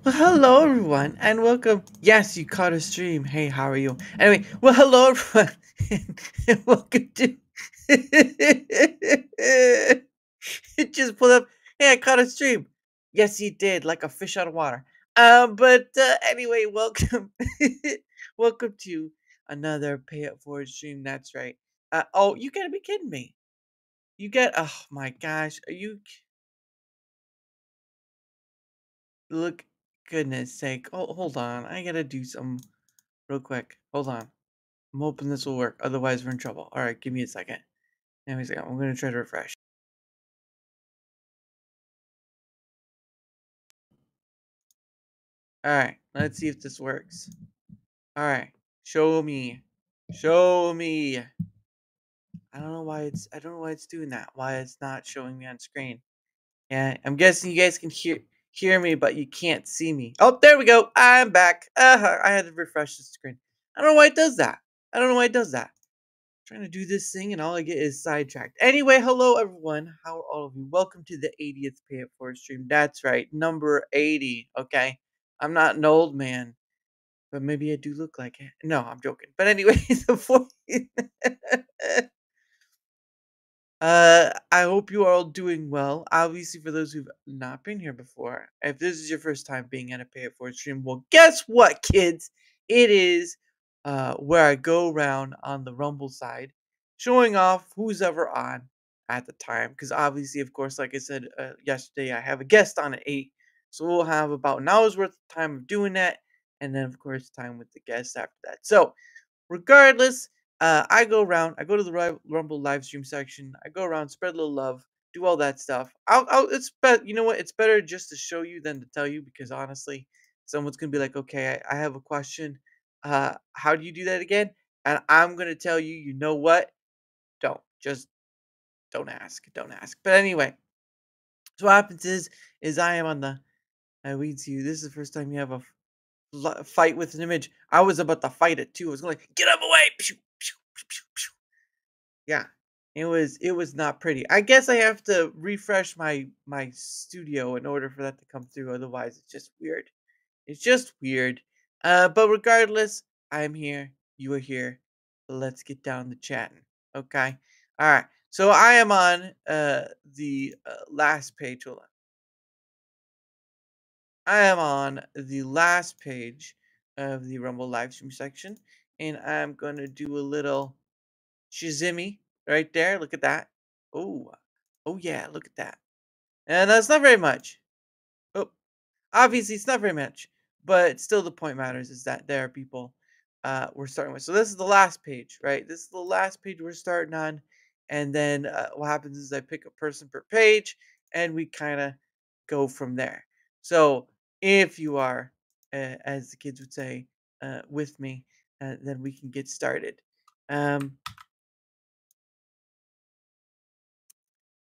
Well, hello everyone, and welcome. Yes, you caught a stream. Hey, how are you? Anyway, well, hello everyone, and welcome to. It just pulled up. Hey, I caught a stream. Yes, you did, like a fish out of water. But anyway, welcome, welcome to another Pay It Forward stream. That's right. Oh, you gotta be kidding me. You get. Oh my gosh, are you? Look, goodness sake. Oh, hold on. I gotta do some real quick. Hold on. I'm hoping this will work. Otherwise, we're in trouble. All right, give me a second. Give me a second. I'm gonna try to refresh. All right, let's see if this works. All right, show me. Show me. I don't know why it's. I don't know why it's doing that. Why it's not showing me on screen. Yeah, I'm guessing you guys can hear me, but you can't see me. Oh, there we go. I'm back. I had to refresh the screen. I don't know why it does that. I don't know why it does that. Trying to do this thing and all I get is sidetracked. Anyway, hello everyone. How are all of you? Welcome to the 80th Pay It Forward stream. That's right, number 80. Okay, I'm not an old man, but maybe I do look like it. No, I'm joking. But anyway, before I hope you are all doing well. Obviously, for those who've not been here before, if this is your first time being at a Pay It Forward stream, well, guess what, kids? It is where I go around on the Rumble side, showing off who's ever on at the time. Because obviously, of course, like I said yesterday, I have a guest on at 8. So we'll have about an hour's worth of time of doing that. And then, of course, time with the guests after that. So, regardless, I go around. I go to the Rumble live stream section. I go around, spread a little love, do all that stuff. It's you know what? It's better just to show you than to tell you because honestly, someone's gonna be like, "Okay, I have a question. How do you do that again?" And I'm gonna tell you, you know what? Don't just don't ask. Don't ask. But anyway, so what happens is I am on the. I read to you. This is the first time you have a fight with an image. I was about to fight it too. I was going like, get up away. Pew, pew, pew, pew, pew. Yeah. It was not pretty. I guess I have to refresh my studio in order for that to come through. Otherwise, it's just weird. It's just weird. But regardless, I'm here. You are here. Let's get down to chatting. Okay. All right. So I am on the last page. Hold on. I am on the last page of the Rumble live stream section, and I'm gonna do a little shizimmy right there. Look at that. Oh, oh yeah, look at that. And that's not very much. Oh, obviously it's not very much, but still the point matters is that there are people we're starting with. So this is the last page, right? This is the last page we're starting on, and then what happens is I pick a person per page, and we kind of go from there. So if you are, as the kids would say, with me, then we can get started. Um,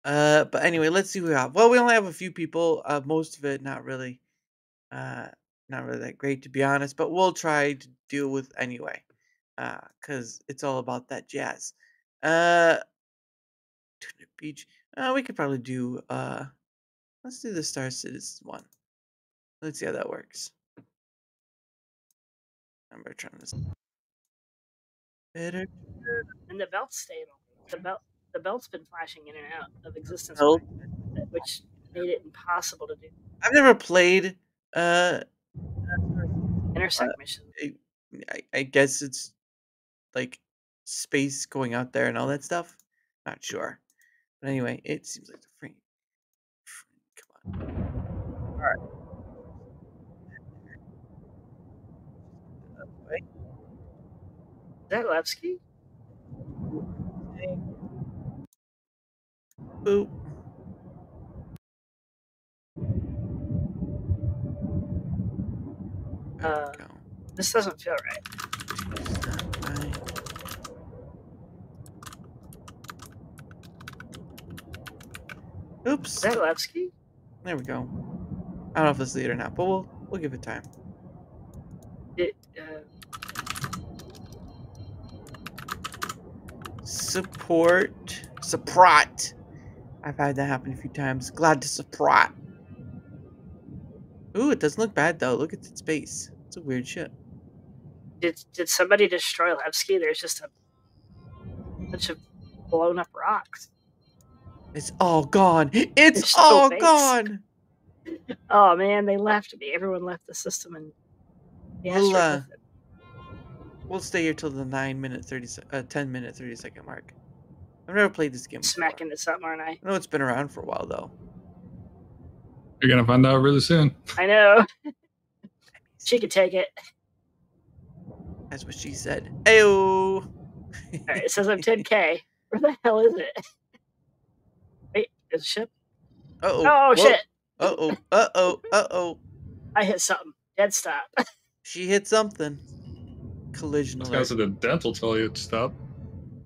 but anyway, let's see who we have. Well, we only have a few people. Most of it uh, not really that great to be honest. But we'll try to deal with anyway, cause it's all about that jazz. Uh, Tuna Beach. We could probably do. Let's do the Star Citizen one. Let's see how that works. I'm trying this. Better And the belt's staying on. The belt's been flashing in and out of existence, help. which made it impossible to do I've never played. Uh, intersect missions. I guess it's like space going out there and all that stuff. Not sure. But anyway, it seems like the free. Come on. All right. Wait. Is that Levski? Boop. Go. This doesn't feel right. Oops. Is that Levski? There we go. I don't know if it's lead or not, but we'll give it time. Support. I've had that happen a few times. Glad to support. Ooh, it doesn't look bad though. Look at its base. It's a weird ship. Did somebody destroy Levski? There's just a bunch of blown up rocks. It's all gone. It's There's no all base. gone. Oh man, they left me. Everyone left the system, and the asteroid with it. We'll stay here till the 10 minute 30-second mark. I've never played this game before. Smack into something, aren't I? I know it's been around for a while though. You're gonna find out really soon. I know. She could take it. That's what she said. Ayo. Alright, it says I'm 10K. Where the hell is it? Wait, there's a ship? Uh-oh. Oh, Whoa. shit. Uh-oh. Uh-oh. Uh-oh. I hit something. Dead stop. She hit something. Collision alert. Because of the dental tell you to stop.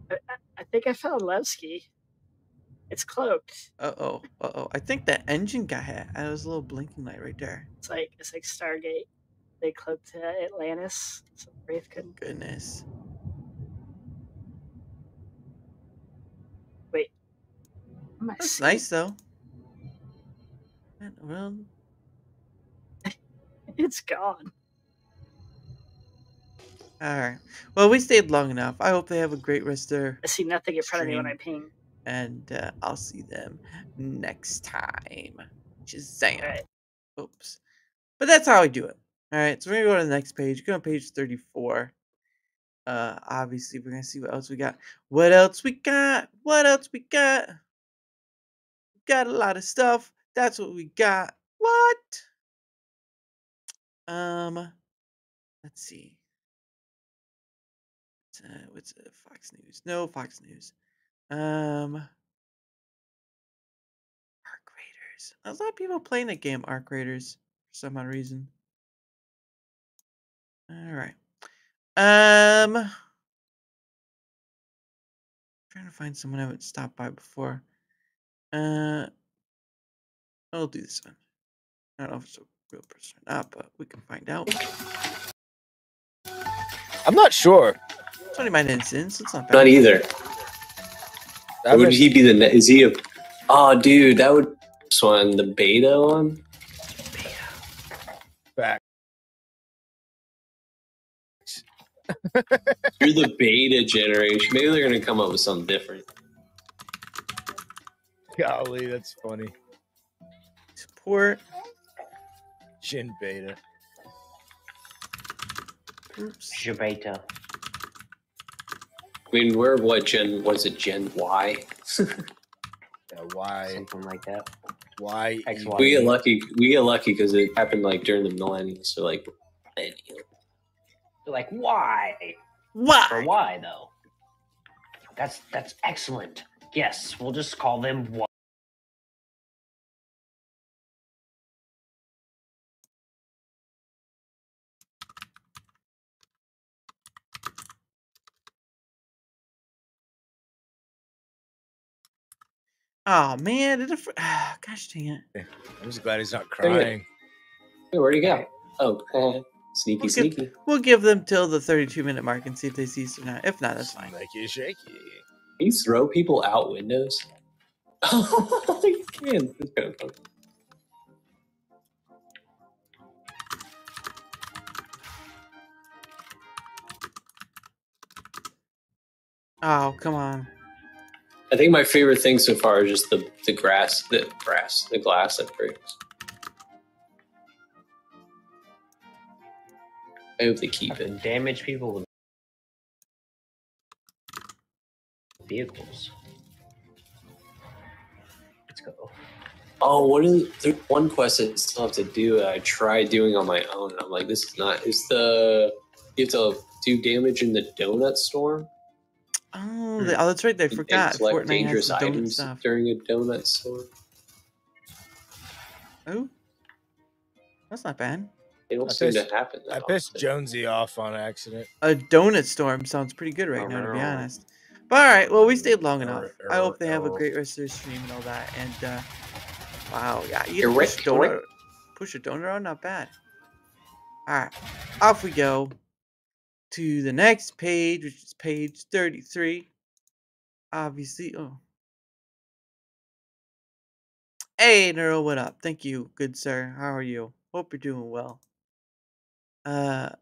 I think I found Levski. It's cloaked. Uh-oh. Uh-oh. I think that engine got hit. There was a little blinking light right there. It's like Stargate. They cloaked Atlantis. So Wraith couldn't. Goodness. Wait. That's nice though. Well, it's gone. alright. Well, we stayed long enough. I hope they have a great rest of their I see nothing in front of me when I stream. ping. And I'll see them next time. Just saying. Right. Oops. But that's how I do it. Alright, so we're gonna go to the next page. Go on page 34. Obviously we're gonna see what else we got. What else we got? What else we got? We got a lot of stuff. That's what we got. What? Let's see. What's Fox News? No Fox News. Arc Raiders. There's a lot of people playing that game, Arc Raiders, for some odd reason. Alright. Trying to find someone I haven't stopped by before. I'll do this one. I don't know if it's a real person or not, but we can find out. I'm not sure. 29 incidents. It's not bad. Not either. Would he be the? Is he a? Oh, dude, that would this one the beta one. Back. You're the beta generation. Maybe they're gonna come up with something different. Golly, that's funny. Support. Gen beta. Oops. Beta. I mean, we're what gen? Was it Gen Y? Yeah, why? Something like that. Why? X, Y. We get lucky. We get lucky because it happened like during the millennials. So like, millennial. They're like, why? Why? For why though? That's excellent. Yes, we'll just call them why. Oh man, gosh dang it. I'm just glad he's not crying. Hey, where'd he go? Oh, sneaky, sneaky. We'll give them till the 32-minute mark and see if they see us or not. If not, that's fine. Shaky, shaky. Can you throw people out windows? Oh, you can. That's kind of fun. Oh, come on. I think my favorite thing so far is just the glass that breaks. I hope they keep it. Damage people with vehicles. Let's go. Oh, there's one quest that I still have to do that I tried doing on my own. I'm like, this is not. You have to do damage in the donut storm. Oh, that's right. I forgot. Collect Fortnite dangerous has the donut items stuff. during a donut storm. Oh, that's not bad. They don't I seem pissed- to happen. I That pissed often. Jonesy off on accident. A donut storm sounds pretty good right now, to be honest. But all right, well, we stayed long enough. I hope they have a great rest of their stream and all that. And wow, yeah, you can push a donut on, not bad. All right, off we go to the next page, which is page 33. Obviously, oh. Hey, Neuro, what up? Thank you, good sir. How are you? Hope you're doing well. But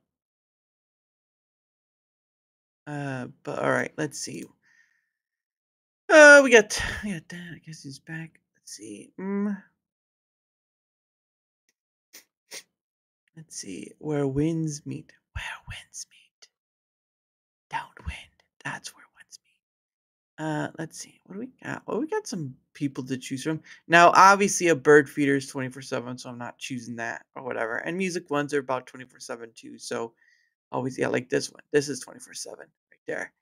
all right, let's see. We got Dan. I guess he's back. Let's see. Let's see. Where winds meet. Where winds meet. Downwind. That's where winds meet. Let's see. What do we got? Well, we got some people to choose from. Now, obviously, a bird feeder is 24/7, so I'm not choosing that or whatever. And music ones are about 24/7 too. So always, yeah, like this one. This is 24/7 right there.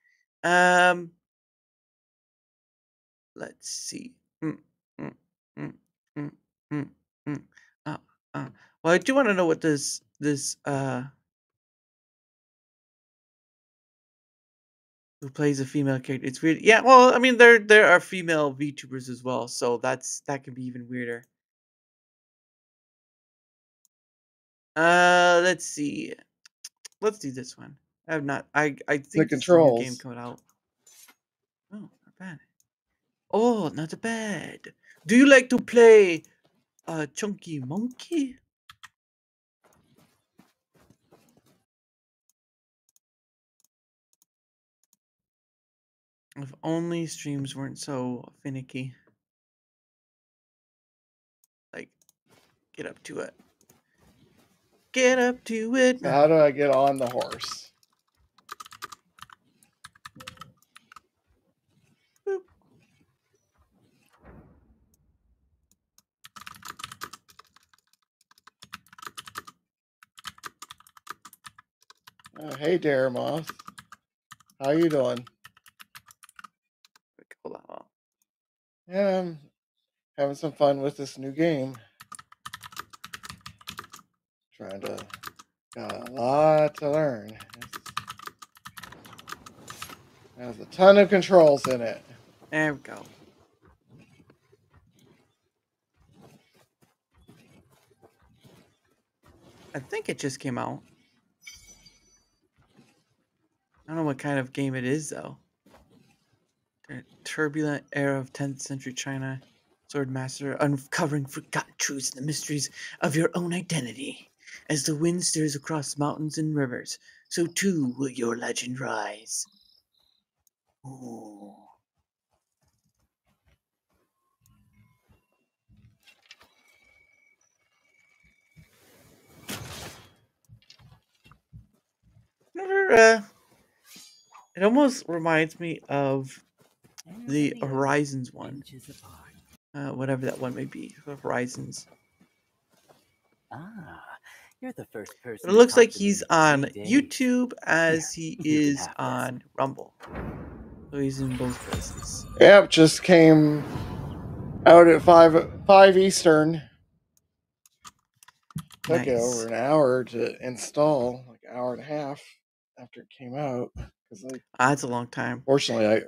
Let's see. Mm, mm, mm, mm, mm, mm. Uh, well, I do want to know what this who plays a female character. It's weird. Yeah, well, I mean there are female VTubers as well, so that can be even weirder. Let's see. Let's do this one. I have not. I think this is a new game controls. coming out. Oh, not bad. Oh, not bad. Do you like to play Chunky Monkey? If only streams weren't so finicky. Like, get up to it. Get up to it. So how do I get on the horse? Boop. Hey, Daramoth. How you doing? Hold on. Yeah, I'm having some fun with this new game. Got a lot to learn. It has a ton of controls in it. There we go. I think it just came out. I don't know what kind of game it is, though. The turbulent era of 10th century China. Swordmaster uncovering forgotten truths and the mysteries of your own identity. As the wind stirs across mountains and rivers, so too will your legend rise. Ooh. It almost reminds me of the Horizons one. Whatever that one may be. Horizons. You're the first person. But it looks like he's on YouTube as he is on Rumble. So he's in both places. Yep, just came out at 5 Eastern. Took it over an hour to install, like an hour and a half after it came out. That's a long time. Fortunately, I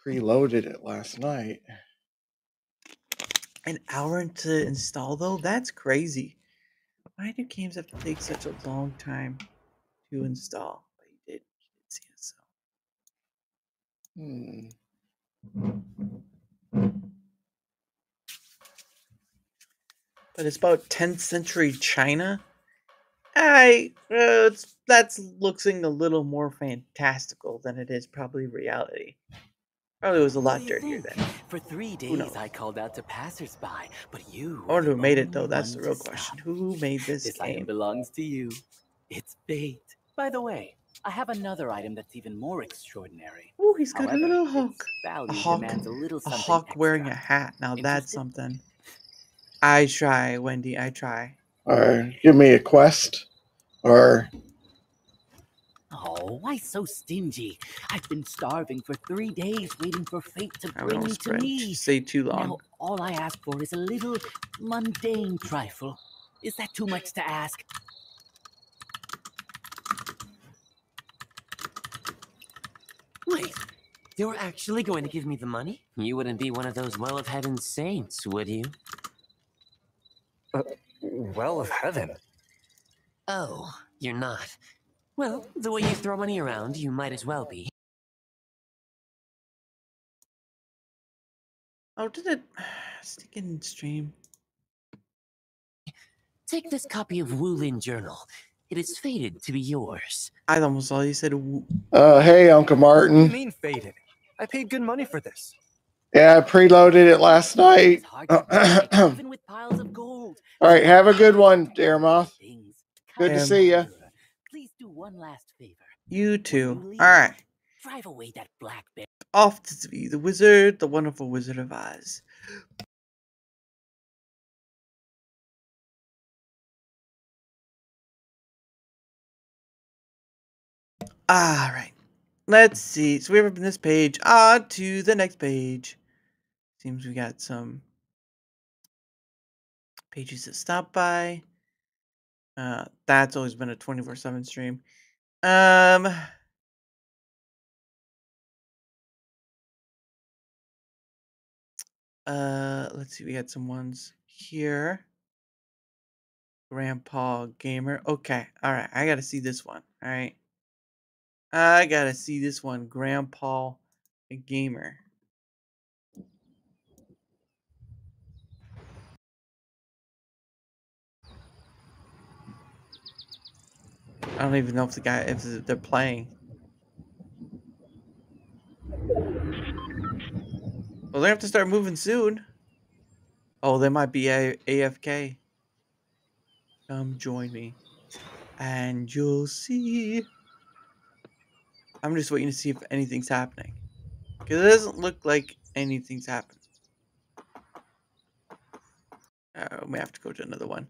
preloaded it last night. An hour to install, though? That's crazy. Why do games have to take such a long time to install? But he did see it, so. But it's about 10th century China. That's looking a little more fantastical than it is probably reality. Probably was a lot dirtier then. For 3 days, I called out to passersby, but you. I wonder who made it, though. That's the real question. Who made this This game? item belongs to you. It's bait. By the way, I have another item that's even more extraordinary. Oh, he's got However, a little hawk. A hawk. demands a little something hawk extra. wearing a hat. Now that's something. I try, Wendy. I try. Give me a quest, or. Oh, why so stingy? I've been starving for 3 days waiting for fate to bring you to me. Stay too long. Now, all I ask for is a little mundane trifle. Is that too much to ask? Wait, you were actually going to give me the money? You wouldn't be one of those well of heaven saints, would you? Well of heaven? Oh, you're not. Well, the way you throw money around, you might as well be. Oh, did it stick in stream? Take this copy of Wulin Journal. It is fated to be yours. I almost saw you said. Hey, Uncle What do you Martin. mean faded? I paid good money for this. Yeah, I preloaded it last night. It's hard to break, even with piles of gold. All right, have a good one, Daremoth. Things Good to come see you. Please do one last favor. You When too. leave, All right. Drive away that black bear. Off to be the wizard, the wonderful Wizard of Oz. All right. Let's see. So we have this page. On to the next page. Seems we got some pages to stop by. That's always been a 24/7 stream. Let's see. We got some ones here. Grandpa Gamer. Okay. All right. I gotta see this one. All right. I gotta see this one. Grandpa Gamer. I don't even know if they're playing. Well, they have to start moving soon. Oh, they might be AFK. Come join me, and you'll see. I'm just waiting to see if anything's happening, because it doesn't look like anything's happening. We have to go to another one.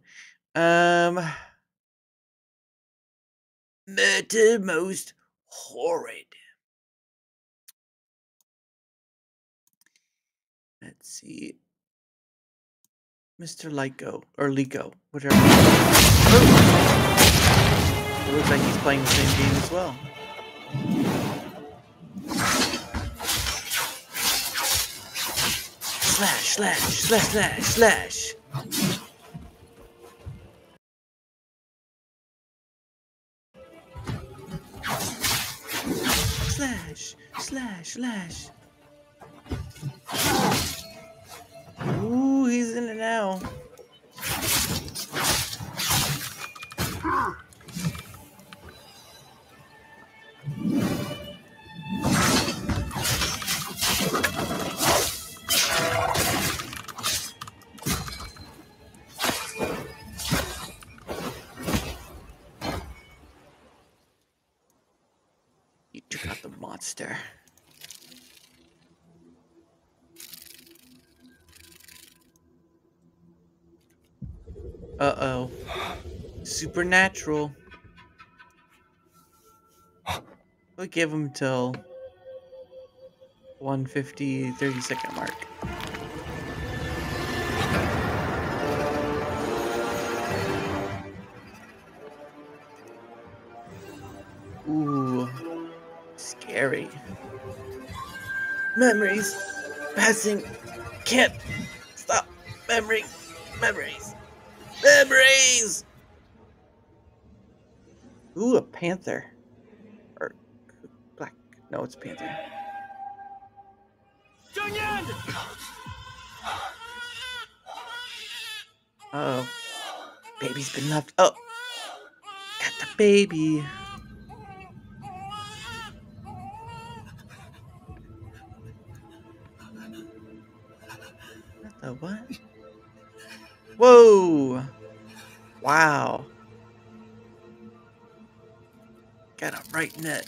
Murder most horrid. Let's see. Mr. Lyco, or Lico, whatever. Oh! It looks like he's playing the same game as well. Slash, slash, slash, slash, slash. Slash, slash, slash. Ooh, he's in it now. You took out the monster. Uh-oh. Supernatural. We'll give him till 150, 30-second mark. Ooh. Scary. Memories. Passing. Can't stop. Memories. Memories. Memories! Ooh, a panther. Or black. No, it's a panther. Uh-oh. Baby's been left. Oh. Got the baby. What the what? Whoa. Wow. Got him right in it.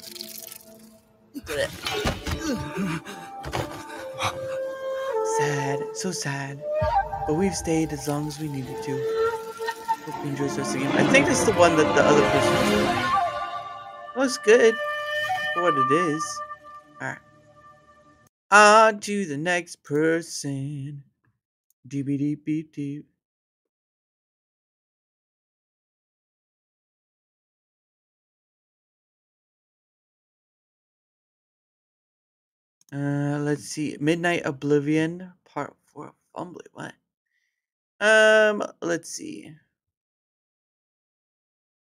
Sad. So sad. But we've stayed as long as we needed to. Hope you enjoyed this again. I think this is the one that the other person was doing. Looks good for what it is. Alright. On to the next person. Doobie-doobie-doo. Let's see. Midnight Oblivion Part 4. Fumbly. What? Let's see.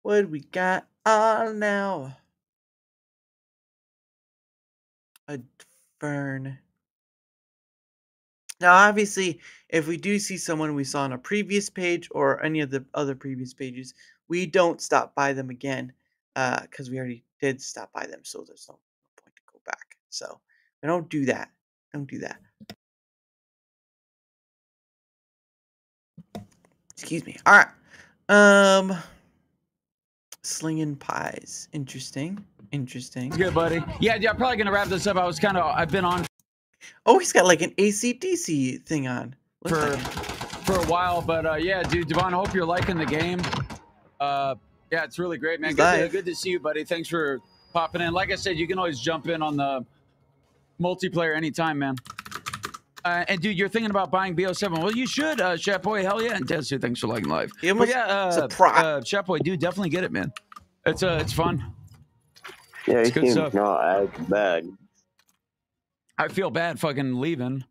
What do we got on now? A fern. Now, obviously, if we do see someone we saw on a previous page or any of the other previous pages, we don't stop by them again because we already did stop by them, so there's no point to go back. So we don't do that. Don't do that. Excuse me. All right. Slinging pies. Interesting. Interesting. Good, buddy. Yeah, I'm probably gonna wrap this up. I've been on Oh, he's got like an AC/DC thing on. for a while, but yeah, dude, Devon, I hope you're liking the game. Yeah, it's really great, man. Good to see you, buddy. Thanks for popping in. Like I said, you can always jump in on the multiplayer anytime, man. And dude, you're thinking about buying BO7. Well, you should, Chef Boy. Hell yeah, and Tetsu, thanks for liking live. But yeah, Chef Boy, dude, definitely get it, man. It's fun. Yeah, it's he good seems stuff. not as bad. I feel bad fucking leaving,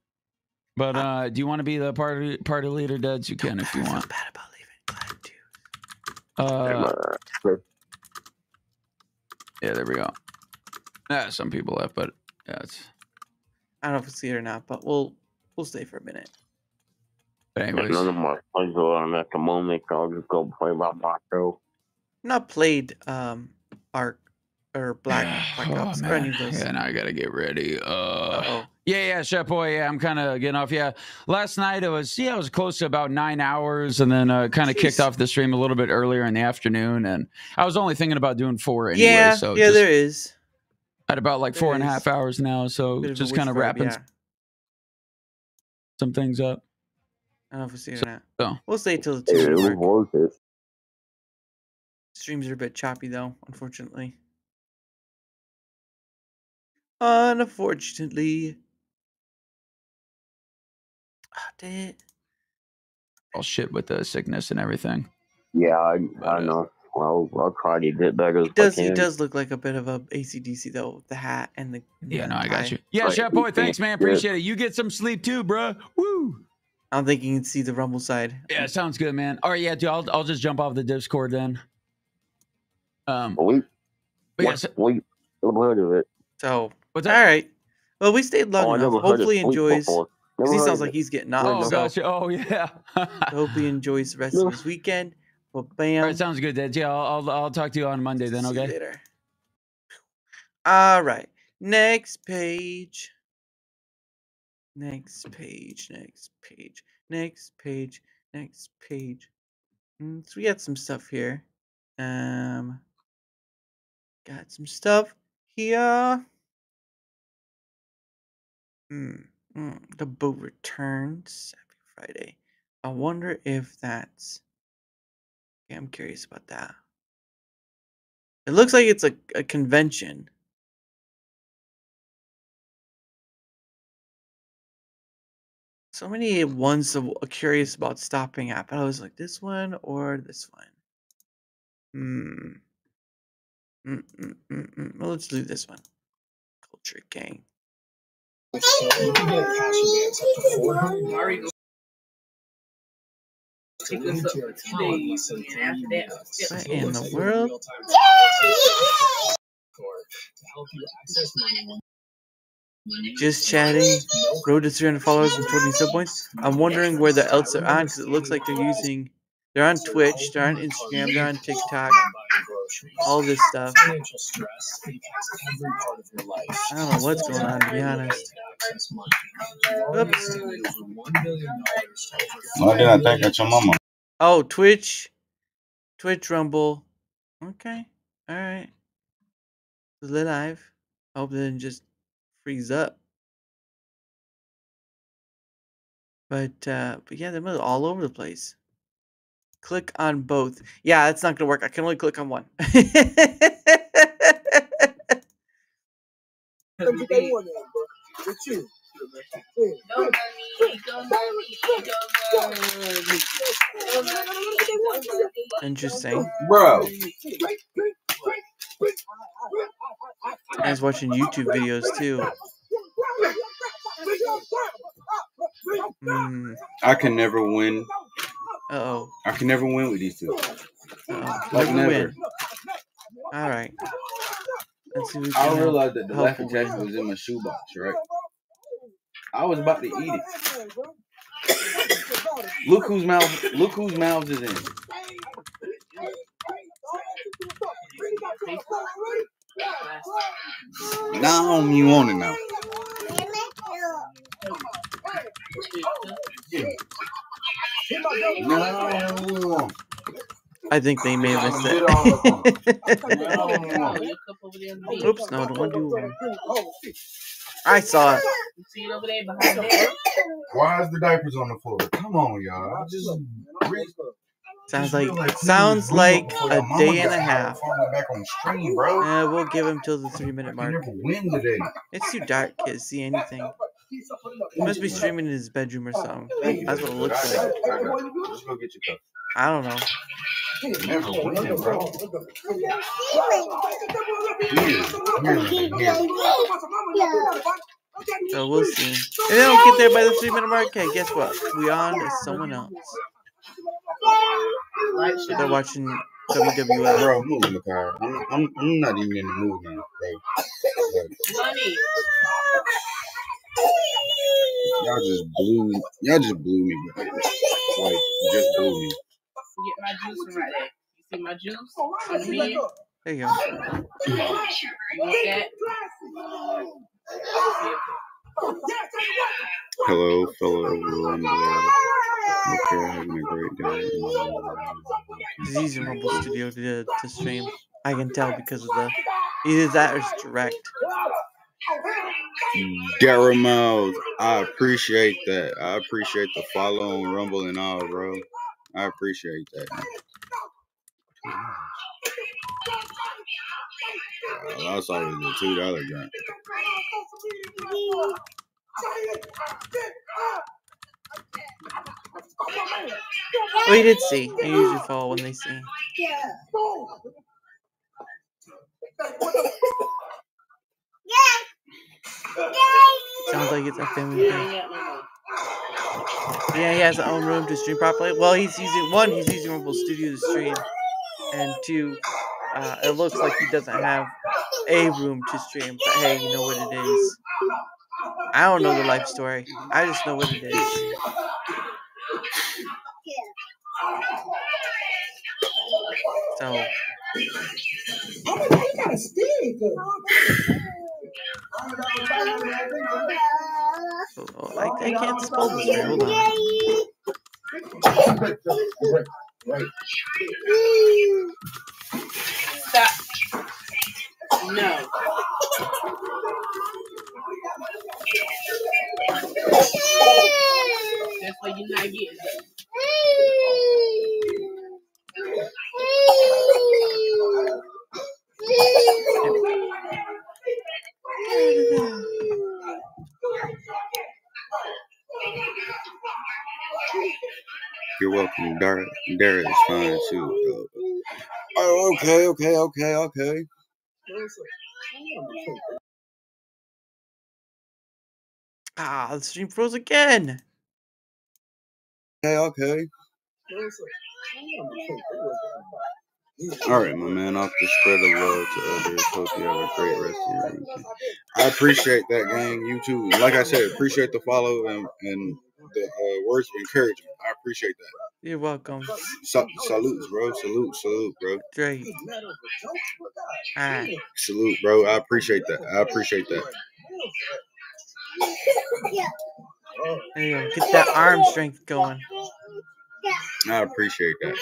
but do you want to be the party leader, Duds? You can if you want. Bad about leaving. Yeah, there we go. Yeah, some people left, but yeah, it's. I don't know if it's here or not, but we'll stay for a minute. But anyways, none of my friends are on at the moment, so I'll just go play by myself. Not played Ark or Black Ops or any of those. Yeah, now I gotta get ready. Yeah, Chef Boy. Yeah, I'm kind of getting off. Yeah, last night it was close to about 9 hours, and then kind of kicked off the stream a little bit earlier in the afternoon, and I was only thinking about doing 4 anyway. Yeah, so yeah, there is. At about like 4.5 hours now, so just kind of wrapping some things up. I don't know if we'll see it or not. So we'll stay till the 2 mark. Streams are a bit choppy though, unfortunately. Unfortunately. All shit with the sickness and everything. Yeah, I know. Well, I'll try to get better. He does look like a bit of a AC/DC though, with the hat and the. Yeah, no, I got you. Yeah, Chef Boy, thanks, man. Appreciate it. You get some sleep too, bro. Woo! I don't think you can see the Rumble side. Yeah, sounds good, man. All right, yeah, dude, I'll just jump off the Discord then. Wait, never heard of it. So, all right. Well, we stayed long enough. Hopefully, enjoys. Because he sounds like he's getting off. Oh, gotcha. Oh, yeah. Hope he enjoys the rest of his weekend. Well, bam. All right, sounds good, Dad. Yeah, I'll talk to you on Monday then. Okay. See you later. All right. Next page. Next page. Next page. Next page. Next page. So we got some stuff here. Got some stuff here. The boat returns. Happy Friday. I wonder if that's. Yeah, I'm curious about that. It looks like it's a convention. So many ones that are curious about stopping at, but I was like, this one or this one? Well, let's do this one. Culture Gang. You can get a cash advance up to $400. What in the world? Just chatting. Road to 300 followers and 20 sub points. I'm wondering where the else are on because it looks like they're on Twitch, they're on Instagram, they're on TikTok, all this stuff. I don't know what's going on, to be honest. Oops. Why did I think that's your mama? Oh, Twitch, Rumble. Okay, all right. Live. I hope it didn't just freeze up. But yeah, they're all over the place. Click on both. Yeah, that's not gonna work. I can only click on one. Interesting. Bro. I was watching YouTube videos too. I can never win. Uh-oh. I can never win with these two. Like never. All right. Let's see. I realized that the Laffy Jackson was in my shoebox, right? I was about to eat it. Look whose mouth is in. Now I don't even want it now. No. I think they may have missed it. Oops, no, don't want to do. I saw it. Why is the diapers on the floor? Come on, y'all. Just sounds like a day and a half. Back on stream, bro. We'll give him till the 3-minute mark. Never win today. It's too dark, kids. See anything? He must be streaming in his bedroom or something. That's what it looks like. Let's go get your cup. I don't know. Never win, bro. So we'll see. If they don't get there by the 3-minute mark, okay, guess what? We on to someone else. So they're watching WWF. Bro, move in the car. I'm not even in the mood now, bro. Y'all just blew me, bro. Like, just blew me. Get my juice right there. You see my juice on the menu? There you go. You want that? Hello, fellow Rumble. Hope you're having a great day. He's using Rumble Studio to stream. I can tell because of the either that or it's direct. DaraMouth, I appreciate that. I appreciate the follow on Rumble and all, bro. I appreciate that. That's always a $2 joint. We did see. They usually fall when they see. Sounds like it's a family thing. Yeah, he has his own room to stream properly. Well, he's using Rumble Studio to stream, and 2, it looks like he doesn't have a room to stream. But hey, you know what it is. I don't know the life story. I just know what it is. So. Oh, I can't spell this right. Hold on. Stop. No. That's why you're not getting it. You're welcome, Dara. Dara is fine too. Oh, okay. Ah, the stream froze again. Okay. All right, my man. Off the spread of love to others. Hope you have a great rest of your weekend. I appreciate that, gang. You too. Like I said, appreciate the follow and the words of encouragement. I appreciate that. You're welcome. Salutes, bro. Salute, bro. Great. Alright. Salute, bro. I appreciate that. There you go. Get that arm strength going. I appreciate that.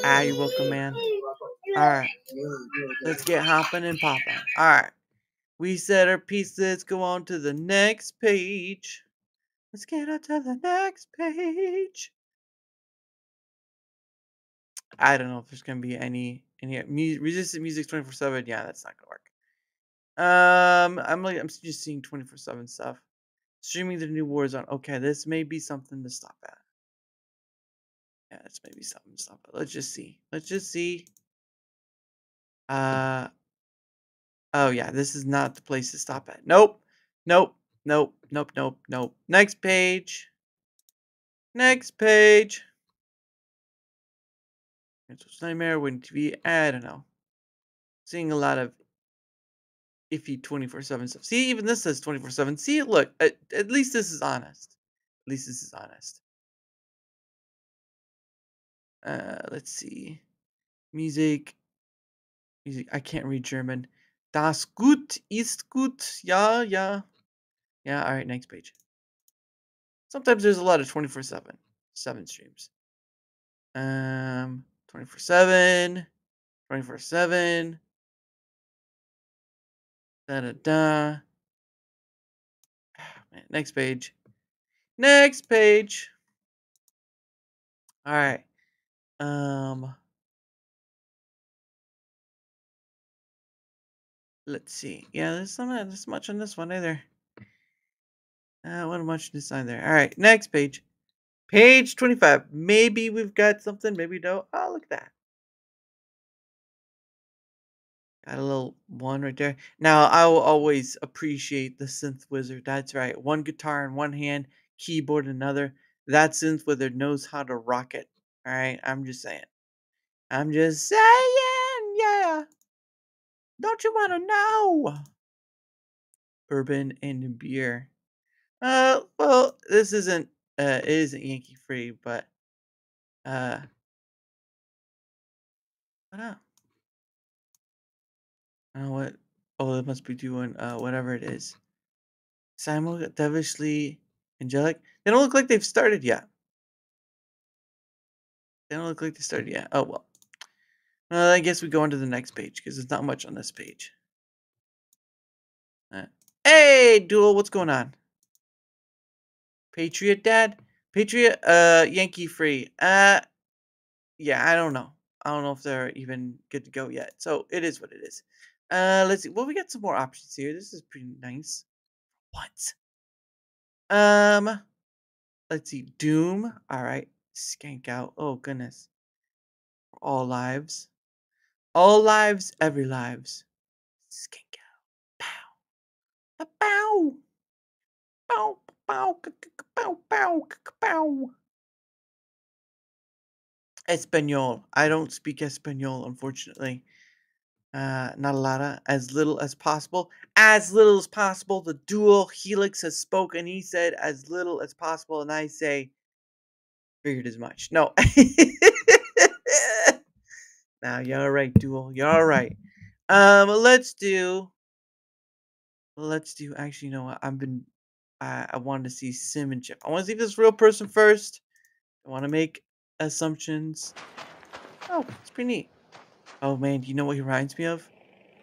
Ah, you're welcome, man. Alright. Let's get hopping and popping. Alright. We said our piece. Let's go on to the next page. Let's get on to the next page. I don't know if there's gonna be any resistant music 24/7. Yeah, that's not gonna work. I'm just seeing 24/7 stuff. Streaming the new Warzone. Okay, this may be something to stop at. Yeah, this may be something to stop at. Let's just see. Oh yeah, this is not the place to stop at. Nope. Next page. It's Nightmare, Win TV. I don't know. Seeing a lot of iffy 24/7 stuff. See, even this says 24/7. See, look, at least this is honest. At least this is honest. Let's see. Music. I can't read German. Das gut ist gut. Ja, ja. Yeah, all right, next page. Sometimes there's a lot of 24/7 streams. 24/7, 24/7. Da da da. Man, next page. Next page. All right. Let's see. Yeah, there's not this much on this one either. Not much on this either. All right, next page. Page 25. Maybe we've got something. Maybe no. Oh, look at that. Got a little one right there. Now, I will always appreciate the synth wizard. That's right. One guitar in one hand, keyboard in another. That synth wizard knows how to rock it. All right. I'm just saying. I'm just saying. Yeah. Don't you want to know? Bourbon and beer. Well, this isn't. It isn't Yankee free, but what up? I don't know what. Oh, it must be doing whatever it is. Simul devilishly angelic. They don't look like they've started yet. They don't look like they started yet. Oh well. Well, I guess we go on to the next page because there's not much on this page. Hey, Duel, what's going on? Patriot Dad? Patriot, Yankee free. Yeah, I don't know. I don't know if they're even good to go yet. So it is what it is. Let's see. Well, we got some more options here. This is pretty nice. What? Let's see. Doom. All right. Skank out. Oh goodness. All lives. All lives, every lives. Skank out. Pow. Pow. Pow. Pow. Pow. Pow. Pow. Espanol. I don't speak Espanol, unfortunately. Not a lot of, as little as possible. As little as possible. The dual Helix has spoken. He said as little as possible, and I say figured as much. No. Now you're all right, Duel. You're all right. Let's do. Actually, you know what? I wanted to see Sim and Chip. I want to see this real person first. I want to make assumptions. Oh, it's pretty neat. Oh man, do you know what he reminds me of?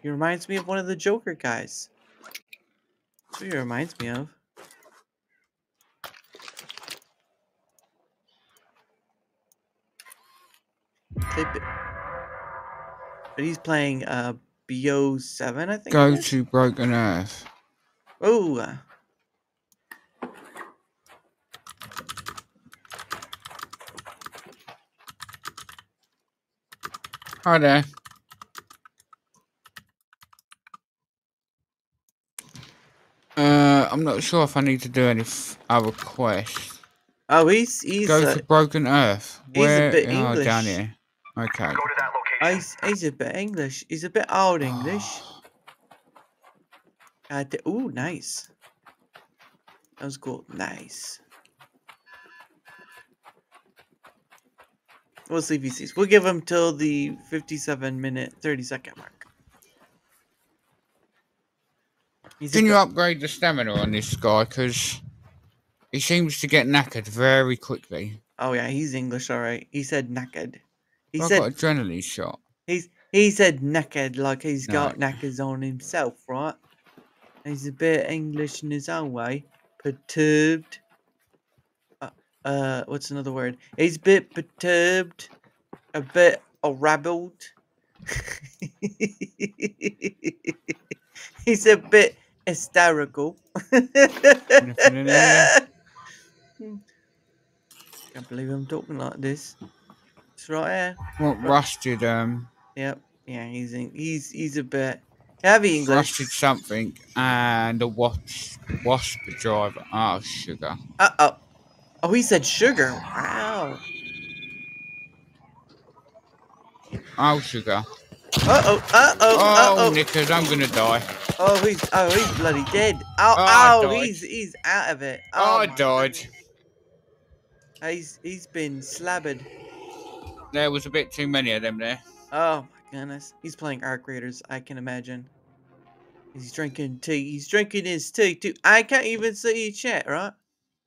He reminds me of one of the Joker guys. That's what he reminds me of. But he's playing BO7, I think. Go to Broken Earth. Oh. Hi there. I'm not sure if I need to do any other quests. Oh, he's go to Broken Earth. Where? He's a bit English. Down here. Okay. Go to that location. He's a bit English. He's a bit old English. Ooh, nice. That was cool. Nice. We'll see if he sees. We'll give him till the 57-minute, 30-second mark. Can you upgrade the stamina on this guy? Because he seems to get knackered very quickly. Oh yeah, he's English, all right. He said knackered. He said got adrenaline shot. He said knackered like he's got knackers on himself, right? He's a bit English in his own way. Perturbed. What's another word? He's a bit perturbed. A bit rabbled. He's a bit hysterical. Can't believe I'm talking like this. It's right here. What rusted? Yep. Yeah, he's a bit heavy English. Rusted something and a wasp driver. Oh, sugar. Oh, he said sugar. Wow. Oh, sugar. Oh, Knickers, I'm gonna die. He's bloody dead. Oh, I Ow, died. he's out of it. Oh, I my died. goodness. He's been slabbered. There was a bit too many of them there. Oh my goodness. He's playing Arc Raiders, I can imagine. He's drinking tea. He's drinking his tea too. I can't even see chat, right?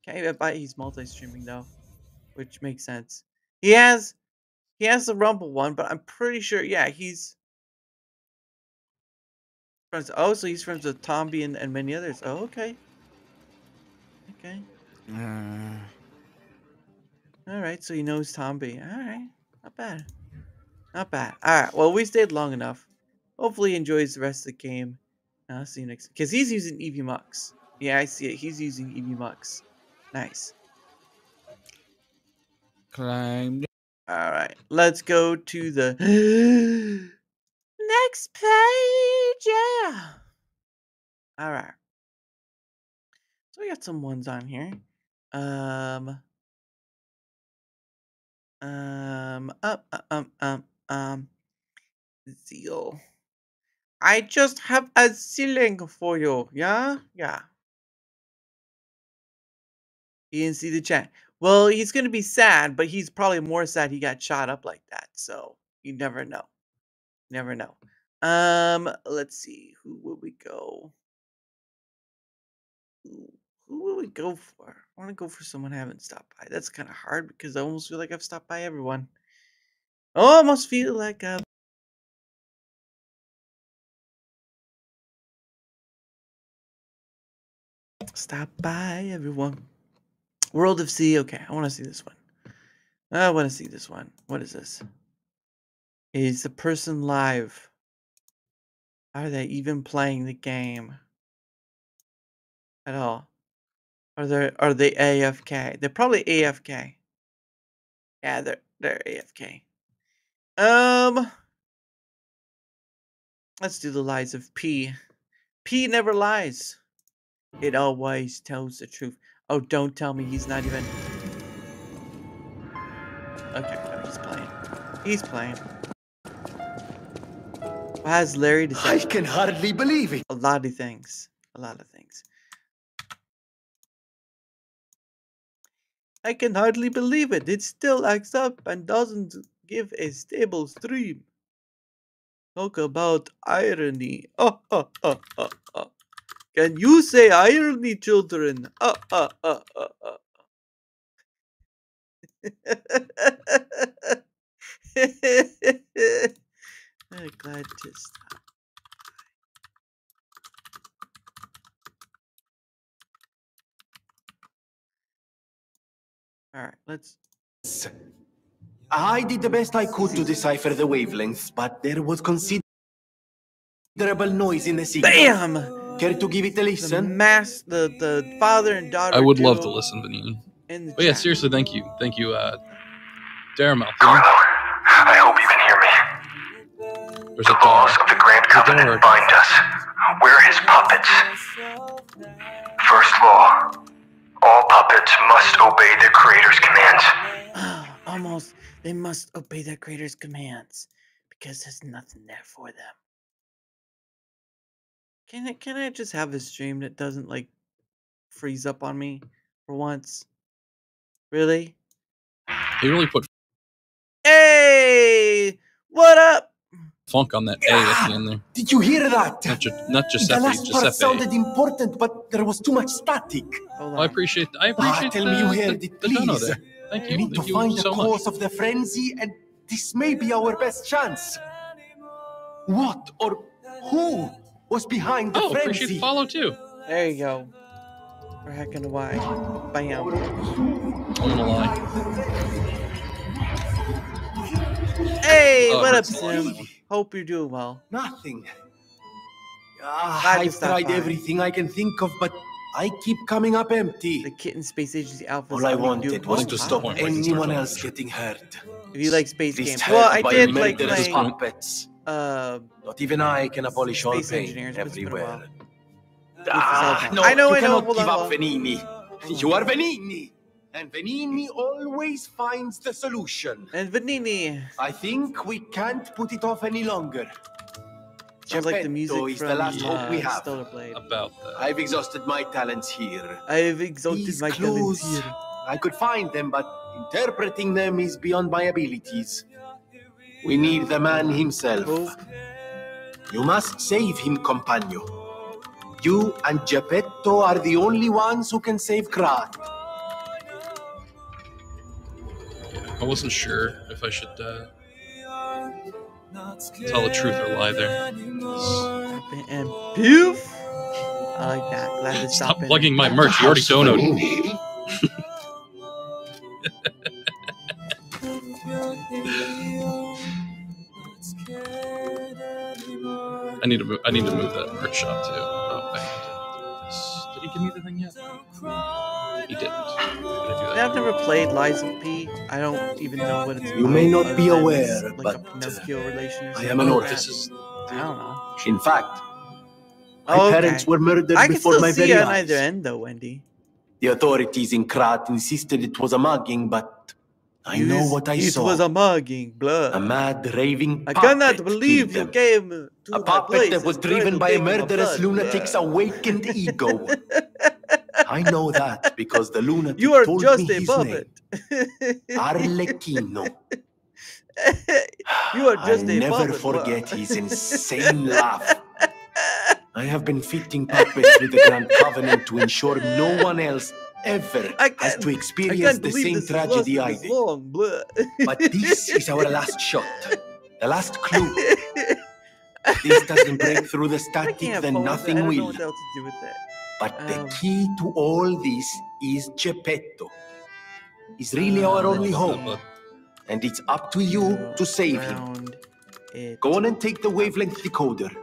Can't even bite. He's multi-streaming though, which makes sense. He has the Rumble one, but I'm pretty sure, yeah, he's friends. Oh, so he's friends with Tomby and many others. Oh, okay. Okay. All right, so he knows Tomby. All right, not bad. Not bad. All right, well, we stayed long enough. Hopefully he enjoys the rest of the game. I'll see you next. Because he's using EV Mux. Yeah, I see it. He's using EV Mux. Nice. Claimed. All right, let's go to the next page. Yeah. All right. So we got some ones on here. Zeal. I just have a ceiling for you. Yeah? Yeah. He didn't see the chat. Well, he's going to be sad, but he's probably more sad he got shot up like that. So you never know. Never know. Let's see. Who will we go? Who will we go for? I want to go for someone I haven't stopped by. That's kind of hard because I almost feel like I've stopped by everyone. I almost feel like I've stopped by everyone. World of Sea. Okay, I want to see this one. I want to see this one. What is this? Is the person live? Are they even playing the game at all? Are they AFK? They're probably AFK. Yeah, they're AFK. Let's do the lies of P. P never lies. It always tells the truth. Oh, don't tell me he's not even. Okay, no, he's playing. He's playing. What has Larry to say? I can hardly believe it. A lot of things. A lot of things. I can hardly believe it. It still acts up and doesn't give a stable stream. Talk about irony. Oh. Can you say irony, children? I'm glad to stop. All right, let's. I did the best I could to decipher the wavelengths, but there was considerable noise in the signal. Bam! Care to give it a listen? The father and daughter. I would love to listen, Vanine. But yeah, seriously, thank you, Daramel. I hope you can hear me. There's the laws of the Grand Covenant bind us. We're his puppets. First law. All puppets must obey their creator's commands. Almost. They must obey their creator's commands. Because there's nothing there for them. Can I just have a stream that doesn't, like, freeze up on me for once? Really? He really put Hey! What up? funk on that A at the end there. Did you hear that? Not Giuseppe. The last part Giuseppe. sounded important, but there was too much static. Well, I appreciate tell me you heard it, the dono please. there. Thank you. We need to Thank you find the so cause much. of the frenzy, and this may be our best chance. What or who was behind the Oh, frenzy? appreciate the follow too. There you go. For heckin' why. Bam. I'm gonna lie. Hey, Oh, what up, hurts a Sim? Hope you're doing well. Nothing. Glad you I've stopped tried by. everything I can think of, but I keep coming up empty. The Kitten Space Agency Alpha. All I wanted was to stop anyone else getting hurt. If you like space This games, time well, I by did like murderous playing. puppets. Not even I can abolish all Space pain Engineers, but it's been a everywhere. while. No, I know. you cannot Hold give on, up, Venini. You are Venini. And Venini always finds the solution. And Venini. I think we can't put it off any longer. Sounds like the music is from the last hope we have. Stellar Blade. About that. I've exhausted my talents here. I've exalted These my clues, talents here. I could find them, but interpreting them is beyond my abilities. We need the man himself. You must save him, compagno. You and Geppetto are the only ones who can save Krat. I wasn't sure if I should tell the truth or lie there. And poof! I like that. Glad to Stop stop plugging my merch. You already donated. I need to move that merch shop too. Oh, did he give me the thing yet? He didn't. I've never played Lies of P. I don't even know what it's about. You may not be aware, like but a Pinocchio relation or I something. am an orphan. I don't know. In fact, my parents were murdered I can before still my see very you on eyes. either end, though, Wendy. The authorities in Krat insisted it was a mugging, but I know what I saw. It was a mugging, blood. A mad, raving I puppet cannot believe you killed them. came to A my puppet place that was and tried driven to by a take my murderous blood. lunatic's awakened ego. I know that because the lunatic You are told just me a his puppet. name. Arlecchino. You are just I'll a never puppet. forget his insane laugh. I have been fitting puppets with the Grand Covenant to ensure no one else ever has to experience the same tragedy I did. But this is our last shot. The last clue. If this doesn't break through the static, then nothing I don't know will. what else to do with that. But the key to all this is Geppetto. He's really our only hope. And it's up to you to save him. Go on and take the wavelength decoder.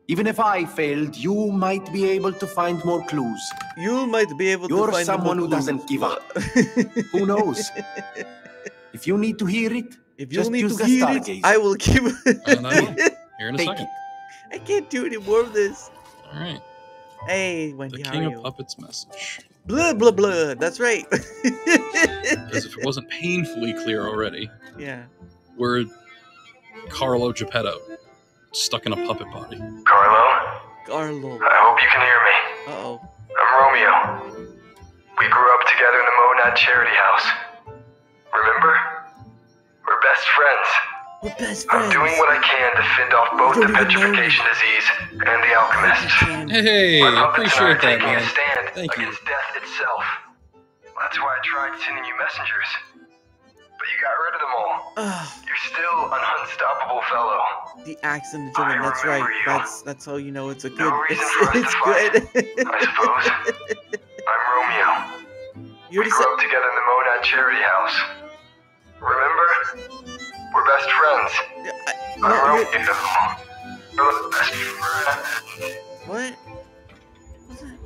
Even if I failed, you might be able to find more clues. You might be able to find more You're someone who doesn't give up. Who knows? If you need to hear it, just use the stargaze. I will keep it. Here in a Take second. I can't do any more of this. All right. Hey, Wendy, The how King are of you? Puppets message. Blah, blah, blah. That's right. Because if it wasn't painfully clear already, Yeah. we're Carlo Geppetto, stuck in a puppet body. Carlo? Carlo. I hope you can hear me. Uh-oh. I'm Romeo. We grew up together in the Monad Charity House. Remember? We're best friends. We're best I'm friends. doing what I can to fend off both the petrification disease and the alchemists. Hey, My puppets and I appreciate are that, taking man. a stand Thank you. against death itself. That's why I tried sending you messengers. But you got rid of them all. You're still an unstoppable fellow. The accent of German, that's right. That's how you know it's a good. No reason It's, for us to it's fight, good. I suppose. I'm Romeo. You We grew up together in the Monad Charity House. Remember? We're best friends. I'm Romeo. We're best friends. What?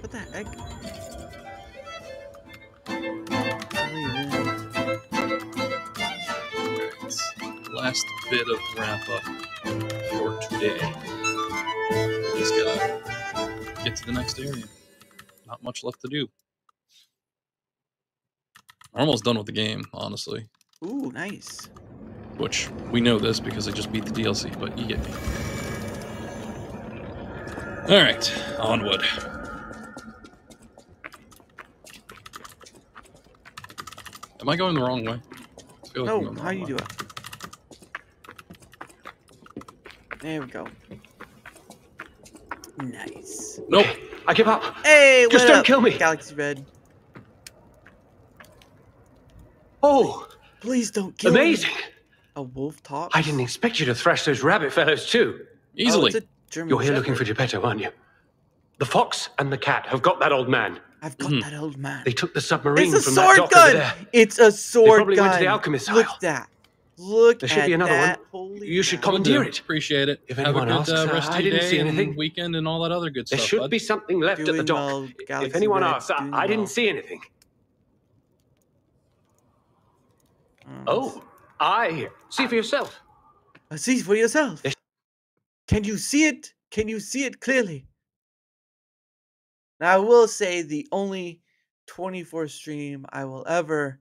What the heck? Last bit of wrap up for today. Just gotta get to the next area. Not much left to do. I'm almost done with the game, honestly. Ooh, nice. Which, we know this because I just beat the DLC, but you get me. Alright, onward. Am I going the wrong way? I feel like I'm No, going the how wrong you way. do it? There we go. Nice. Nope. I give up. Hey, Just what don't up, kill me. Galaxy Red. Oh, please don't kill amazing. me. A wolf top? I didn't expect you to thrash those rabbit fellows too. Easily. it's a German You're here Shepherd. looking for Geppetto, aren't you? The fox and the cat have got that old man. I've got that old man. They took the submarine It's a from that sword dock gun. over there. It's a sword probably gun. went to the alchemist's Look aisle. at that. Look There should at be another that. one. Holy You should cow. commandeer Will do. it. Appreciate it. If Have a anyone good asks, rest of I your didn't day see and anything. weekend and all that other good There stuff, should bud. be something left at the Doing dock. well, Galaxy If anyone Red, asks, doing I didn't well. see anything. Oh, I see for yourself. See for yourself. Can you see it? Can you see it clearly? Now, I will say the only 24 stream I will ever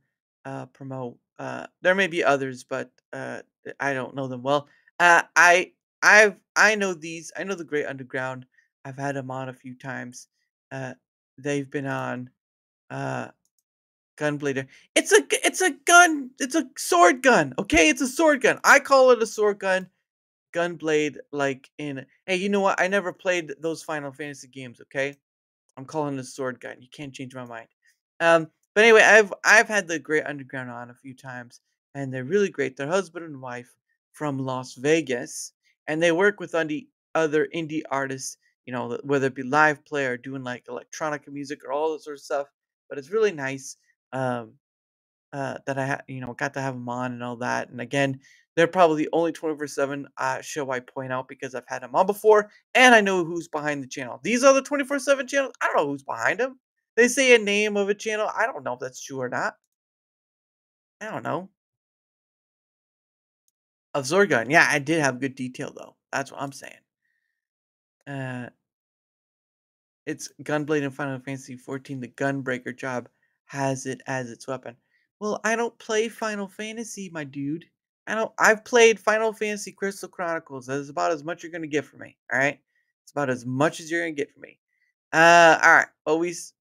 promote. There may be others, but I don't know them well. I know these. I know the Great Underground. I've had them on a few times. They've been on Gunblader. It's a gun. It's a sword gun. Okay, it's a sword gun. I call it a sword gun. Gunblade, like in. Hey, you know what? I never played those Final Fantasy games. Okay, I'm calling it a sword gun. You can't change my mind. But anyway, I've had the Great Underground on a few times, and they're really great. They're husband and wife from Las Vegas, and they work with other indie artists. You know, whether it be live play or doing like electronic music or all that sort of stuff. But it's really nice. Um, that got to have them on and all that. And again, they're probably the only 24/7 show I point out because I've had them on before and I know who's behind the channel. These other 24/7 channels, I don't know who's behind them. They say a name of a channel. I don't know if that's true or not. I don't know. Of Zorgun, yeah, I did have good detail though. That's what I'm saying. It's Gunblade in Final Fantasy 14. The Gunbreaker job has it as its weapon. Well, I don't play Final Fantasy, my dude. I've played Final Fantasy Crystal Chronicles. That's about as much you're gonna get from me. All right, it's about as much as you're gonna get from me. All right. Let's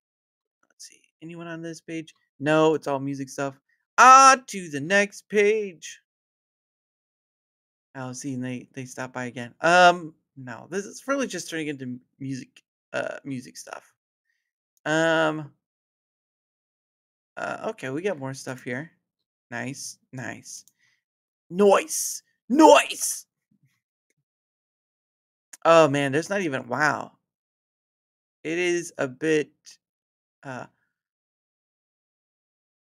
see. Anyone on this page? No, it's all music stuff. To the next page. Oh, see, and they stop by again. No, this is really just turning into music stuff. Okay, we got more stuff here. Nice, nice. Noise! Noise! Oh man, there's not even wow. It is a bit oh,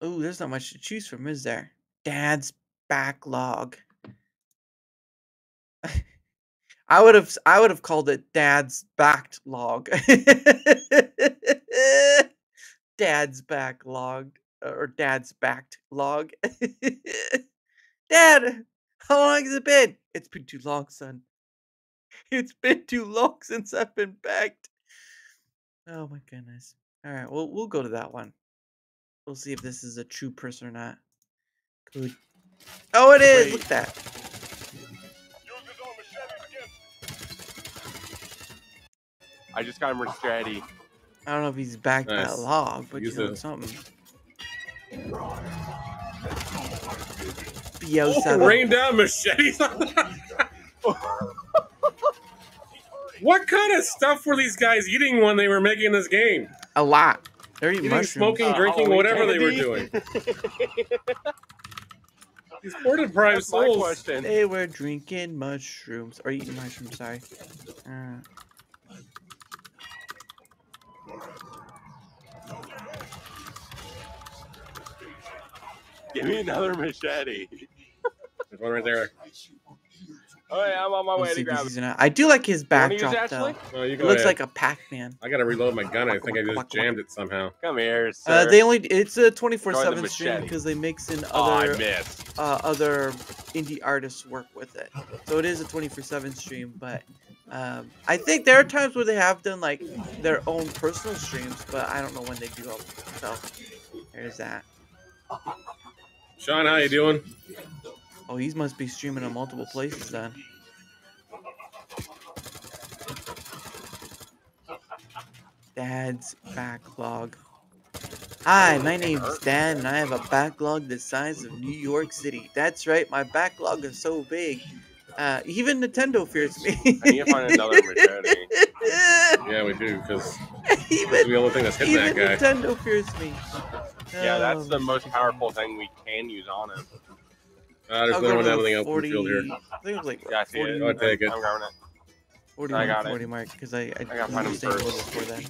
there's not much to choose from, is there? Dad's backlog. I would have called it Dad's backed log. Dad's backlog or Dad's backed log. Dad, how long has it been? It's been too long, son. It's been too long since I've been backed. Oh my goodness. All right, well, we'll go to that one. We'll see if this is a true person or not. Good. Oh, it is. Look at that. I just got him ready. I don't know if he's backed by a log, but you know something. Rain down machetes. What kind of stuff were these guys eating when they were making this game? A lot. They're eating mushrooms. Smoking, drinking, whatever they were doing. These poor deprived souls. They were drinking mushrooms. Or eating mushrooms, sorry. Give me another machete. There's one right there. Oh yeah, I'm on my way to grab it. I do like his backdrop use, though. Oh, you it go looks ahead. like a Pac-Man. I gotta reload my gun. I think I just jammed it somehow. Come here, sir. It's a 24/7 stream because they mix in other other indie artists work with it. So it is a 24/7 stream, but I think there are times where they have done like their own personal streams, but I don't know when they do them. So there's that. Sean, how you doing? Oh, he must be streaming in multiple places then. Dad's backlog. Hi, my name's Dad, and I have a backlog the size of New York City. That's right, my backlog is so big. Even Nintendo fears me. I need to find another machete. Yeah, we do, because that's the only thing that's hitting that guy. Nintendo fears me. Yeah, that's the most powerful thing we can use on him. There's no one anything else in the field here. I think it was like yeah, I see 40. it. I'll take it. I'm grabbing it. 40 I got 40 it. mark because I gotta find him first. Before then.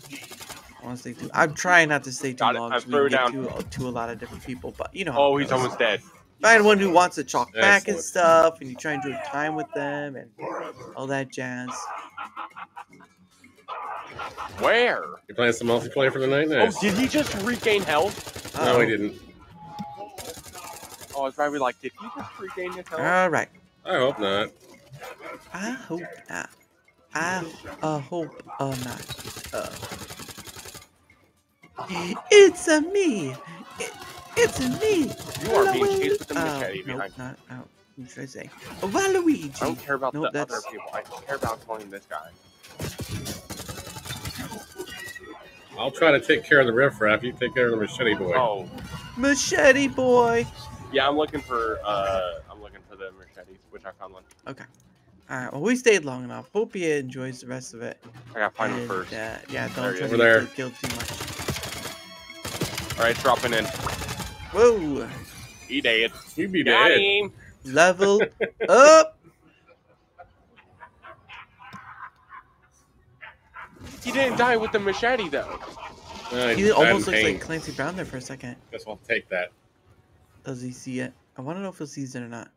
I want to stay too. I'm trying not to stay too long. I threw we down get to a lot of different people, but you know. Oh, he's almost dead. Find one who wants to chalk back and Excellent. stuff, and you try and do time with them and all that jazz. Where? You playing some multiplayer for the night? Nice. Oh, did he just regain health? No, he didn't. Oh, I was probably like, did he just regain his health? All right. I hope not. I hope not. I hope not. It's a me. It's a me. You are being chased with a machete behind you. Not out. What should I say? Waluigi. I don't care about Nope, the other people. I care about killing this guy. I'll try to take care of the riffraff. You take care of the machete boy. Oh, Machete boy. yeah, I'm looking for the machetes, which I found one. Okay. All right. Well, we stayed long enough. Hope he enjoys the rest of it. I gotta find him first. Yeah. Don't There try he to is. kill too much. All right, dropping in. Whoa. He dead. He be Got dead. him. Level up. He didn't die with the machete though. He almost looks like Clancy Brown there for a second. Guess I'll take that. Does he see it? I want to know if he sees it or not.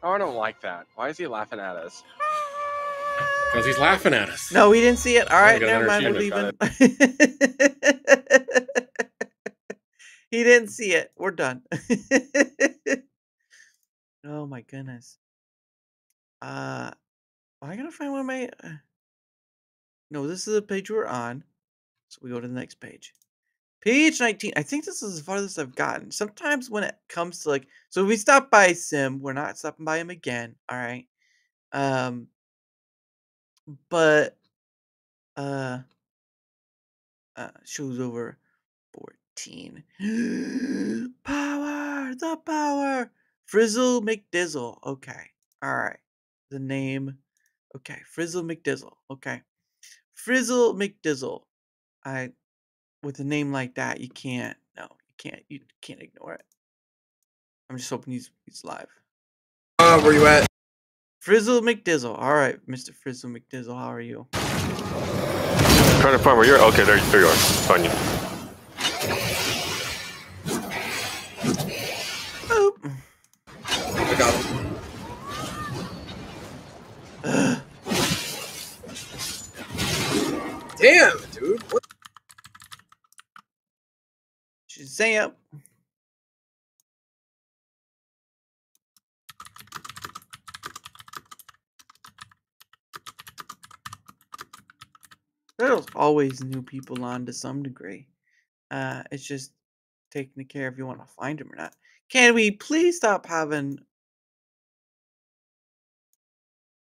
Oh, I don't like that. Why is he laughing at us? Because he's laughing at us. No, we didn't see it. All right, Because never mind. We're understand leaving. He didn't see it. We're done. Oh my goodness. Am I gonna find one of my? No, this is the page we're on. So we go to the next page. Page 19. I think this is as farthest I've gotten. Sometimes when it comes to like, so we stop by Sim. We're not stopping by him again. All right. But shows over 14. Power, the power. Frizzle McDizzle. Okay. All right. The name. Okay. Frizzle McDizzle. Okay. Frizzle McDizzle. With a name like that, you can't. No, you can't ignore it. I'm just hoping he's live. Where you at? Frizzle McDizzle. All right, Mr. Frizzle McDizzle, how are you? Trying to find where you're. Okay, there you are. Find you. Oh. I got him. Damn, dude. What? Shazam. There's always new people on to some degree. It's just taking care if you want to find them or not. Can we please stop having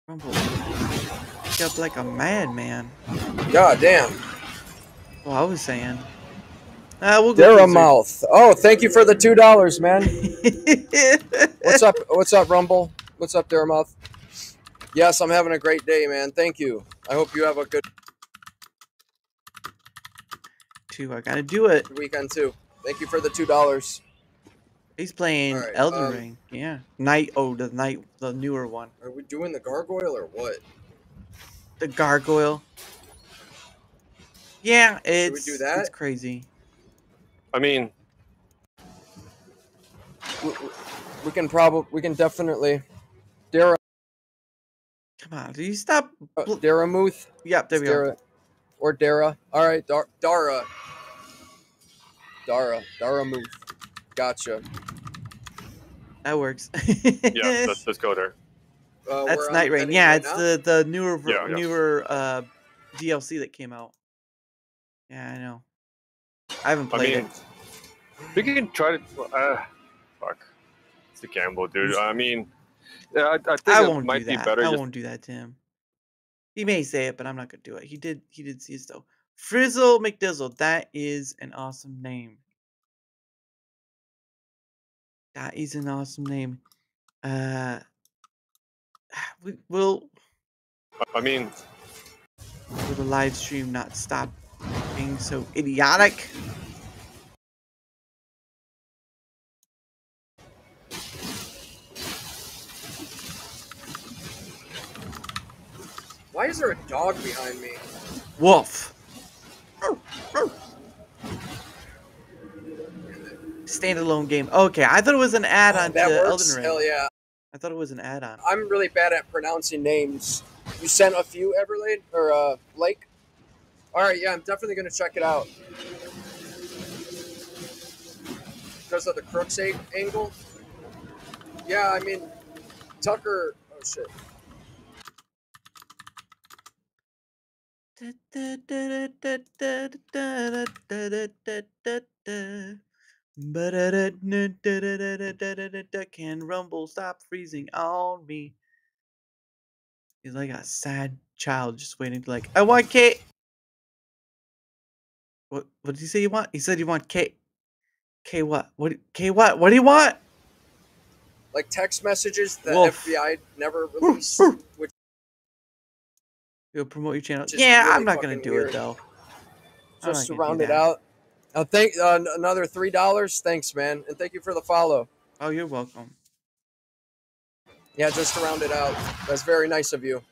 Rumble wake up like a madman? God damn. Well, I was saying. We'll go DaraMouth. Oh, thank you for the $2, man. What's up? What's up, Rumble? What's up, DaraMouth? Yes, I'm having a great day, man. Thank you. I hope you have a good I gotta do it. weekend too. Thank you for the $2. He's playing All right, Elden Ring. Yeah. The newer one. Are we doing the gargoyle or what? The gargoyle. Yeah, Should we do that? It's crazy. I mean, we can definitely. Come on, do you stop? DaraMouth. Yep, there we go. Or Dara. All right, DaraMouth. Gotcha. That works. yeah, let's go there. That's Night Rain. Yeah, it's the newer DLC that came out. Yeah, I know. I haven't played it. We can try to. Fuck. It's a gamble, dude. I mean, I think it might be better. I won't do that to him. He may say it, but I'm not gonna do it. He did see it though. Frizzle McDizzle. That is an awesome name. That is an awesome name. Will the live stream not stop being so idiotic? Why is there a dog behind me? Wolf. Standalone game. Okay, I thought it was an add-on to Elden Ring. Hell yeah. I thought it was an add-on. I'm really bad at pronouncing names. You sent a few, Everlade? Or, Blake? Alright, yeah, I'm definitely gonna check it out. Because of the Crooks angle? Yeah, I mean, Tucker... Oh, shit. Can Rumble stop freezing on me? He's like a sad child just waiting to I want cake. What did he say you want? He said you want cake. K what? K what? What do you want? Like text messages the Wolf. FBI never released. Which You'll promote your channel. is Yeah, really I'm not gonna fucking do weird. it though. Just to I'm not gonna round do it that. out. Another $3. Thanks, man, and thank you for the follow. Oh, you're welcome. Yeah, just to round it out. That's very nice of you.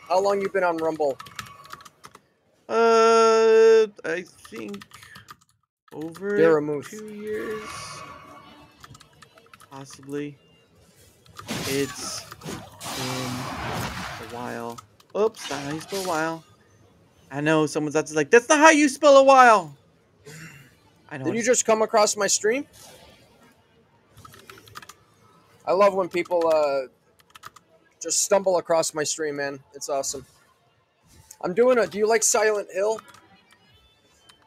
How long you been on Rumble? I think over Daramuth. 2 years, possibly. It's been a while. Oops, not how you spell a while. I know someone's out to like, that's not how you spell a while. I know. Did you just come across my stream? I love when people just stumble across my stream, man. It's awesome. I'm doing do you like Silent Hill?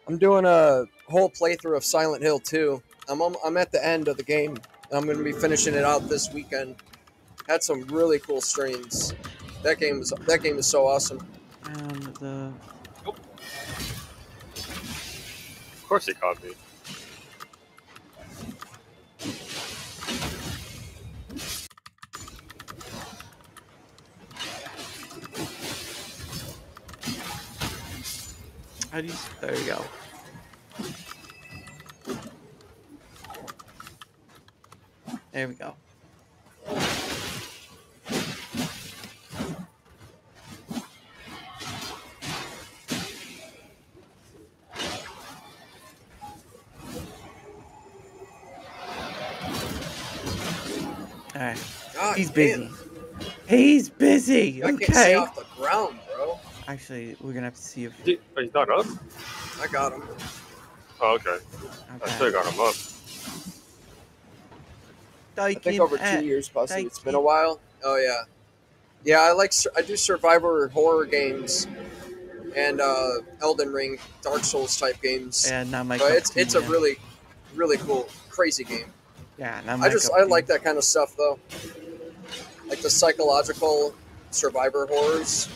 I'm doing a whole playthrough of Silent Hill 2. I'm at the end of the game. I'm going to be finishing it out this weekend. Had some really cool streams. That game is so awesome. Of course he caught me. How do you? There you go. There we go. All right. God, He's damn. busy. He's busy. I Okay. can't see off the ground, bro. Actually, we're gonna have to see if He's not up. I got him. Oh, okay. I still got him up. I think over 2 years, possibly. It's been a while. Oh yeah, yeah. I do survivor horror games and Elden Ring, Dark Souls type games. Yeah, not my But cup it's of a tea, really, really cool, crazy game. yeah, not my cup I of like tea. that kind of stuff though, like the psychological survivor horrors.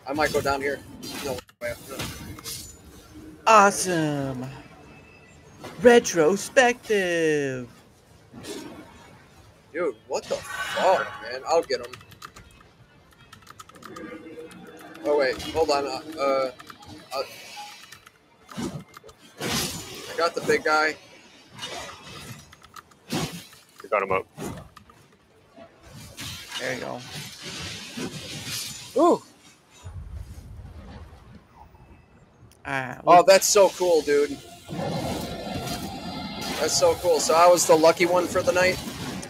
I might go down here. No way. No. Awesome. Retrospective. Dude, what the fuck, man? I'll get him. Oh wait, hold on. I got the big guy. You got him up. There you go. Ooh. Ah, Oh, that's so cool, dude. That's so cool. So I was the lucky one for the night.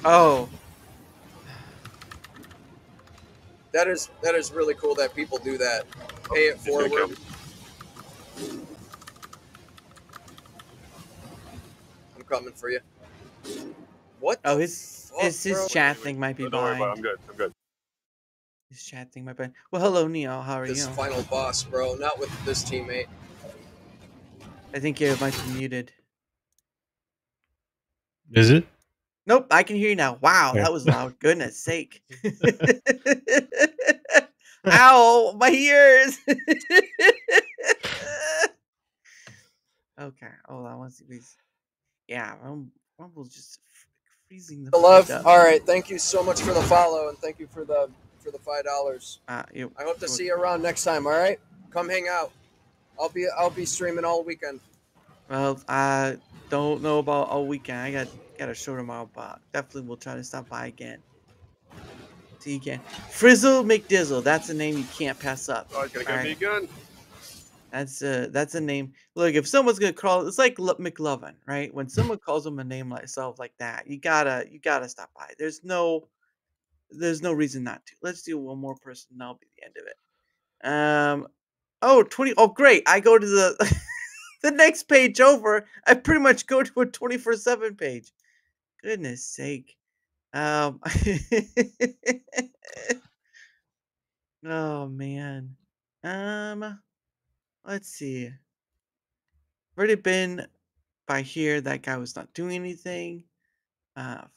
Oh. That is really cool that people do that. Pay it forward. I'm coming for you. What? Oh, his bro? chat thing might be Don't worry behind. about it. I'm good. I'm good. His chat thing might be. Well, hello, Neo. How are This you? final boss, bro. Not with this teammate. I think you might be muted. Is it? Nope, I can hear you now. Wow, Yeah. that was loud. Goodness sake. Ow, my ears. Okay, hold on. Let's see. Please. Yeah, Rumble's just freezing the Love. fuck up. All right. Thank you so much for the follow and thank you for the $5. I hope to see you around next time. All right. Come hang out. I'll be streaming all weekend. Well, I don't know about all weekend. I got a show tomorrow, but definitely we'll try to stop by again. See you again. Frizzle McDizzle. That's a name you can't pass up. Oh, he's gonna get All me right? again. That's a name. Look, if someone's gonna call, it's like McLovin, right? When someone calls them a name like self like that, you gotta stop by. There's no reason not to. Let's do one more person. And that'll be the end of it. Oh, 20. Oh, great. I go to the the next page over. I pretty much go to a 24/7 page. Goodness sake. Oh man. Let's see. Already been by here. That guy was not doing anything.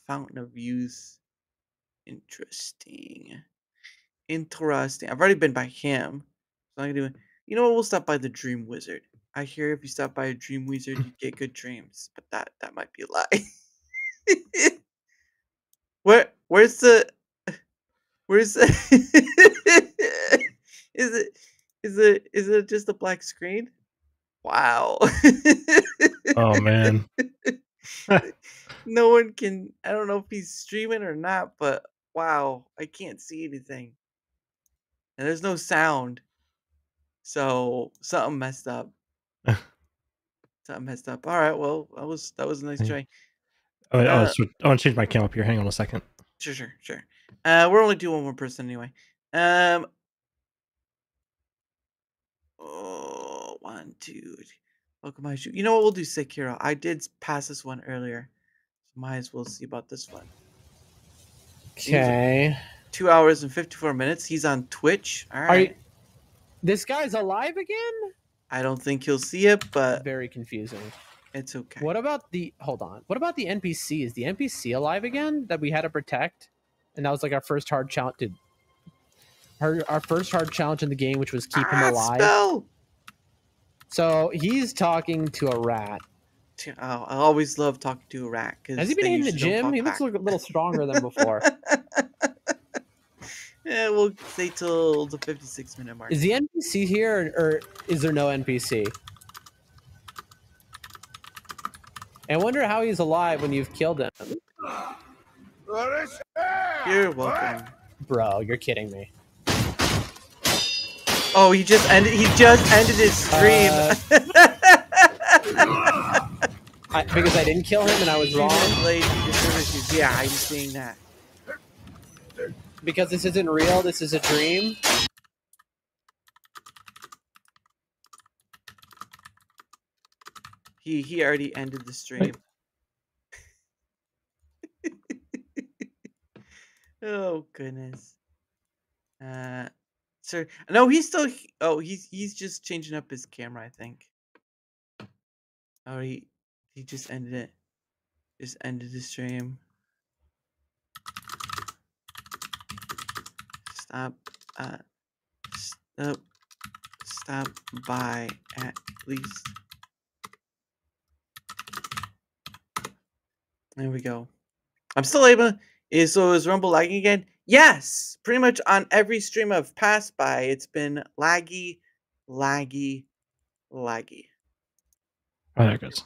Fountain of Youth. Interesting. Interesting. I've already been by him. So I'm gonna do. You know what? We'll stop by the Dream Wizard. I hear if you stop by a Dream Wizard, you get good dreams. But that might be a lie. Where's the is it just a black screen? Wow. Oh man. No one can. I don't know if he's streaming or not, but wow, I can't see anything. And there's no sound. So something messed up. Something messed up. All right, well, that was a nice try. I want to change my cam up here. Hang on a second. Sure. We're only doing one more person anyway. Oh, 1, 2. Welcome, my shoe. You know what? We'll do Sekiro. I did pass this one earlier. So might as well see about this one. Okay. 2 hours and 54 minutes. He's on Twitch. All right. This guy's alive again? I don't think he'll see it, but very confusing. It's okay. What about the hold on? What about the NPC? Is the NPC alive again that we had to protect? And that was like our first hard challenge. Our first hard challenge in the game, which was keep him alive. Spell. So he's talking to a rat. Oh, I always love talking to a rat. Has he been in the gym? He looks a little stronger than before. Yeah, we'll stay till the 56-minute mark. Is the NPC here, or is there no NPC? I wonder how he's alive when you've killed him. You're welcome. Bro, you're kidding me. Oh, he just ended his stream. Because I didn't kill him and I was wrong. Yeah, I'm seeing that. Because this isn't real, this is a dream. He already ended the stream. Oh goodness. Sir, no, he's still. Oh, he's just changing up his camera, I think. Oh, he just ended it. Just ended the stream. Stop by at least. There we go. I'm still able. So is Rumble lagging again? Yes, pretty much on every stream I've passed by, it's been laggy. Oh, there it goes.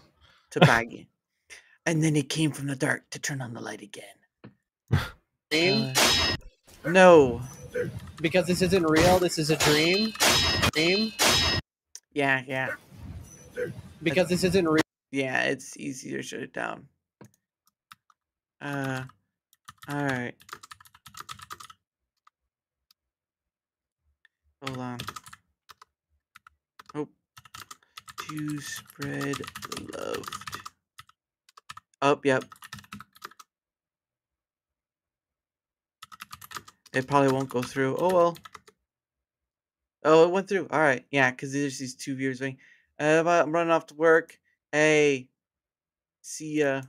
To baggy. And then it came from the dark to turn on the light again. No. Because this isn't real, this is a dream. Dream? Yeah. Because this isn't real. Yeah, it's easier to shut it down. Alright. Hold on. Oh. To spread the love. Oh, yep. It probably won't go through. Oh, well. Oh, it went through. Alright. Yeah, because there's these 2 viewers waiting. I'm running off to work. Hey. See ya.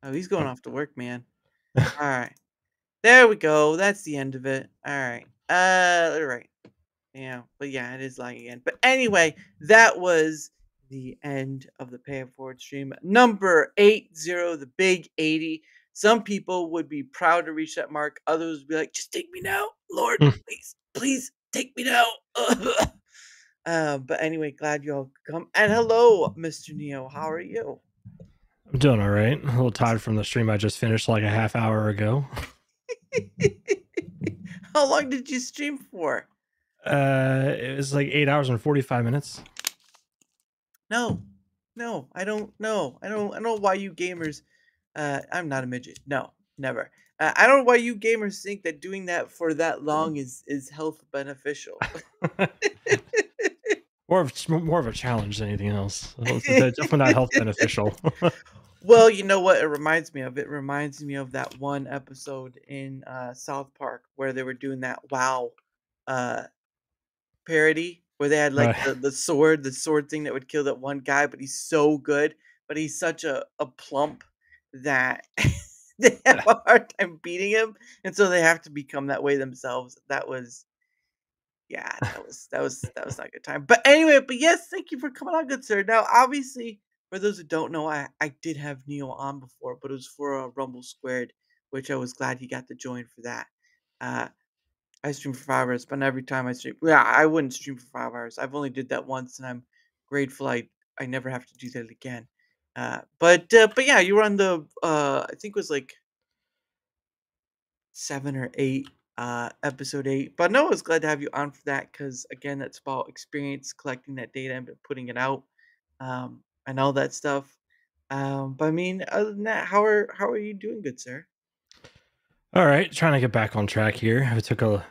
Oh, he's going off to work, man. Alright. There we go. That's the end of it. Alright. Alright. Yeah, but yeah, it is lagging again. But anyway, that was the end of the Pay It Forward stream. Number 80, the big 80. Some people would be proud to reach that mark. Others would be like, just take me now. Lord, please take me now. But anyway, glad you all could come. And hello, Mr. Neo. How are you? I'm doing all right. A little tired from the stream I just finished like a half hour ago. How long did you stream for? It was like 8 hours and 45 minutes. No, I don't know. I don't know why you gamers. I'm not a midget. No, never. I don't know why you gamers think that doing that for that long is health beneficial. More of a challenge than anything else. It's definitely not health beneficial. Well, you know what it reminds me of? It reminds me of that one episode in South Park where they were doing that WoW parody where they had like the sword thing that would kill that one guy, but he's so good, but he's such a plump that they have a hard time beating him, and so they have to become that way themselves. That was that was not a good time. But anyway, but yes, thank you for coming on, good sir. Now, obviously, for those who don't know, I did have Neo on before, but it was for a Rumble Squared, which I was glad he got to join for that. I stream for 5 hours, but every time I stream, I wouldn't stream for 5 hours. I've only did that once, and I'm grateful I never have to do that again. But yeah, you were on the I think it was like 7 or 8, episode 8. But no, I was glad to have you on for that because again, that's about experience collecting that data and putting it out, and all that stuff. But I mean, other than that, how are you doing, good sir? All right, trying to get back on track here. I took an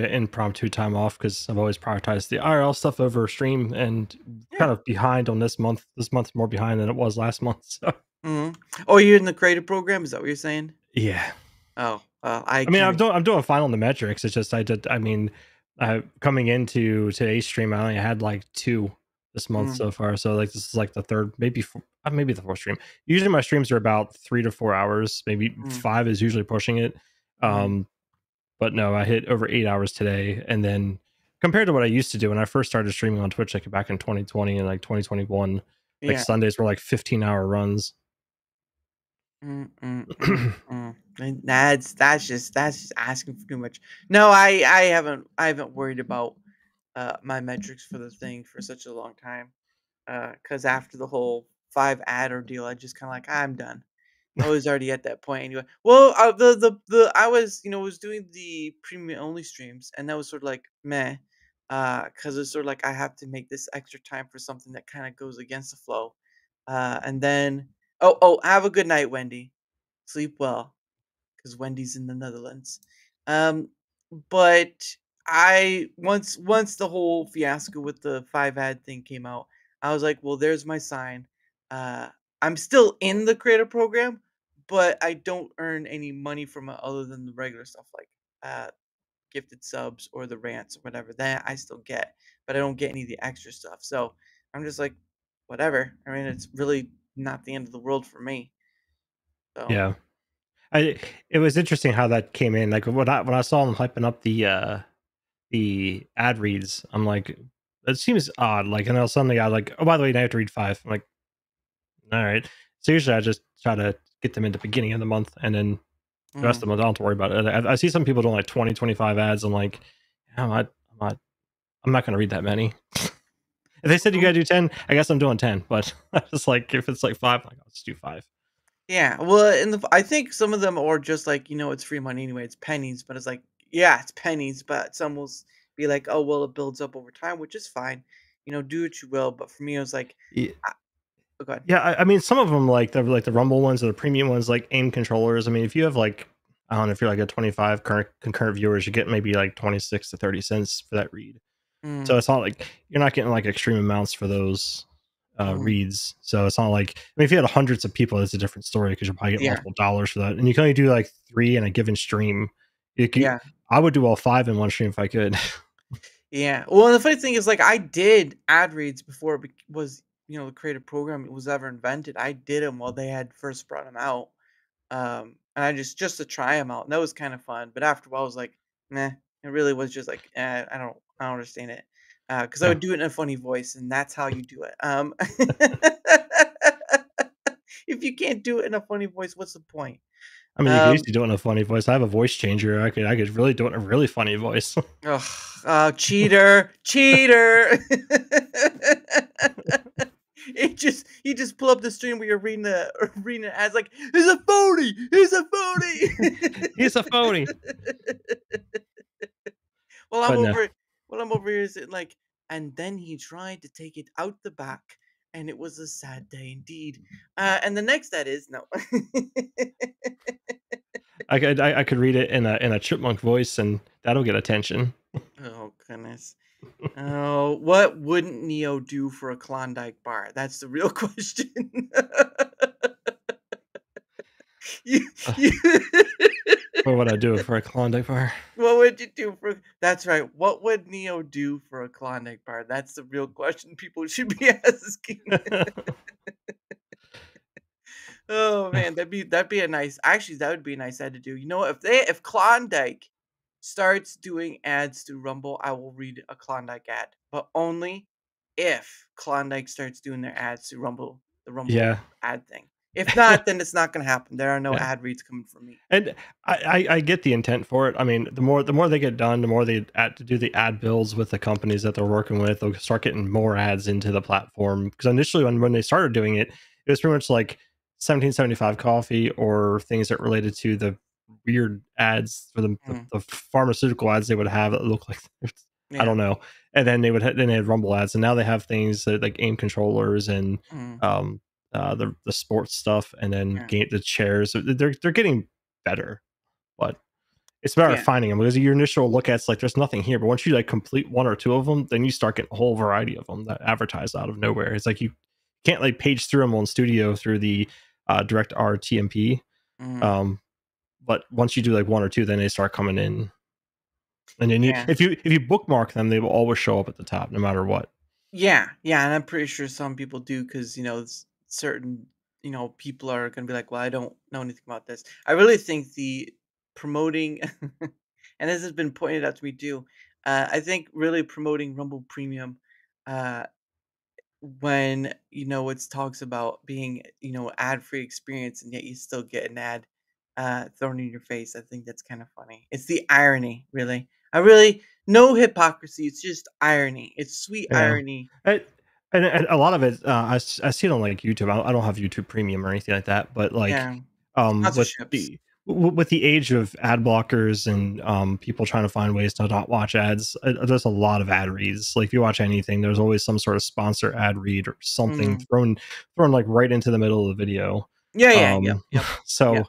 impromptu time off because I've always prioritized the IRL stuff over stream, and kind of behind on this month. This month's more behind than it was last month. So. Oh, you're in the creative program? Is that what you're saying? Yeah. Oh, I mean, I'm doing fine on the metrics. It's just coming into today's stream, I only had like 2 this month so far. So like this is like the third, maybe the 4th stream. Usually my streams are about 3 to 4 hours. Maybe 5 is usually pushing it. But no, I hit over 8 hours today. And then compared to what I used to do when I first started streaming on Twitch, like back in 2020 and like 2021, like Sundays were like 15-hour runs. And that's just asking for too much. No, I haven't worried about my metrics for the thing for such a long time. Because after the whole 5 ad ordeal, I just kind of like I'm done. I was already at that point anyway. Well, I was doing the premium only streams, and that was sort of like meh, because it's sort of like I have to make this extra time for something that kind of goes against the flow, and then have a good night, Wendy. Sleep well, because Wendy's in the Netherlands. But once the whole fiasco with the 5 ad thing came out, I was like, well, there's my sign. I'm still in the creator program, but I don't earn any money from it other than the regular stuff like gifted subs or the rants or whatever. That I still get, but I don't get any of the extra stuff. So I'm just like, whatever. I mean, it's really not the end of the world for me. So. Yeah. It was interesting how that came in. Like when I saw them hyping up the ad reads, I'm like, it seems odd. Like, and then suddenly I like, oh, by the way, now I have to read 5. I'm like, all right. So usually I just try to get them in the beginning of the month, and then the rest of the month I don't have to worry about it. I see some people doing like 20, 25 ads. I'm like, I'm not going to read that many. If they said you got to do 10, I guess I'm doing 10. But just like if it's like 5, like I'll just do 5. Yeah, well, I think some of them are just like, it's free money anyway. It's pennies, but it's like, yeah, it's pennies, but some will be like, oh, well, it builds up over time, which is fine. Do what you will. But for me, it was like, go ahead. Yeah, I mean, some of them like the Rumble ones or the premium ones, like aim controllers. I mean, if you have like, I don't know, if you're like a 25 concurrent viewers, you get maybe like 26 to 30 cents for that read. So it's not like you're not getting like extreme amounts for those reads. So it's not like, I mean, if you had hundreds of people, it's a different story because you're probably getting multiple dollars for that. And you can only do like 3 in a given stream. I would do all 5 in one stream if I could. Yeah. Well, the funny thing is, like, I did ad reads before it was, the creative program was ever invented. I did them while they had first brought them out. And I just to try them out. And that was kind of fun. But after a while, I was like, nah, it really was just like, I don't understand it. Because I would do it in a funny voice, and that's how you do it. If you can't do it in a funny voice, what's the point? I mean, you can easily do it in a funny voice. I have a voice changer. I could really do it in a really funny voice. Cheater! You just pull up the stream where you're reading it as like, he's a phony! He's a phony! He's a phony! Well, I'm over here sitting like, and then he tried to take it out the back, and it was a sad day indeed. And the next that is no. I could read it in a chipmunk voice, and that'll get attention. Oh goodness. Oh, what wouldn't Neo do for a Klondike bar? That's the real question. What would I do for a Klondike bar? What would you do for That's right. What would Neo do for a Klondike bar? That's the real question people should be asking. Oh man, that'd be a nice. Actually, that would be a nice ad to do. You know, if Klondike starts doing ads through Rumble, I will read a Klondike ad, but only if Klondike starts doing their ads through Rumble, the Rumble Yeah. ad thing. If not, then it's not going to happen. There are no Yeah. ad reads coming from me. And I get the intent for it. I mean, the more they get done, the more they to do the ad builds with the companies that they're working with, they'll start getting more ads into the platform. Because initially, when they started doing it, it was pretty much like 1775 coffee or things that related to the weird ads for the pharmaceutical ads they would have that look like I don't know. And then they had Rumble ads, and now they have things that like aim controllers and the sports stuff, and then the chairs. They're getting better, but it's a matter of finding them, because your initial look at it's like there's nothing here, but once you like complete one or two of them, then you start getting a whole variety of them that advertise out of nowhere. It's like you can't like page through them on Studio through the direct RTMP, but once you do like one or two, then they start coming in, and then if you bookmark them, they will always show up at the top no matter what. Yeah, and I'm pretty sure some people do, because certain people are going to be like, well, I don't know anything about this. I really think the promoting, and this has been pointed out to me too. I think really promoting Rumble Premium, when it talks about being ad-free experience, and yet you still get an ad thrown in your face. I think that's kind of funny. It's the irony, really. No hypocrisy. It's just irony. It's sweet irony. And a lot of it, I see it on like YouTube. I don't have YouTube Premium or anything like that, but like, with the age of ad blockers and people trying to find ways to not watch ads, there's a lot of ad reads. Like if you watch anything, there's always some sort of sponsor ad read or something thrown like right into the middle of the video. Yep. So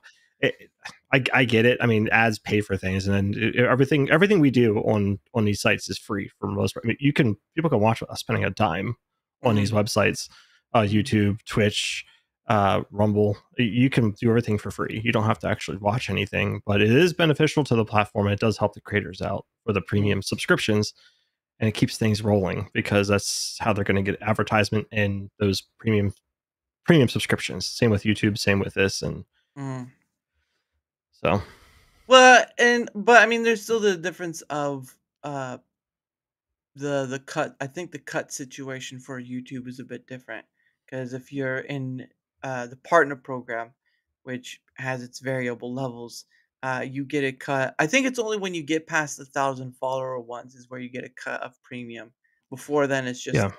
I get it. I mean, ads pay for things, and then everything we do on these sites is free for the most part. I mean, people can watch without spending a dime on these websites, YouTube, Twitch, Rumble. You can do everything for free. You don't have to actually watch anything, but it is beneficial to the platform. It does help the creators out for the premium subscriptions, and it keeps things rolling, because that's how they're going to get advertisement and those premium subscriptions. Same with YouTube, same with this, and so. Well, but I mean, there's still the difference of the cut. I think the cut situation for YouTube is a bit different, because if you're in the partner program, which has its variable levels, you get a cut. I think it's only when you get past 1,000 follower ones is where you get a cut of premium. Before then, it's just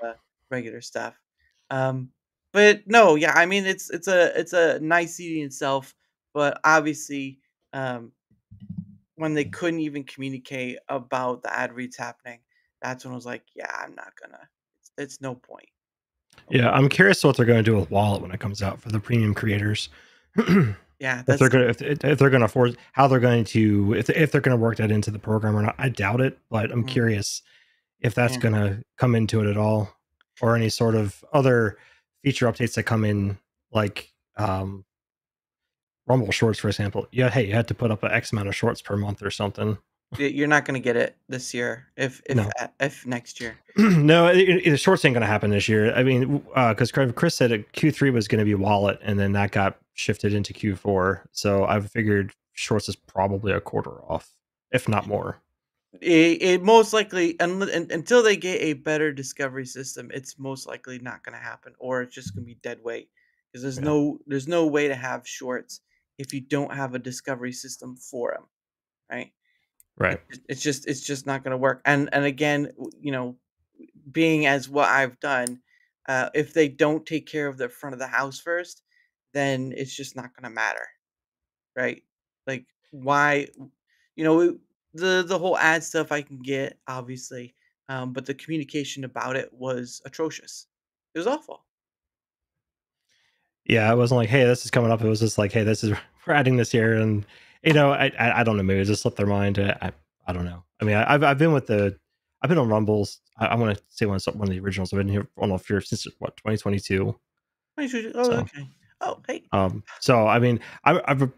regular stuff. But no, I mean, it's a nicety in itself, but obviously, when they couldn't even communicate about the ad reads happening, that's when I was like, I'm not gonna. It's no point. Yeah, I'm curious what they're going to do with Wallet when it comes out for the premium creators. Yeah, if they're going to force, how they're going to, if they're going to work that into the program or not. I doubt it, but I'm curious if that's going to come into it at all, or any sort of other feature updates that come in, like Rumble Shorts, for example. Yeah, hey, you had to put up an X amount of shorts per month or something. You're not going to get it this year. If next year. No, the shorts ain't going to happen this year. I mean, because Chris said Q3 was going to be Wallet, and then that got shifted into Q4. So I figured shorts is probably a quarter off, if not more. It most likely, until they get a better discovery system, it's most likely not going to happen, or it's just going to be dead weight, because there's no way to have shorts if you don't have a discovery system for them, right? Right. It's just not going to work. And again, being as what I've done, if they don't take care of the front of the house first, then it's just not going to matter, right? Like, why, the whole ad stuff I can get, obviously, but the communication about it was atrocious. It was awful. Yeah, it wasn't like, hey, this is coming up. It was just like, hey, we're adding this here, and I don't know, maybe it just slipped their mind. I don't know. I mean, I've been on Rumbles. I want to say one of the originals. I've been here since 2022. Oh, okay. Oh, hey. So I mean, I've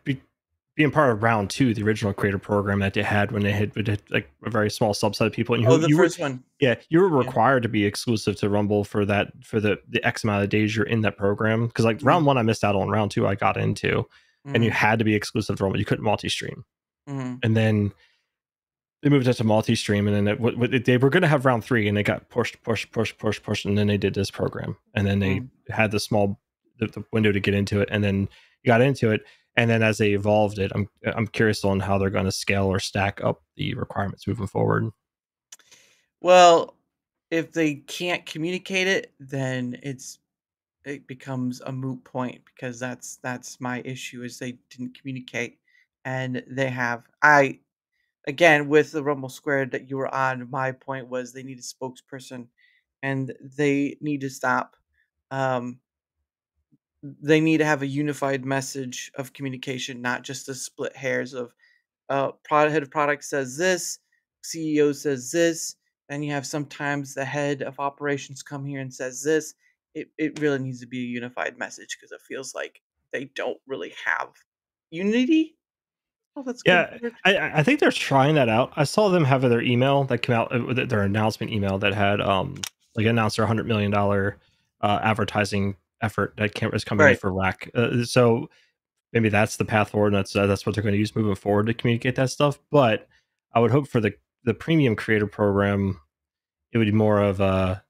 being part of round 2, the original creator program that they had when they had like a very small subset of people. And the first one. Yeah, you were required to be exclusive to Rumble for the X amount of days you're in that program. Because like round 1, I missed out on. Round 2, I got into, and you had to be exclusive to Rumble. You couldn't multi-stream. And then they moved it to multi-stream, and then they were going to have round 3, and they got pushed, and then they did this program, and then they had the small the window to get into it, and then you got into it. And then as they evolved it, I'm curious on how they're going to scale or stack up the requirements moving forward. Well, if they can't communicate it, then it becomes a moot point, because that's my issue, is they didn't communicate, and they have again with the Rumble Squared that you were on. My point was they need a spokesperson, and they need to stop. They need to have a unified message of communication, not just the split hairs of head of product says this, CEO says this, and you have sometimes the head of operations come here and says this. It really needs to be a unified message, because it feels like they don't really have unity. Oh, that's good. I think they're trying that out. I saw them have their email that came out, their announcement email that had like announced their $100 million advertising effort that was coming in for RAC. So maybe that's the path forward, and that's what they're going to use moving forward to communicate that stuff. But I would hope for the premium creator program, it would be more of a,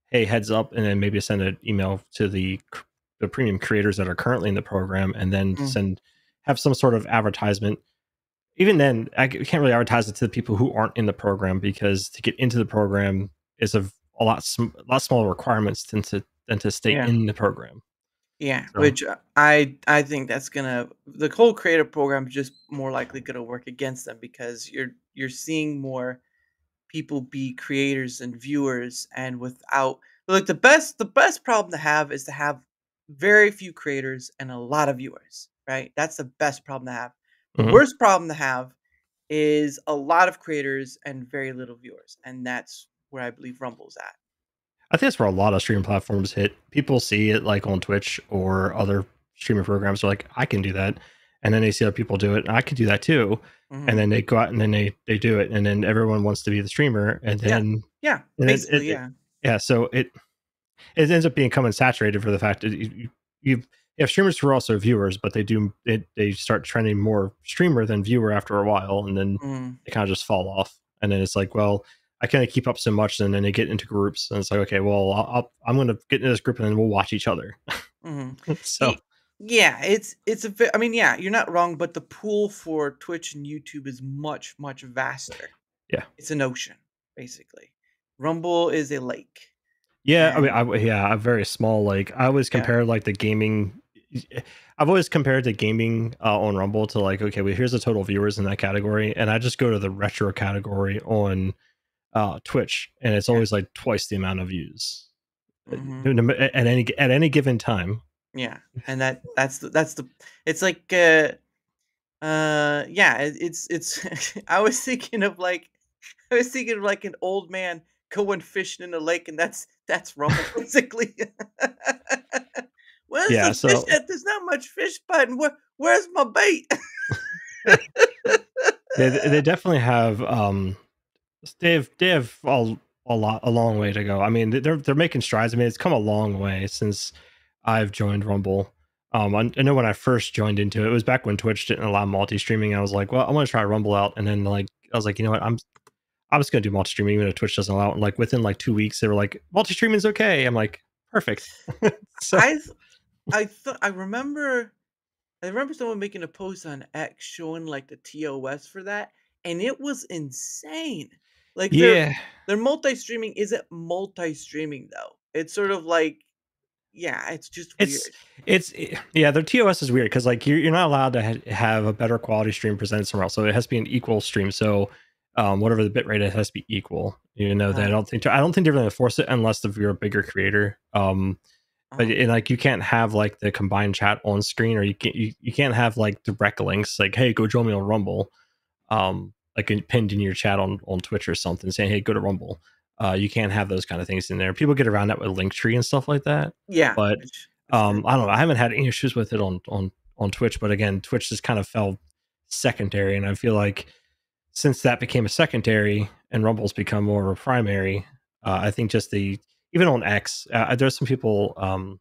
hey, heads up, and then maybe send an email to the premium creators that are currently in the program, and then have some sort of advertisement. Even then, I can't really advertise it to the people who aren't in the program, because to get into the program is a lot smaller requirements than to stay in the program. Yeah, so. Which I think that's the whole creator program is just more likely gonna work against them, because you're seeing more people be creators and viewers, and without the best problem to have is to have very few creators and a lot of viewers, right? That's the best problem to have. The worst problem to have is a lot of creators and very little viewers, and that's where I believe Rumble's at. I think that's where a lot of streaming platforms hit. People see it like on Twitch or other streaming programs. They're like, I can do that. And then they see other people do it, and I can do that too. And then they go out and then they do it. And then everyone wants to be the streamer. And then basically. So it ends up becoming saturated for the fact that you have streamers who are also viewers, but they start trending more streamer than viewer after a while, and then they kind of just fall off. And then it's like, well, I can't keep up so much, and then they get into groups, and it's like, okay, well, I'm going to get into this group, and then we'll watch each other. So, yeah, you're not wrong, but the pool for Twitch and YouTube is much, much vaster. Yeah, it's an ocean, basically. Rumble is a lake. Yeah, a very small lake. I always compare like the gaming. I've always compared the gaming on Rumble to like, okay, well, here's the total viewers in that category, and I just go to the retro category on Twitch, and it's always like twice the amount of views at any given time. Yeah, and that's the it's like it's I was thinking of like an old man going fishing in the lake, and that's Rumble basically. Where's the fish at? There's not much fish biting. Where's my bait? they definitely have they have a long way to go. I mean, they're making strides. I mean, it's come a long way since I've joined Rumble. I know when I first joined into it was back when Twitch didn't allow multi-streaming. I was like, well, I want to try Rumble out, and then I was like, you know what, I'm just going to do multi-streaming even if Twitch doesn't allow it. And like within like 2 weeks, they were like, multi-streaming is okay. I'm like, perfect. So I remember someone making a post on X showing like the TOS for that, and it was insane. Like their multi-streaming isn't multi-streaming though. It's sort of like, it's just weird. Their TOS is weird because like you're not allowed to have a better quality stream presented somewhere else. So it has to be an equal stream. So whatever the bitrate, it has to be equal. You know that I don't think they're going to force it unless you're a bigger creator. But like you can't have like the combined chat on screen, or you can't have like direct links like, hey, go join me on Rumble, like pinned in your chat on Twitch or something saying, hey, go to Rumble. You can't have those kind of things in there. People get around that with Linktree and stuff like that. Yeah, but I don't know. I haven't had any issues with it on Twitch, but again, Twitch just kind of fell secondary, and I feel like since that became a secondary and Rumble's become more of a primary, I think just even on X, there's some people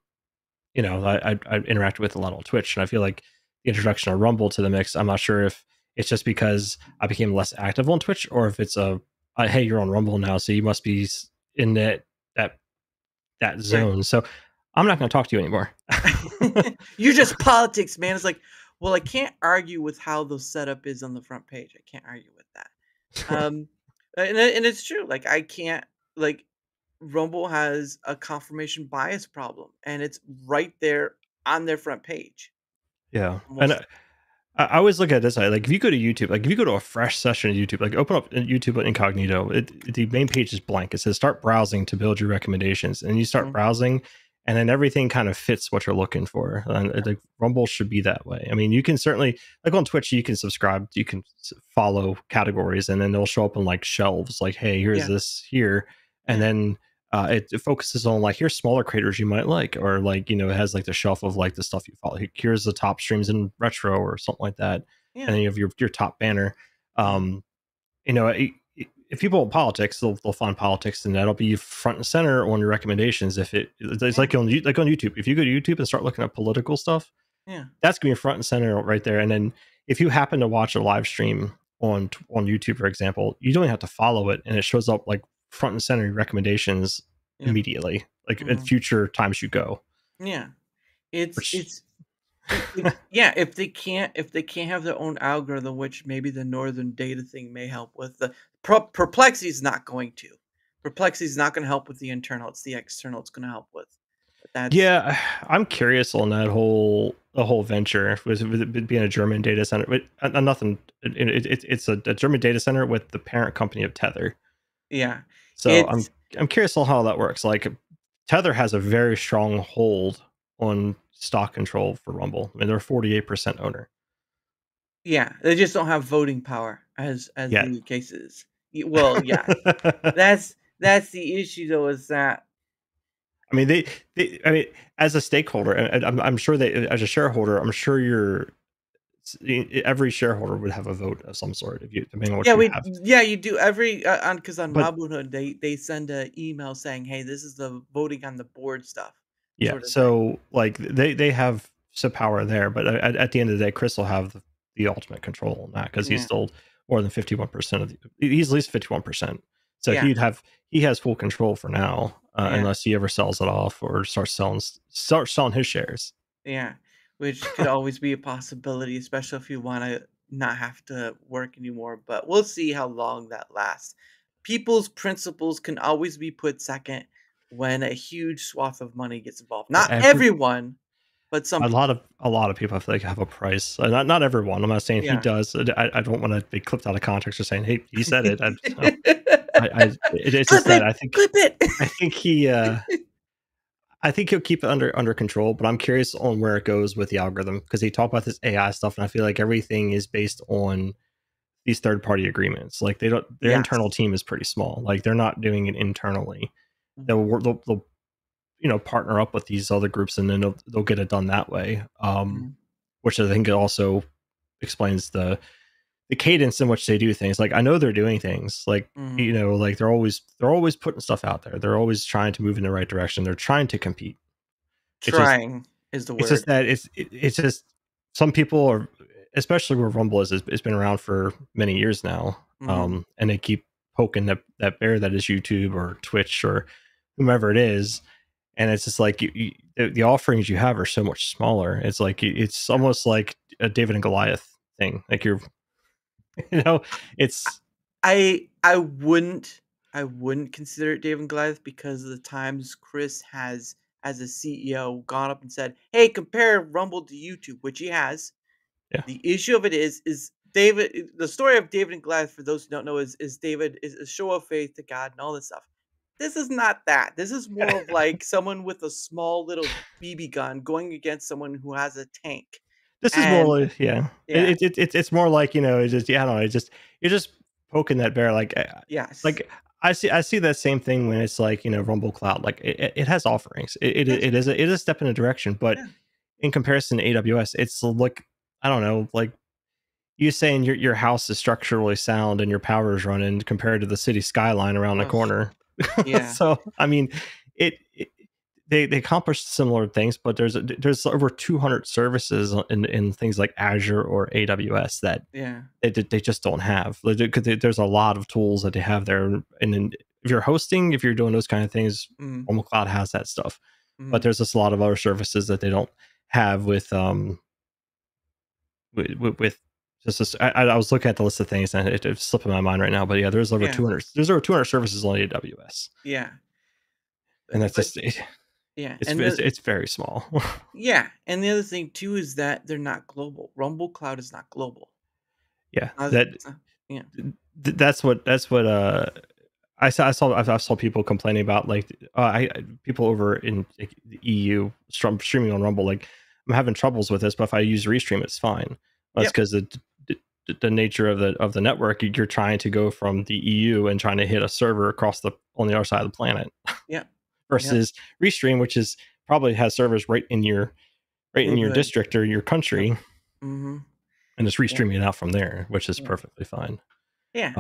you know, I interacted with a lot on Twitch, and I feel like the introduction of Rumble to the mix, I'm not sure if it's just because I became less active on Twitch, or if it's hey, you're on Rumble now, so you must be in that zone. So I'm not going to talk to you anymore. You're just politics, man. It's like, well, I can't argue with how the setup is on the front page. I can't argue with that. And it's true. Like, I can't, like, Rumble has a confirmation bias problem, and it's right there on their front page. Yeah. And I always look at this like, if you go to YouTube, like if you go to a fresh session of YouTube, like open up YouTube incognito, the main page is blank. It says start browsing to build your recommendations, and you start browsing, and then everything kind of fits what you're looking for. And like Rumble should be that way. I mean, you can certainly, like on Twitch, you can subscribe, you can follow categories, and then they'll show up on like shelves, like, hey, here's this here, and then it focuses on like, here's smaller creators you might like, or like, you know, it has like the shelf of like the stuff you follow. Here's the top streams in retro or something like that, and then you have your top banner. You know, if people want politics, they'll find politics, and that'll be front and center on your recommendations. If it's like on YouTube, if you go to YouTube and start looking at political stuff, that's gonna be front and center right there. And then if you happen to watch a live stream on YouTube, for example, you don't even have to follow it, and it shows up like front and center recommendations immediately, like at future times you go. Yeah, it's yeah. If they can't have their own algorithm, which maybe the northern data thing may help with, the Perplexity is not going to. Perplexity is not going to help with the internal. It's the external it's going to help with. Yeah, I'm curious on the whole venture with it being a German data center, but nothing. It's a German data center with the parent company of Tether. Yeah. So I'm curious on how that works. Like Tether has a very strong hold on stock control for Rumble. I mean, they're a 48% owner. Yeah, they just don't have voting power as the case is. Well, yeah, that's the issue though. Is that I mean, I mean, as a stakeholder, and I'm sure as a shareholder, I'm sure every shareholder would have a vote of some sort if you depending on what you have. Yeah, you do every because on Robinhood they send an email saying, hey, this is the voting on the board stuff. Yeah, sort of so like they have some power there, but at the end of the day, Chris will have the ultimate control on that because he's still more than 51% of he's at least 51%. So he has full control for now, unless he ever sells it off or starts selling his shares. Yeah, which could always be a possibility, especially if you want to not have to work anymore. But we'll see how long that lasts. People's principles can always be put second when a huge swath of money gets involved. Not everyone, but some. A lot of people I feel like have a price. Not everyone. I'm not saying he does. I don't want to be clipped out of context or saying, hey, he said it. It's just that I think clip it. I think he'll keep it under control, but I'm curious on where it goes with the algorithm because he talked about this AI stuff, and I feel like everything is based on these third-party agreements. Like their internal team is pretty small. Like they're not doing it internally. They'll partner up with these other groups, and then they'll get it done that way. Which I think also explains the cadence in which they do things. Like I know they're doing things like like they're always putting stuff out there. They're always trying to move in the right direction. They're trying to compete. Trying is the word. It's just that it's just some people are, especially where Rumble is. It's been around for many years now, and they keep poking that bear that is YouTube or Twitch or whomever it is. And it's just like the offerings you have are so much smaller. It's like it's almost like a David and Goliath thing. Like you're. It's I wouldn't consider it David and Goliath because of the times Chris has, as a CEO, gone up and said, hey, compare Rumble to YouTube, which he has. Yeah. The issue of it is David, the story of David and Goliath, for those who don't know, is David is a show of faith to God and all this stuff. This is not that. This is more of like someone with a small little BB gun going against someone who has a tank. This is more like it's more like it's just I don't know, it's just you're just poking that bear like like I see that same thing when it's like Rumble Cloud, like it has offerings, it is a step in a direction, but in comparison to AWS, it's like I don't know, like you saying your house is structurally sound and your power is running compared to the city skyline around the corner. Yeah. So I mean, they accomplished similar things, but there's over 200 services in things like Azure or AWS that they just don't have. There's a lot of tools that they have there, and then if you're hosting, if you're doing those kind of things, Rumble Cloud has that stuff. But there's just a lot of other services that they don't have with just this, I was looking at the list of things and it's slipping my mind right now. But yeah, there's over 200. There's over 200 services on AWS. Yeah. And that's just yeah, it's very small. Yeah, and the other thing too is that they're not global. Rumble Cloud is not global. Yeah, yeah. That's what I saw people complaining about, like people over in the EU streaming on Rumble, like, I'm having troubles with this, but if I use Restream, it's fine. That's because the nature of the network, you're trying to go from the EU and trying to hit a server on the other side of the planet. Yeah. Versus Restream, which is probably has servers right in your district or your country, and just restreaming it out from there, which is perfectly fine. Yeah,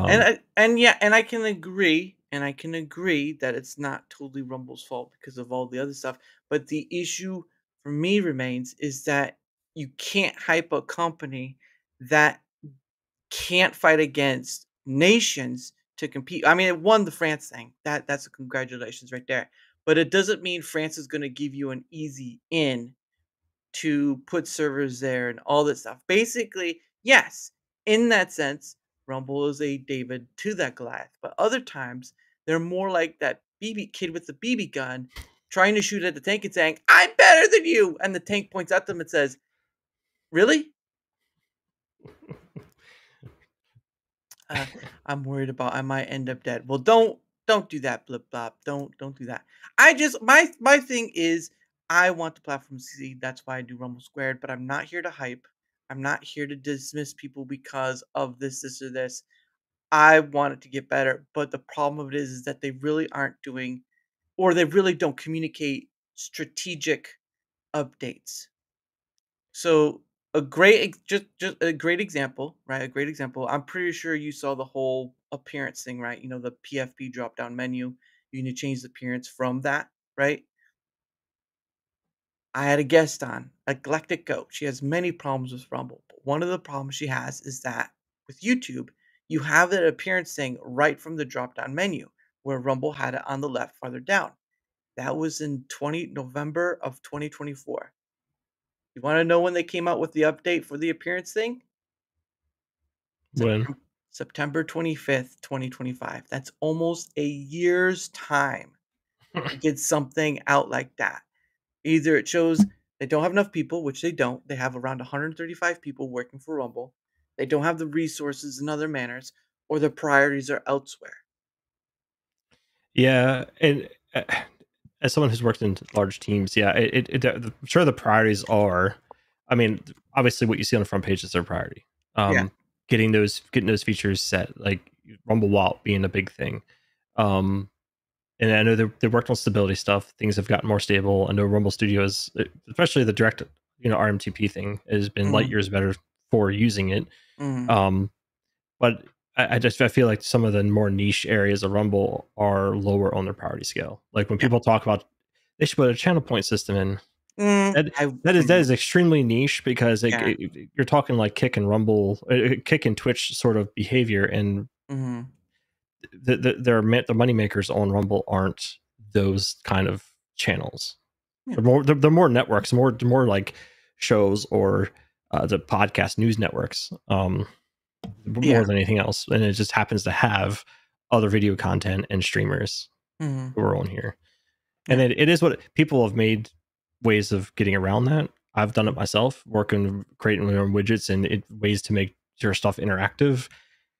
and I can agree, that it's not totally Rumble's fault because of all the other stuff. But the issue for me remains is that you can't hype a company that can't fight against nations to compete. I mean, it won the France thing. That's a congratulations right there. But it doesn't mean France is going to give you an easy in to put servers there and all this stuff. Basically, yes, in that sense, Rumble is a David to that Goliath. But other times, they're more like that BB kid with the BB gun trying to shoot at the tank and saying, "I'm better than you," and the tank points at them and says, "Really?" I'm worried about I might end up dead. Well, don't do that, blip blop. Don't do that. I just my thing is I want the platform to succeed. That's why I do Rumble Squared. But I'm not here to hype. I'm not here to dismiss people because of this, or this. I want it to get better. But the problem of it is that they really aren't doing, or they really don't communicate strategic updates. So a great just a great example, right? A great example. I'm pretty sure you saw the whole appearance thing, right? You know, the PFP drop down menu. You need to change the appearance from that, right? I had a guest on, Eclectic Goat. She has many problems with Rumble. But one of the problems she has is that with YouTube, you have that appearance thing right from the drop down menu, where Rumble had it on the left farther down. That was in November of 2024. You want to know when they came out with the update for the appearance thing? When? September 25th, 2025. That's almost a year's time to get something out like that. Either it shows they don't have enough people, which they don't. They have around 135 people working for Rumble. They don't have the resources in other manners, or their priorities are elsewhere. Yeah, and as someone who's worked in large teams, yeah, I'm sure the priorities are. I mean, obviously, what you see on the front page is their priority. Getting those features set, like Rumble Wallet being a big thing. And I know they worked on stability stuff. Things have gotten more stable. I know Rumble Studios, especially the direct, RMTP thing, has been light years better for using it. But I feel like some of the more niche areas of Rumble are lower on their priority scale. Like when people talk about they should put a channel point system in. That is extremely niche because you're talking like Kick and Rumble, Kick and Twitch sort of behavior, and the money makers on Rumble aren't those kind of channels. They're more networks, more like shows or the podcast news networks, more than anything else. And it just happens to have other video content and streamers who are on here. And it is what people have made ways of getting around that. I've done it myself, creating my own widgets and ways to make your stuff interactive,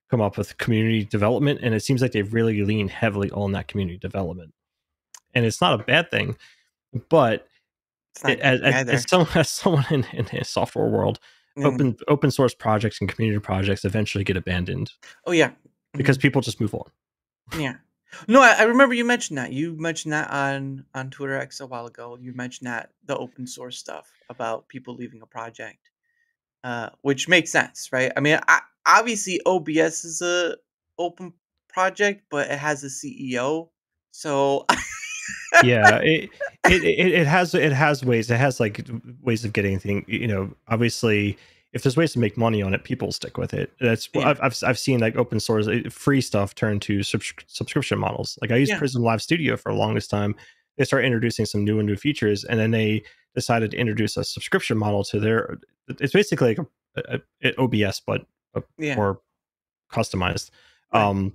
come up with community development, and it seems like they've really leaned heavily on that community development. And it's not a bad thing, but as someone in the software world, open source projects and community projects eventually get abandoned. Oh yeah, because people just move on. Yeah. No, I remember you mentioned that. You mentioned that on Twitter X a while ago. You mentioned that the open source stuff about people leaving a project. which makes sense, right? I mean, obviously OBS is a open project, but it has a CEO, so Yeah, it has ways. It has like ways of getting things. Obviously, if there's ways to make money on it, people stick with it. That's what Yeah. I've seen like open source free stuff turn to subscription models. Like I used Yeah. Prism Live Studio for the longest time. They started introducing some new features, and then they decided to introduce a subscription model to their. It's basically like a OBS, but Yeah. more customized. Right.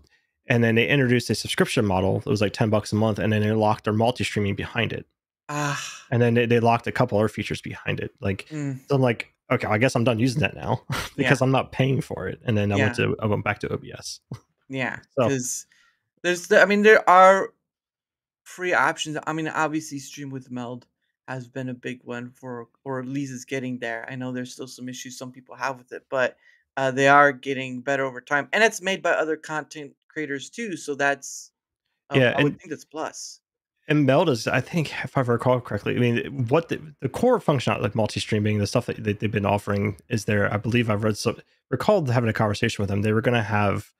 And then they introduced a subscription model that was like $10 a month, and then they locked their multi-streaming behind it. Ah. And then they locked a couple other features behind it. Like, Mm. so I'm like, okay, I guess I'm done using that now because Yeah. I'm not paying for it. And then I went back to OBS. Yeah, So because there are free options. I mean, obviously, Stream with Meld has been a big one for, or at least is getting there. I know there's still some issues some people have with it, but they are getting better over time, and it's made by other content creators too. So that's, yeah, I would think that's plus. and Meld is, I think, if I recall correctly, I mean, what the core functionality, like multi-streaming, the stuff that they've been offering is there. I believe I've recalled having a conversation with them. They were going to have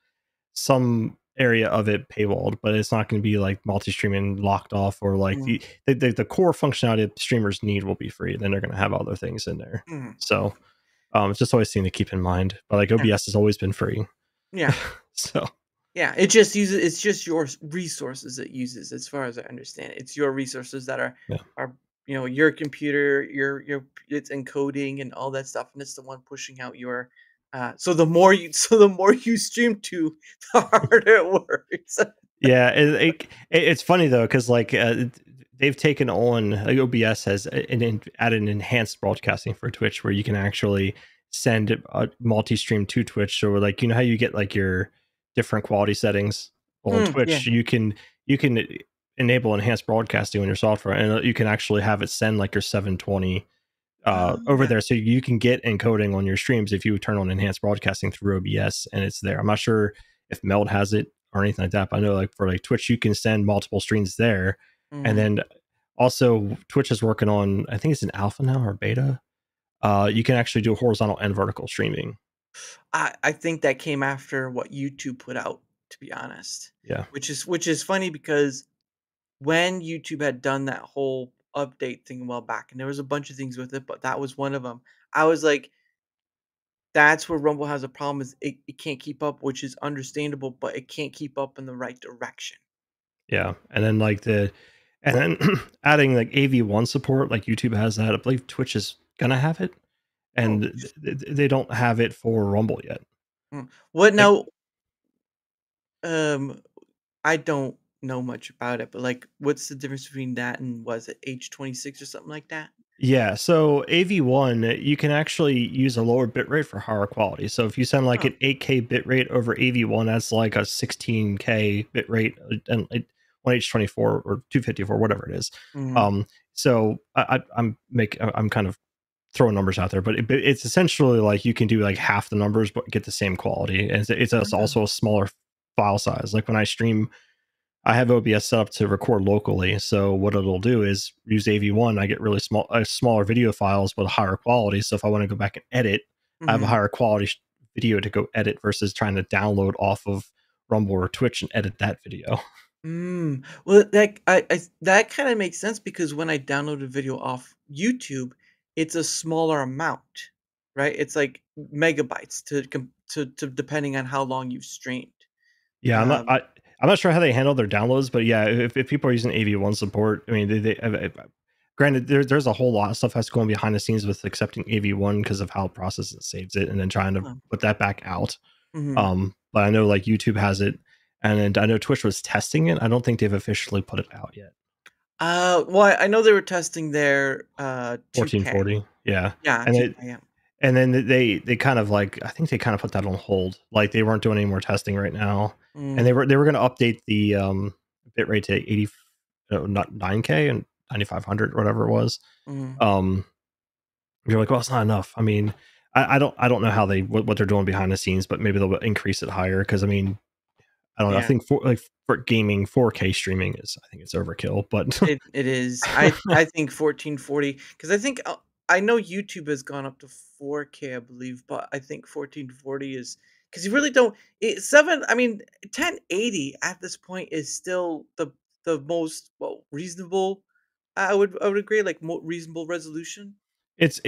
some area of it paywalled, but it's not going to be like multi-streaming locked off, or like the core functionality that streamers need will be free. Then they're going to have other things in there. So it's just always something to keep in mind. But like OBS has always been free. Yeah. So yeah, it's just your resources it uses, as far as I understand it. It's your resources that are your computer, your it's encoding and all that stuff, and it's the one pushing out your so the more you stream to, the harder it works. yeah, it's funny though, because like they've taken on, like OBS has added enhanced broadcasting for Twitch, where you can actually send a multi-stream to Twitch. So like, how you get like your different quality settings on Twitch, you can enable enhanced broadcasting on your software, and you can actually have it send like your 720 over there, so you can get encoding on your streams if you turn on enhanced broadcasting through OBS, and it's there. I'm not sure if Meld has it or anything like that, but I know like for like Twitch, you can send multiple streams there. And then also Twitch is working on, I think it's in alpha now or beta. You can actually do horizontal and vertical streaming. I think that came after what YouTube put out, to be honest. Yeah. Which is funny, because when YouTube had done that whole update thing a while back, and there was a bunch of things with it, but that was one of them. I was like, that's where Rumble has a problem, is it can't keep up, which is understandable, but it can't keep up in the right direction. Yeah. And then adding like AV1 support, like YouTube has that. I believe Twitch is gonna have it, and they don't have it for Rumble yet. What now? I don't know much about it, but like, what's the difference between that and, was it H26 or something like that? Yeah, so AV1, you can actually use a lower bitrate for higher quality. So if you send like an 8K bitrate over AV1, that's like a 16K bitrate and 1H24 or 254, whatever it is. So I'm kind of throwing numbers out there, but it's essentially like you can do like half the numbers but get the same quality, and it's also a smaller file size. Like when I stream, I have OBS set up to record locally, so what it'll do is use AV1. I get really smaller video files but higher quality. So if I want to go back and edit, I have a higher quality video to go edit versus trying to download off of Rumble or Twitch and edit that video. Well, that kind of makes sense, because when I download a video off YouTube, it's a smaller amount, right? It's like megabytes to depending on how long you've streamed. Yeah, I'm not sure how they handle their downloads, but yeah, if people are using AV1 support, I mean, granted, there's a whole lot of stuff that's going behind the scenes with accepting AV1 because of how it processes and saves it, and then trying to put that back out. But I know like YouTube has it, and then I know Twitch was testing it. I don't think they've officially put it out yet. Well, I know they were testing their 1440, yeah, yeah, and then they kind of like, I think they kind of put that on hold. Like they weren't doing any more testing right now, and they were going to update the bitrate to 80, not 9K and 9500, whatever it was. You're like, well, it's not enough. I mean, I don't know how what they're doing behind the scenes, but maybe they'll increase it higher, because I mean, I don't know. I think for gaming, 4K streaming I think it's overkill, but it is. I think 1440, because I think I know YouTube has gone up to 4K, I believe, but I think 1440 is because you really don't. I mean, 1080 at this point is still the most reasonable. I would agree, like more reasonable resolution. It's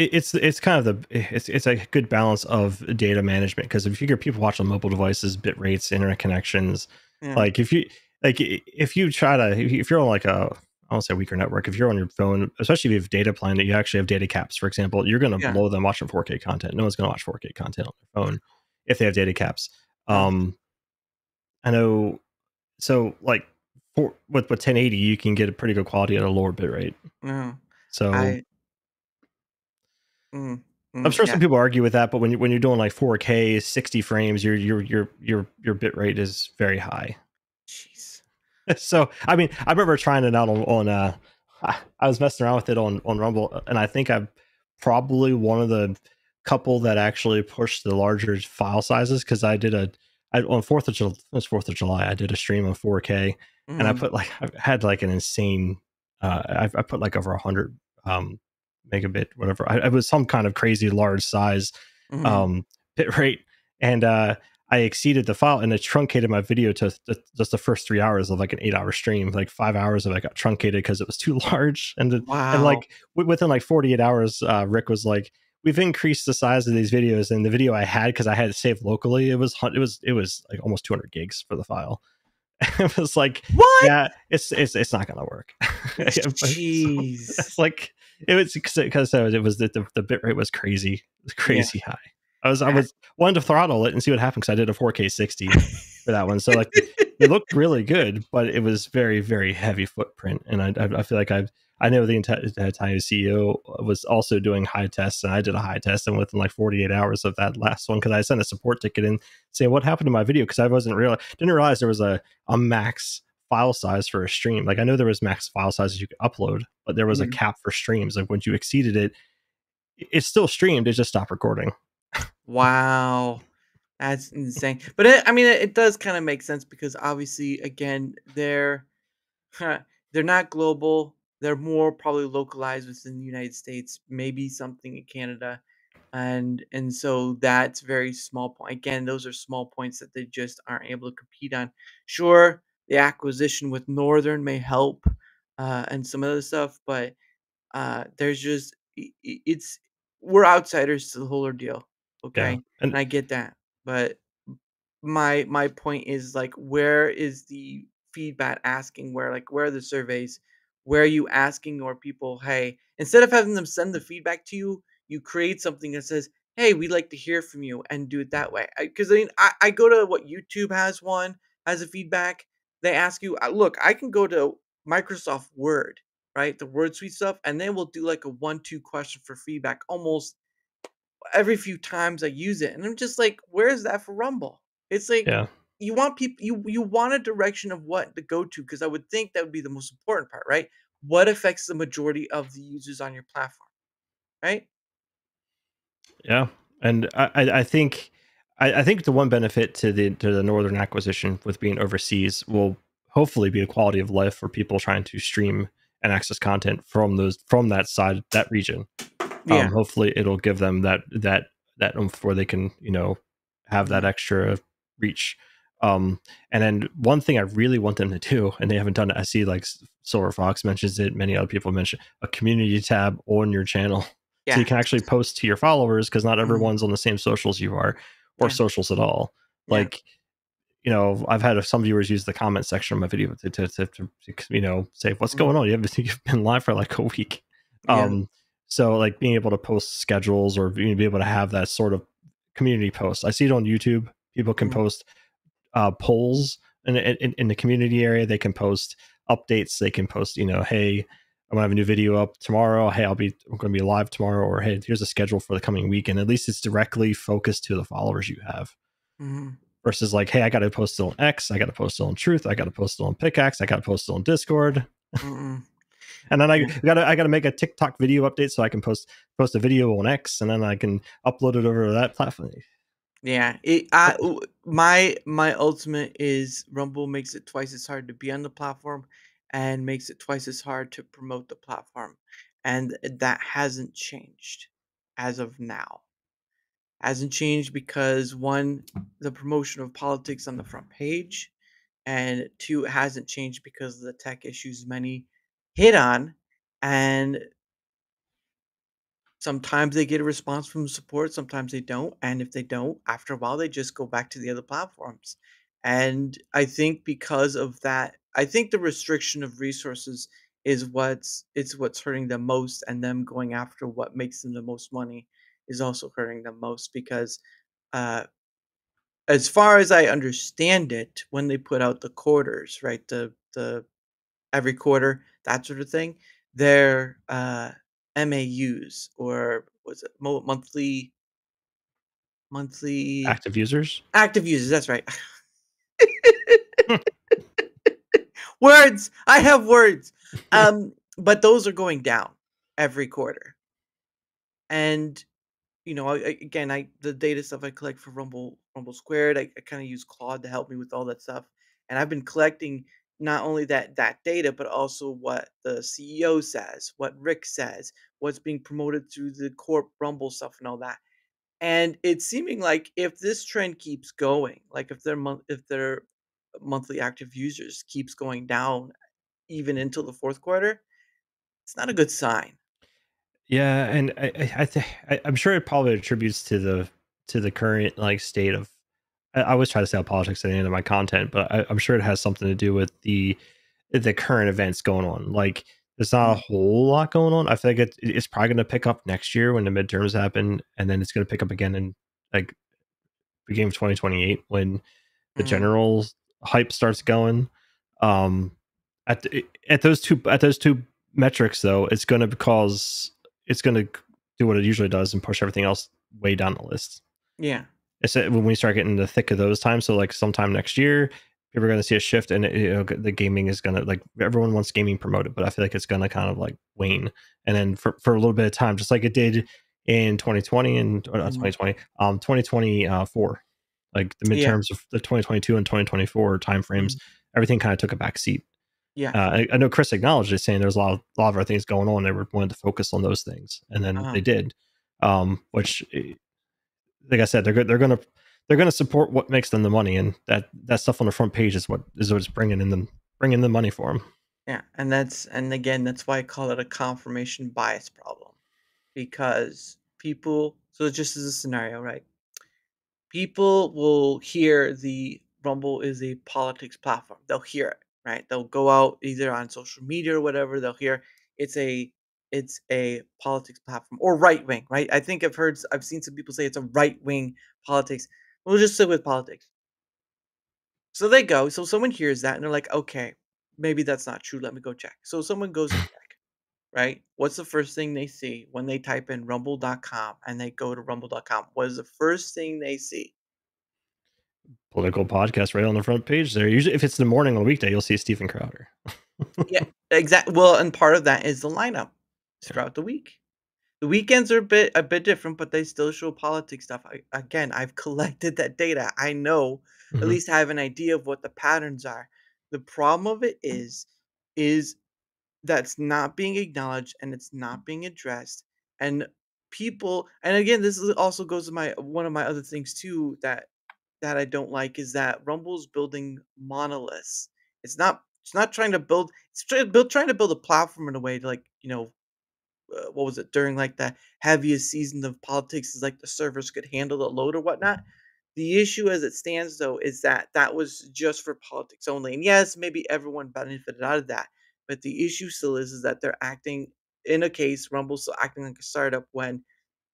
kind of it's a good balance of data management because if you figure people watch on mobile devices, bit rates, internet connections, Yeah. like if you try to if you're on like I won't say weaker network, if you're on your phone, especially if you have data plan that you actually have data caps, for example, you're going to Yeah. blow them watching 4K content. No one's going to watch 4K content on their phone if they have data caps. I know. So like with 1080, you can get a pretty good quality at a lower bit rate. So I'm sure some people argue with that, but when you're doing like 4K 60 frames, your bit rate is very high. Jeez. So I mean, I remember trying it out on I was messing around with it on Rumble, and I think I'm probably one of the couple that actually pushed the larger file sizes because on 4th of July, it was 4th of July, I did a stream on 4K, and I put like I had like an insane I put like over 100 megabit whatever. It was some kind of crazy large size bit rate, and I exceeded the file and it truncated my video to just the first 3 hours of like an 8-hour stream. Like 5 hours of it got truncated because it was too large. And like within like 48 hours, Rick was like, "We've increased the size of these videos." And the video I had, because I had it saved locally, it was like almost 200 gigs for the file. It was like, what? Yeah, it's not gonna work. Jeez, it's like it was because it was the bit rate was crazy. It was crazy high. I was wanted to throttle it and see what happened because I did a 4K 60 for that one. So like it looked really good, but it was very, very heavy footprint. And I feel like I know the Italian CEO was also doing high tests, and I did a high test, and within like 48 hours of that last one, because I sent a support ticket in saying what happened to my video because I didn't realize there was a max file size for a stream. Like I know there was max file sizes you could upload, but there was a cap for streams. Like once you exceeded it, it's still streamed. It just stopped recording. Wow, that's insane. But it does kind of make sense because obviously, again, they're not global. They're more probably localized within the United States, maybe something in Canada, and so that's very small point. Again, those are small points that they just aren't able to compete on. Sure, the acquisition with Northern may help, and some other stuff, but there's just it's we're outsiders to the whole ordeal, okay? Yeah, and I get that, but my point is like, where is the feedback asking? Where are the surveys? Where are you asking your people? Hey, instead of having them send the feedback to you, you create something that says, "Hey, we'd like to hear from you," and do it that way. Because I go to what YouTube has a feedback. They ask you, look, I can go to Microsoft Word, right? The word suite stuff, and they will do like a 1-2 question for feedback almost every few times I use it. And I'm just like, where is that for Rumble? It's like you want people you want a direction of what to go to, because I would think that would be the most important part, right? What affects the majority of the users on your platform, right? Yeah, and I think I think the one benefit to the Northern acquisition with being overseas will hopefully be the quality of life for people trying to stream and access content from that region. Yeah. Hopefully it'll give them that oomph where they can have that extra reach. And then one thing I really want them to do, and they haven't done it, I see like Silver Fox mentions it, many other people mention a community tab on your channel. So you can actually post to your followers, because not everyone's on the same socials you are, or socials at all. Like, I've had some viewers use the comment section of my video to say, what's going on? You've been live for like a week. So like being able to post schedules or be able to have that sort of community post. I see it on YouTube. People can post polls in the community area. They can post updates. They can post, hey, I'm gonna have a new video up tomorrow. Hey, I'm gonna be live tomorrow, or hey, here's a schedule for the coming week. And at least it's directly focused to the followers you have. Versus like, hey, I got to post it on X, I got to post it on Truth, I got to post it on Pickaxe, I got to post it on Discord. And then I gotta make a TikTok video update so I can post a video on X, and then I can upload it over to that platform. Yeah, my ultimate is Rumble makes it twice as hard to be on the platform, and makes it twice as hard to promote the platform. and that hasn't changed as of now. Hasn't changed because one, the promotion of politics on the front page, and two, it hasn't changed because of the tech issues many hit on, and sometimes they get a response from support, sometimes they don't, and if they don't, after a while, they just go back to the other platforms. And I think because of that, I think the restriction of resources is what's hurting them most, and them going after what makes them the most money is also hurting them most because, uh, as far as I understand it, when they put out the quarters, right, the every quarter, that sort of thing, their MAUs, or was it monthly Active users? active users, that's right. Words! I have words. But those are going down every quarter. And again, the data stuff I collect for Rumble Squared, I kind of use Claude to help me with all that stuff. And I've been collecting not only that data, but also what the CEO says, what Rick says, what's being promoted through the Corp Rumble stuff and all that. And it's seeming like if this trend keeps going, like if their monthly active users keeps going down even until the fourth quarter, it's not a good sign. Yeah, and I'm sure it probably attributes to the current like state of. I always try to say politics at the end of my content, but I'm sure it has something to do with the current events going on. Like, there's not a whole lot going on. I feel like it's probably going to pick up next year when the midterms happen, and then it's going to pick up again in like beginning of 2028 when the general hype starts going. At those two metrics though, it's going to do what it usually does and push everything else way down the list. Yeah. It's when we start getting the thick of those times. So like sometime next year, people are going to see a shift, and the gaming is going to, like, everyone wants gaming promoted, but I feel like it's going to kind of like wane, and then for a little bit of time, just like it did in 2020 and not 2020, 2024, like the midterms of the 2022 and 2024 timeframes, everything kind of took a back seat. Yeah. I know Chris acknowledged it, saying there's a lot of other things going on. They wanted to focus on those things, and then they did, which, like I said, they're gonna support what makes them the money, and that stuff on the front page is what's bringing in the money for them. Yeah, and again, that's why I call it a confirmation bias problem, because people. So just as a scenario, right? People will hear the Rumble is a politics platform. They'll hear it, right? They'll go out either on social media or whatever. They'll hear it's a politics platform, or right wing, right? I think I've seen some people say it's a right wing politics. We'll just stick with politics. So they go. So someone hears that and they're like, okay, maybe that's not true. Let me go check. So someone goes to check, right? What's the first thing they see when they type in rumble.com and they go to rumble.com? What is the first thing they see? Political podcast right on the front page there. Usually, if it's the morning on a weekday, you'll see Stephen Crowder. Yeah, exactly. Well, and part of that is the lineup throughout the week. The weekends are a bit different, but they still show politics stuff. I've collected that data. I know, at least I have an idea of what the patterns are. The problem of it is that's not being acknowledged, and it's not being addressed. And people, and again, also goes to one of my other things too, that I don't like, is that Rumble's building monoliths. It's not trying to build. It's trying to build a platform in a way to, like, what was it, during like the heaviest season of politics, is like the servers could handle the load or whatnot. The issue as it stands though is that that was just for politics only. And yes, maybe everyone benefited out of that. But the issue still is that they're acting, in a case, Rumble's still acting like a startup when,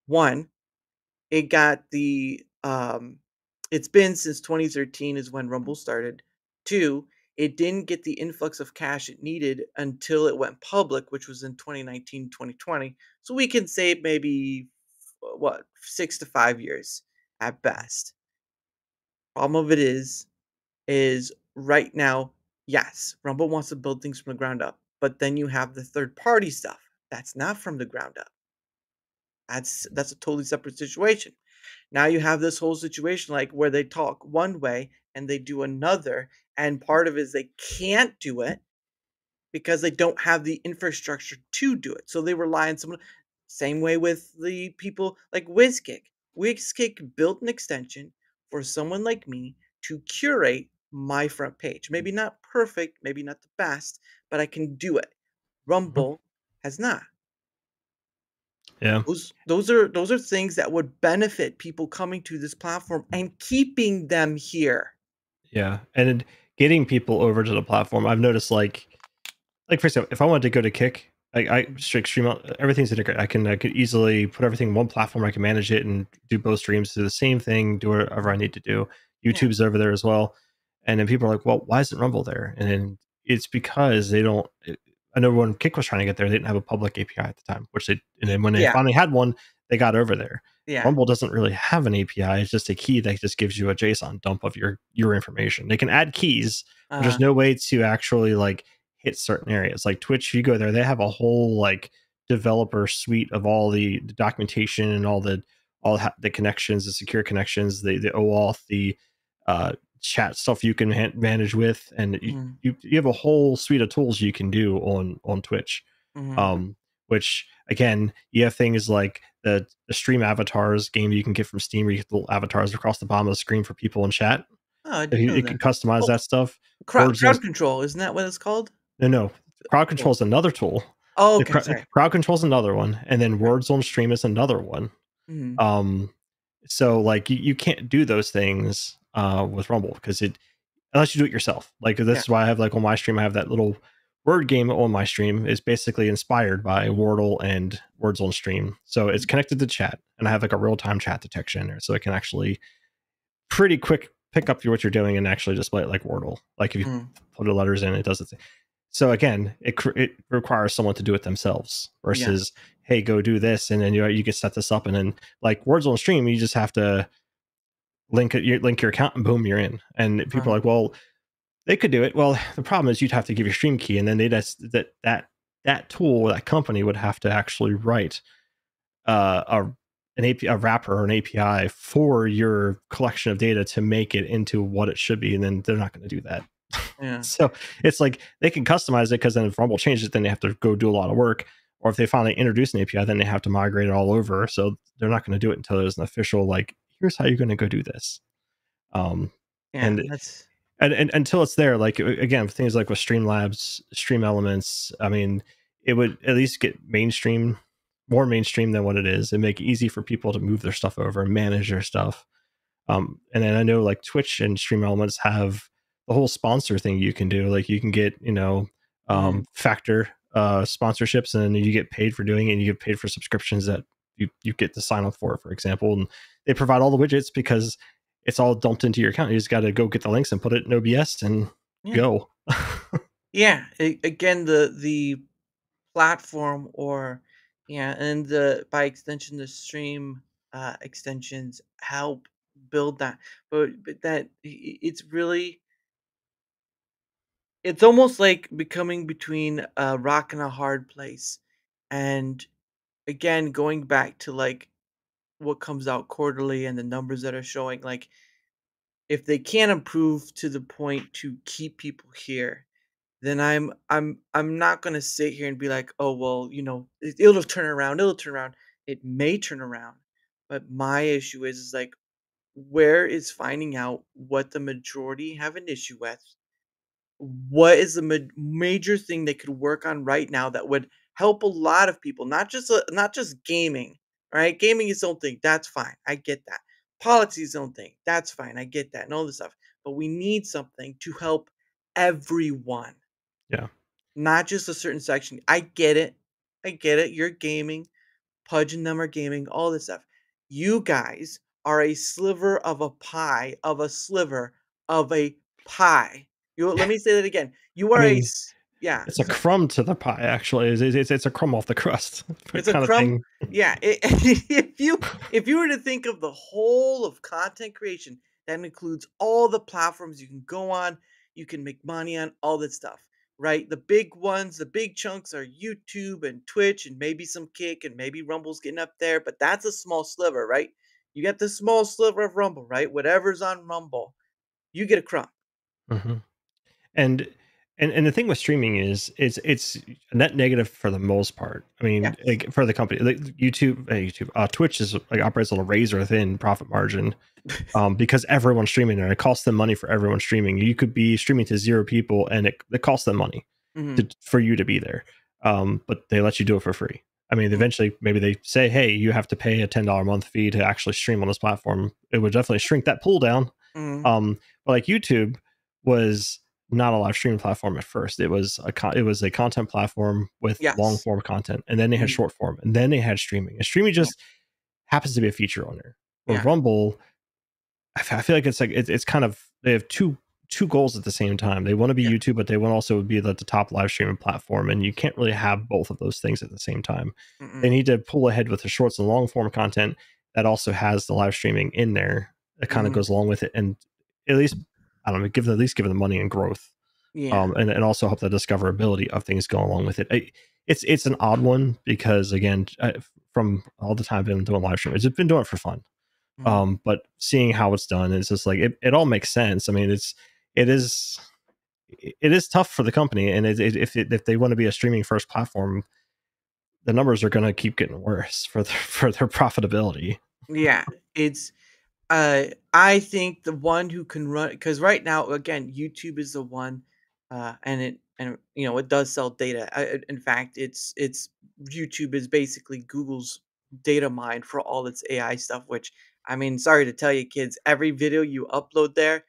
one, it got it's been since 2013 is when Rumble started. Two, it didn't get the influx of cash it needed until it went public, which was in 2019, 2020. So we can say maybe, 6 to 5 years at best. Problem of it is right now, yes, Rumble wants to build things from the ground up, but then you have the third party stuff. That's not from the ground up. That's a totally separate situation. Now you have this whole situation like where they talk one way and they do another, and part of it is they can't do it because they don't have the infrastructure to do it. So they rely on someone. Same way with the people like WizKick. WizKick built an extension for someone like me to curate my front page. Maybe not perfect, maybe not the best, but I can do it. Rumble has not. Yeah. Those are things that would benefit people coming to this platform and keeping them here. Yeah, and getting people over to the platform, I've noticed like for example, if I wanted to go to Kick, I stream everything's integrated. I could easily put everything in one platform. I can manage it and do both streams, do the same thing, do whatever I need to do. YouTube's over there as well, and then people are like, "Well, why isn't Rumble there?" And then it's because they don't. I know when Kick was trying to get there, they didn't have a public API at the time, and then when they finally had one, they got over there. Yeah. Rumble doesn't really have an API. It's just a key that just gives you a JSON dump of your information. They can add keys, but there's no way to actually like hit certain areas. Like Twitch, you go there, they have a whole like developer suite of all the documentation and all the connections, the secure connections, the OAuth, the chat stuff you can manage with, and you have a whole suite of tools you can do on Twitch. Which again, you have things like the stream avatars game you can get from Steam, where you get little avatars across the bottom of the screen for people in chat. Oh, I didn't know You that. can customize that stuff. Crowd control, isn't that what it's called? No. Crowd control is another tool. Oh, okay. Sorry. Crowd control is another one, and then words on stream is another one. So like you can't do those things with Rumble because unless you do it yourself. Like this is why I have like on my stream, I have that little word game on my stream. Is basically inspired by Wordle and words on stream. So it's connected to chat, and I have like a real time chat detection there, so it can actually pretty quick pick up what you're doing and actually display it like Wordle. Like if you put the letters in, it does it. So again, it requires someone to do it themselves versus, hey, go do this, and then you can set this up, and then like words on stream, you just have to link your account, and boom, you're in. And people are like, well, they could do it. Well, the problem is you'd have to give your stream key, and then that tool, that company would have to actually write a wrapper or an API for your collection of data to make it into what it should be, and then they're not going to do that. So it's like they can customize it, because then if Rumble changes it, then they have to go do a lot of work. Or if they finally introduce an API, then they have to migrate it all over. So they're not going to do it until there's an official, like, here's how you're going to go do this. And until it's there, like again, things like with Streamlabs, Stream Elements, I mean, it would at least get more mainstream than what it is, and make it easy for people to move their stuff over and manage their stuff. And then I know like Twitch and Stream Elements have the whole sponsor thing you can do. Like you can get, factor sponsorships, and then you get paid for doing it, and you get paid for subscriptions that you get to sign up for example. And they provide all the widgets because it's all dumped into your account. You just got to go get the links and put it in OBS and go. Again, the platform, or and by extension the stream extensions help build that. But that it's really, it's almost like becoming between a rock and a hard place. And again, going back to like what comes out quarterly and the numbers that are showing, like if they can't improve to the point to keep people here, then I'm not gonna sit here and be like, oh well, it'll turn around, it'll turn around. It may turn around, but my issue is like, where is finding out what the majority have an issue with? What is the major thing they could work on right now that would help a lot of people, not just gaming, right? Gaming is its own thing, that's fine, I get that. Politics is its own thing, that's fine, I get that, and all this stuff. But we need something to help everyone. Yeah. Not just a certain section. I get it. You're gaming. Pudge and them are gaming, all this stuff. You guys are a sliver of a pie, of a sliver of a pie. Let me say that again. You are it's a crumb to the pie, actually. It's a crumb off the crust. It's a crumb. Yeah. If you were to think of the whole of content creation, that includes all the platforms you can go on, you can make money on, all that stuff, right? The big ones, the big chunks are YouTube and Twitch and maybe some Kick, and maybe Rumble's getting up there, but that's a small sliver, right? You get the small sliver of Rumble, right? Whatever's on Rumble, you get a crumb. And And the thing with streaming is it's a net negative for the most part. I mean, like, for the company, like Twitch is like operates on a razor thin profit margin, because everyone's streaming there. It costs them money for everyone streaming. You could be streaming to 0 people, and it costs them money for you to be there. But they let you do it for free. I mean, eventually, maybe they say, "Hey, you have to pay a $10 a month fee to actually stream on this platform." It would definitely shrink that pool down. But like YouTube was not a live streaming platform at first. It was a content platform with long form content, and then they had short form, and then they had streaming. And streaming just happens to be a feature on there. Where Rumble, I feel like it's kind of, they have two goals at the same time. They want to be YouTube, but they want to also be the top live streaming platform, and you can't really have both of those things at the same time. They need to pull ahead with the shorts and long form content that also has the live streaming in there. That kind of goes along with it, and at least, I don't know, give them the money and growth, and also help the discoverability of things go along with it. It's an odd one because, again, from all the time I've been doing live streaming, it's been doing it for fun. But seeing how it's done, it's just like it all makes sense. I mean, it is tough for the company, and if they want to be a streaming first platform, the numbers are going to keep getting worse for their profitability. Yeah, it's. I think the one who can run, because right now, again, YouTube is the one, and it does sell data. In fact, it's YouTube is basically Google's data mine for all its AI stuff. Which, I mean, sorry to tell you, kids, every video you upload there,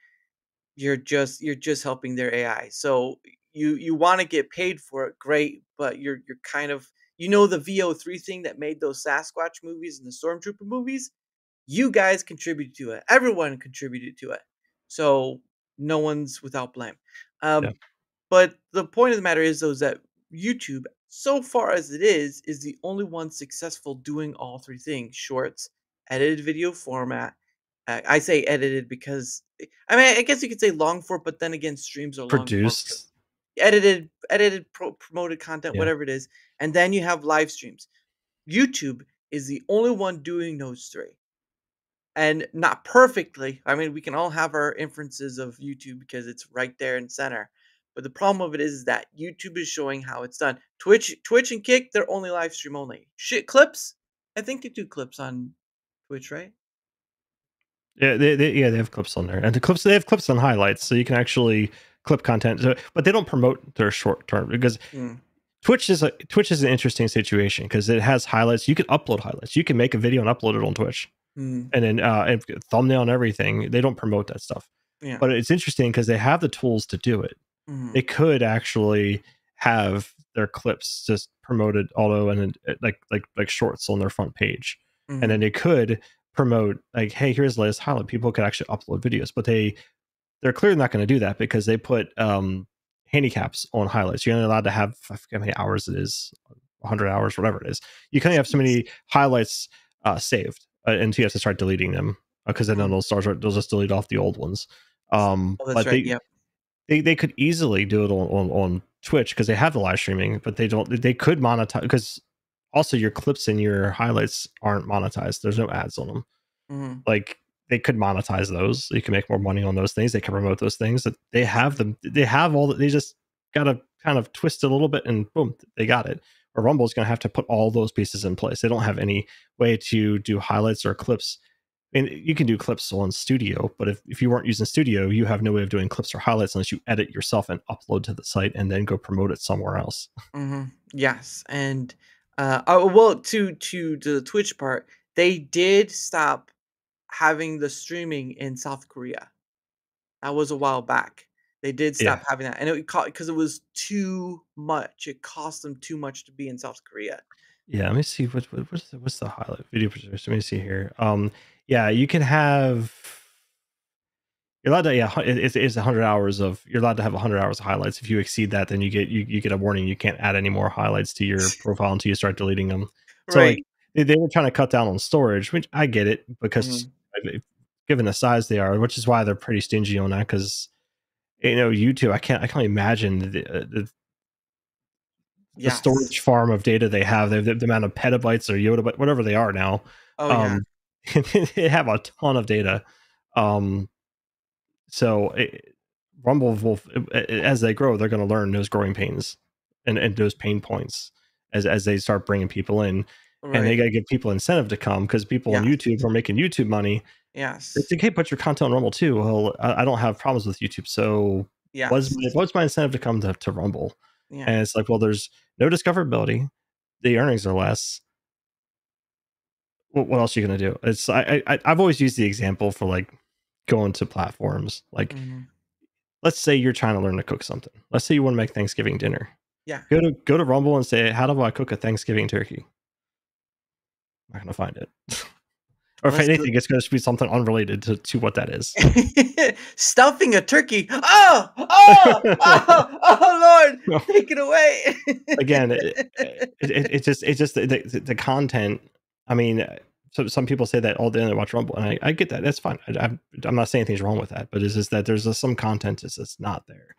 you're just helping their AI. So you want to get paid for it, great, but you're kind of, the VO3 thing that made those Sasquatch movies and the Stormtrooper movies. You guys contributed to it. Everyone contributed to it. So no one's without blame. But the point of the matter is, though, is that YouTube, so far as it is the only one successful doing all 3 things: shorts, edited video format. I say edited because, I mean, I guess you could say long form, but then again, streams are long form. Produced. Edited, promoted content, whatever it is. And then you have live streams. YouTube is the only one doing those 3. And not perfectly. I mean, we can all have our inferences of YouTube because it's right there in center. But the problem of it is that YouTube is showing how it's done. Twitch and Kick, they're only live stream only. Shit, clips? I think they do clips on Twitch, right? Yeah, they have clips on there, and they have clips on highlights, so you can actually clip content. But they don't promote their short term because Twitch is an interesting situation because it has highlights. You can upload highlights. You can make a video and upload it on Twitch. And then and thumbnail and everything. They don't promote that stuff. But it's interesting because they have the tools to do it. They could actually have their clips just promoted auto and like shorts on their front page. And then they could promote like, hey, here's the latest highlight. People could actually upload videos, but they're clearly not going to do that because they put handicaps on highlights. You're only allowed to have, I forget how many hours it is, 100 hours, whatever it is. You can only have so many highlights saved. Until you have to start deleting them, because then they'll just delete off the old ones. But they could easily do it on Twitch because they have the live streaming, but they don't. They could monetize, because also your clips and your highlights aren't monetized. There's no ads on them. Like, they could monetize those. You can make more money on those things. They can promote those things. That they have them. They have all that. They just gotta kind of twist it a little bit, and boom, they got it. Or Rumble's going to have to put all those pieces in place. They don't have any way to do highlights or clips. And you can do clips on Studio, but if you weren't using Studio, you have no way of doing clips or highlights unless you edit yourself and upload to the site and then go promote it somewhere else. Yes, and well, to the Twitch part, they did stop having the streaming in South Korea. That was a while back. They did stop having that, and it because it was too much. It cost them too much to be in South Korea. Yeah, let me see what's the highlight video producer. Let me see here. Yeah, you can have. You're allowed to it's 100 hours of. You're allowed to have 100 hours of highlights. If you exceed that, then you get a warning. You can't add any more highlights to your profile until you start deleting them. So like they were trying to cut down on storage, which I get it because given the size they are, which is why they're pretty stingy on that because. YouTube, I can't imagine the storage farm of data they have. They have the amount of petabytes or yottabytes, whatever they are now. They have a ton of data. So Rumble will, as they grow, they're going to learn those growing pains and those pain points as they start bringing people in. Right. And they got to give people incentive to come, because people on YouTube are making YouTube money. Yes. It's like, hey, put your content on Rumble too. Well, I don't have problems with YouTube, so what's my incentive to come to Rumble? Yeah. And it's like, well, there's no discoverability, the earnings are less. What else are you gonna do? It's I've always used the example for like going to platforms. Like, let's say you're trying to learn to cook something. Let's say you want to make Thanksgiving dinner. Yeah. Go to Rumble and say, how do I cook a Thanksgiving turkey? I'm not gonna find it. Or if anything, it's going to be something unrelated to what that is. Stuffing a turkey. Oh, Lord, take it away. Again, it's just the content. I mean, so some people say that all day they watch Rumble, and I get that. That's fine. I'm not saying anything's wrong with that, but it's just that there's some content that's just not there,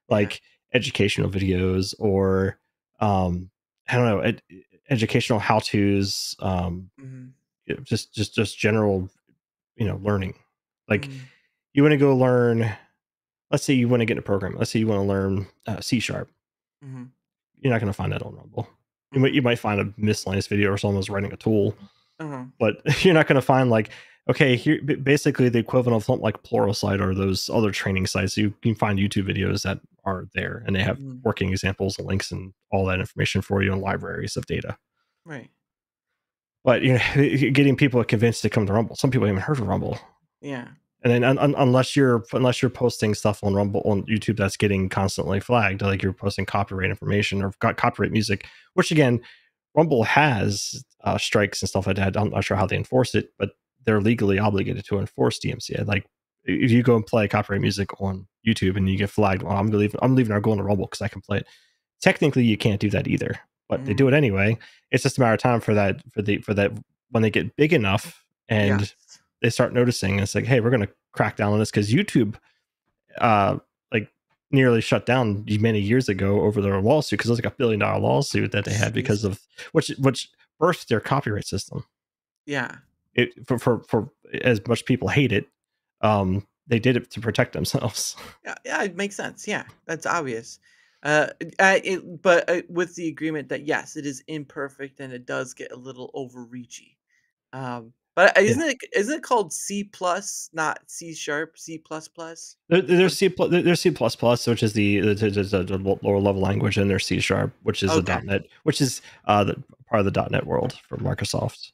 like educational videos or I don't know, educational how tos. Just general, learning. Like, you want to go learn, let's say you want to get into programming. Let's say you want to learn C#. You're not going to find that on Rumble. You might find a miscellaneous video or someone's writing a tool, but you're not going to find like, okay, here basically the equivalent of like Pluralsight or those other training sites. You can find YouTube videos that are there, and they have working examples and links and all that information for you, and libraries of data. Right. But getting people convinced to come to Rumble. Some people haven't heard of Rumble. Yeah. And then unless you're posting stuff on Rumble on YouTube that's getting constantly flagged, like you're posting copyright information or copyright music, which again, Rumble has strikes and stuff like that. I'm not sure how they enforce it, but they're legally obligated to enforce DMCA. Like, if you go and play copyright music on YouTube and you get flagged, well, I'm leaving or going to Rumble because I can play it. Technically, you can't do that either, but they do it anyway. It's just a matter of time for that when they get big enough and they start noticing. It's like, hey, we're going to crack down on this, because YouTube like nearly shut down many years ago over their lawsuit, because it was like $1 billion lawsuit that they had because of which birthed their copyright system. Yeah. It for as much people hate it, they did it to protect themselves. Yeah, it makes sense. Yeah, that's obvious. But with the agreement that yes, it is imperfect and it does get a little overreachy. But isn't it called C++, not C#, C++? There's C++, which is the lower level language, and there's C#, which is the .NET, which is part of the .NET world for Microsoft.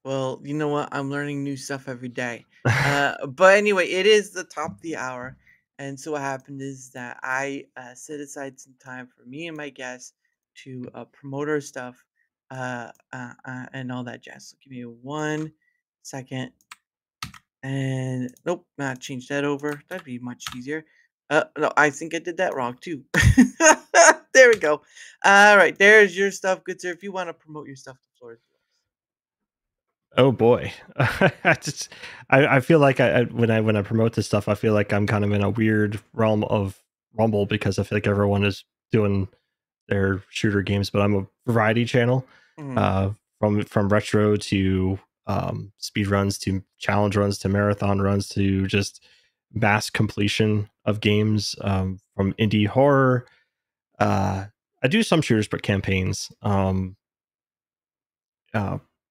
Well, you know what? I'm learning new stuff every day. But anyway, it is the top of the hour. And so what happened is that I set aside some time for me and my guests to promote our stuff and all that jazz. So give me 1 second. And nope, not change that over. That'd be much easier. No, I think I did that wrong too. There we go. All right, there's your stuff, good sir. If you want to promote your stuff, the floor is yours. Oh boy, I feel like when I promote this stuff, I feel like I'm kind of in a weird realm of Rumble, because I feel like everyone is doing their shooter games, but I'm a variety channel, from retro to speed runs to challenge runs to marathon runs to just mass completion of games, from indie horror. I do some shooters, but campaigns.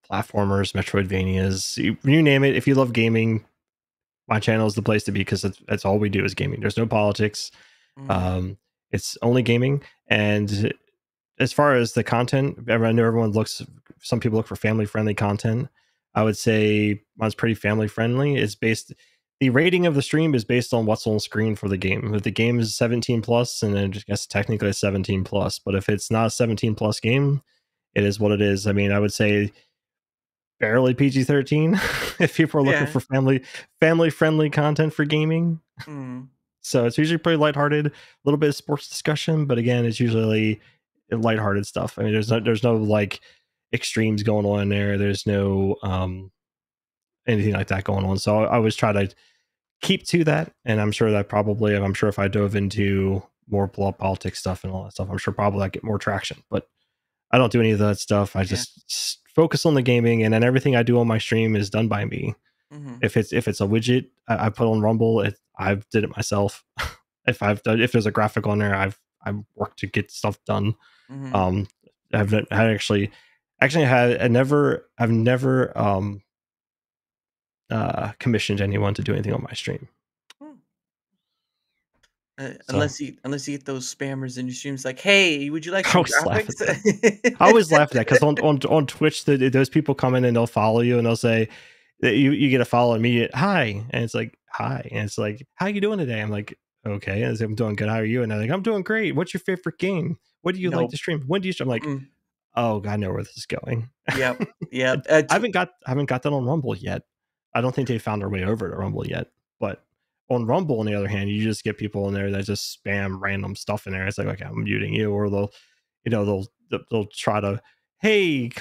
Platformers, Metroidvanias, you name it. If you love gaming, my channel is the place to be, because that's all we do is gaming. There's no politics. It's only gaming. And as far as the content, I know some people look for family-friendly content. I would say mine's pretty family-friendly. The rating of the stream is based on what's on screen for the game. If the game is 17 plus, and I guess technically it's 17 plus, but if it's not a 17 plus game, it is what it is. I mean, I would say barely PG-13 if people are looking for family-friendly content for gaming. So it's usually pretty lighthearted, a little bit of sports discussion, but again, it's usually lighthearted stuff. I mean, there's no like extremes going on in there. There's no anything like that going on. So I always try to keep to that, and I'm sure if I dove into more politics stuff and all that stuff, I'm sure probably I get more traction. But I don't do any of that stuff. I just focus on the gaming, and then everything I do on my stream is done by me. If it's a widget I put on Rumble, I did it myself. if there's a graphic on there, I've worked to get stuff done. Mhm. I've never commissioned anyone to do anything on my stream. So Unless you get those spammers in your streams like, "Hey, would you like I some always laugh at that. graphics?" I always laugh at that because on Twitch, those people come in and they'll follow you and they'll say that you get a follow immediate hi, and it's like hi, and it's like how you doing today? I'm like okay, and I'm doing good. How are you? And they're like I'm doing great. What's your favorite game? What do you like Nope. to stream? When do you stream? I'm like Mm-mm. oh god, I know where this is going. Yep. Yep. I haven't got that on Rumble yet. I don't think they found their way over to Rumble yet. But on Rumble, on the other hand, you just get people in there that just spam random stuff in there. It's like, okay, I'm muting you, or they'll try to, hey,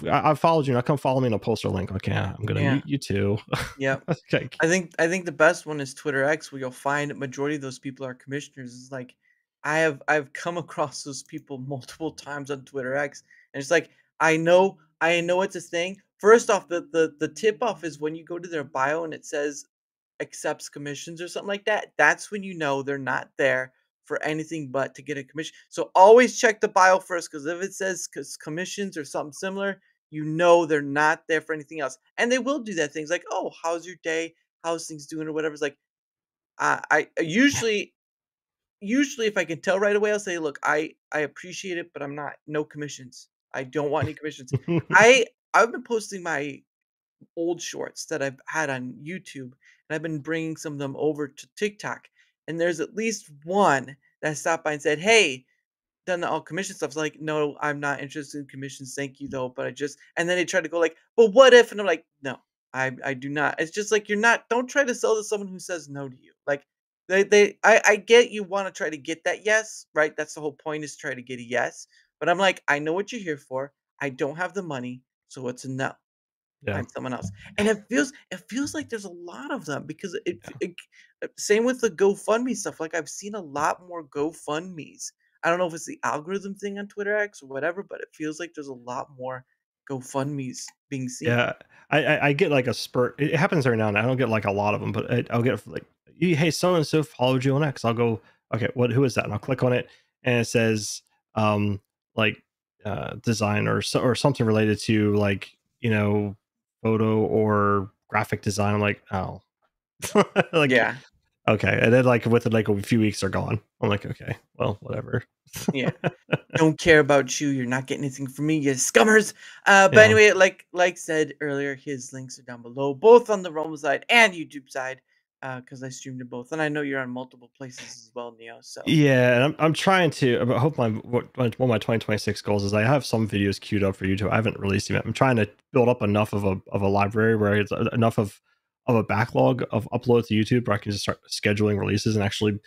I followed you, now come follow me, and I'll post a link. Okay, I'm gonna mute you too. Yep. Okay. I think the best one is Twitter X, where you'll find a majority of those people are commissioners. It's like I've come across those people multiple times on Twitter X, and it's like I know it's a thing. First off, the tip off is when you go to their bio and it says accepts commissions or something like that. That's when you know they're not there for anything but to get a commission. So always check the bio first, because if it says commissions or something similar, you know they're not there for anything else. And they will do that things like, "Oh, how's your day? How's things doing?" or whatever. It's like I usually if I can tell right away, I'll say, "Look, I appreciate it, but I'm not no commissions. I don't want any commissions." I've been posting my old shorts that I've had on YouTube, and I've been bringing some of them over to TikTok. And there's at least one that stopped by and said, "Hey, done the all commission stuff." It's like, "No, I'm not interested in commissions. Thank you though." But I just and then they tried to go like, "But what if?" And I'm like, "No, I do not." It's just like don't try to sell to someone who says no to you. Like I get you want to try to get that yes, right? That's the whole point, is try to get a yes. But I'm like, I know what you're here for. I don't have the money, so it's a no. Yeah. Find someone else. And it feels like there's a lot of them, because same with the GoFundMe stuff. Like I've seen a lot more GoFundMes. I don't know if it's the algorithm thing on Twitter X or whatever, but it feels like there's a lot more GoFundMes being seen. Yeah, I get like a spurt. It happens every now and then. I don't get like a lot of them, but I'll get like, hey, so and so followed you on X. I'll go, okay, who is that? And I'll click on it, and it says, like, design or something related to like photo or graphic design. I'm like, oh, like, Yeah. okay, and then like with like a few weeks are gone. I'm like, okay, well, whatever. Yeah. Don't care about you. You're not getting anything from me, you scummers. But Yeah. anyway, like said earlier, his links are down below, both on the Rumble side and YouTube side, because I streamed to both, and I know you're on multiple places as well, Neo. So Yeah, and I'm trying to. I hope one of my 2026 goals is I have some videos queued up for YouTube. I haven't released them yet. I'm trying to build up enough of a library where it's enough of a backlog of uploads to YouTube where I can just start scheduling releases and actually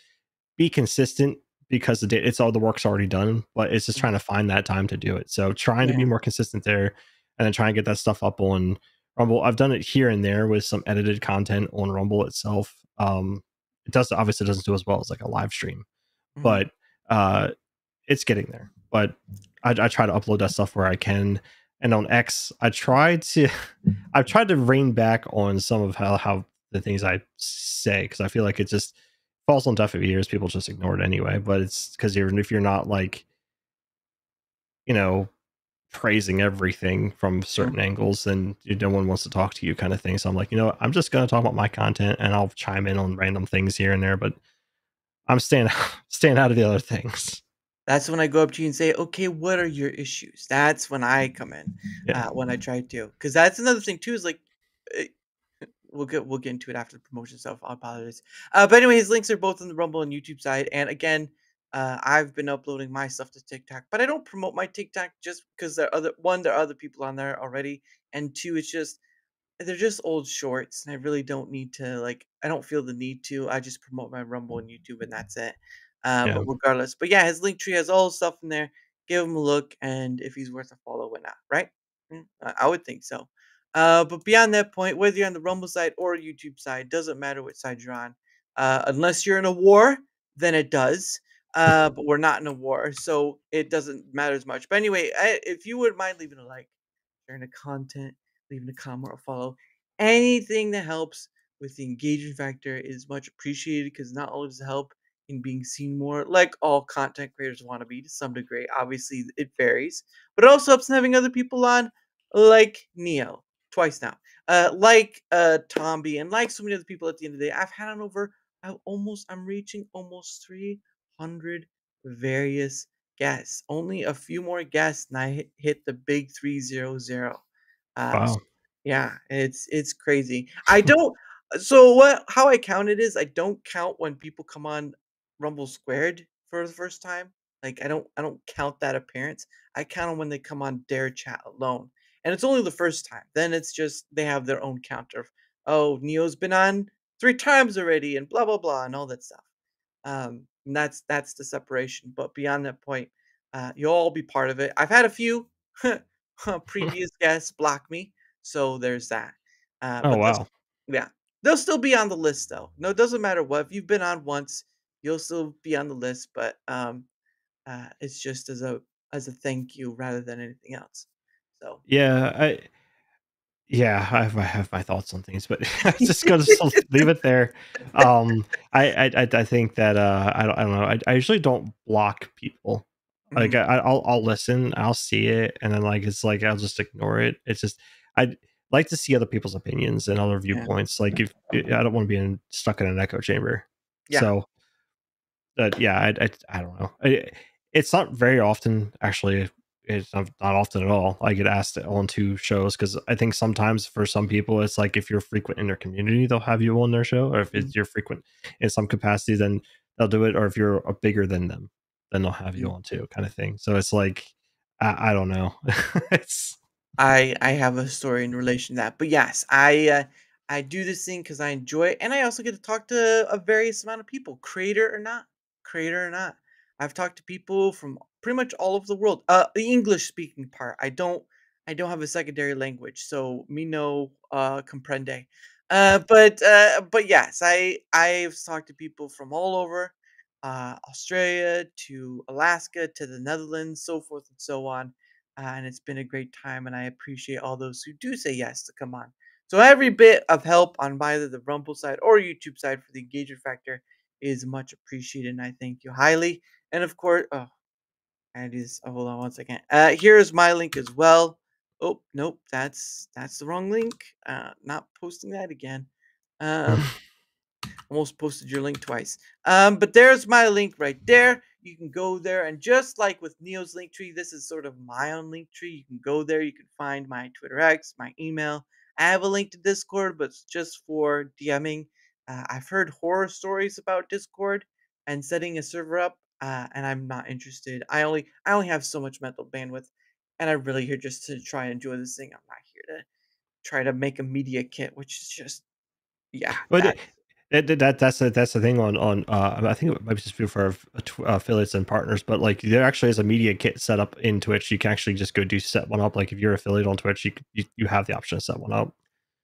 be consistent, because it's all the work's already done, but it's just trying to find that time to do it. So trying to be more consistent there, and then try and get that stuff up on Rumble. I've done it here and there with some edited content on Rumble itself. It obviously doesn't do as well as like a live stream, but it's getting there. But I try to upload that stuff where I can. And on X, I've tried to rein back on some of how the things I say, because I feel like it just falls on deaf ears. People just ignore it anyway. But it's because if you're not like, praising everything from certain angles, then no one wants to talk to you, kind of thing. So I'm like, I'm just going to talk about my content, and I'll chime in on random things here and there, but I'm staying out of the other things. That's when I go up to you and say, "Okay, what are your issues?" That's when I come in, Yeah. when I try to, because that's another thing too. Is like, we'll get into it after the promotion stuff. I apologize. But anyway, his links are both on the Rumble and YouTube side. And again, I've been uploading my stuff to TikTok, but I don't promote my TikTok just because there are other people on there already, and two, they're just old shorts, and I really don't need to, like, I don't feel the need to. I just promote my Rumble and YouTube, and that's it. Yeah. But regardless, but yeah, his link tree has all the stuff in there. Give him a look, and if he's worth a follow, why not, right? I would think so. But beyond that point, whether you're on the Rumble side or YouTube side, doesn't matter which side you're on. Unless you're in a war, then it does. But we're not in a war, so it doesn't matter as much. But anyway, if you wouldn't mind leaving a like, sharing the content, leaving a comment or follow, anything that helps with the engagement factor is much appreciated, because not only does it help in being seen more, like all content creators want to be to some degree. Obviously, it varies, but it also helps in having other people on, like Neo, twice now, like Tomby, and like so many other people. At the end of the day, I've had on over. I'm reaching almost 300 various guests. Only a few more guests, and I hit the big 300. Wow. Yeah, it's crazy. I don't so what how I count it is I don't count when people come on Rumble Squared for the first time. Like I don't count that appearance. I count them when they come on DaraChat alone. And it's only the first time. Then it's just they have their own counter of, oh, Neo's been on 3 times already and blah blah blah and all that stuff. And that's the separation. But beyond that point, you'll all be part of it. I've had a few previous guests block me, so there's that. Oh But wow. yeah, they'll still be on the list though. No, it doesn't matter what. If you've been on once, you'll still be on the list. But it's just as a thank you rather than anything else. So Yeah, I have my thoughts on things, but I was just gonna still leave it there. I think that I don't know. I usually don't block people. Like Mhm. I'll listen, I'll see it, and then like it's like I'll just ignore it. It's just I like to see other people's opinions and other Yeah. viewpoints. Like if I don't want to be stuck in an echo chamber. Yeah. So yeah, I don't know. It's not very often, actually. It's not often at all. I get asked on 2 shows because I think sometimes for some people, it's like if you're frequent in their community, they'll have you on their show, or if Mhm. you're frequent in some capacity, then they'll do it. Or if you're bigger than them, then they'll have you Mhm. on too, kind of thing. So it's like I don't know. It's I have a story in relation to that. But yes, I do this thing because I enjoy it, and I also get to talk to a various amount of people, creator or not, creator or not. I've talked to people from pretty much all over the world. The English speaking part, I don't have a secondary language, so me no comprende. But yes, I've talked to people from all over, Australia to Alaska to the Netherlands, so forth and so on, and it's been a great time, and I appreciate all those who do say yes to come on. So every bit of help on either the Rumble side or YouTube side for the engagement factor is much appreciated, and I thank you highly. And of course, oh, and is hold on one second. Here's my link as well. Oh nope, that's the wrong link. Not posting that again. Um, Almost posted your link twice. But there's my link right there. You can go there, and just like with Neo's link tree, this is sort of my own link tree. You can go there. You can find my Twitter X, my email. I have a link to Discord, but it's just for DMing. I've heard horror stories about Discord and setting a server up, and I'm not interested. I only have so much mental bandwidth, and I'm really here just to try and enjoy this thing. I'm not here to try to make a media kit, which is just yeah, But that that's the thing on I think it might be just for affiliates and partners, but like there actually is a media kit set up in Twitch. You can actually just go set one up. Like if you're affiliate on Twitch, you have the option to set one up.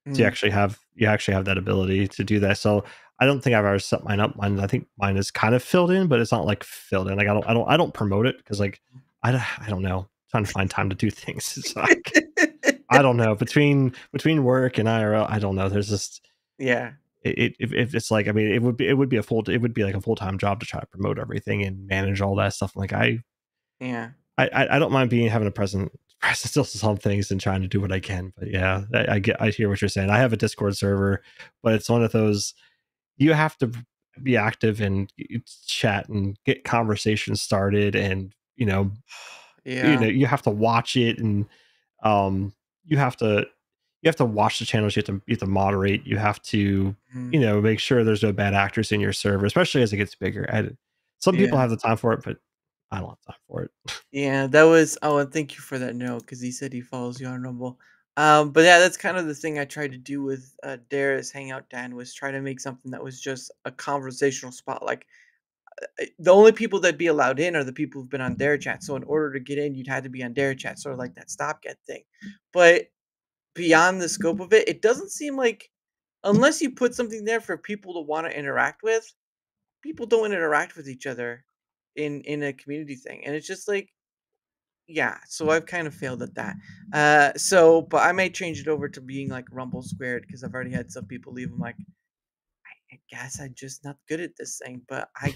So Mm. you actually have that ability to do that. So I don't think I've ever set mine up. I think mine is kind of filled in, but it's not like filled in. Like I don't promote it because like I don't know. Trying to find time to do things. It's like I don't know, between work and IRL. I don't know. There's just Yeah. if it's like, I mean, it would be like a full-time job to try to promote everything and manage all that stuff. Like Yeah. I don't mind having a presence on some things and trying to do what I can. But yeah, I hear what you're saying. I have a Discord server, but it's one of those you have to be active and chat and get conversations started, and Yeah. you have to watch it, and um you have to watch the channels. You have to moderate. You have to Mhm. make sure there's no bad actors in your server, especially as it gets bigger. Some people Yeah. have the time for it, but I don't have time for it. Yeah, that was oh, and thank you for that note because he said he follows you on Rumble. But yeah, that's kind of the thing I tried to do with Dara's Hangout Dan was try to make something that was just a conversational spot. Like the only people that'd be allowed in are the people who've been on DaraChat. So in order to get in, you'd have to be on DaraChat, sort of like that stopgap thing. But beyond the scope of it, it doesn't seem like unless you put something there for people to want to interact with, people don't interact with each other in a community thing, and it's just like yeah, so I've kind of failed at that. But I may change it over to being like Rumble Squared because I've already had some people leave. I'm like, I guess I'm just not good at this thing, but I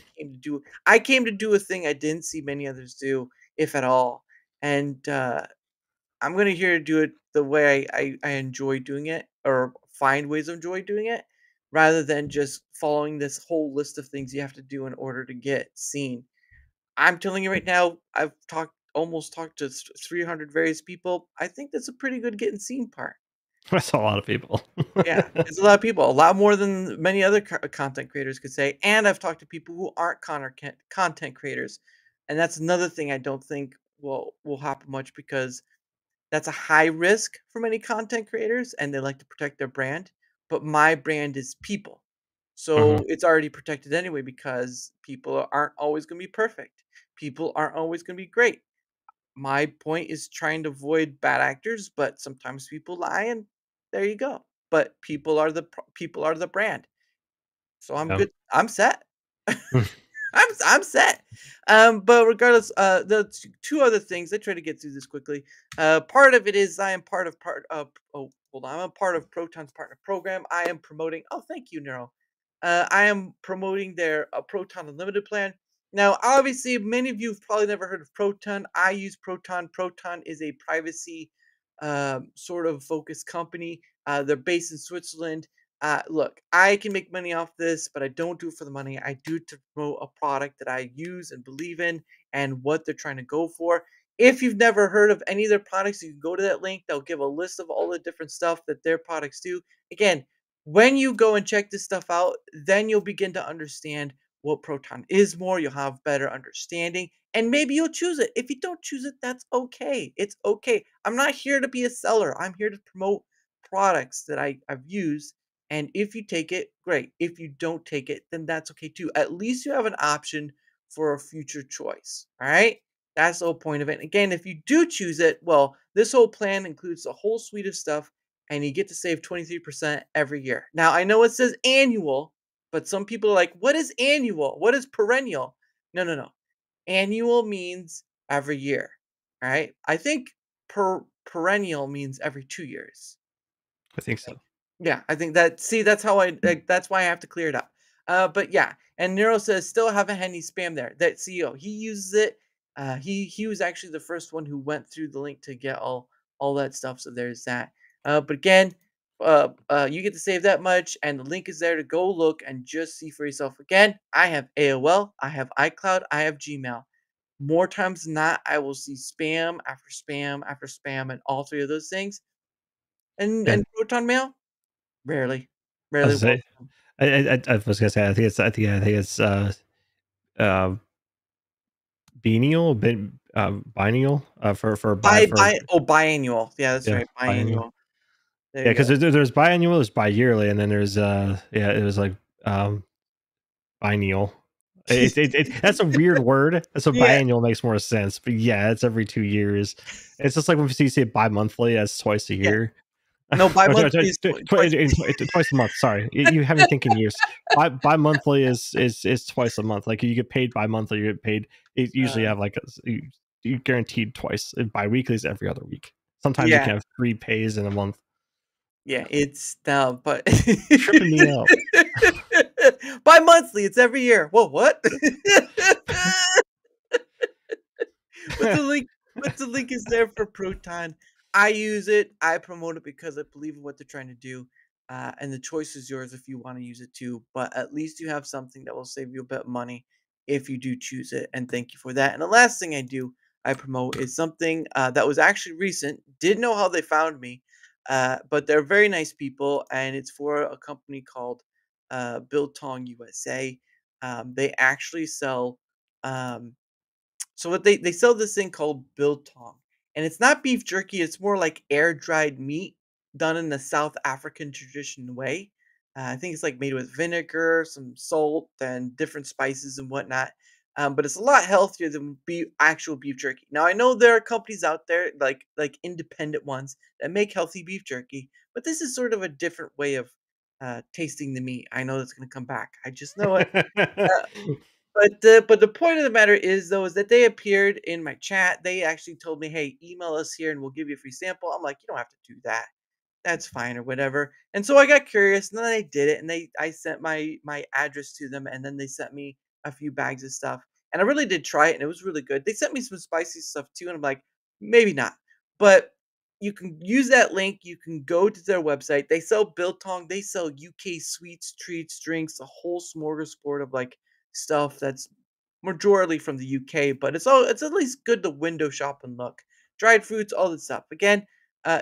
came to do a thing I didn't see many others do, if at all. And I'm gonna here do it the way I enjoy doing it, or find ways of enjoy doing it, rather than just following this whole list of things you have to do in order to get seen. I'm telling you right now, I've almost talked to 300 various people. I think that's a pretty good getting seen part. That's a lot of people. Yeah, it's a lot of people, a lot more than many other content creators could say. And I've talked to people who aren't content creators, and that's another thing I don't think will happen much, because that's a high risk for many content creators, and they like to protect their brand. But my brand is people, so it's already protected anyway, because people aren't always going to be perfect. People aren't always going to be great. My point is trying to avoid bad actors, but sometimes people lie, and there you go. But people are the brand. So I'm Yeah. good. I'm set. I'm set. But regardless, the two other things, I try to get through this quickly. Part of it is I am oh, hold on, I'm a part of Proton's partner program. I am promoting. Oh, thank you, Neuro. I am promoting their Proton Unlimited plan. Now, obviously, many of you have probably never heard of Proton. I use Proton. Proton is a privacy sort of focused company. They're based in Switzerland. Look, I can make money off this, but I don't do it for the money. I do it to promote a product that I use and believe in, and what they're trying to go for. If you've never heard of any of their products, you can go to that link. They'll give a list of all the different stuff that their products do. Again, when you go and check this stuff out, then you'll begin to understand what Proton is more. You'll have better understanding, and maybe you'll choose it. If you don't choose it, that's okay. It's okay. I'm not here to be a seller. I'm here to promote products that I've used, and if you take it, great. If you don't take it, then that's okay too. At least you have an option for a future choice. All right. That's the whole point of it. And again, if you do choose it, well, this whole plan includes a whole suite of stuff, and you get to save 23% every year. Now, I know it says annual, but some people are like, what is annual? What is perennial? No, no, no. Annual means every year. All right. I think perennial means every 2 years. I think so. Yeah, I think that's how that's why I have to clear it up. But yeah, and Nero says still haven't had any spam there. That CEO, he uses it. He was actually the first one who went through the link to get all that stuff. So there's that. But again, you get to save that much, and the link is there to go look and just see for yourself. Again, I have AOL, I have iCloud, I have Gmail. More times than not, I will see spam after spam after spam, and all three of those things. And Proton Mail, rarely, I rarely was gonna will. say, I was gonna say, I think it's uh, biennial, biennial for biannual. Yeah, that's right, biannual. biannual. There Yeah, you because go. there's biannual, there's bi-yearly, and then there's yeah, it was like biennial. That's a weird word. So Yeah. biannual makes more sense, but yeah, it's every 2 years. It's just like when you say bi-monthly, that's twice a Yeah. year. No, Or bi-monthly is twice. twice a month. Sorry, you have me thinking years. Bi-monthly is twice a month. Like you get paid bi-monthly, you get paid. You usually have like you guaranteed twice. Bi-weekly is every other week. Sometimes you Yeah. can have 3 pays in a month. Yeah, it's now, but Tripping me out. bi-monthly, it's every year. Whoa, what? But the link is there for Proton. I use it. I promote it because I believe in what they're trying to do. And the choice is yours if you want to use it too. But at least you have something that will save you a bit of money if you do choose it. And thank you for that. And the last thing I promote is something that was actually recent. Didn't know how they found me, but they're very nice people, and it's for a company called Biltong USA. They actually sell so what they sell this thing called biltong, and it's not beef jerky. It's more like air dried meat done in the South African tradition way. I think it's like made with vinegar, some salt, and different spices and whatnot. But it's a lot healthier than actual beef jerky. Now I know there are companies out there like independent ones that make healthy beef jerky, but this is sort of a different way of tasting the meat. I know that's going to come back. I just know it. Uh, but the point of the matter is though is that they appeared in my chat. They actually told me, "Hey, email us here and we'll give you a free sample." I'm like, "You don't have to do that." that's fine or whatever. And so I got curious, and then I did it, and I sent my address to them, and then they sent me a few bags of stuff, and I really did try it, and it was really good. They sent me some spicy stuff too, and I'm like, maybe not, but you can use that link. You can go to their website. They sell biltong. They sell UK sweets, treats, drinks, a whole smorgasbord of like stuff that's majority from the UK, but it's at least good to window shop and look. Dried fruits, all this stuff. Again,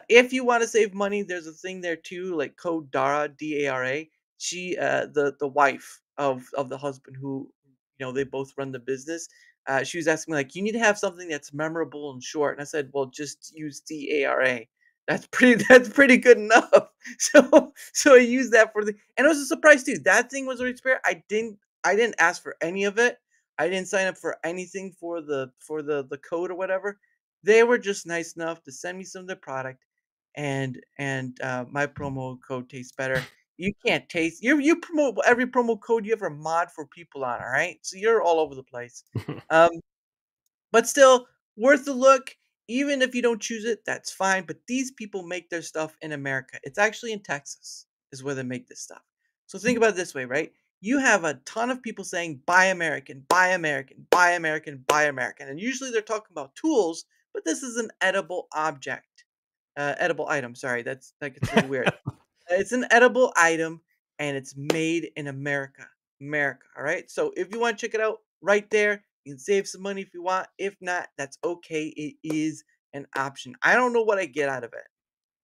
if you want to save money, there's a thing there too, like code Dara, DARA. She, the wife of the husband who, they both run the business. She was asking me like, you need to have something that's memorable and short, and I said, well, just use DARA. That's pretty good enough. So I used that for and it was a surprise too. That thing was already spare. I didn't ask for any of it. I didn't sign up for anything for the code or whatever. They were just nice enough to send me some of their product, and my promo code tastes better. You can't taste you promote every promo code you ever mod for people on, all right? So you're all over the place. Um, but still worth a look. Even if you don't choose it, that's fine. But these people make their stuff in America. It's actually in Texas, is where they make this stuff. So think about it this way, right? You have a ton of people saying buy American, buy American, buy American, buy American. And usually they're talking about tools, but this is an edible object. Edible item, sorry. That gets really weird. It's an edible item and it's made in America. America, all right? So if you want to check it out right there, you can save some money if you want. If not, that's okay. It is an option. I don't know what I get out of it.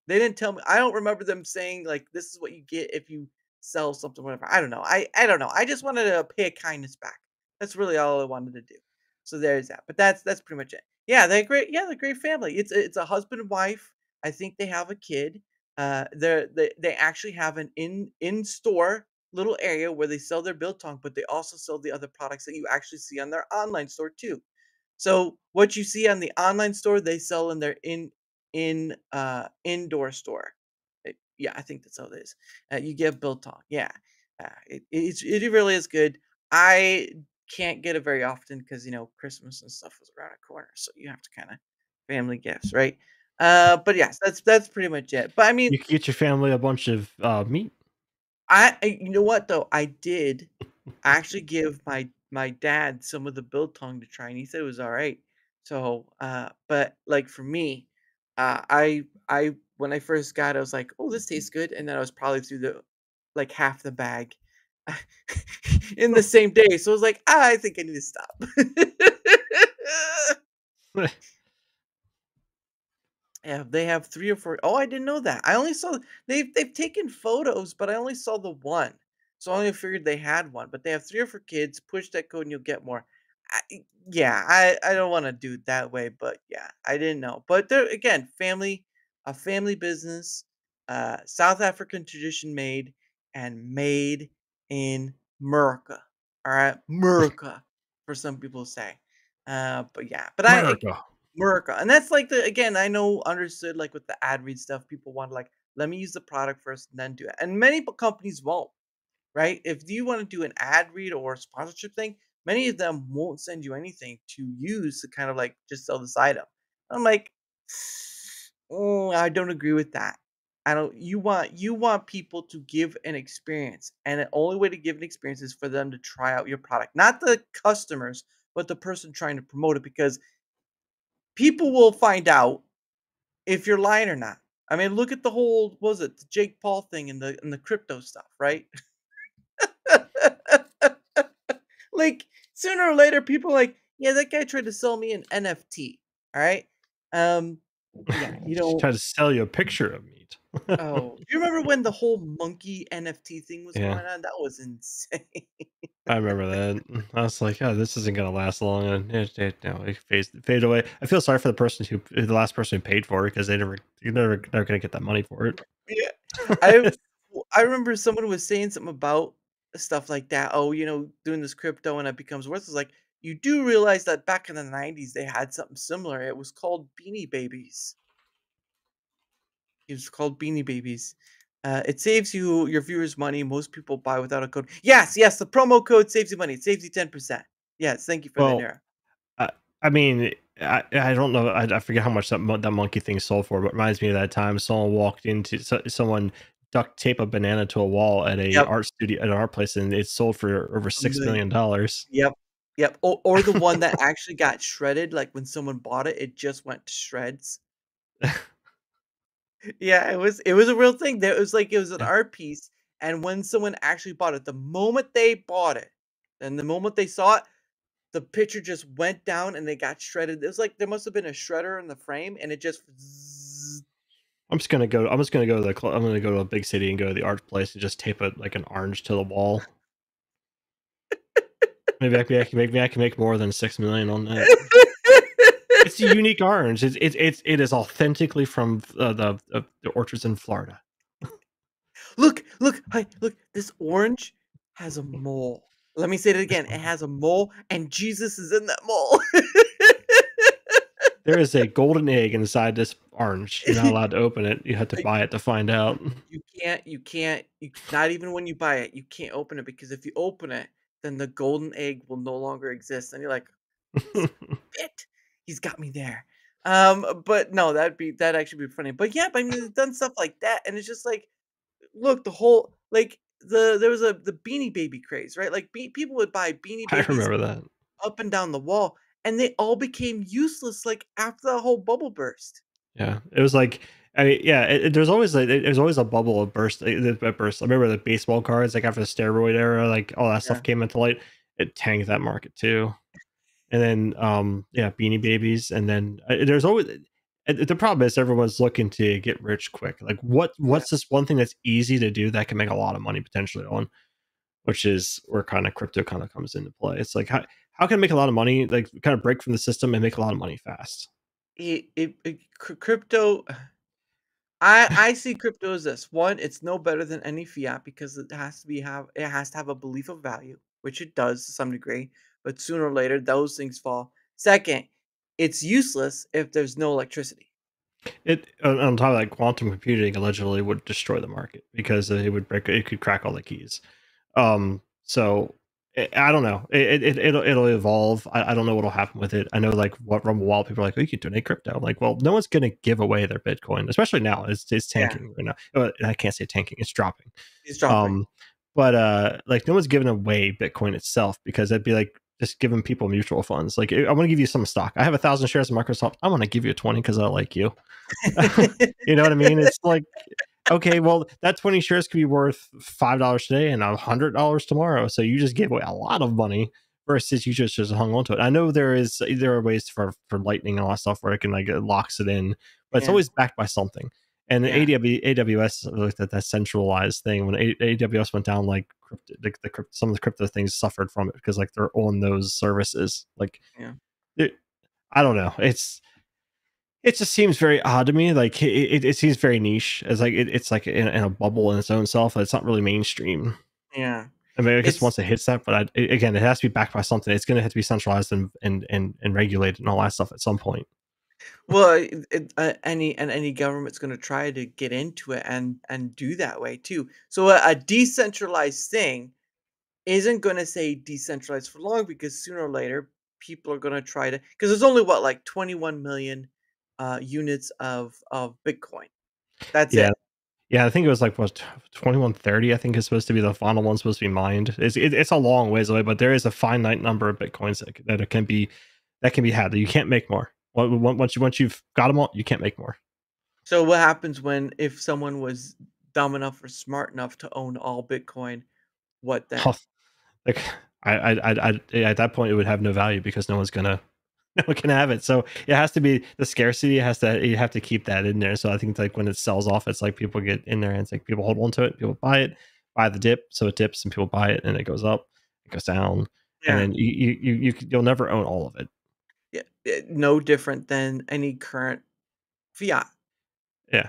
They didn't tell me. I don't remember them saying like this is what you get if you sell something, whatever. I don't know. I don't know. I just wanted to pay a kindness back. That's really all I wanted to do. So there's that. But that's pretty much it. Yeah, they're great. Yeah, they're a great family. It's a husband and wife. I think they have a kid. They actually have an in store little area where they sell their biltong, but they also sell the other products that you actually see on their online store too. So what you see on the online store, they sell in their indoor store. Yeah, I think that's how it is. You get biltong. Yeah, it really is good. I can't get it very often because Christmas and stuff is around the corner, so you have to kind of family gifts, right? But yes, that's pretty much it. But I mean, You could get your family a bunch of meat. you know what though? I did actually give my dad some of the biltong to try, and he said it was all right. So, but like for me, I when I first got it, I was like, "Oh, this tastes good," and then I was probably through the like half the bag in the same day. So I was like, I think I need to stop. Yeah, they have 3 or 4. Oh, I didn't know that. I only saw they've taken photos, but I only saw the one. So I only figured they had one, but they have 3 or 4 kids. Push that code and you'll get more. Yeah, I don't want to do it that way, but yeah, I didn't know. But they're again, a family business, South African tradition made and made in America. All right, America for some people say. But yeah, but America. America. And that's like again, I know understood like with the ad read stuff, people want like, let me use the product first and then do it. And many companies won't, right? If you want to do an ad read or a sponsorship thing, many of them won't send you anything to use to kind of like just sell this item. I'm like, oh, I don't agree with that. I don't you want people to give an experience. And the only way to give an experience is for them to try out your product. Not the customers, but the person trying to promote it because people will find out if you're lying or not. I mean, look at the whole what was it the Jake Paul thing and the crypto stuff, right? Like sooner or later, people are like, yeah, that guy tried to sell me an NFT. All right. Yeah, Just try to sell you a picture of meat. Oh, do you remember when the whole monkey NFT thing was Yeah. going on? That was insane. I remember that. I was like, "Oh, this isn't gonna last long," and it fade away. I feel sorry for the last person who paid for it because you're never gonna get that money for it. Yeah. I remember someone was saying something about stuff like that. Oh, doing this crypto and it becomes worthless. Like, you do realize that back in the 90s, they had something similar. It was called Beanie Babies. It was called Beanie Babies. It saves your viewers money. Most people buy without a code. Yes, the promo code saves you money. It saves you 10%. Yes, thank you for that, Well, Nara. I mean, I don't know. I forget how much that monkey thing sold for, but it reminds me of that time someone walked into someone duct tape a banana to a wall at a art studio at an art place, and it sold for over $6 million. Yep. Yep. Or the one that actually got shredded, like when someone bought it, it just went to shreds. Yeah, it was a real thing. There it was like it was an art piece, and when someone actually bought it, the moment they bought it, and the moment they saw it, the picture just went down and they got shredded. It was like there must have been a shredder in the frame, and it just. I'm just gonna go. I'm gonna go to a big city and go to the art place and just tape it like an orange to the wall. Maybe I can make more than $6 million on that. It's a unique orange. It is authentically from the orchards in Florida. Look! Hi! Look! This orange has a mole. Let me say it again. It has a mole, and Jesus is in that mole. There is a golden egg inside this orange. You're not allowed to open it. You have to buy it to find out. You can't. Not even when you buy it, you can't open it because if you open it, then the golden egg will no longer exist, and you're like, "Bit, he's got me there." But no, that'd actually be funny. But yeah, I mean, they've done stuff like that, and it's just like, look, the whole like there was the Beanie Baby craze, right? Like people would buy Beanie I Babies remember that. up and down the wall, and they all became useless like after the whole bubble burst. Yeah, it was like, I mean, yeah, there's always a bubble of burst. That burst. I remember the baseball cards, like after the steroid era, like all that stuff came into light. It tanked that market too. And then, yeah, Beanie Babies, and then there's always the problem is everyone's looking to get rich quick. Like, what's this one thing that's easy to do that can make a lot of money potentially on, which is where kind of crypto kind of comes into play. It's like how can I make a lot of money, like kind of break from the system and make a lot of money fast? Crypto. I see crypto as this. One, it's no better than any fiat because it has to have a belief of value, which it does to some degree, but sooner or later those things fall. Second, it's useless if there's no electricity. It on top of that, quantum computing allegedly would destroy the market because it could crack all the keys. So I don't know. It'll evolve. I don't know what'll happen with it. I know, like, what from a while people are like, oh, you can donate crypto. I'm like, well, no one's going to give away their Bitcoin, especially now. It's tanking right now. I can't say tanking. It's dropping. It's dropping. But like, no one's giving away Bitcoin itself because that'd be like just giving people mutual funds. Like, I want to give you some stock. I have 1,000 shares of Microsoft. I want to give you 20 because I like you. You know what I mean? It's like, okay, well, that 20 shares could be worth $5 today and $100 tomorrow. So you just gave away a lot of money versus you just hung on to it. I know there are ways for Lightning and all that stuff where it can, like, it locks it in, but it's always backed by something. And AWS looked at that centralized thing when AWS went down, like some of the crypto things suffered from it because, like, they're on those services. Like, I don't know. It just seems very odd to me. Like, it seems very niche. As like it's like in a bubble in its own self. It's not really mainstream. Yeah. I mean, I guess once it hits that, but again, it has to be backed by something. It's going to have to be centralized and regulated and all that stuff at some point. Well, any government's going to try to get into it and do that way too. So a decentralized thing isn't going to say decentralized for long because sooner or later people are going to try to, because there's only like 21 million units of Bitcoin. That's it. Yeah, I think it was like 2130. I think is supposed to be the final one supposed to be mined. It's a long ways away, but there is a finite number of Bitcoins that can be had. You can't make more. Once you've got them all, you can't make more. So what happens if someone was dumb enough or smart enough to own all Bitcoin? What then? Like, I at that point it would have no value because no one can have it. So it has to be the scarcity. You have to keep that in there. So I think, like, when it sells off, it's like people get in there and it's like people hold on to it, people buy the dip, so it dips and people buy it and it goes up, it goes down, and then you'll never own all of it. Yeah, no different than any current fiat. Yeah,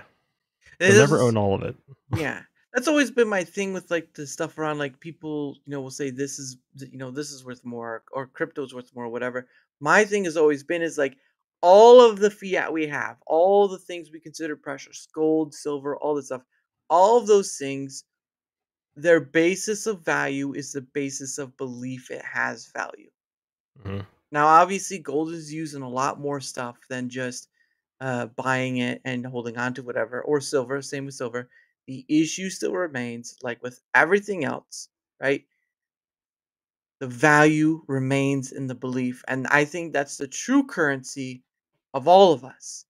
you'll never own all of it. Yeah. That's always been my thing with, like, the stuff around, like, people, will say this is worth more or crypto's worth more or whatever. My thing has always been is, like, all of the fiat we have, all the things we consider precious, gold, silver, all this stuff, all of those things, their basis of value is the basis of belief it has value. Mm-hmm. Now, obviously, gold is used in a lot more stuff than just buying it and holding on to whatever, or silver. Same with silver. The issue still remains, like with everything else, right? The value remains in the belief, and I think that's the true currency of all of us.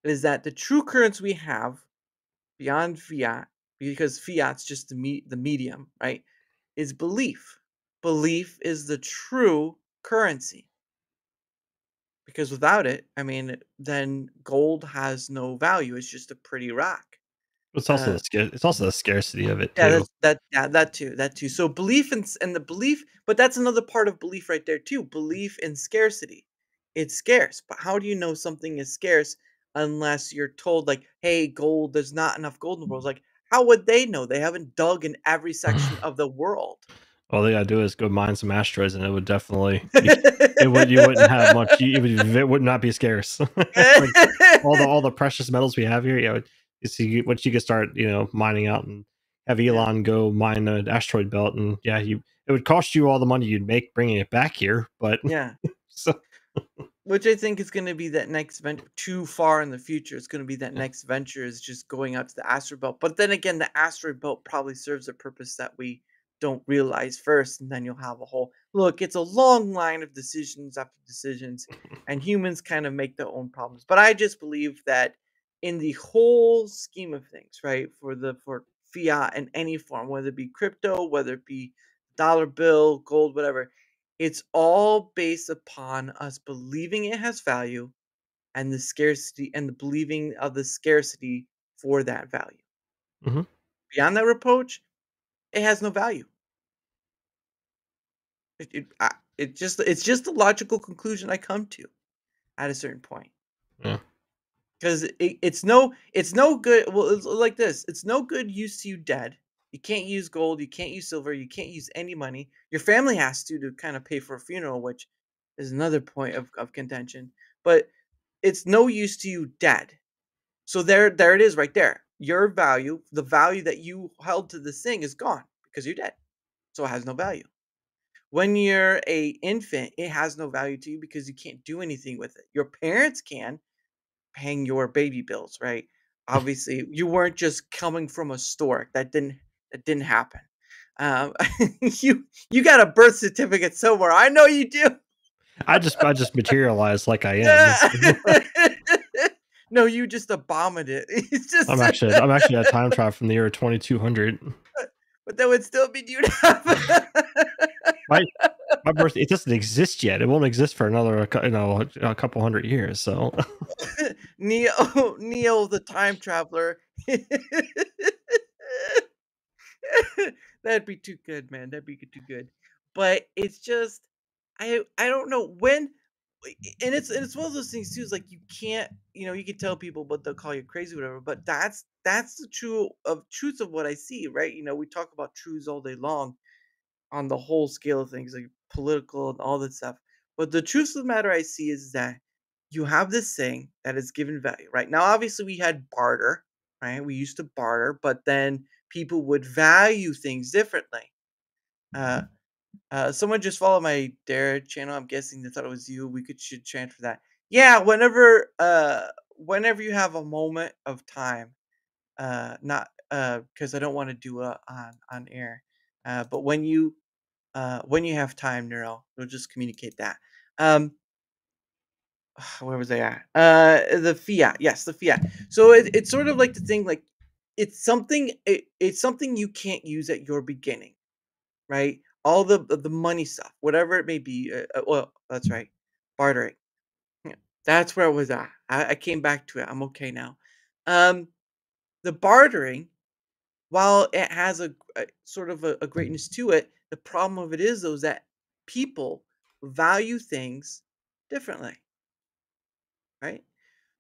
Is that the true currency we have beyond fiat, because fiat's just the medium, right? Is belief. Belief is the true currency. Because without it, I mean, then gold has no value. It's just a pretty rock. It's also it's also the scarcity of it Yeah, too. that too. So belief and the belief, but that's another part of belief right there too. Belief in scarcity. It's scarce, but how do you know something is scarce unless you're told like, "Hey, gold, there's not enough gold in the world." It's like, how would they know? They haven't dug in every section of the world. All they gotta do is go mine some asteroids, and it would definitely it would you wouldn't have much. It would not be scarce. Like all the precious metals we have here. Yeah, you see, once you can start mining out and have Elon go mine an asteroid belt, and yeah, it would cost you all the money you'd make bringing it back here, but Yeah. so Which I think is going to be that next venture too far in the future. It's going to be that next venture is just going out to the asteroid belt. But then again, the asteroid belt probably serves a purpose that we don't realize first. And then you'll have a whole look. It's a long line of decisions after decisions, and humans kind of make their own problems. But I just believe that in the whole scheme of things, right, for fiat in any form, whether it be crypto, whether it be dollar bill, gold, whatever, it's all based upon us believing it has value and the scarcity and the believing of the scarcity for that value. Mhm. Beyond that reproach, it has no value. It's just a logical conclusion I come to at a certain point. Yeah. Because it's no good. Well, it's like this. It's no good use to you dead. You can't use gold. You can't use silver. You can't use any money. Your family has to kind of pay for a funeral, which is another point of contention. But it's no use to you dead. So there it is right there. Your value, the value that you held to this thing is gone because you're dead. So it has no value. When you're a infant, it has no value to you because you can't do anything with it. Your parents can, paying your baby bills, right? Obviously, you weren't just coming from a store. That didn't happen. Um, you got a birth certificate somewhere. I know you do. I just materialized like I am. No, you just abominated it. It's just I'm actually a time travel from the year 2200. But that would still be you'd have. My birthday, it doesn't exist yet. It won't exist for another a couple hundred years. So Neo the time traveler. That'd be too good, man. That'd be too good. But it's just I don't know when, and it's one of those things too. Is like you can't, you can tell people, but they'll call you crazy, whatever. But that's the truth of what I see, right? We talk about truths all day long on the whole scale of things, like political and all that stuff. But the truth of the matter I see is that you have this thing that is given value, right? Now, obviously, we had barter, right? We used to barter, but then people would value things differently. Someone just followed my Dare channel. I'm guessing they thought it was you. Should transfer that. Yeah, whenever you have a moment of time, not because I don't want to do it on air, but when you have time, Neuro, we'll just communicate that. Where was I at? The fiat. Yes, the fiat. So it's sort of like the thing, like it's something you can't use at your beginning, right? All the money stuff, whatever it may be. Well, that's right, bartering. Yeah, that's where I was at. I came back to it. I'm okay now. Um, the bartering, while it has a sort of a greatness to it, the problem of it is though is that people value things differently, right?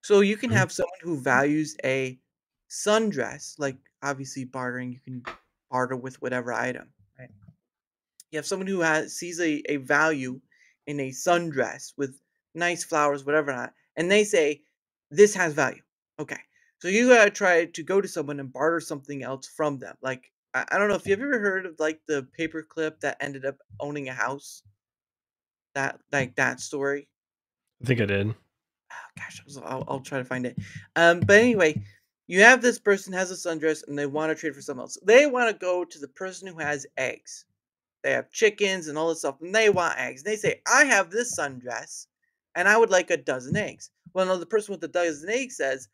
So you can Mhm. have someone who values a sundress, like obviously bartering, you can barter with whatever item, right? You have someone who sees a value in a sundress with nice flowers, whatever not, and they say this has value. Okay, so you gotta try to go to someone and barter something else from them. Like I don't know if you've ever heard of like the paperclip that ended up owning a house. that story? I think I did. Oh gosh, I'll try to find it. But anyway, you have this person has a sundress and they want to trade for something else. They want to go to the person who has eggs. They have chickens and all this stuff, and they want eggs. They say, "I have this sundress, and I would like a dozen eggs." Well, no, the person with the dozen eggs says,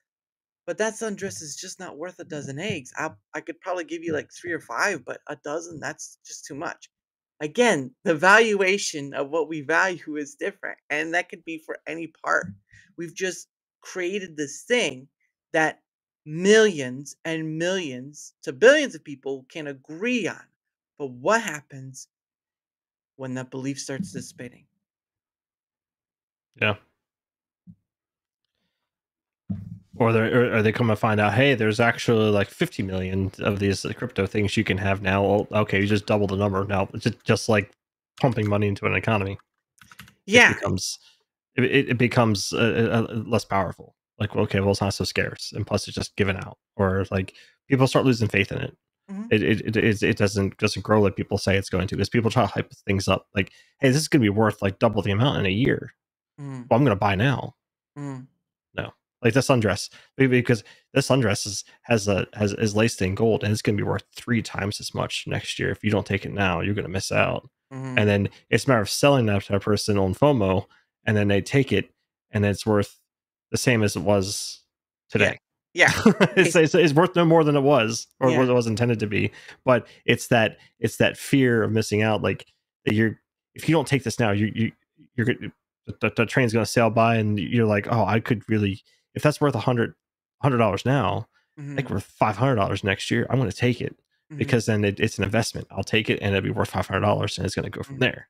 "But that sundress is just not worth a dozen eggs. I could probably give you like 3 or 5, but a dozen, that's just too much." Again, the valuation of what we value is different, and that could be for any part. We've just created this thing that millions and millions to billions of people can agree on. But what happens when that belief starts dissipating? Yeah. Or they come and find out, hey, there's actually like 50 million of these crypto things you can have now. Well, okay, you just double the number now. It's just like pumping money into an economy. Yeah, it becomes less powerful. Like, okay, well, it's not so scarce, and plus it's just given out, or like people start losing faith in it. It doesn't grow like people say it's going to, because people try to hype things up. Like, hey, this is going to be worth like double the amount in a year. Well, I'm going to buy now. No, like this sundress, because this sundress is laced in gold, and it's going to be worth 3 times as much next year. If you don't take it now, you're going to miss out. And then it's a matter of selling that to a person on FOMO, and then they take it, and it's worth the same as it was today. Yeah. It's worth no more than it was, or what it was intended to be. But it's that fear of missing out. Like, that if you don't take this now, you're the train's going to sail by, and you're like, oh, I could really, if that's worth $100 now, like worth $500 next year, I'm going to take it, because then it's an investment. I'll take it, and it'll be worth $500, and it's going to go from there.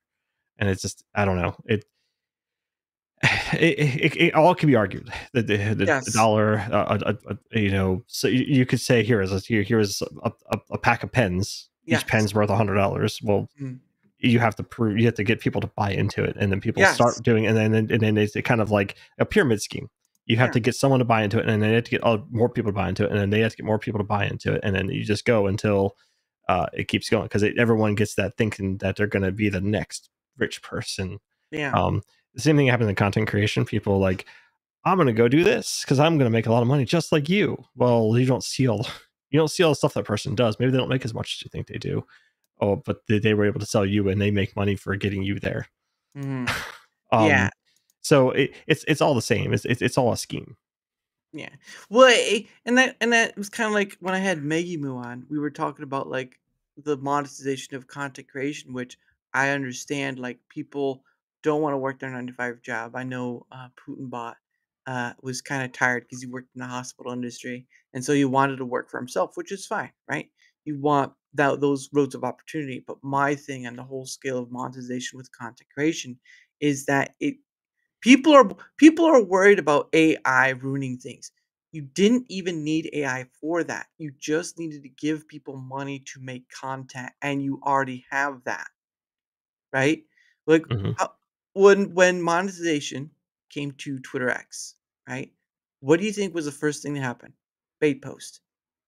And it's just, I don't know. It all can be argued. The dollar, so you could say here is a pack of pens. Each pen's worth $100. Well, you have to get people to buy into it, and then people start doing, and then it's kind of like a pyramid scheme. You have to get someone to buy into it, and then they have to get more people to buy into it, and then they have to get more people to buy into it, and then you just go until it keeps going, because everyone gets that thinking that they're going to be the next rich person. The same thing happens in content creation. People like, I'm going to go do this because I'm going to make a lot of money just like you. Well, you don't see all the stuff that person does. Maybe they don't make as much as you think they do. Oh, but they were able to sell you, and they make money for getting you there. So it's all the same. It's all a scheme. Yeah. Well, and that was kind of like when I had Maggie Moo on. We were talking about like the monetization of content creation, which I understand. Like, people don't want to work their 9-to-5 job. I know Putinbot was kind of tired because he worked in the hospital industry, and so he wanted to work for himself, which is fine, right? You want those roads of opportunity. But my thing on the whole scale of monetization with content creation is that people are worried about AI ruining things. You didn't even need AI for that. You just needed to give people money to make content, and you already have that, right? Like, when monetization came to Twitter X, right? What do you think was the first thing to happen? Bait post,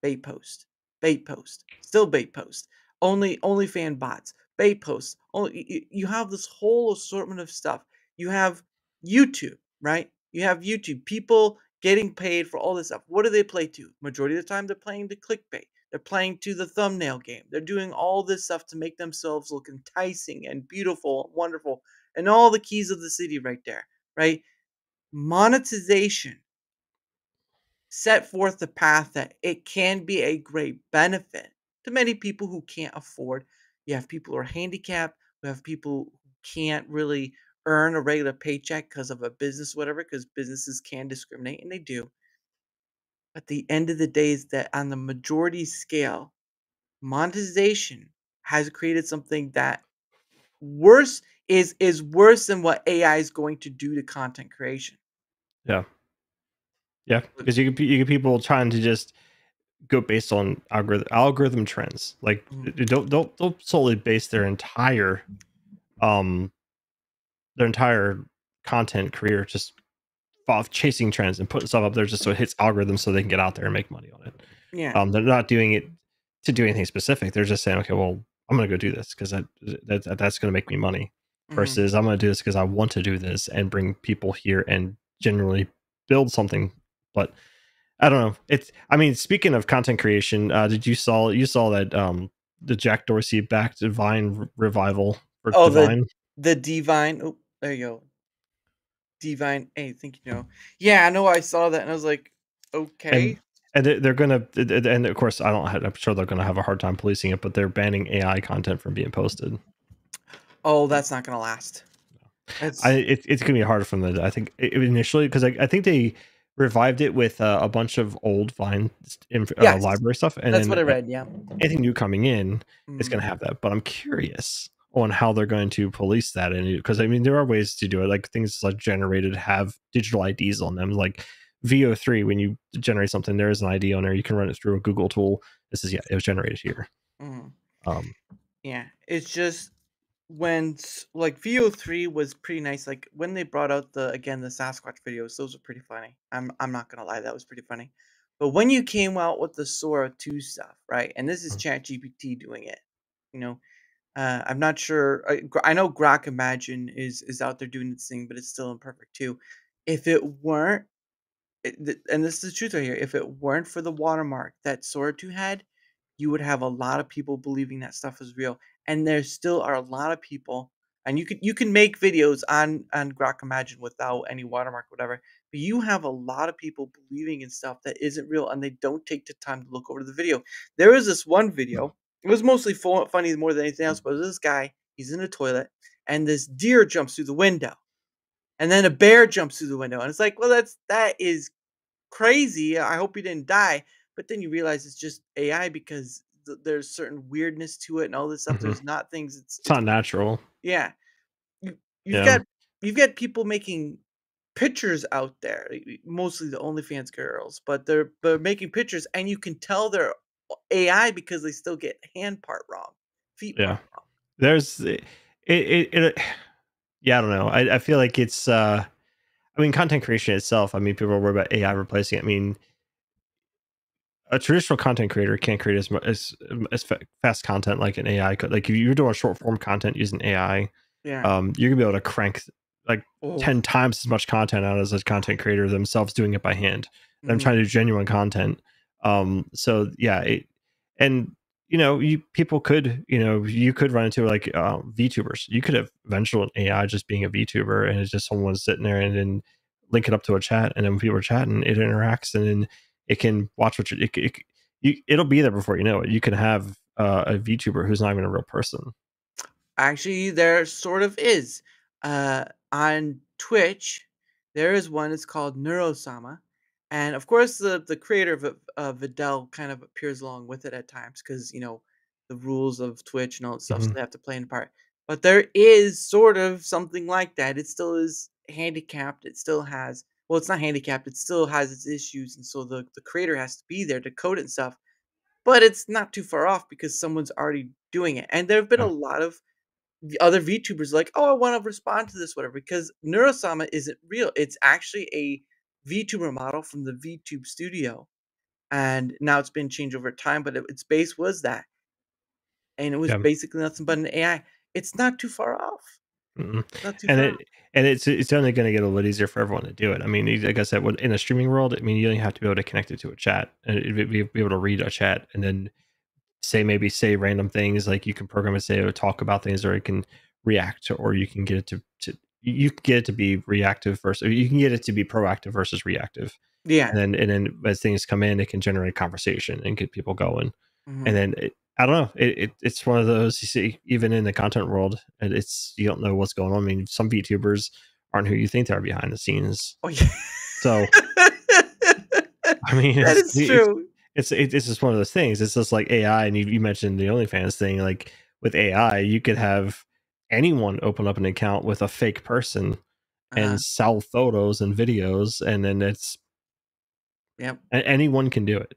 bait post, bait post, still bait post. Only fan bots, bait posts. You have this whole assortment of stuff. You have YouTube, right? You have YouTube. People getting paid for all this stuff. What do they play to? Majority of the time, they're playing to clickbait. They're playing to the thumbnail game. They're doing all this stuff to make themselves look enticing and beautiful and wonderful, and all the keys of the city right there, right? Monetization set forth the path that it can be a great benefit to many people who can't afford. You have people who are handicapped. You have people who can't really earn a regular paycheck because of a business, whatever, because businesses can discriminate, and they do. At the end of the day, is that on the majority scale, monetization has created something that is worse than what AI is going to do to content creation. Yeah, because you get people trying to just go based on algorithm trends. Like, don't solely base their entire content career just off chasing trends and putting stuff up there just so it hits algorithms so they can get out there and make money on it. They're not doing it to do anything specific. They're just saying, okay, well, I'm gonna go do this because that's gonna make me money. versus I'm going to do this because I want to do this and bring people here and generally build something. But I don't know. I mean, speaking of content creation, did you saw that the Jack Dorsey backed Vine revival for Divine? The Divine. Oh, there you go. Divine. Hey, think you know. Yeah, I know. I saw that and I was like, okay. And they're gonna, and of course, I'm sure they're gonna have a hard time policing it, but they're banning AI content from being posted. Oh, that's not gonna last. It's gonna be harder for them. I think initially, because I think they revived it with a bunch of old Vine library stuff, and that's then what I read. Yeah, anything new coming in is gonna have that. But I'm curious on how they're going to police that, and because I mean there are ways to do it, like things like generated have digital IDs on them, like VO3. When you generate something, there is an ID on there. You can run it through a Google tool. This is it was generated here. Yeah, it's just when like VO3 was pretty nice. Like when they brought out the Sasquatch videos, those were pretty funny. I'm not gonna lie, that was pretty funny. But when you came out with the Sora 2 stuff, right? And this is ChatGPT doing it, you know. I'm not sure. I know Grok Imagine is out there doing its thing, but it's still imperfect too. If it weren't, and this is the truth right here, if it weren't for the watermark that Sora 2 had, you would have a lot of people believing that stuff is real. And there still are a lot of people, and you can make videos on Grok Imagine without any watermark, whatever. But you have a lot of people believing in stuff that isn't real, and they don't take the time to look over the video. There was this one video. It was mostly funny more than anything else, but this guy, he's in a toilet, and this deer jumps through the window, and then a bear jumps through the window, and it's like, well, that is crazy. I hope he didn't die. But then you realize it's just AI because there's certain weirdness to it and all this stuff. There's not things. It's not natural. Yeah, you've got people making pictures out there, mostly the OnlyFans girls, but they're making pictures, and you can tell they're AI because they still get hand part wrong, feet part wrong. There's yeah, I don't know. I feel like it's I mean, content creation itself, I mean, people are worried about AI replacing it. I mean, a traditional content creator can't create as fast content like an AI could. Like if you're doing short form content using AI, you're gonna be able to crank like 10 times as much content out as a content creator themselves doing it by hand. And I'm trying to do genuine content. So yeah, and you know, people could, you could run into like VTubers. You could have eventual AI just being a VTuber, and it's just someone sitting there and then link it up to a chat, and then when people are chatting, it interacts, and then it can watch what it'll be there before you know it. You can have a VTuber who's not even a real person. Actually, there sort of is. On Twitch, there is one. It's called Neurosama, and of course, the creator of Videl kind of appears along with it at times because the rules of Twitch and all that stuff, so they have to play in part. But there is sort of something like that. It still is handicapped. It still has it's not handicapped. It still has its issues, and so the creator has to be there to code it and stuff. But it's not too far off because someone's already doing it, and there have been a lot of the other VTubers like, oh, I want to respond to this, whatever, because Neurosama isn't real. It's actually a VTuber model from the VTube studio. And now it's been changed over time, but its base was that. And it was basically nothing but an AI. It's not too far off. Not too far off. And it's only going to get a little easier for everyone to do it. I mean, like I said, in a streaming world, I mean, you only have to be able to connect it to a chat and be able to read a chat, and then maybe say random things. Like you can program it, say, or talk about things, or it can react, or you can get it you can get it to be reactive versus, or you can get it to be proactive versus reactive. Yeah. And then as things come in, it can generate conversation and get people going. And then I don't know. It's one of those you see even in the content world, and you don't know what's going on. I mean, some VTubers aren't who you think they are behind the scenes. Oh yeah. So I mean, that is true. It's just one of those things. It's just like AI, and you mentioned the OnlyFans thing. Like with AI, you could have anyone open up an account with a fake person and sell photos and videos, and then anyone can do it.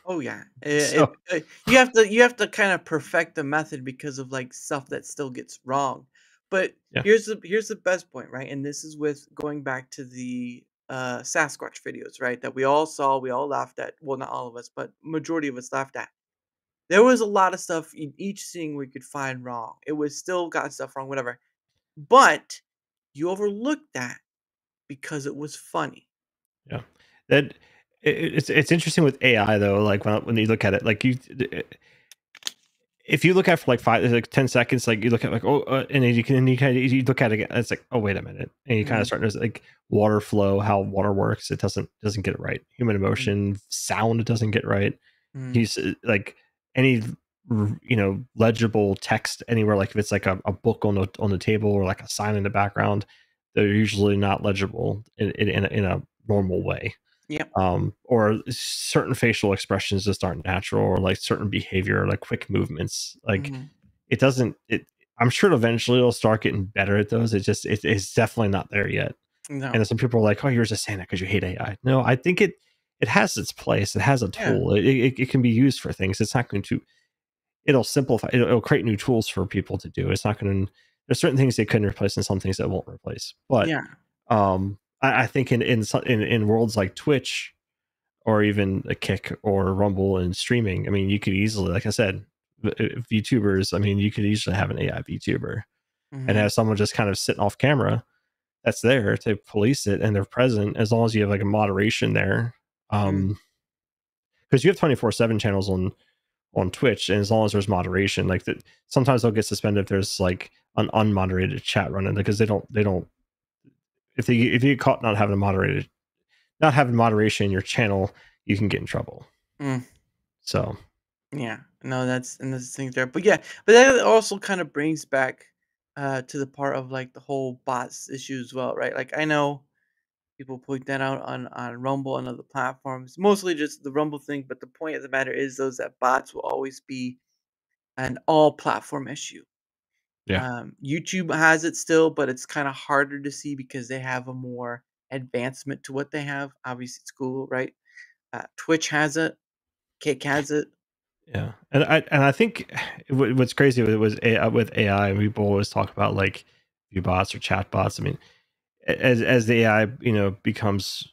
Oh yeah. You have to kind of perfect the method because of like stuff that still gets wrong. But here's the best point, right? And this is with going back to the Sasquatch videos, right? That we all saw, we all laughed at. Well, not all of us, but majority of us laughed at. There was a lot of stuff in each scene we could find wrong. It was still got stuff wrong, whatever. but you overlooked that because it was funny. Yeah, that it's interesting with AI though. Like when you look at it, like if you look at for like 10 seconds, like you look at like and then you look at it again, it's like, oh wait a minute, and you kind of start to like water flow, how water works. It doesn't get it right. Human emotion, sound, it doesn't get right. He's like any legible text anywhere, like if it's like a book on the table or like a sign in the background, they're usually not legible in a normal way. Yeah. Or certain facial expressions just aren't natural, or like certain behavior, like quick movements. Like it doesn't. I'm sure eventually it'll start getting better at those. It's definitely not there yet. No. And some people are like, "Oh, you're just saying that because you hate AI." No, I think it has its place. It has a tool. Yeah. It can be used for things. It's not going to. It'll simplify. It'll create new tools for people to do. It's not going to. There's certain things they couldn't replace and some things that won't replace. But yeah. I think in worlds like Twitch or even a Kick or Rumble and streaming, I mean, you could easily, like I said, VTubers, I mean, you could easily have an AI VTuber and have someone just kind of sitting off camera that's there to police it, and they're present as long as you have like a moderation there. Because you have 24/7 channels on Twitch, and as long as there's moderation, like that, sometimes they'll get suspended if there's like an unmoderated chat running, because they don't if you get caught not having moderation in your channel, you can get in trouble. So yeah, no, that's the thing there. But yeah, but that also kind of brings back to the part of like the whole bots issue as well, right? Like I know people point that out on Rumble and other platforms, mostly just the Rumble thing. But the point of the matter is, those that bots will always be an all platform issue. Yeah. YouTube has it still, but it's kind of harder to see because they have a more advancement to what they have. Obviously, it's Google, right? Twitch has it. Kick has it. Yeah, and I think what's crazy with AI, people always talk about like view bots or chat bots. I mean, as the AI becomes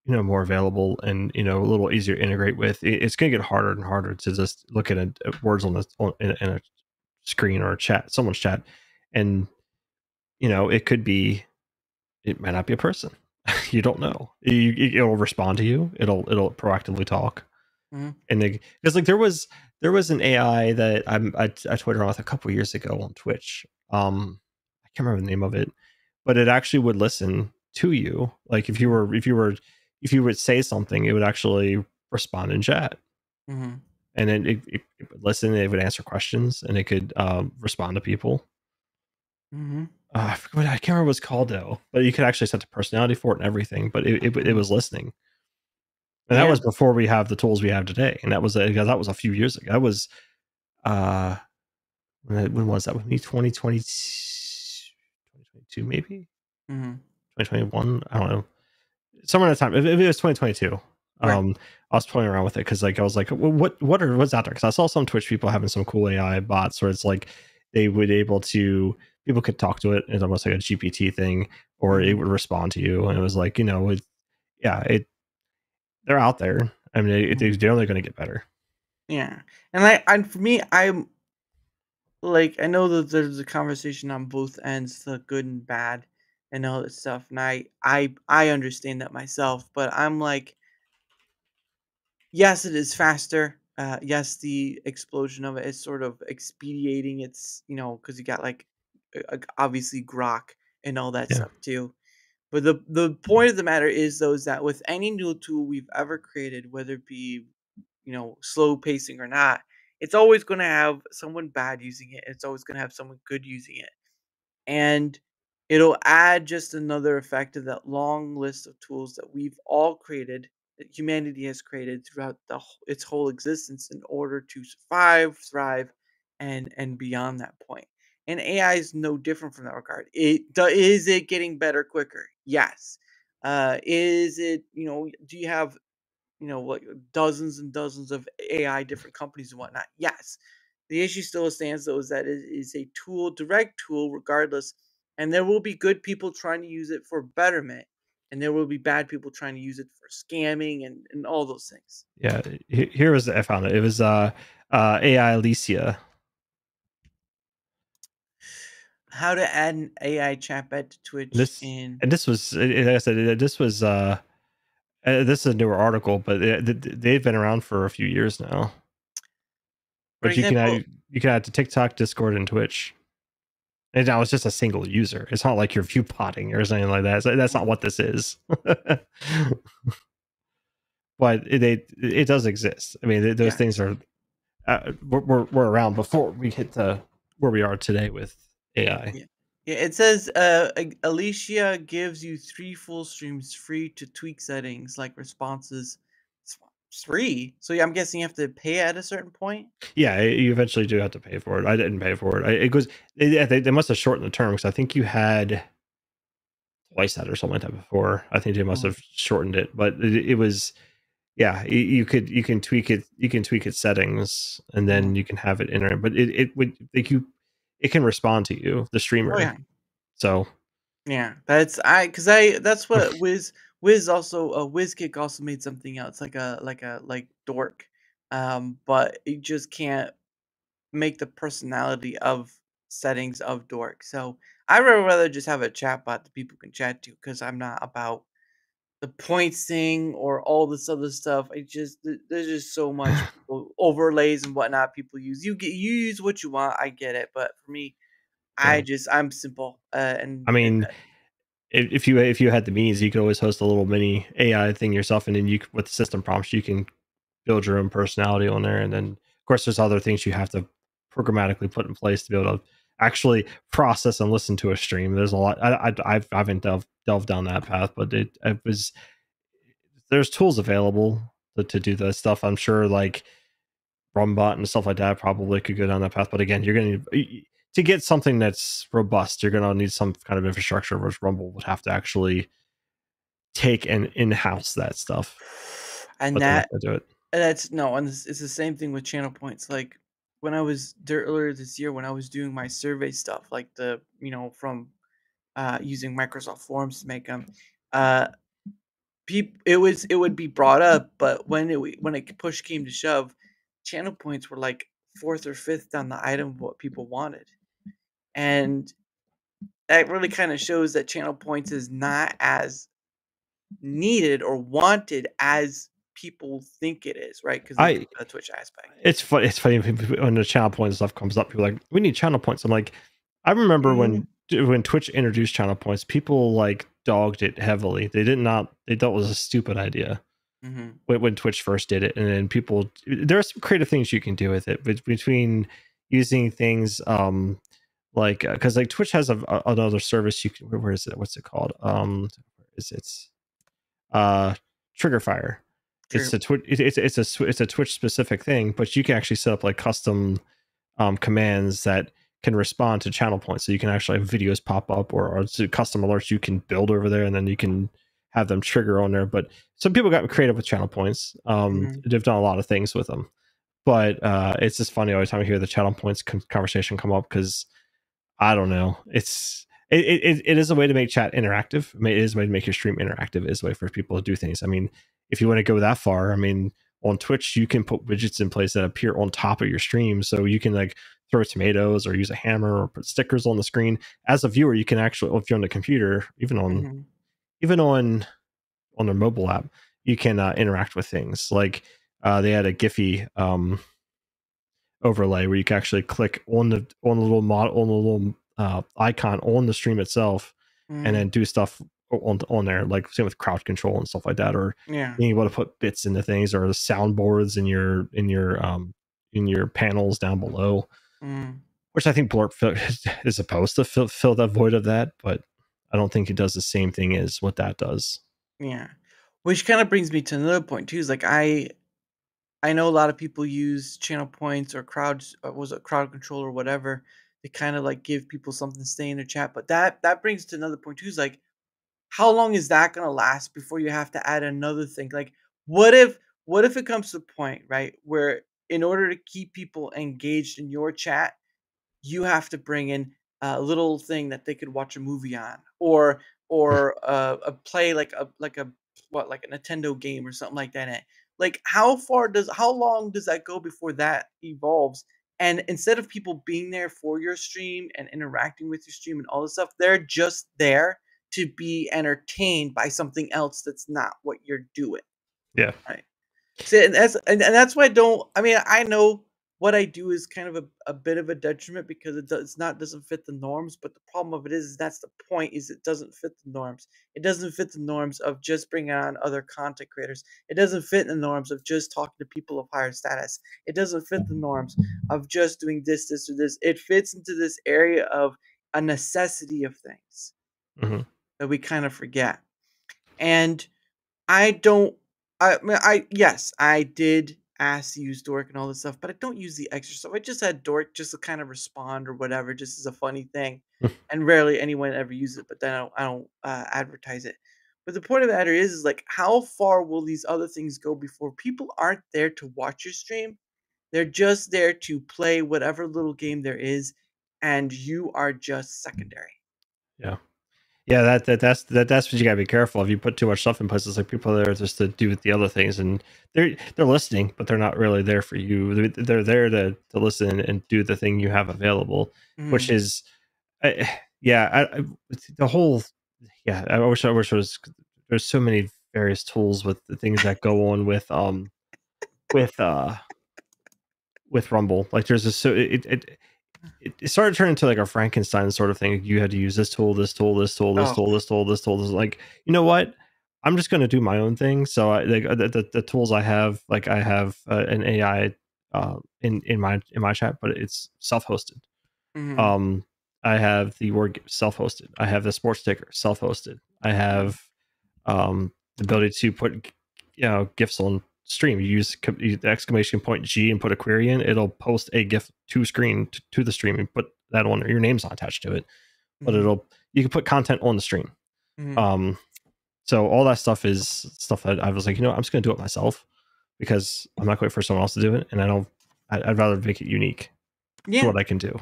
more available and a little easier to integrate with, it's going to get harder and harder to just look at words in a screen or a chat, someone's chat, and it might not be a person. You don't know. It'll respond to you. It'll proactively talk. And because like there was an AI that I toyed around with a couple years ago on Twitch. I can't remember the name of it, but it actually would listen to you. Like if you would say something, it would actually respond in chat. And then it would listen, it would answer questions, and it could respond to people. I can't remember what it's called though, but you could actually set the personality for it and everything. But it was listening, and that was before we have the tools we have today. And that was a few years ago. That was when was that? With me, 2022 maybe, 2021. I don't know, somewhere in that time. If it was 2022. I was playing around with it because like I was like, what's out there? Because I saw some Twitch people having some cool AI bots where it's like they would people could talk to it. It's almost like a GPT thing, or it would respond to you, and it was like they're out there. I mean, they're only going to get better. Yeah, and for me, I'm like, I know that there's a conversation on both ends, the good and bad, and all that stuff, and I understand that myself, but I'm like, yes, it is faster. Yes, the explosion of it is sort of expediting. It's because you got like obviously Grok and all that stuff too. But the point of the matter is though is that with any new tool we've ever created, whether it be slow pacing or not, it's always going to have someone bad using it. It's always going to have someone good using it, and it'll add just another effect of that long list of tools that we've all created, that humanity has created throughout its whole existence in order to survive, thrive, and beyond that point. And AI is no different from that regard. Is it getting better quicker? Yes. Is it do you have like dozens and dozens of AI different companies and whatnot? Yes. The issue still stands though, is that it is a tool, direct tool, regardless, and there will be good people trying to use it for betterment, and there will be bad people trying to use it for scamming and all those things. Yeah, here was I found it. It was AI Alicia. how to add an AI chatbot to Twitch This was, like I said, this was this is a newer article, but they've been around for a few years now. For But example, you can add to TikTok, Discord, and Twitch. And now it's just a single user. It's not like you're view potting or something like that. That's not what this is. But it does exist. I mean, those things are were around before we hit where we are today with AI. Yeah, it says Alicia gives you 3 full streams free to tweak settings like responses. It's free, so yeah, I'm guessing you have to pay at a certain point. Yeah, you eventually do have to pay for it. I didn't pay for it. It goes. They must have shortened the term because I think you had twice that or something like that before. I think they must have shortened it, but it was. Yeah, you can tweak it. You can tweak its settings, and then you can have it in there. But it would like it can respond to you, the streamer. Oh, yeah. So Yeah, that's that's what Wiz also WizKick also made something else like dork, but it just can't make the personality of settings of dork. So I would rather just have a chat bot that people can chat to because I'm not about the points thing or all this other stuff. There's just so much overlays and whatnot people use. You use what you want. I get it, but for me, I'm simple. And I mean, if you had the means, you could always host a little mini AI thing yourself, and then with the system prompts, you can build your own personality on there. And then, of course, there's other things you have to programmatically put in place to be able to actually process and listen to a stream. There's a lot. I haven't delved down that path, but there's tools available to do that stuff. I'm sure like Rumbot and stuff like that probably could go down that path. But again, you're going to get something that's robust, you're going to need some kind of infrastructure, which Rumble would have to actually take and in-house that stuff. And it's the same thing with channel points. Like when I was there earlier this year, when I was doing my survey stuff, like from using Microsoft Forms to make them, it would be brought up, but when it push came to shove, channel points were like 4th or 5th down the item of what people wanted, and that really kind of shows that channel points is not as needed or wanted as people think it is, right? Because the Twitch aspect. It's funny when the channel points stuff comes up. People are like, we need channel points. I'm like, I remember when Twitch introduced channel points, people like dogged it heavily. They thought it was a stupid idea when Twitch first did it, and then there are some creative things you can do with it, between using things like because like Twitch has another service you can. Where is it? What's it called? Trigger Fire. It's a Twitch specific thing, but you can actually set up like custom commands that can respond to channel points. So you can actually have videos pop up or custom alerts you can build over there, and then you can have them trigger on there. But some people got creative with channel points. They've done a lot of things with them, but it's just funny every time I hear the channel points conversation come up, because I don't know. It is a way to make chat interactive. It is a way to make your stream interactive. It is a way for people to do things. I mean, if you want to go that far, I mean, on Twitch, you can put widgets in place that appear on top of your stream. So you can like throw tomatoes or use a hammer or put stickers on the screen. As a viewer, you can actually, if you're on the computer, even on their mobile app, you can interact with things. Like they had a Giphy overlay where you can actually click on the little icon on the stream itself, and then do stuff on there, like same with crowd control and stuff like that, or being able to put bits into things, or the soundboards in your panels down below, which I think Blurp is supposed to fill that void of that, but I don't think it does the same thing as what that does. Yeah, which kind of brings me to another point too. Is like I know a lot of people use channel points or crowd control or whatever to kind of like give people something to stay in their chat. But that brings to another point too. Is like, how long is that gonna last before you have to add another thing? Like, what if it comes to a point, right, where in order to keep people engaged in your chat, you have to bring in a little thing that they could watch a movie on, or play like a Nintendo game or something like that. Like how long does that go before that evolves And instead of people being there for your stream and interacting with your stream and all this stuff, they're just there to be entertained by something else that's not what you're doing. Yeah. Right. So, and that's why I know what I do is kind of a bit of a detriment because doesn't fit the norms. But the problem of it is that's the point, is it doesn't fit the norms. It doesn't fit the norms of just bringing on other content creators. It doesn't fit the norms of just talking to people of higher status. It doesn't fit the norms of just doing this, or this. It fits into this area of a necessity of things that we kind of forget. And yes, I did ask to use Dork and all this stuff, but I don't use the extra stuff. I just had Dork just to kind of respond or whatever, just as a funny thing, and rarely anyone ever uses it. But then I don't advertise it. But the point of the matter is like, how far will these other things go before people aren't there to watch your stream? They're just there to play whatever little game there is, and you are just secondary. Yeah. Yeah, that's what you gotta be careful of. You put too much stuff in places, like people are there just to do the other things, and they're listening, but they're not really there for you. They're there to listen and do the thing you have available, which is, the whole. Yeah, I wish it was. There's so many various tools with the things that go on with Rumble. Like there's this, so it started turning into like a Frankenstein sort of thing. You had to use this tool, this tool, this tool, this tool, this tool, this tool. This like, you know what? I'm just going to do my own thing. So I like the tools I have, like I have an AI in my chat, but it's self-hosted. I have the word self-hosted. I have the sports ticker self-hosted. I have the ability to put GIFs on stream. You use the exclamation point G and put a query in, it'll post a GIF to screen to the stream and put that on there. Your name's not attached to it, but you can put content on the stream. So all that stuff is stuff that I was like, I'm just gonna do it myself because I'm not going for someone else to do it, and I'd rather make it unique to what I can do.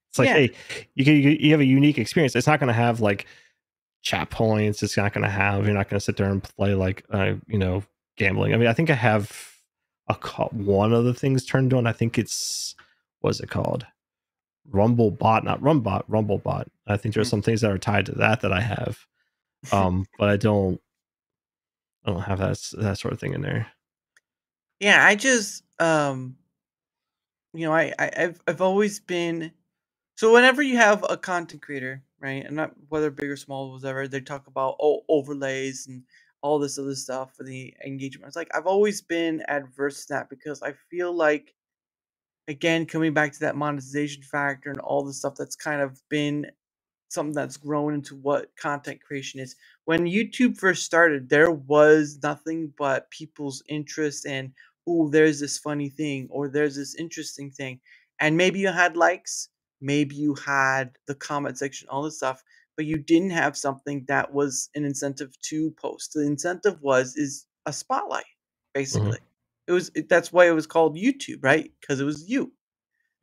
It's like, hey, you have a unique experience. It's not going to have like chat points. It's not going to have, you're not going to sit there and play like gambling. I mean, I think I have one of the things turned on. I think it's, what's it called? Rumblebot, not Rumbot, Rumblebot. I think there's some things that are tied to that I have. But I don't have that sort of thing in there. Yeah, I just I've always been, so whenever you have a content creator, right, and not whether big or small, whatever, they talk about overlays and all this other stuff for the engagement. It's like I've always been adverse to that because I feel like, again, coming back to that monetization factor and all the stuff that's kind of been something that's grown into what content creation is. When YouTube first started, there was nothing but people's interest in, oh, there's this funny thing or there's this interesting thing. And maybe you had likes, maybe you had the comment section, all this stuff, but you didn't have something that was an incentive to post. The incentive is a spotlight, basically. That's why it was called YouTube, right? Because it was you.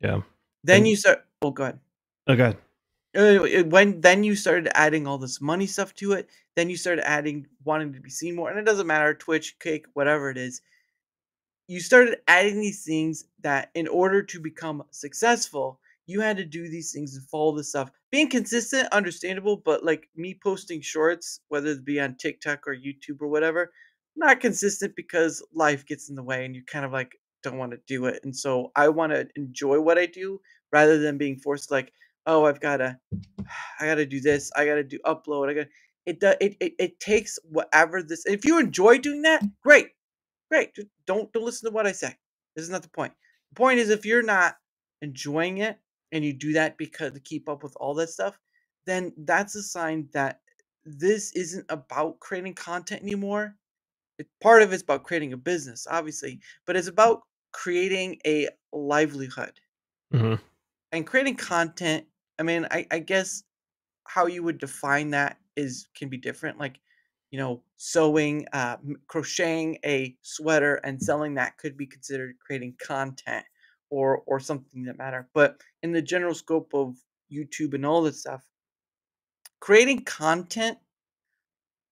Yeah. Then you start. Oh, go ahead. Oh, go ahead. Then you started adding all this money stuff to it. Then you started adding wanting to be seen more, and it doesn't matter, Twitch, Kick, whatever it is. You started adding these things that, in order to become successful, you had to do these things and follow this stuff. Being consistent, understandable, but like me posting shorts, whether it be on TikTok or YouTube or whatever, not consistent because life gets in the way and you kind of like don't want to do it. And so I want to enjoy what I do rather than being forced like, oh, I gotta do this, I gotta do upload, it takes whatever this. If you enjoy doing that, great. Just don't listen to what I say. This is not the point. The point is, if you're not enjoying it and you do that because to keep up with all that stuff, then that's a sign that this isn't about creating content anymore. Part of it's about creating a business, obviously, but it's about creating a livelihood. And creating content, I mean, I guess how you would define that can be different. Like, sewing, crocheting a sweater and selling that could be considered creating content or something that matter. But in the general scope of YouTube and all this stuff, creating content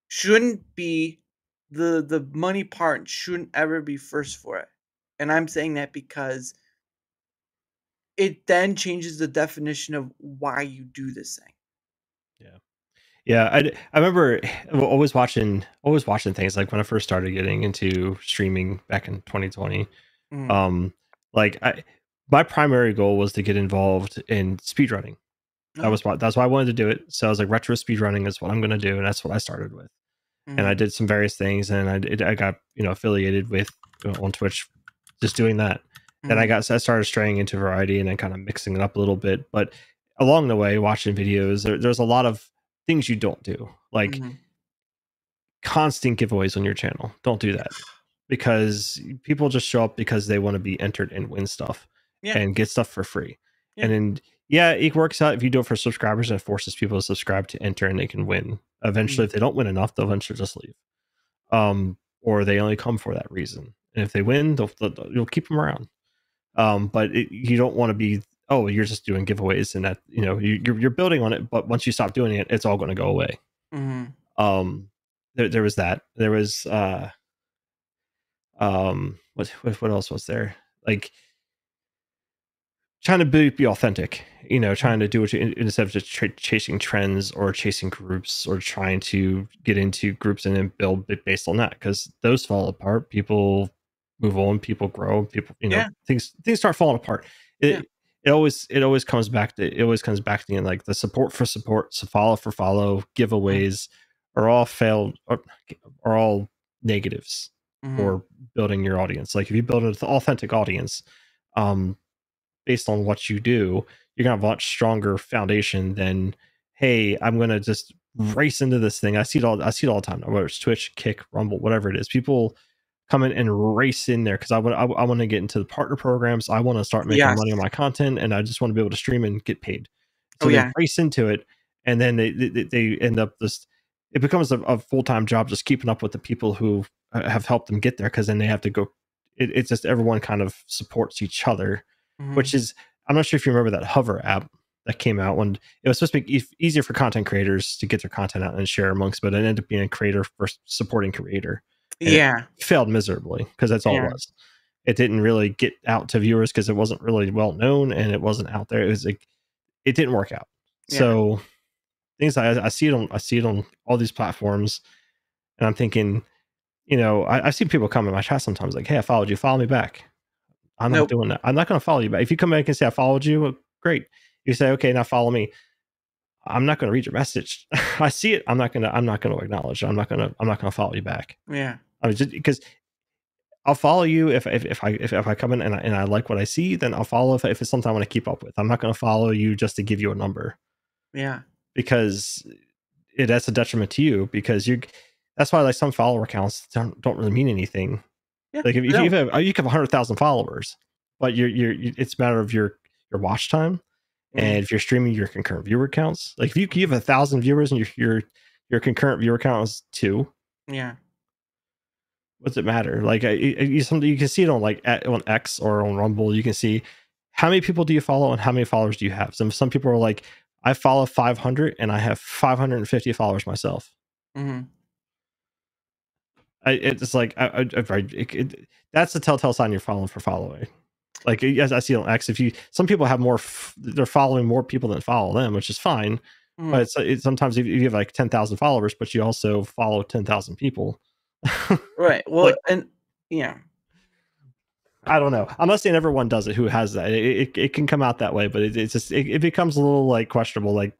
shouldn't be the money part shouldn't ever be first for it. And I'm saying that because it then changes the definition of why you do this thing. Yeah, I remember always watching things like when I first started getting into streaming back in 2020. Mm. Like my primary goal was to get involved in speedrunning. That's why I wanted to do it. So I was like, retro speedrunning is what I'm going to do, and that's what I started with. And I did some various things, and I got affiliated with on Twitch, just doing that. Then I started straying into variety and then kind of mixing it up a little bit. But along the way, watching videos, there's a lot of things you don't do, like constant giveaways on your channel. Don't do that, because people just show up because they want to be entered and win stuff and get stuff for free. And then it works out if you do it for subscribers, and it forces people to subscribe to enter and they can win. Eventually, if they don't win enough, they'll eventually just leave. Or they only come for that reason. And if they win, you'll keep them around. But you don't want to be, you're just doing giveaways and that, you're building on it. But once you stop doing it, it's all going to go away. There was that. There was, what else was there? Like, trying to be authentic, trying to do it instead of just chasing trends or chasing groups or trying to get into groups and then build based on that, because those fall apart. People move on, people grow, people, things start falling apart. It always comes back to like the support for support, so follow for follow, giveaways are all failed, are all negatives for building your audience. Like if you build an authentic audience, based on what you do, you're gonna have a much stronger foundation than, hey, I'm gonna just race into this thing. I see it all the time, whether it's Twitch, Kick, Rumble, whatever it is. People come in and race in there because I want to get into the partner programs. I want to start making money on my content, and I just want to be able to stream and get paid. So they race into it, and then they end up it becomes a full-time job just keeping up with the people who have helped them get there, because then they have to go. It's just everyone kind of supports each other. Which is, I'm not sure if you remember that Hover app that came out when it was supposed to be easier for content creators to get their content out and share amongst, but it ended up being a creator first supporting creator. And it failed miserably because that's all it was. It didn't really get out to viewers because it wasn't really well known and it wasn't out there. It was like, it didn't work out. So things I see it on all these platforms, and I'm thinking, I see people come in my chat sometimes like, hey, I followed you, follow me back. I'm not doing that. I'm not going to follow you back. If you come back and say I followed you, well, great. You say, okay, now follow me. I'm not going to read your message. I see it. I'm not going to acknowledge it. I'm not going to follow you back. Yeah. I mean, just because I'll follow you if I come in and I like what I see, then I'll follow if it's something I want to keep up with. I'm not going to follow you just to give you a number. Yeah. Because that's a detriment to you, because that's why like some follower accounts don't really mean anything. Yeah, like if you have 100,000 followers, but it's a matter of your watch time, and if you're streaming your concurrent viewer counts. Like if you have 1,000 viewers and your concurrent viewer count is 2, what's it matter? Like you can see it on on X or on Rumble. You can see how many people do you follow and how many followers do you have. Some people are like, I follow 500 and I have 550 followers myself. It's like that's the telltale sign you're following for following. Like as I see on X, some people have more, they're following more people than follow them, which is fine. But it's sometimes if you have like 10,000 followers, but you also follow 10,000 people, right? Well, and I don't know. I'm not saying everyone does it who has that. It can come out that way, but it's just it becomes a little like questionable. Like,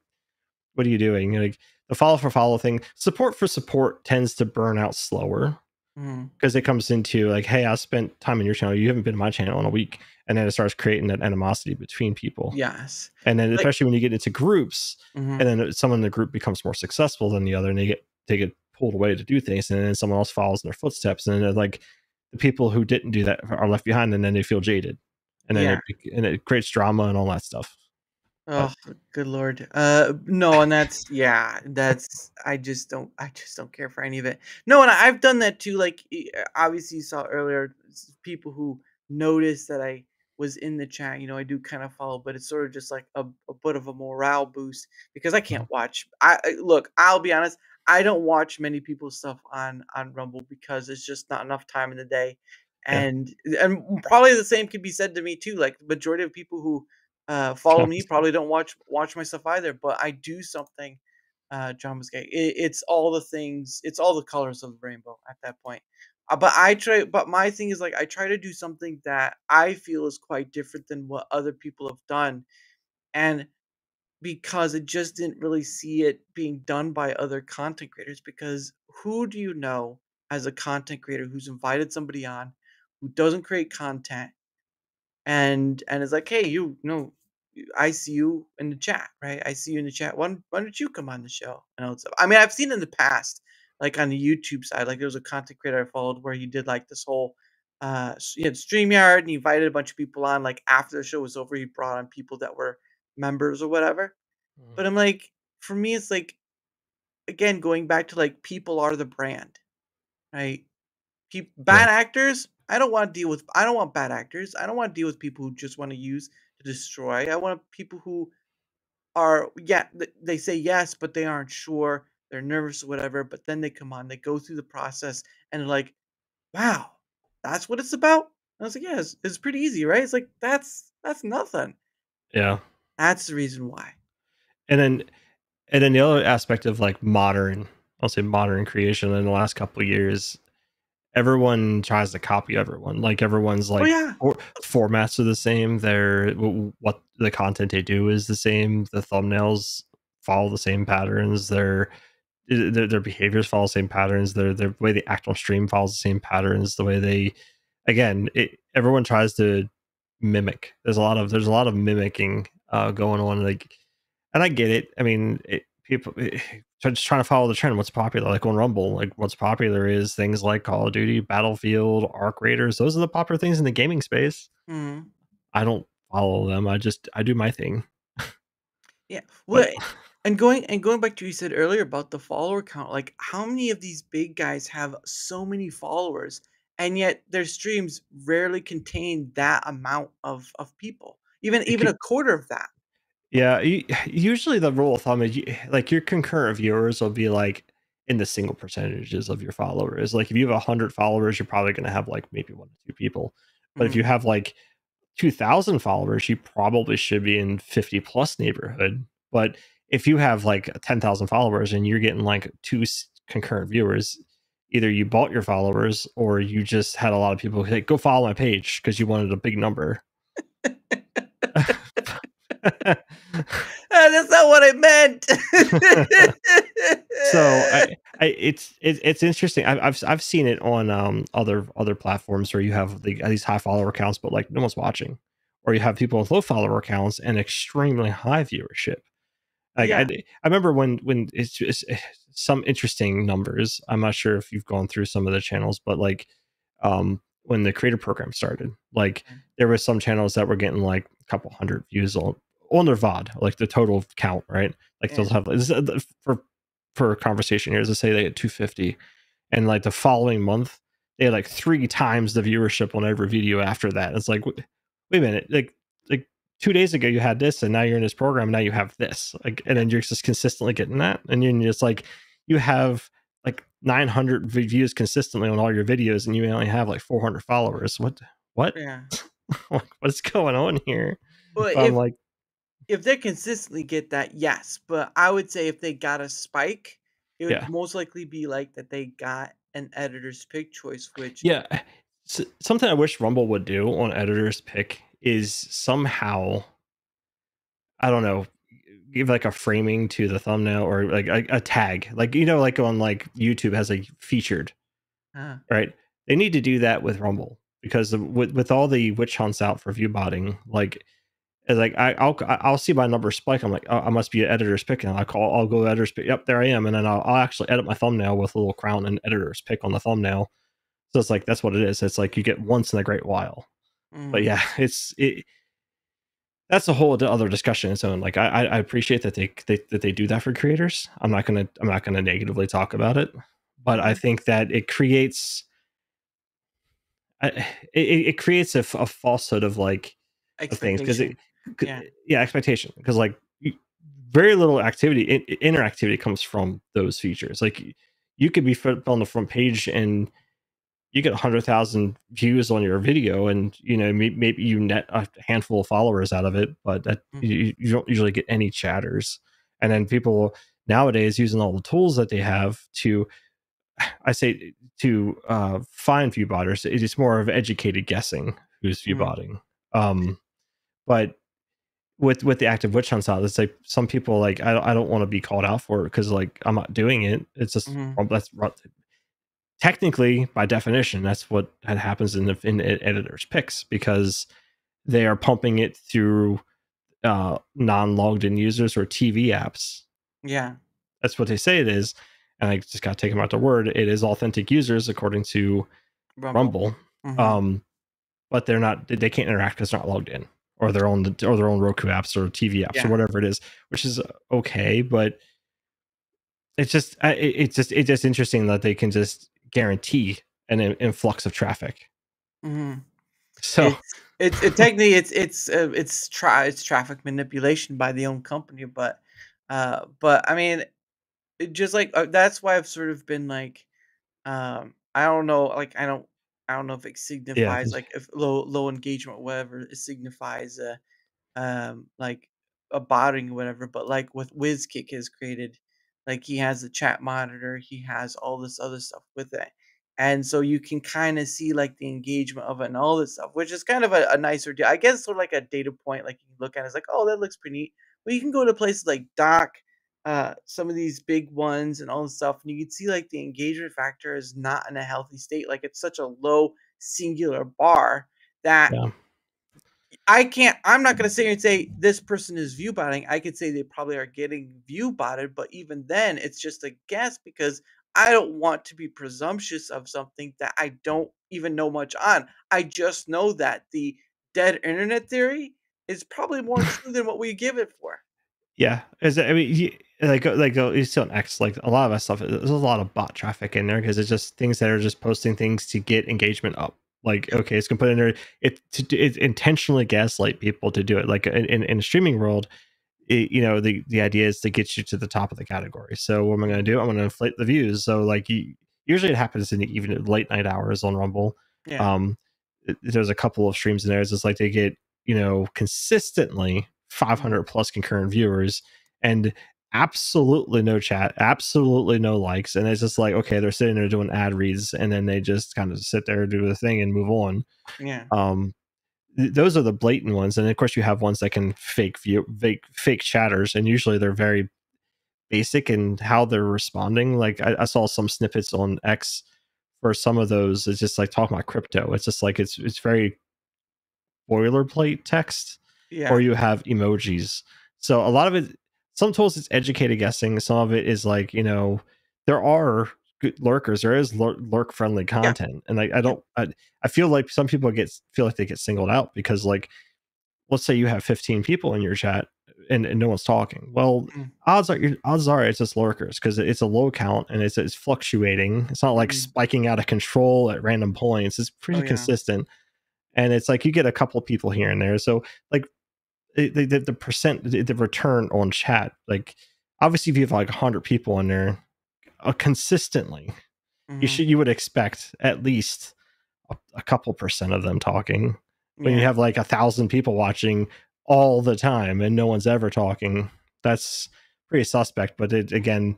what are you doing? Like the follow for follow thing, support for support tends to burn out slower, because it comes into like, hey, I spent time on your channel, you haven't been to my channel in a week, and then it starts creating that animosity between people. Yes. And then especially when you get into groups, and then someone in the group becomes more successful than the other, and they get pulled away to do things, and then someone else follows in their footsteps, and then like the people who didn't do that are left behind, and then they feel jaded, and then it creates drama and all that stuff. Oh, good Lord. No, and that's I just don't care for any of it. No, and I've done that too. Like obviously you saw earlier, people who noticed that I was in the chat, I do kind of follow, but it's sort of just like a bit of a morale boost, because I can't watch. Look, I'll be honest, I don't watch many people's stuff on Rumble because it's just not enough time in the day. And probably the same could be said to me too. Like the majority of people who follow me probably don't watch my stuff either, but I do something. John Muscat. It's all the things. It's all the colors of the rainbow at that point. But I try. But my thing is like I try to do something that I feel is quite different than what other people have done, and because it just didn't really see it being done by other content creators. Because who do you know as a content creator who's invited somebody on who doesn't create content and it's like, hey, I see you in the chat, right? I see you in the chat. Why don't you come on the show? And all that stuff. I mean, I've seen in the past, like on the YouTube side, like there was a content creator I followed where he did like this whole, he had StreamYard and he invited a bunch of people on. Like after the show was over, he brought on people that were members or whatever. But I'm like, for me, it's like, again, going back to like people are the brand, right? Bad actors, I don't want to deal with. I don't want bad actors. I don't want to deal with people who just want to use to destroy. I want people who are they say yes, but they aren't sure. They're nervous or whatever. But then they come on. They go through the process and they're like, "Wow, that's what it's about." And I was like, "Yeah, it's pretty easy, right?" It's like that's nothing. Yeah. That's the reason why. And then the other aspect of like modern, I'll say modern creation in the last couple of years, everyone tries to copy everyone. Like everyone's like formats are the same. What the content they do is the same. The thumbnails follow the same patterns. Their behaviors follow the same patterns. Their way they act on stream follows the same patterns. The way they, everyone tries to mimic. There's a lot of mimicking going on. Like, and I get it. I mean, people just trying to follow the trend. What's popular, like on Rumble, like what's popular is things like Call of Duty, Battlefield, Arc Raiders. Those are the popular things in the gaming space. Mhm. I don't follow them. I do my thing. Yeah. Well, and going back to what you said earlier about the follower count, like how many of these big guys have so many followers, and yet their streams rarely contain that amount of people, even a quarter of that. Yeah, usually the rule of thumb is like your concurrent viewers will be like in the single percentages of your followers. Like if you have 100 followers, you're probably going to have like maybe 1 to 2 people. But if you have like 2,000 followers, you probably should be in 50 plus neighborhood. But if you have like 10,000 followers and you're getting like 2 concurrent viewers, either you bought your followers or you just had a lot of people say, go follow my page because you wanted a big number. That's not what I meant. So it's interesting. I've seen it on other platforms where you have these high follower counts, but like no one's watching, or you have people with low follower counts and extremely high viewership. Like I remember when it's some interesting numbers. I'm not sure if you've gone through some of the channels, but like when the creator program started, like there were some channels that were getting like a couple hundred views on their VOD, like the total count, right? Like they'll have for a conversation here, let's say they had 250, and like the following month they had like 3 times the viewership on every video after that. It's like, wait a minute, like 2 days ago you had this, and now you're in this program, and now you have this, like, and then you're just consistently getting that, and you're just like, you have like 900 views consistently on all your videos, and you only have like 400 followers. What? Yeah. What's going on here? Well, if they consistently get that, yes. But I would say if they got a spike, it would most likely be like that they got an editor's pick choice, which something I wish Rumble would do on editor's pick is somehow, I don't know, give like a framing to the thumbnail or like a tag, like like on like YouTube has a featured, right? They need to do that with Rumble, because with all the witch hunts out for view botting, like I'll see my number spike. I'm like, oh, I must be an editor's pick, and I'll go editor's pick. Yep, there I am, and then I'll actually edit my thumbnail with a little crown and editor's pick on the thumbnail. So it's like that's what it is. It's like you get once in a great while. But yeah, that's a whole other discussion. So like I appreciate that they do that for creators. I'm not gonna negatively talk about it, but I think that it creates it creates a falsehood of like things, because expectation, because like very little interactivity comes from those features. Like you could be on the front page and you get 100,000 views on your video, and maybe you net a handful of followers out of it, but that you don't usually get any chatters. And then people nowadays using all the tools that they have to find view botters. It is more of educated guessing who's view botting. But with the active witch hunts out, it's like some people like I don't want to be called out for it because like I'm not doing it. It's just that's technically by definition that's what happens in the editor's picks, because they are pumping it through non-logged in users or TV apps. Yeah, that's what they say it is, and I just got to take them out the word. It is authentic users according to Rumble. But they're not. They can't interact because they're not logged in, or their own Roku apps or TV apps or whatever it is, which is okay. But it's just interesting that they can just guarantee an influx of traffic. So it's technically it's traffic manipulation by the own company, but I mean, just like that's why I've sort of been like, I don't know, like I don't know if it signifies like if low engagement or whatever, it signifies like a botting or whatever, but like what WizKick has created, like he has the chat monitor, he has all this other stuff with it. And so you can kind of see like the engagement of it and all this stuff, which is kind of a nicer deal. I guess sort of like a data point, like you can look at it, it's like, oh, that looks pretty neat. But you can go to places like Doc, some of these big ones and all this stuff, and you can see like the engagement factor is not in a healthy state. Like it's such a low singular bar that I'm not going to sit here and say this person is view botting. I could say they probably are getting view botted, but even then it's just a guess because I don't want to be presumptuous of something that I don't even know much on. I just know that the dead internet theory is probably more true than what we give it for. Yeah, I mean, you see on X, like a lot of that stuff. There's a lot of bot traffic in there because it's just things that are just posting things to get engagement up. Like, okay, it's gonna put in there it intentionally gaslight people to do it. Like in the streaming world, the idea is to get you to the top of the category. So what am I gonna do? I'm gonna inflate the views. So like usually it happens in even late night hours on Rumble. Yeah. There's a couple of streams in there. It's just like they get consistently 500 plus concurrent viewers and absolutely no chat, absolutely no likes, and it's just like, okay, they're sitting there doing ad reads, and then they just kind of sit there, do the thing, and move on. Yeah. Those are the blatant ones, and of course you have ones that can fake chatters, and usually they're very basic in how they're responding. Like I saw some snippets on X for some of those. It's just like talking about crypto. It's just like it's very boilerplate text. Yeah. Or you have emojis. So a lot of it, some tools it's educated guessing. Some of it is like, there are good lurkers. There is lurk friendly content. And I feel like some people feel like they get singled out because, like, let's say you have 15 people in your chat and no one's talking. Well, odds are it's just lurkers because it's a low count and it's fluctuating. It's not like spiking out of control at random points. It's pretty consistent. And it's like you get a couple of people here and there. So like the percent, the return on chat, like obviously if you have like 100 people in there consistently, you would expect at least a couple percent of them talking. When you have like 1,000 people watching all the time and no one's ever talking, that's pretty suspect. But again,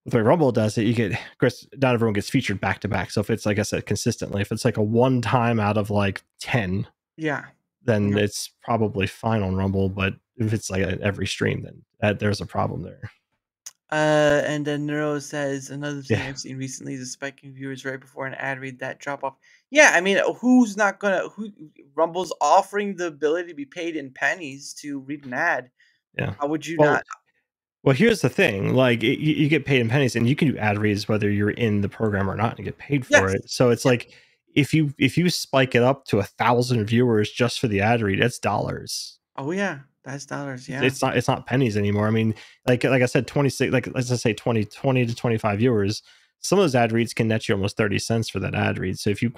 with the way Rumble does it, you get, of course, not everyone gets featured back to back. So if it's, like I said, consistently, if it's like a one time out of like 10, then it's probably fine on Rumble. But if it's like every stream, then there's a problem there. And then Neuro says another thing I've seen recently is spiking viewers right before an ad read, that drop off. Yeah, I mean, who's not gonna? Rumble's offering the ability to be paid in pennies to read an ad. Yeah, how would you not? Well, here's the thing: like you get paid in pennies, and you can do ad reads whether you're in the program or not, and get paid for it. So it's like if you spike it up to 1,000 viewers just for the ad read, it's dollars. Oh yeah, that's dollars. Yeah, it's not pennies anymore. I mean, like I said, 26, like let's just say 20 to 25 viewers. Some of those ad reads can net you almost 30 cents for that ad read. So if you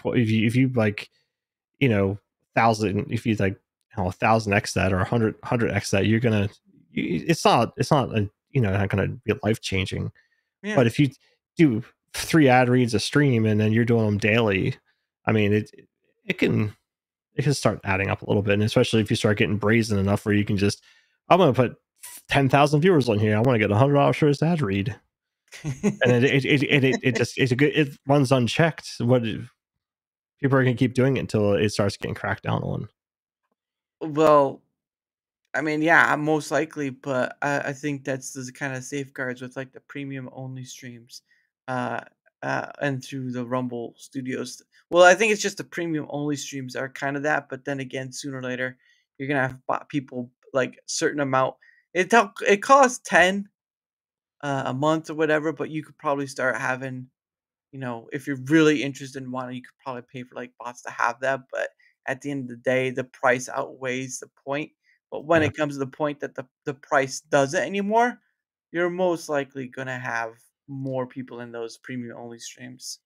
like, 1,000, if you like 1,000x that or 100x that, you're gonna. It's not not gonna be life changing. Yeah. But if you do 3 ad reads a stream and then you're doing them daily, I mean, it can start adding up a little bit, and especially if you start getting brazen enough where you can just, I'm gonna put 10,000 viewers on here. I want to get $100 for this ad read, and it runs unchecked. What people are gonna keep doing it until it starts getting cracked down on. Well, I mean, yeah, most likely, but I think that's the kind of safeguards with like the premium only streams, uh, and through the Rumble Studios. Well, I think it's just the premium only streams are kind of that, but then again, sooner or later, you're gonna have people like certain amount. It costs 10 a month or whatever, but you could probably start having, if you're really interested in wanting, you could probably pay for like bots to have that. But at the end of the day, the price outweighs the point. But when it comes to the point that the price doesn't anymore, you're most likely gonna have more people in those premium only streams.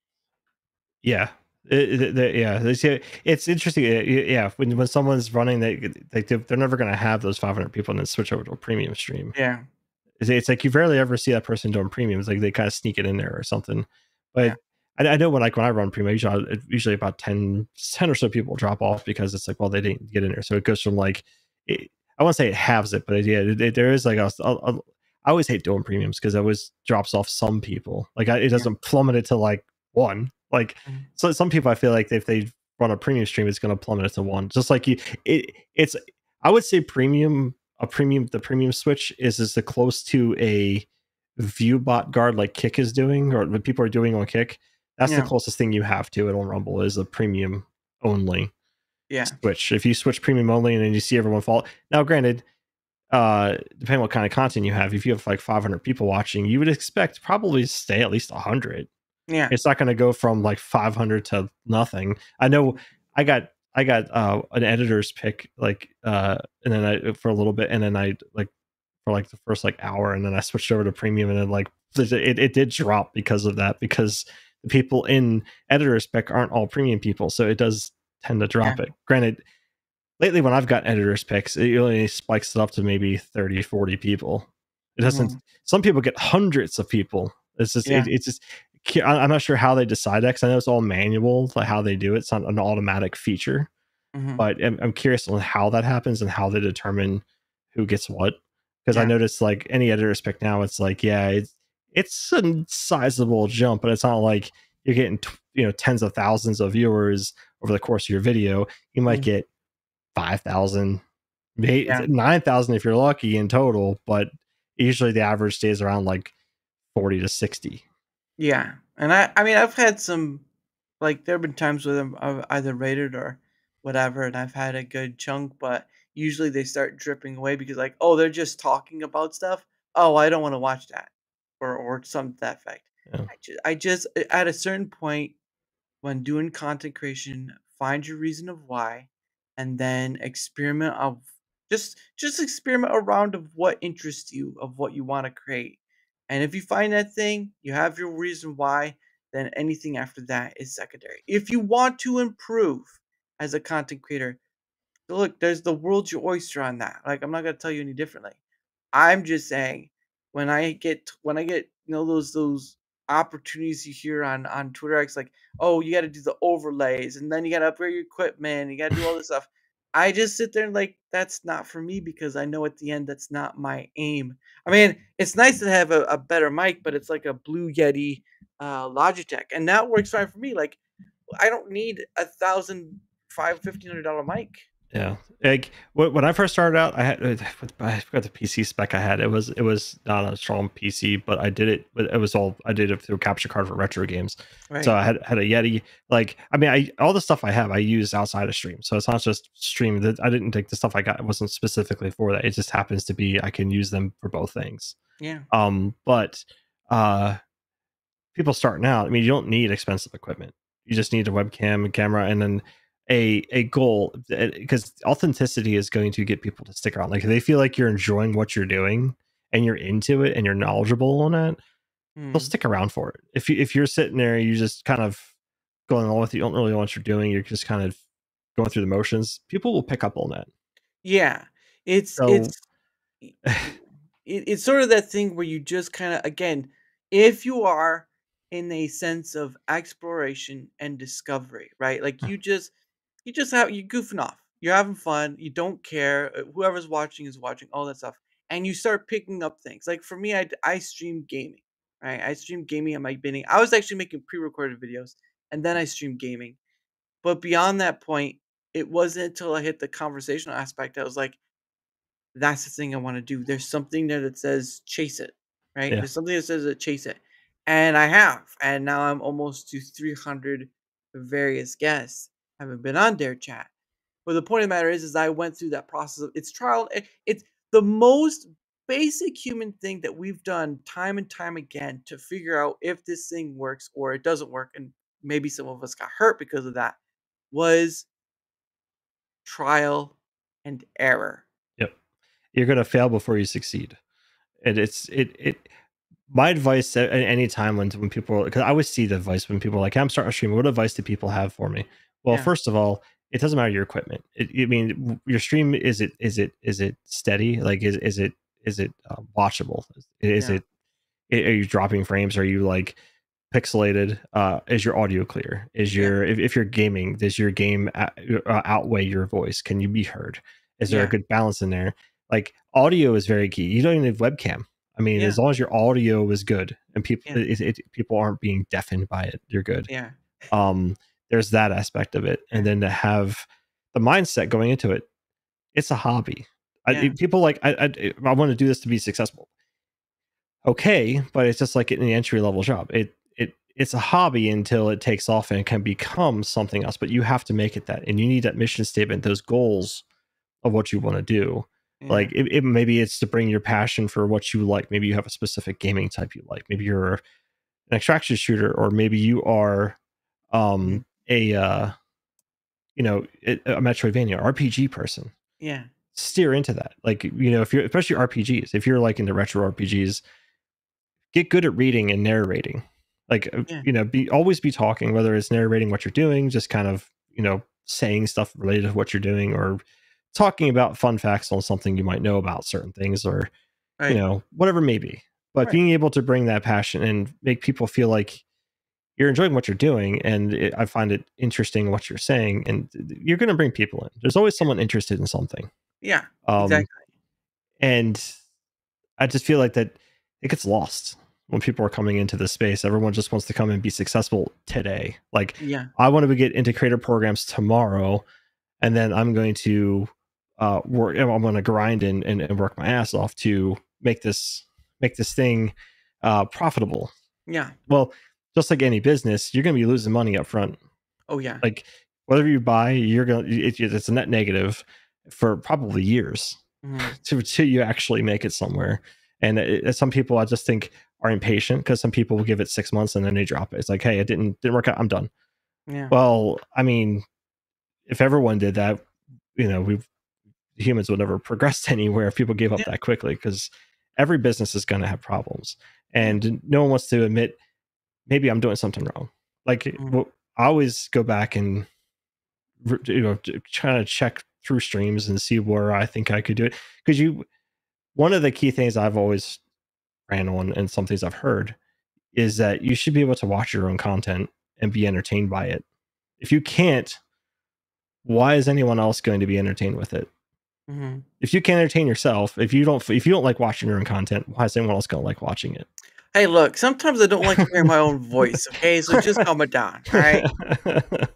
Yeah. It's interesting. Yeah, when someone's running, they're never going to have those 500 people and then switch over to a premium stream. Yeah, it's like you rarely ever see that person doing premiums. Like they kind of sneak it in there or something. But I know when I run premium, usually about 10 or so people drop off because it's like, well, they didn't get in there. So it goes from like, I won't say it halves it, but there is like I always hate doing premiums because it always drops off some people. Like it doesn't plummet it to like 1. Like so some people, I feel like if they run a premium stream, it's going to plummet it to 1. Just like it's I would say the premium switch is the close to a view bot guard like Kick is doing, or what people are doing on Kick. That's the closest thing you have to it on Rumble is a premium only switch. If you switch premium only and then you see everyone fall. Now, granted, depending on what kind of content you have, if you have like 500 people watching, you would expect probably to stay at least 100. Yeah, it's not going to go from like 500 to nothing. I know I got an editor's pick like and then I for a little bit, and then I like for like the first like hour, and then I switched over to premium, and then like it did drop because of that, because the people in editor's pick aren't all premium people, so it does tend to drop it. Granted, lately when I've got editor's picks, it only spikes it up to maybe 30-40 people. It doesn't. Some people get hundreds of people. It's just it's just. I'm not sure how they decide that, because I know it's all manual, like how they do it. It's not an automatic feature, but I'm curious on how that happens and how they determine who gets what. Because I noticed like any editor's pick now, it's like, it's a sizable jump, but it's not like you're getting tens of thousands of viewers over the course of your video. You might get 5,000, maybe 9,000 if you're lucky in total, but usually the average stays around like 40 to 60. Yeah, and I mean, I've had some, like, there have been times where I've either rated or whatever, and I've had a good chunk, but usually they start dripping away because, like, oh, they're just talking about stuff. Oh, I don't want to watch that, or something to that effect. I just at a certain point when doing content creation, find your reason of why, and then experiment of just experiment around of what interests you, of what you want to create. And if you find that thing, you have your reason why, then anything after that is secondary. If you want to improve as a content creator, look, there's the world's your oyster on that. Like, I'm not gonna tell you any differently. I'm just saying, when I get those opportunities you hear on Twitter X, like, oh, you got to do the overlays, and then you got to upgrade your equipment, you got to do all this stuff. I just sit there and like, that's not for me, because I know at the end that's not my aim. I mean, it's nice to have a better mic, but it's like a Blue Yeti Logitech, and that works fine for me. Like, I don't need $1,500 mic. Yeah, like when I first started out, I forgot the PC spec I had. It was not a strong PC, but I did it. I did it through capture card for retro games. Right. So I had a Yeti. Like, I mean, all the stuff I have, I use outside of stream. So it's not just stream. That I didn't take the stuff I got. It wasn't specifically for that. It just happens to be I can use them for both things. Yeah. But people starting out, I mean, you don't need expensive equipment. You just need a webcam, a camera, and then a goal, because authenticity is going to get people to stick around. Like, if they feel like you're enjoying what you're doing and you're into it and you're knowledgeable on it, they'll stick around for it. If you're sitting there, you just kind of going along with it, you don't really know what you're doing, you're just kind of going through the motions, people will pick up on that. Yeah, it's sort of that thing where you just kind of, again, if you are in a sense of exploration and discovery, right? Like you're goofing off. You're having fun. You don't care. Whoever's watching is watching, all that stuff. And you start picking up things. Like for me, I stream gaming, right? I stream gaming at my beginning. I was actually making pre-recorded videos and then I streamed gaming. But beyond that point, it wasn't until I hit the conversational aspect I was like, that's the thing I want to do. There's something there that says chase it, right? Yeah. There's something that says chase it. And I have. And now I'm almost to 300 various guests. Haven't been on DaraChat. But the point of the matter is I went through that process of it's trial. It's the most basic human thing that we've done time and time again to figure out if this thing works or it doesn't work. And maybe some of us got hurt because of that was trial and error. Yep. You're gonna fail before you succeed. And it my advice at any time when people, because I always see the advice when people are like, hey, I'm starting a stream, what advice do people have for me? Well, Yeah. first of all, it doesn't matter your equipment. I mean, your stream, is it steady? Like, is it watchable? Is Yeah. are you dropping frames? Are you like pixelated? Is your audio clear? Is your if you're gaming, does your game outweigh your voice? Can you be heard? Is there a Yeah. good balance in there? Like, audio is very key. You don't even need webcam. I mean, Yeah. as long as your audio is good and people Yeah. people aren't being deafened by it, you're good. Yeah. There's that aspect of it, and then to have the mindset going into it, it's a hobby. Yeah. People like, I want to do this to be successful. Okay, but it's just like in the entry level job. It's a hobby until it takes off and it can become something else. But you have to make it that, and you need that mission statement, those goals of what you want to do. Like maybe it's to bring your passion for what you like. Maybe you have a specific gaming type you like. Maybe you're an extraction shooter, or maybe you are a Metroidvania RPG person. Yeah. Steer into that. Like, if you're, especially RPGs, if you're like into retro RPGs, get good at reading and narrating. Like, always be talking, whether it's narrating what you're doing, just kind of, saying stuff related to what you're doing, or talking about fun facts on something you might know about certain things, or, whatever it may be. But being able to bring that passion and make people feel like you're enjoying what you're doing, and I find it interesting what you're saying, and you're going to bring people in. There's always someone interested in something. Yeah, exactly. And I just feel like that it gets lost when people are coming into this space. Everyone just wants to come and be successful today. Like, I want to get into creator programs tomorrow, and then I'm going to work. I'm going to grind and work my ass off to make this thing profitable. Yeah. Well, just like any business, you're going to be losing money up front. Oh yeah. Like, whatever you buy, it's a net negative for probably years till you actually make it somewhere. And some people, I just think, are impatient, because some people will give it 6 months and then they drop it. It's like, hey, it didn't work out, I'm done. Yeah. Well, I mean, if everyone did that, humans would never progress anywhere if people gave up that quickly, because every business is going to have problems, and no one wants to admit, maybe I'm doing something wrong. Like, I always go back and try to check through streams and see where I think I could do it. Because one of the key things I've always ran on, and some things I've heard, is that you should be able to watch your own content and be entertained by it. If you can't, why is anyone else going to be entertained with it? If you can't entertain yourself, if you don't like watching your own content, why is anyone else going to like watching it? Hey, look, sometimes I don't like hearing my own voice, okay? So just calm it down, all right?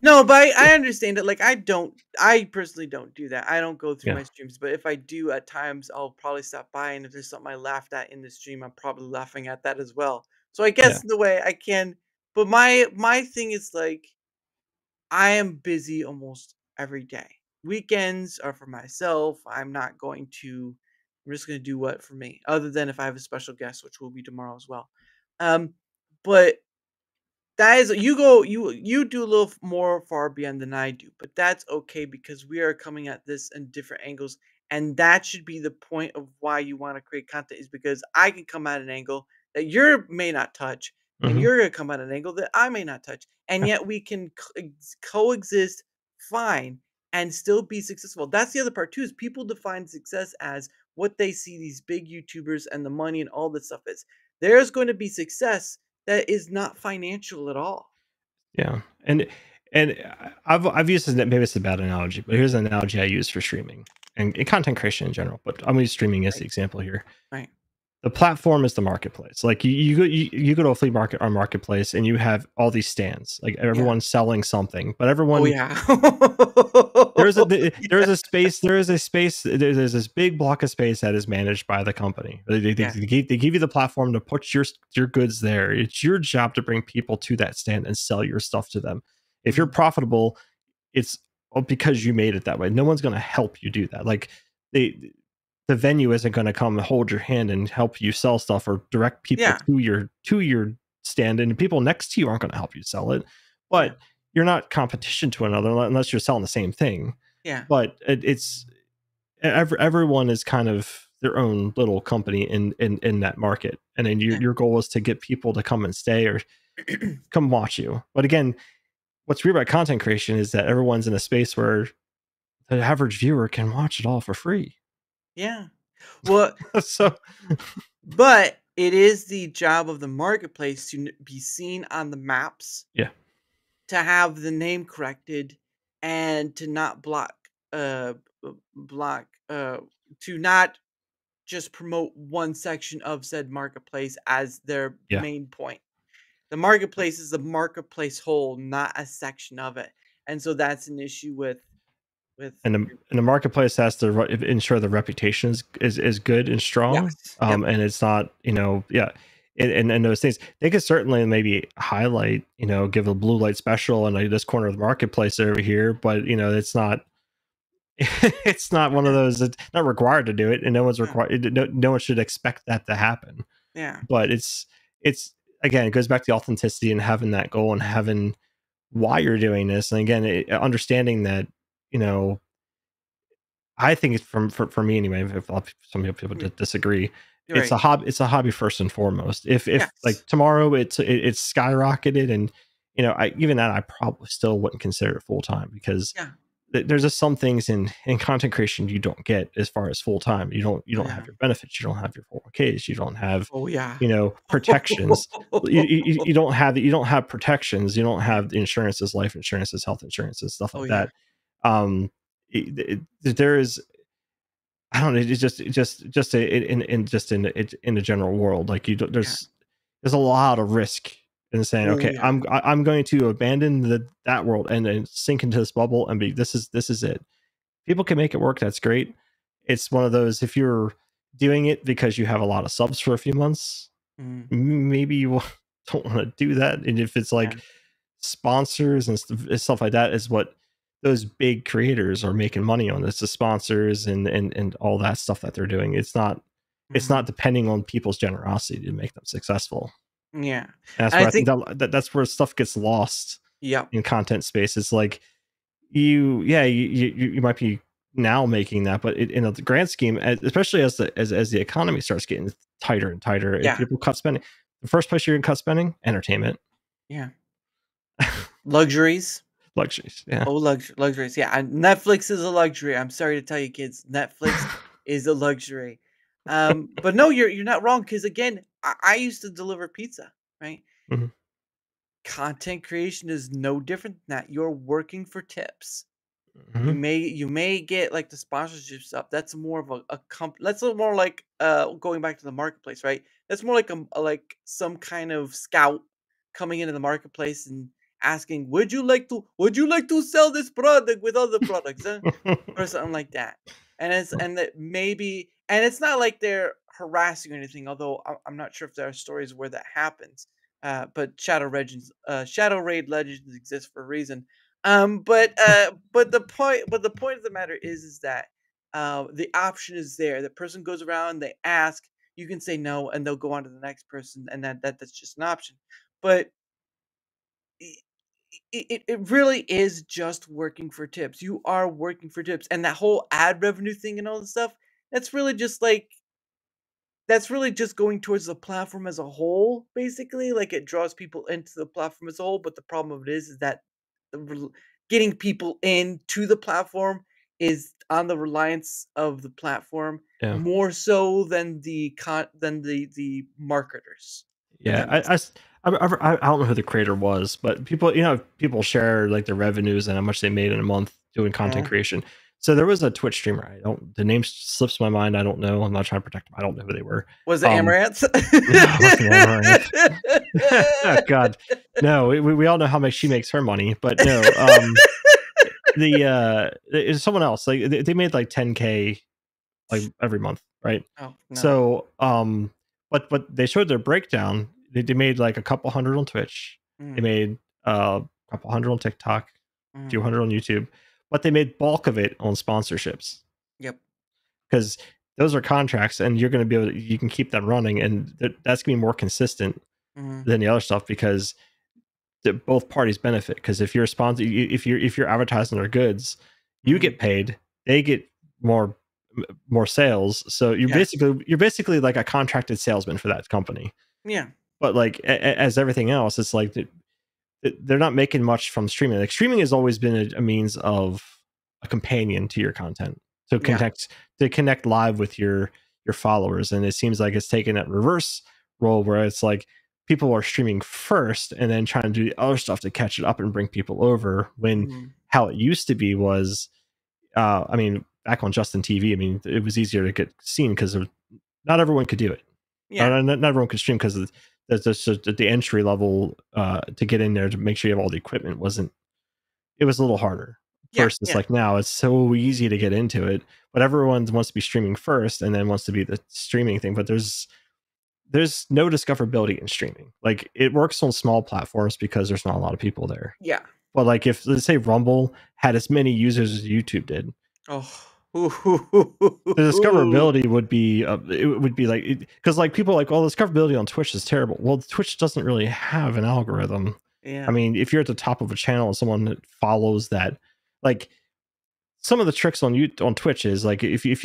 No, but I understand it. Like, I personally don't do that. I don't go through my streams, but if I do at times, I'll probably stop by, and if there's something I laughed at in the stream, I'm probably laughing at that as well. So I guess in the way I can, but my thing is, like, I am busy almost every day. Weekends are for myself. I'm just going to do what for me, other than if I have a special guest, which will be tomorrow as well. But that is, you do a little more far beyond than I do, but that's okay, because we are coming at this in different angles, and that should be the point of why you want to create content, is because I can come at an angle that you may not touch, and you're going to come at an angle that I may not touch, and yet we can coexist fine and still be successful. That's the other part too, is people define success as what they see these big YouTubers and the money and all this stuff is. There's going to be success that is not financial at all. Yeah, and I've used this. Maybe it's a bad analogy, but here's an analogy I use for streaming and content creation in general. But I'm going to use streaming as the example here. Right. The platform is the marketplace. Like you go to a flea market or marketplace, and you have all these stands. Like everyone's selling something, but everyone. Oh yeah. There's a space. There's this big block of space that is managed by the company. They give you the platform to put your goods there. It's your job to bring people to that stand and sell your stuff to them. If you're profitable, it's because you made it that way. No one's going to help you do that. Like the venue isn't going to come and hold your hand and help you sell stuff or direct people to your stand, and people next to you aren't going to help you sell it. But you're not competition to another unless you're selling the same thing. Yeah. But it's everyone is kind of their own little company in that market, and then your goal is to get people to come and stay or come watch you. But again, what's weird about content creation is that everyone's in a space where the average viewer can watch it all for free. Yeah. Well, but it is the job of the marketplace to be seen on the maps. Yeah. To have the name corrected and to not to not just promote one section of said marketplace as their main point. The marketplace is the marketplace whole, not a section of it. And so that's an issue with and the marketplace has to ensure the reputation is good and strong. And it's not, and those things they could certainly maybe highlight, give a blue light special in this corner of the marketplace over here, but it's not it's not one of those that's not required to do it, and no one's required. No one should expect that to happen. Yeah. But it's again, it goes back to the authenticity and having that goal and having why you're doing this, and again, understanding that. I think it's for me anyway. If some people disagree, it's a hobby. It's a hobby first and foremost. If like tomorrow it's skyrocketed, and even that I probably still wouldn't consider it full time because there's just some things in content creation you don't get as far as full time. You don't have your benefits. You don't have your 401ks. You don't have protections. you don't have protections. You don't have the insurances, life insurances, health insurances, stuff like that. There is, I don't know. It's just in the general world, like there's a lot of risk in saying, okay, I'm going to abandon that world and then sink into this bubble and this is it. People can make it work. That's great. It's one of those, if you're doing it because you have a lot of subs for a few months, maybe you don't want to do that. And if it's like sponsors and stuff like that is what those big creators are making money on. It's the sponsors and all that stuff that they're doing. It's not depending on people's generosity to make them successful. Yeah. And that's where I think that's where stuff gets lost. In content space. It's like you might be now making that, but in the grand scheme, especially as the economy starts getting tighter and tighter, if people cut spending, the first place you're gonna cut spending, entertainment. Yeah. Luxuries. Yeah. Oh, luxuries. Yeah. And Netflix is a luxury. I'm sorry to tell you, kids. Netflix is a luxury. But no, you're not wrong. Because again, I used to deliver pizza, right? Mm-hmm. Content creation is no different than that. You're working for tips. Mm-hmm. You may get like the sponsorship stuff. That's more of a company. That's more like going back to the marketplace, right? That's more like like some kind of scout coming into the marketplace and asking, would you like to sell this product with other products, or something like that? And it's not like they're harassing or anything, although I'm not sure if there are stories where that happens. But Shadow Raid Legends exist for a reason. But the point of the matter is that the option is there. The person goes around, they ask, you can say no, and they'll go on to the next person, and that's just an option. But it really is just working for tips. You are working for tips, and that whole ad revenue thing and all this stuff, that's really just going towards the platform as a whole, basically. Like, it draws people into the platform as a whole, but the problem of it is that getting people into the platform is on the reliance of the platform more so than the marketers. Yeah, I don't know who the creator was, but people, people share like their revenues and how much they made in a month doing content creation. So there was a Twitch streamer. The name slips my mind. I don't know. I'm not trying to protect them. I don't know who they were. Was it Amaranth? No, it wasn't Amaranth. Oh God, no. We all know how much she makes her money, but no. It's someone else. Like they made like 10K like every month, right? Oh, no. So but they showed their breakdown. They made like a couple hundred on Twitch. They made a couple hundred on TikTok, a few hundred on YouTube, but they made bulk of it on sponsorships. Yep. Because those are contracts, and you're going to be able you can keep them running, and that's going to be more consistent than the other stuff because both parties benefit. Because if you're a sponsor, if you're advertising their goods, you get paid, they get more sales. So you're basically like a contracted salesman for that company. Yeah. But like as everything else, it's like they're not making much from streaming. Like streaming has always been a means of a companion to your content, to connect live with your followers. And it seems like it's taken that reverse role where it's like people are streaming first and then trying to do the other stuff to catch it up and bring people over. When how it used to be was, I mean, back on Justin TV, I mean, it was easier to get seen because not everyone could do it. Yeah. Not everyone could stream because the entry level to get in there to make sure you have all the equipment it was a little harder. Versus like now it's so easy to get into it, but everyone wants to be streaming first and then wants to be the streaming thing. But there's no discoverability in streaming. Like it works on small platforms because there's not a lot of people there. Yeah. But like if let's say Rumble had as many users as YouTube did, the discoverability would be it would be like because like people are like, oh, discoverability on Twitch is terrible. Well, Twitch doesn't really have an algorithm. Yeah. I mean, if you're at the top of a channel and someone that follows that, like some of the tricks on Twitch is like if you have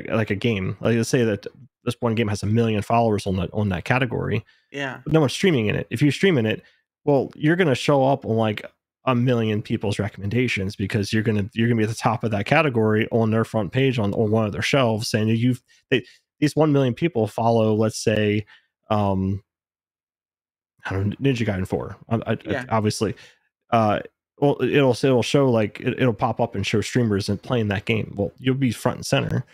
like a game, like let's say that this one game has 1 million followers on that category. Yeah. But no one's streaming in it. If you're streaming it, well, you're gonna show up on like 1 million people's recommendations because you're gonna be at the top of that category on their front page on one of their shelves, saying these 1 million people follow, let's say, I don't know, Ninja Gaiden 4, obviously. Well, it'll show like it'll pop up and show streamers and playing that game. Well, you'll be front and center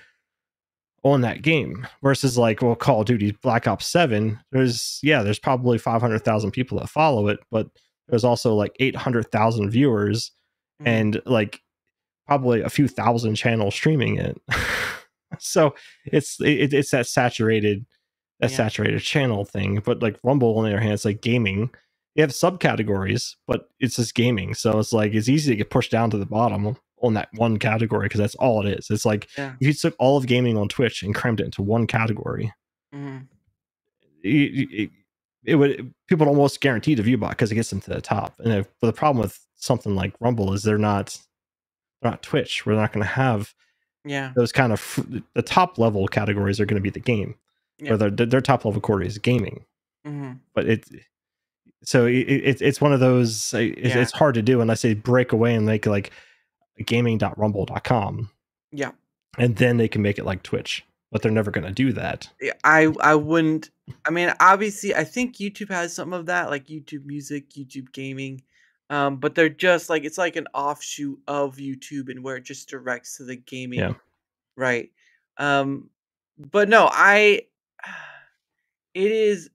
on that game versus like, well, Call of Duty Black Ops 7. There's probably 500,000 people that follow it, but there's also like 800,000 viewers and like probably a few thousand channels streaming it. So it's that saturated channel thing. But like Rumble, on the other hand, it's like gaming. You have subcategories, but it's just gaming. So it's like it's easy to get pushed down to the bottom on that one category because that's all it is. It's like if you took all of gaming on Twitch and crammed it into one category, it would people would almost guarantee the view bot because it gets them to the top. And but the problem with something like Rumble is they're not Twitch. We're not going to have those kind of the top level categories are going to be the game, or their top level category is gaming. But it's one of those. It's hard to do unless they break away and make like gaming.rumble.com. Yeah, and then they can make it like Twitch. But they're never going to do that. I wouldn't. I mean, obviously, I think YouTube has some of that, like YouTube Music, YouTube Gaming. But they're just like it's like an offshoot of YouTube, and where it just directs to the gaming, right? But no, it is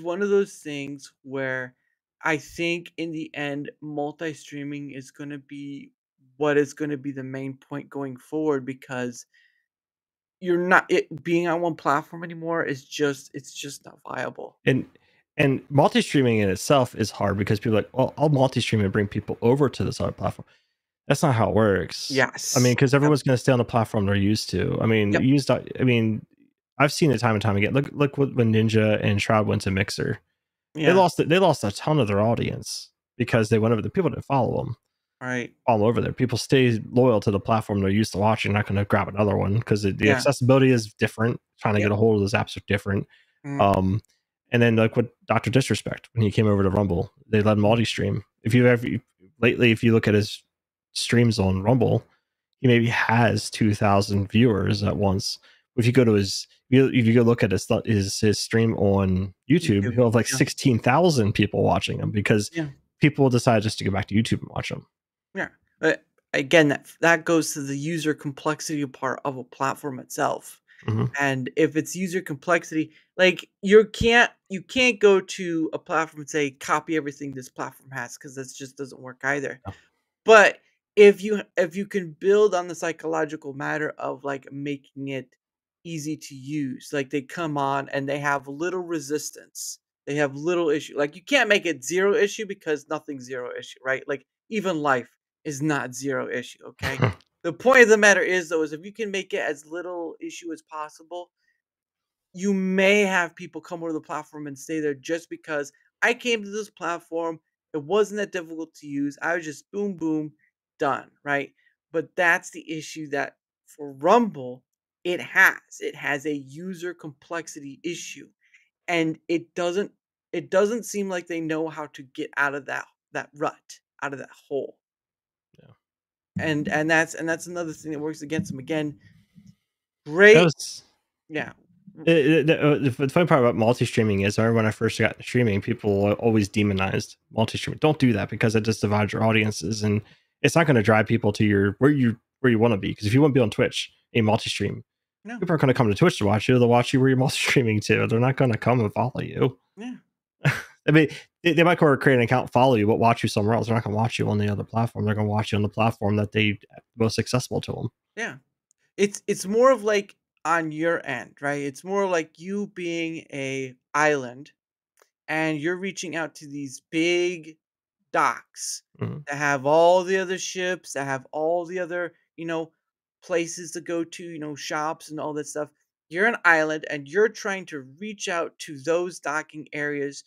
one of those things where I think in the end, multi-streaming is going to be what is going to be the main point going forward because you're not being on one platform anymore it's just not viable. And multi-streaming in itself is hard because people are like, well, I'll multi-stream and bring people over to this other platform. That's not how it works. Yes. I mean, because everyone's going to stay on the platform they're used to. I mean, I've seen it time and time again. Look when Ninja and Shroud went to Mixer. They lost a ton of their audience because they went over. The people didn't follow them. Right. All over there. People stay loyal to the platform they're used to watching. Not going to grab another one because the accessibility is different. Trying to get a hold of those apps are different. And then like with Dr. Disrespect, when he came over to Rumble, they let him multi-stream. If you look at his streams on Rumble, he maybe has 2,000 viewers at once. If you go to his if you go look at his stream on YouTube, he'll have like 16,000 people watching him because people decide just to go back to YouTube and watch him. Yeah. But again, that goes to the user complexity part of a platform itself. And if it's user complexity, like you can't go to a platform and say copy everything this platform has, because that just doesn't work either. But if you can build on the psychological matter of like making it easy to use, like they come on and they have little resistance, they have little issue. Like you can't make it zero issue because nothing's zero issue, right? Like even life is not zero issue. Okay. The point of the matter is though, is if you can make it as little issue as possible, you may have people come over the platform and stay there just because I came to this platform. It wasn't that difficult to use. I was just boom, boom, done, right? But that's the issue that for Rumble, it has a user complexity issue, and it doesn't seem like they know how to get out of that rut, out of that hole. And that's another thing that works against them. Again, great. Yeah. The funny part about multi-streaming is, I remember when I first got into streaming, people always demonized multi-streaming. Don't do that because it just divides your audiences, and it's not going to drive people to where you want to be. Because if you want to be on Twitch, a multi-stream, people are going to come to Twitch to watch you. They'll watch you where you're multi-streaming to. They're not going to come and follow you. Yeah. I mean, they might go create an account, follow you, but watch you somewhere else. They're not going to watch you on the other platform. They're going to watch you on the platform that they most accessible to them. Yeah. It's more of like on your end, right? It's more like you being a island and you're reaching out to these big docks that have all the other ships, that have all the other, places to go to, shops and all that stuff. You're an island and you're trying to reach out to those docking areas,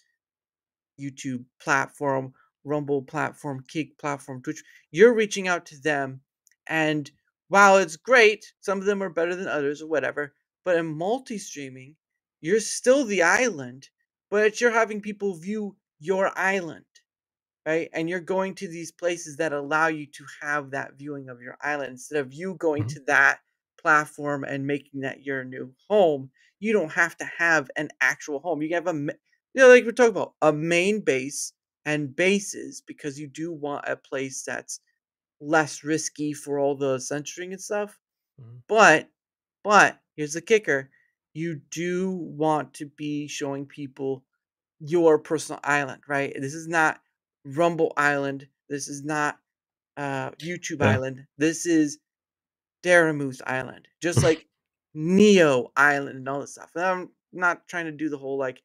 YouTube platform, Rumble platform, Kick platform, Twitch. You're reaching out to them, and while it's great, some of them are better than others or whatever, but in multi-streaming, you're still the island, but you're having people view your island, right? And you're going to these places that allow you to have that viewing of your island instead of you going to that platform and making that your new home. You don't have to have an actual home. You can have like we're talking about, a main base and bases, because you do want a place that's less risky for all the censoring and stuff. But here's the kicker. You do want to be showing people your personal island, right? This is not Rumble Island. This is not YouTube Island. This is Daramu's Island. Just like Neo Island and all this stuff. And I'm not trying to do the whole like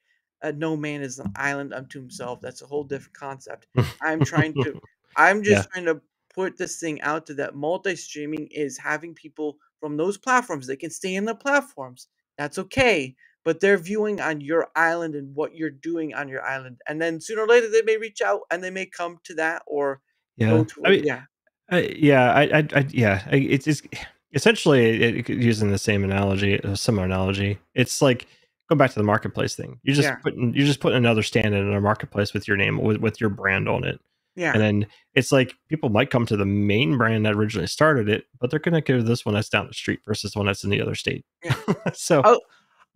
no man is an island unto himself. That's a whole different concept. I'm just trying to put this thing out to that multi-streaming is having people from those platforms. They can stay in the platforms. That's okay. But they're viewing on your island and what you're doing on your island. And then sooner or later they may reach out and they may come to that or go to it's essentially using the same analogy, a similar analogy. It's like go back to the marketplace thing. You're just putting another stand in a marketplace with your name, with your brand on it. Yeah. And then it's like people might come to the main brand that originally started it, but they're gonna go to this one that's down the street versus one that's in the other state. Yeah. So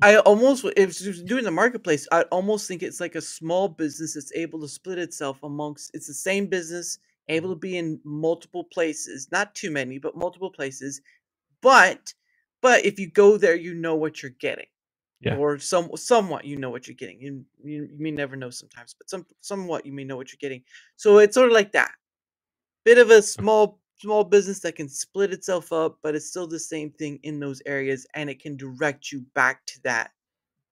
I almost, if doing the marketplace, I almost think it's like a small business that's able to split itself amongst. It's the same business, able to be in multiple places, not too many, but multiple places. But if you go there, you know what you're getting. Yeah. Or somewhat you know what you're getting. You may never know sometimes, but somewhat you may know what you're getting. So it's sort of like that. Bit of a small business that can split itself up, but it's still the same thing in those areas, and it can direct you back to that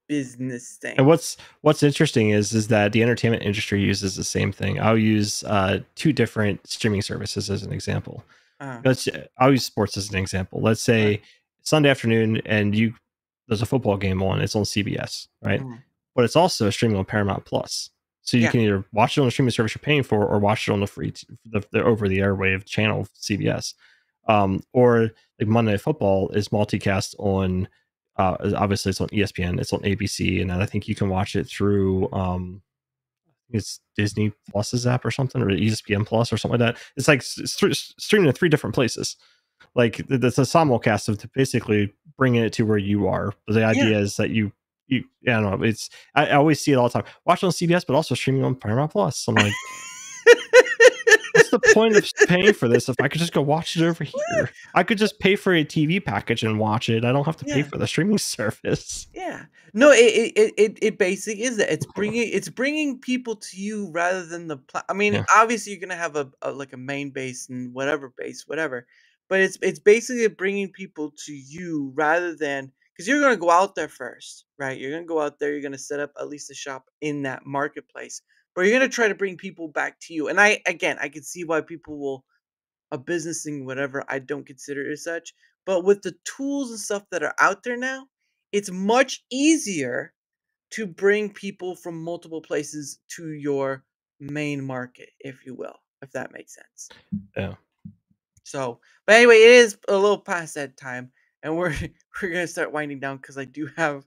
business thing. And what's interesting is that the entertainment industry uses the same thing. I'll use two different streaming services as an example. I'll use sports as an example. Let's say Sunday afternoon and there's a football game on. It's on CBS, right? But it's also streaming on Paramount Plus. So you can either watch it on the streaming service you're paying for, or watch it on the free, the over-the-air wave channel CBS. Or like Monday Night Football is multicast on. Obviously, it's on ESPN, it's on ABC, and then I think you can watch it through. It's Disney Plus's app or something, or ESPN Plus or something like that. It's like streaming in 3 different places. Like that's a simulcast of basically bringing it to where you are. But the idea is that you I don't know. It's I always see it all the time. Watch on CBS, but also streaming on Paramount Plus. I'm like, what's the point of paying for this if I could just go watch it over here? I could just pay for a TV package and watch it. I don't have to pay for the streaming service. Yeah. No, it basically is that it's bringing people to you rather than the. I mean, obviously you're gonna have a like a main base and whatever base, whatever, but it's basically bringing people to you rather than because you're gonna go out there first, right? You're gonna go out there. You're gonna set up at least a shop in that marketplace, but you're gonna try to bring people back to you. And I can see why people will a business thing, whatever. I don't consider it as such, but with the tools and stuff that are out there now, it's much easier to bring people from multiple places to your main market, if you will, if that makes sense. Yeah. So, but anyway, it is a little past that time, and we're gonna start winding down because I do have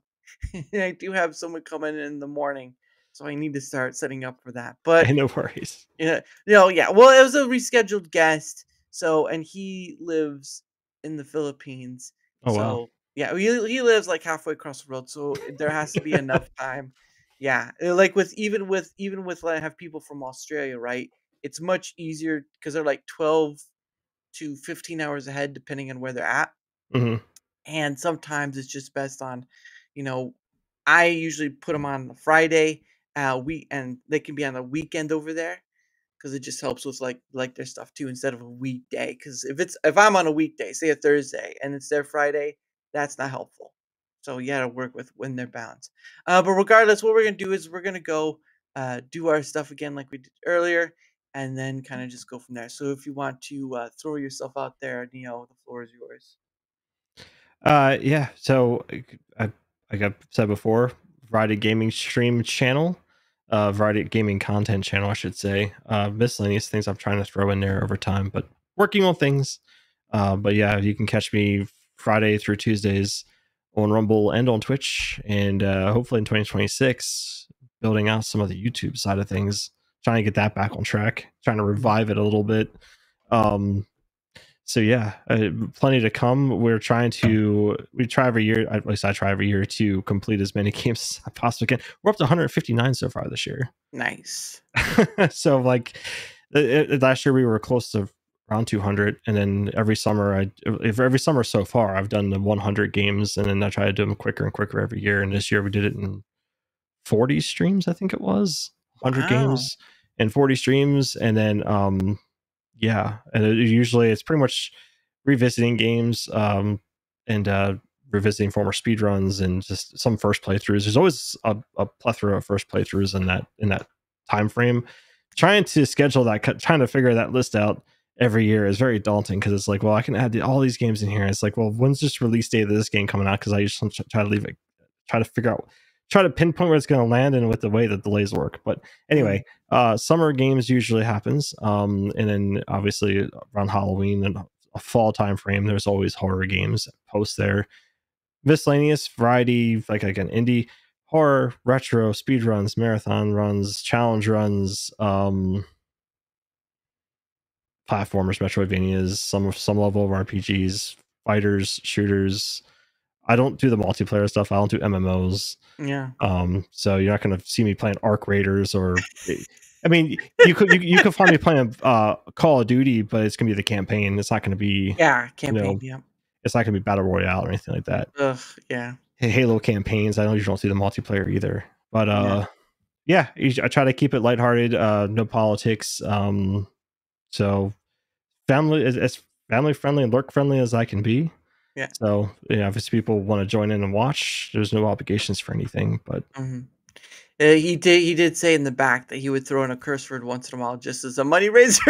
someone coming in the morning, so I need to start setting up for that. But no worries. Yeah, well, it was a rescheduled guest, so and he lives in the Philippines. Oh, so wow. yeah, he lives like halfway across the road, so there has to be enough time. Yeah, like even with when I have people from Australia, right? It's much easier because they're like 12 to 15 hours ahead, depending on where they're at. Mhm. And sometimes it's just best on, I usually put them on Friday, and they can be on the weekend over there because it just helps with like their stuff too instead of a weekday. Because if I'm on a weekday, say a Thursday, and it's their Friday, that's not helpful. So you gotta work with when they're bound. But regardless, what we're gonna do is we're gonna go do our stuff again like we did earlier, and then kind of just go from there. So if you want to throw yourself out there, the floor is yours. Yeah. So like I said before, Variety Gaming stream channel, Variety Gaming content channel, I should say. Miscellaneous things I'm trying to throw in there over time, but working on things. But yeah, you can catch me Friday through Tuesdays on Rumble and on Twitch, and hopefully in 2026, building out some of the YouTube side of things, trying to get that back on track, trying to revive it a little bit. So yeah, plenty to come. We try every year, at least I try every year, to complete as many games as I possibly can. We're up to 159 so far this year. Nice. So like last year we were close to around 200, and then every summer so far I've done the 100 games, and then I try to do them quicker and quicker every year. And this year we did it in 40 streams, I think it was 100 games and 40 streams, and then yeah, and usually it's pretty much revisiting games and revisiting former speedruns and just some first playthroughs. There's always a plethora of first playthroughs in that time frame. Trying to schedule that, trying to figure that list out every year is very daunting because it's like, well, I can add all these games in here. It's like, well, when's this release date of this game coming out? Because I usually try to pinpoint where it's going to land and with the way the delays work. But anyway, summer games usually happens, and then obviously around Halloween and a fall time frame, there's always horror games post there. Miscellaneous variety, like again, indie, horror, retro, speed runs, marathon runs, challenge runs, platformers, Metroidvanias, some level of RPGs, fighters, shooters. I don't do the multiplayer stuff. I don't do MMOs. Yeah. So you're not going to see me playing Arc Raiders or, I mean, you could find me playing Call of Duty, but it's going to be the campaign. It's not going to be campaign. It's not going to be Battle Royale or anything like that. Yeah. Halo campaigns. I know you don't see the multiplayer either, but yeah, I try to keep it lighthearted. No politics. So family as family friendly and lurk friendly as I can be. Yeah. So if people want to join in and watch, there's no obligations for anything. But he did say in the back that he would throw in a curse word once in a while just as a money raiser.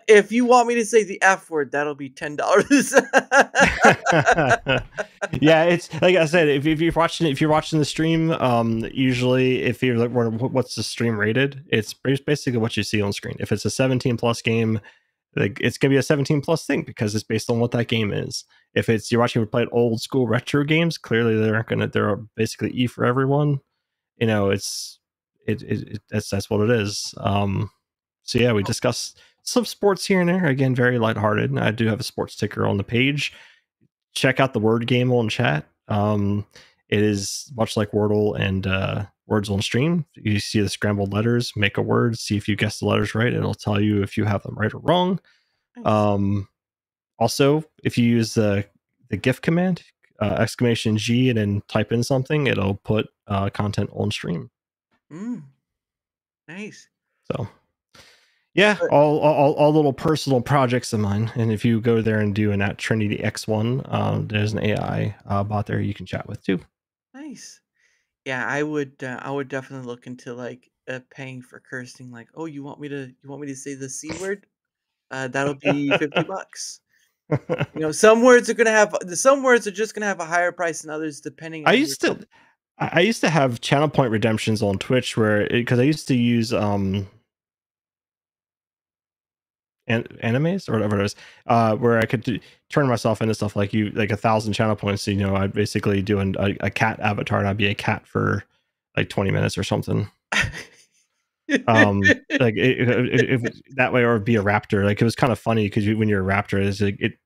If you want me to say the F word, that'll be $10. Yeah, it's like I said. If you're watching the stream, usually if you're like, what's the stream rated? It's basically what you see on screen. If it's a 17+ game, like it's gonna be a 17+ thing because it's based on what that game is. If you're watching people play old school retro games, clearly they're basically E for everyone. That's what it is. So yeah, we discuss some sports here and there. Again, very lighthearted. I do have a sports ticker on the page. Check out the word game on chat. It is much like Wordle and words on stream. You see the scrambled letters, make a word, see if you guess the letters right. It'll tell you if you have them right or wrong. Nice. Also, if you use the GIF command, !G, and then type in something, it'll put content on stream. Nice. So, yeah, all little personal projects of mine. And if you go there and do an @Trinity X1, there's an AI bot there you can chat with too. Nice. Yeah, I would definitely look into like paying for cursing. Like, oh, you want me to say the C word? That'll be $50. You know, some words are just gonna have a higher price than others depending on I used to have channel point redemptions on Twitch because I used to use animes or whatever it is, where I could turn myself into stuff like 1,000 channel points. You know, I'd basically do a cat avatar, and I'd be a cat for like 20 minutes or something. Like if that way, or be a raptor. Like, it was kind of funny because when you're a raptor, is it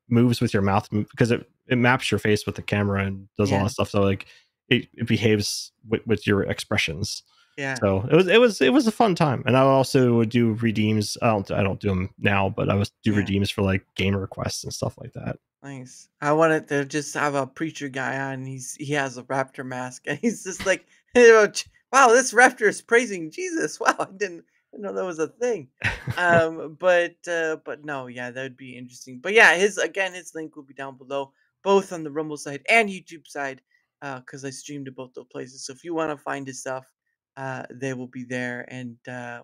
moves with your mouth because it maps your face with the camera and does all that stuff. So like it behaves with your expressions. Yeah. So it was a fun time, and I also would do redeems. I don't do them now, but I was do redeems for like game requests and stuff like that. Nice. I wanted to just have a preacher guy on. He has a raptor mask, and he's just like, wow, this raptor is praising Jesus. Wow, I didn't know that was a thing. But no, yeah, that would be interesting. But yeah, his link will be down below, both on the Rumble side and YouTube side, because I stream to both those places. So if you want to find his stuff, they will be there. And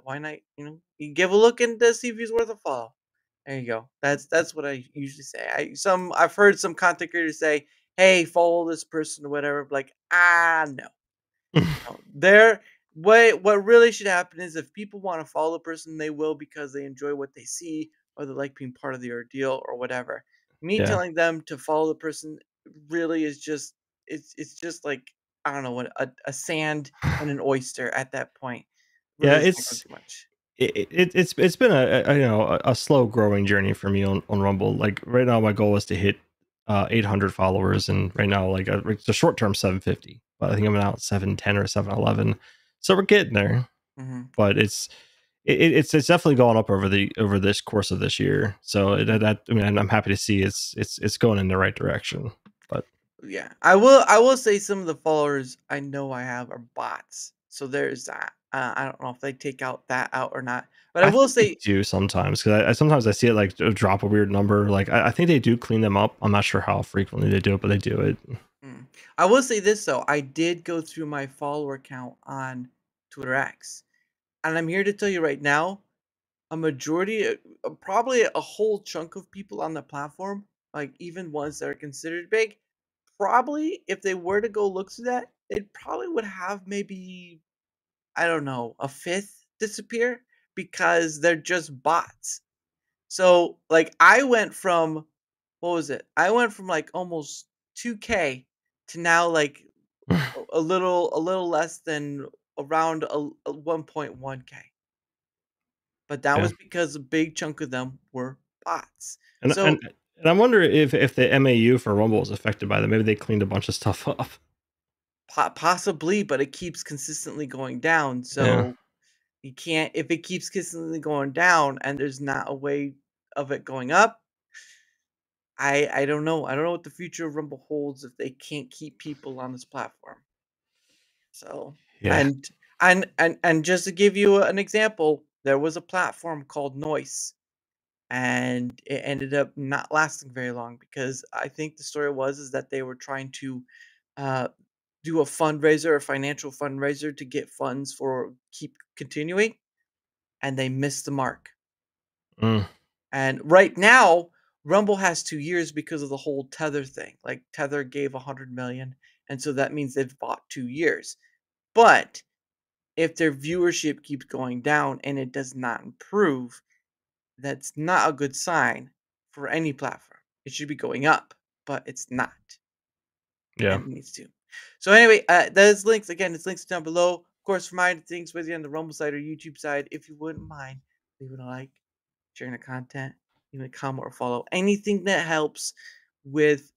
why not? You give a look and see if he's worth a follow. There you go. That's what I usually say. I've heard some content creators say, "Hey, follow this person or whatever." Like, no. No. What really should happen is if people want to follow the person, they will because they enjoy what they see or they like being part of the ordeal or whatever. Me telling them to follow the person really is just it's just like, I don't know, what a sand and an oyster at that point. Really Yeah, doesn't matter too much. it's been a slow growing journey for me on Rumble. Like right now, my goal is to hit 800 followers, and right now, like it's a short term 750, but I think I'm now at 710 or 711. So we're getting there, but it's definitely gone up over this course of this year. So I'm happy to see it's going in the right direction. But yeah, I will say some of the followers I know I have are bots. So there's that. I don't know if they take that out or not, but I will say do sometimes, because I sometimes I see it like drop a weird number. Like I think they do clean them up. I'm not sure how frequently they do it, but they do it. I will say this though, I did go through my follower count on Twitter X, and I'm here to tell you right now, a majority, probably a whole chunk of people on the platform, like even ones that are considered big, probably if they were to go look through that, it probably would have maybe, I don't know, a fifth disappear because they're just bots. So like I went from, what was it? I went from like almost 2K to now like a little less than around a 1.1K. But that was because a big chunk of them were bots. And I wonder if the MAU for Rumble is affected by that. Maybe they cleaned a bunch of stuff up. Possibly, but it keeps consistently going down. So you can't, if it keeps consistently going down and there's not a way of it going up, I don't know. I don't know what the future of Rumble holds if they can't keep people on this platform. So and just to give you an example, there was a platform called Noise, and it ended up not lasting very long because I think the story is that they were trying to do a fundraiser, a financial fundraiser to get funds for keep continuing, and they missed the mark. And right now, Rumble has 2 years because of the whole Tether thing. Like Tether gave 100 million, and so that means they've bought 2 years. But if their viewership keeps going down and it does not improve, that's not a good sign for any platform. It should be going up, but it's not. Yeah. It needs to. So anyway, those links, again, it's links down below. Of course, for my things, whether you're on the Rumble side or YouTube side, if you wouldn't mind leaving a like, sharing the content, even a comment or follow. Anything that helps with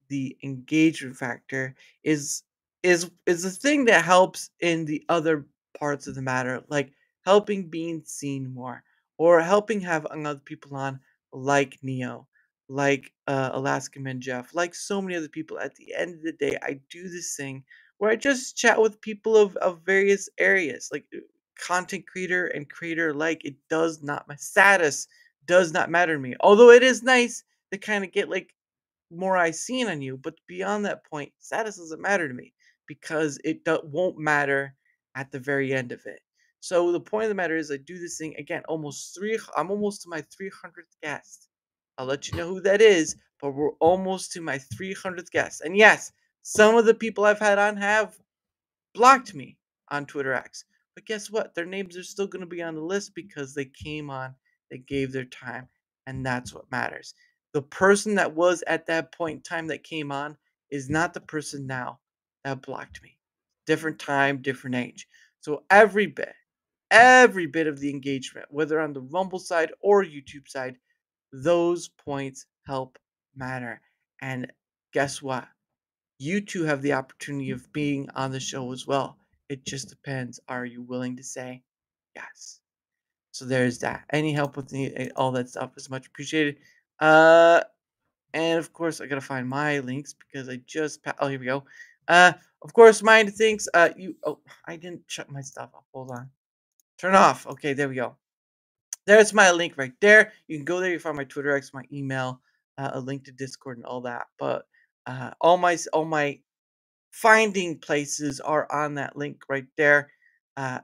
the engagement factor is the thing that helps in the other parts of the matter, like helping being seen more or helping have other people on like Neo, like Alaska Man Jeff, like so many other people. At the end of the day, I do this thing where I just chat with people of various areas, like content creator and creator alike. It does not, my status does not matter to me. Although it is nice to kind of get like more eyes seen on you, but beyond that point, status doesn't matter to me because it won't matter at the very end of it. So the point of the matter is, I do this thing again. I'm almost to my 300th guest. I'll let you know who that is, but we're almost to my 300th guest. And yes, some of the people I've had on have blocked me on Twitter X. But guess what? Their names are still going to be on the list because they came on, they gave their time, and that's what matters. The person that was at that point in time that came on is not the person now that blocked me. Different time, different age. So every bit of the engagement, whether on the Rumble side or YouTube side, those points help matter. And guess what? You too have the opportunity of being on the show as well. It just depends. Are you willing to say yes? So there's that. Any help with all that stuff is much appreciated. And of course, I gotta find my links because I just oh, here we go. Of course, mind thinks I didn't shut my stuff off. Hold on. Turn off. Okay, there we go. There's my link right there. You can go there. You find my Twitter X, my email, a link to Discord, and all that. But all my finding places are on that link right there,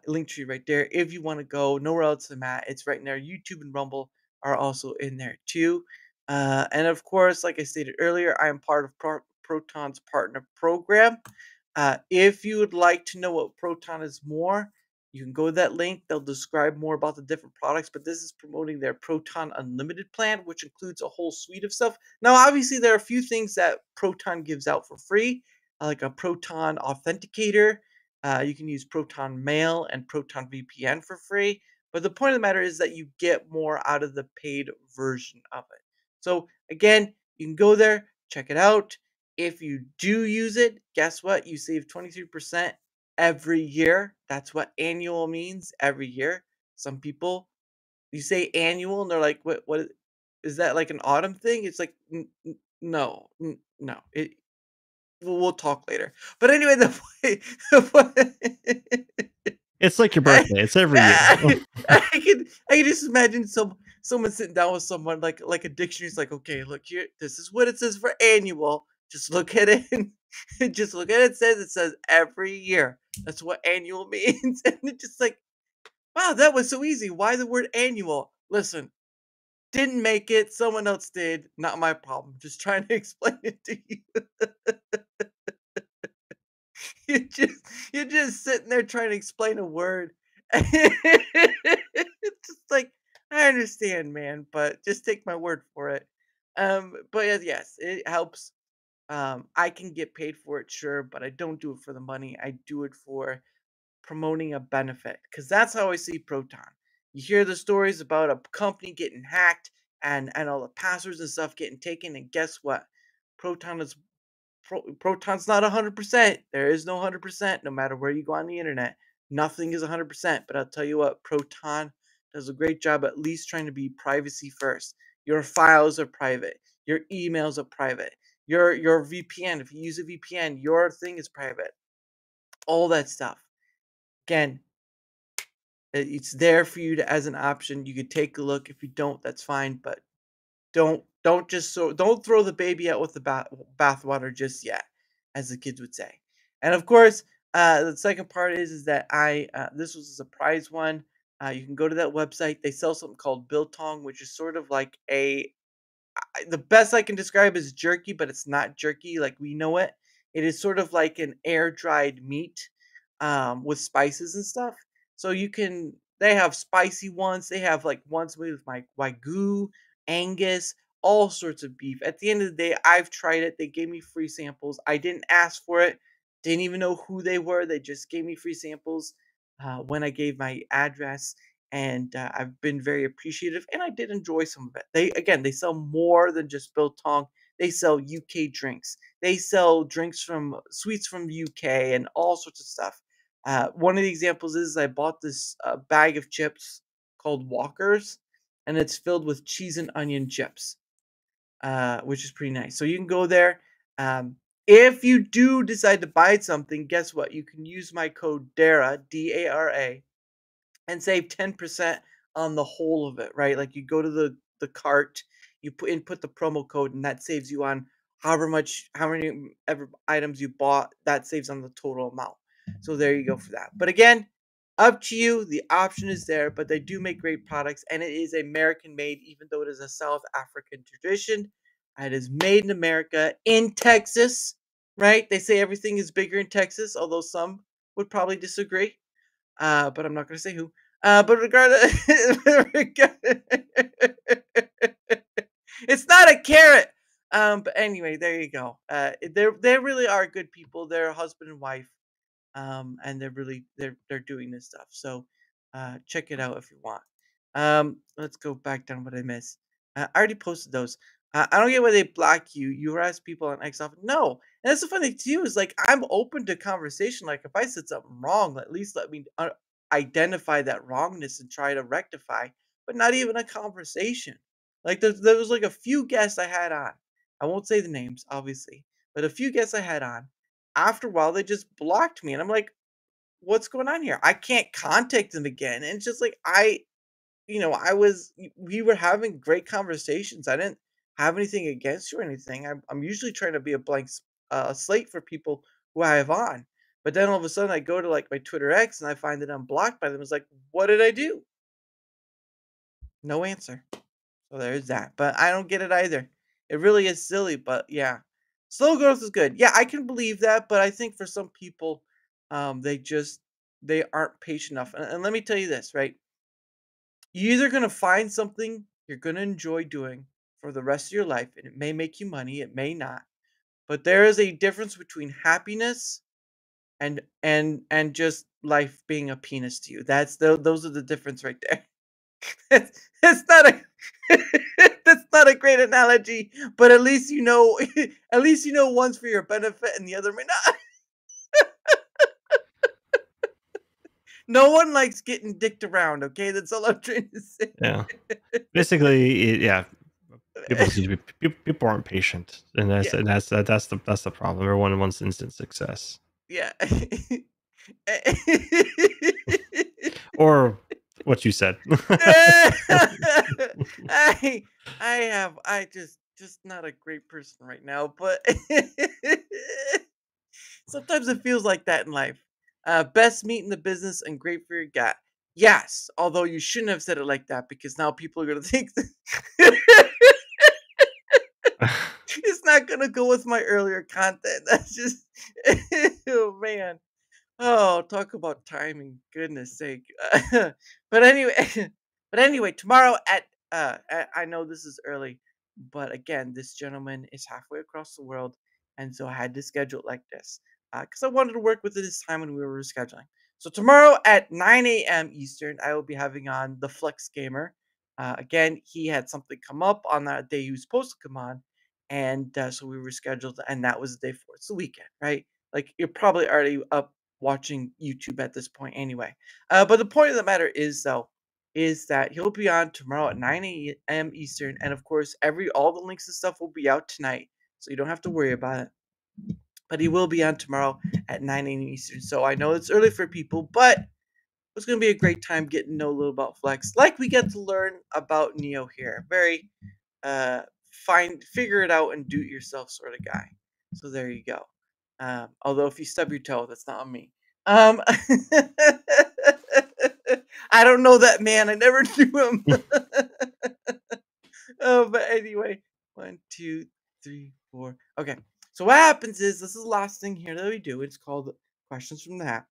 link tree right there. If you want to go nowhere else than that, it's right in there. YouTube and Rumble are also in there too. And of course, like I stated earlier, I am part of Proton's partner program. If you would like to know what Proton is more, you can go to that link. They'll describe more about the different products, but this is promoting their Proton Unlimited plan, which includes a whole suite of stuff. Now, obviously, there are a few things that Proton gives out for free, like a Proton Authenticator. You can use Proton Mail and Proton VPN for free. But the point of the matter is that you get more out of the paid version of it. So again, you can go there, check it out. If you do use it, guess what? You save 23% every year. That's what annual means, every year. Some people, you say annual and they're like, what is that, like an autumn thing? It's like, no, no. We'll talk later. But anyway, It's like your birthday. It's every year. I can just imagine someone sitting down with someone like a dictionary. It's like, okay, look here. This is what it says for annual. Just look at it. Just look at it. It says every year. That's what annual means. And it's just like, wow, that was so easy. Why the word annual? Listen, didn't make it. Someone else did. Not my problem. Just trying to explain it to you. You're just sitting there trying to explain a word. It's just like, I understand, man, but just take my word for it. But yes, it helps. I can get paid for it, sure, but I don't do it for the money. I do it for promoting a benefit because that's how I see Proton. You hear the stories about a company getting hacked and all the passwords and stuff getting taken, and guess what? Proton is Proton's not 100%. There is no 100%. No matter where you go on the internet, nothing is 100%. But I'll tell you what, Proton does a great job at least trying to be privacy first. Your files are private. Your emails are private. Your VPN, if you use a VPN, your thing is private. All that stuff. Again, it's there for you as an option. You could take a look. If you don't, that's fine. But don't throw the baby out with the bathwater just yet, as the kids would say. And of course, the second part is that this was a surprise one. You can go to that website. They sell something called biltong, which is sort of like the best I can describe is jerky, but it's not jerky like we know it. It is sort of like an air dried meat with spices and stuff. So they have spicy ones. They have like ones made with my Wagyu, Angus, all sorts of beef. At the end of the day, I've tried it. They gave me free samples. I didn't ask for it. Didn't even know who they were. They just gave me free samples when I gave my address. and I've been very appreciative, and I did enjoy some of it. They sell more than just biltong. They sell UK drinks. They sell drinks from sweets from the UK and all sorts of stuff. One of the examples is I bought this bag of chips called Walkers, and it's filled with cheese and onion chips, which is pretty nice. So you can go there. If you do decide to buy something, guess what? You can use my code DARA, DARA, and save 10% on the whole of it, right? Like you go to the cart, you input the promo code, and that saves you on how many ever items you bought. That saves on the total amount. So there you go for that. But again, up to you. The option is there, but they do make great products, and it is American made, even though it is a South African tradition. It is made in America, in Texas, right? They say everything is bigger in Texas, although some would probably disagree. But I'm not going to say who. But regardless, it's not a carrot. But anyway, there you go. They really are good people. They're a husband and wife, and they're doing this stuff. So, check it out if you want. Let's go back down what I missed. I already posted those. I don't get why they block you. You harass people on X off. No, and that's the funny thing too is like I'm open to conversation. Like if I said something wrong, at least let me identify that wrongness and try to rectify. But not even a conversation. Like there was like a few guests I had on. I won't say the names, obviously, but a few guests I had on. After a while, they just blocked me, and I'm like, "What's going on here? I can't contact them again." And it's just like we were having great conversations. I didn't have anything against you or anything. I'm usually trying to be a blank slate for people who I have on. But then all of a sudden I go to like my Twitter X and I find that I'm blocked by them. It's like, what did I do? No answer. So there's that. But I don't get it either. It really is silly, but yeah. Slow growth is good. Yeah, I can believe that, but I think for some people, they aren't patient enough. And let me tell you this, right? You're either going to find something you're going to enjoy doing for the rest of your life, and it may make you money, it may not. But there is a difference between happiness and just life being a penis to you. Those are the difference right there. It's not a that's not a great analogy, but at least you know at least you know one's for your benefit and the other may not. No one likes getting dicked around, okay? That's all I'm trying to say. Yeah. Basically, people aren't patient, and that's the problem. Everyone wants instant success. Yeah. Or what you said. I just not a great person right now, but sometimes it feels like that in life. Best meat in the business and great for your gut. Yes, although you shouldn't have said it like that because now people are gonna think it's not gonna go with my earlier content. That's just oh man. Oh, talk about timing. Goodness sake. But anyway, tomorrow I know this is early, but again, this gentleman is halfway across the world, and so I had to schedule it like this because I wanted to work with it this time when we were scheduling. So tomorrow at 9 a.m. Eastern, I will be having on the Flex Gamer. Again, he had something come up on that day he was supposed to come on, and so we were scheduled, and that was the day for it. It's the weekend, right? Like you're probably already up watching YouTube at this point anyway. But the point of the matter is that he'll be on tomorrow at 9 a.m. Eastern, and of course all the links and stuff will be out tonight, so you don't have to worry about it. But he will be on tomorrow at 9 a.m. Eastern. So I know it's early for people, but it's going to be a great time getting to know a little about Flex, like we get to learn about Neo here. Very figure it out and do it yourself sort of guy. So there you go. Although if you stub your toe, that's not on me. I don't know that man. I never knew him. Oh, but anyway, 1, 2, 3, 4. Okay. So what happens is this is the last thing here that we do. It's called questions from the hat.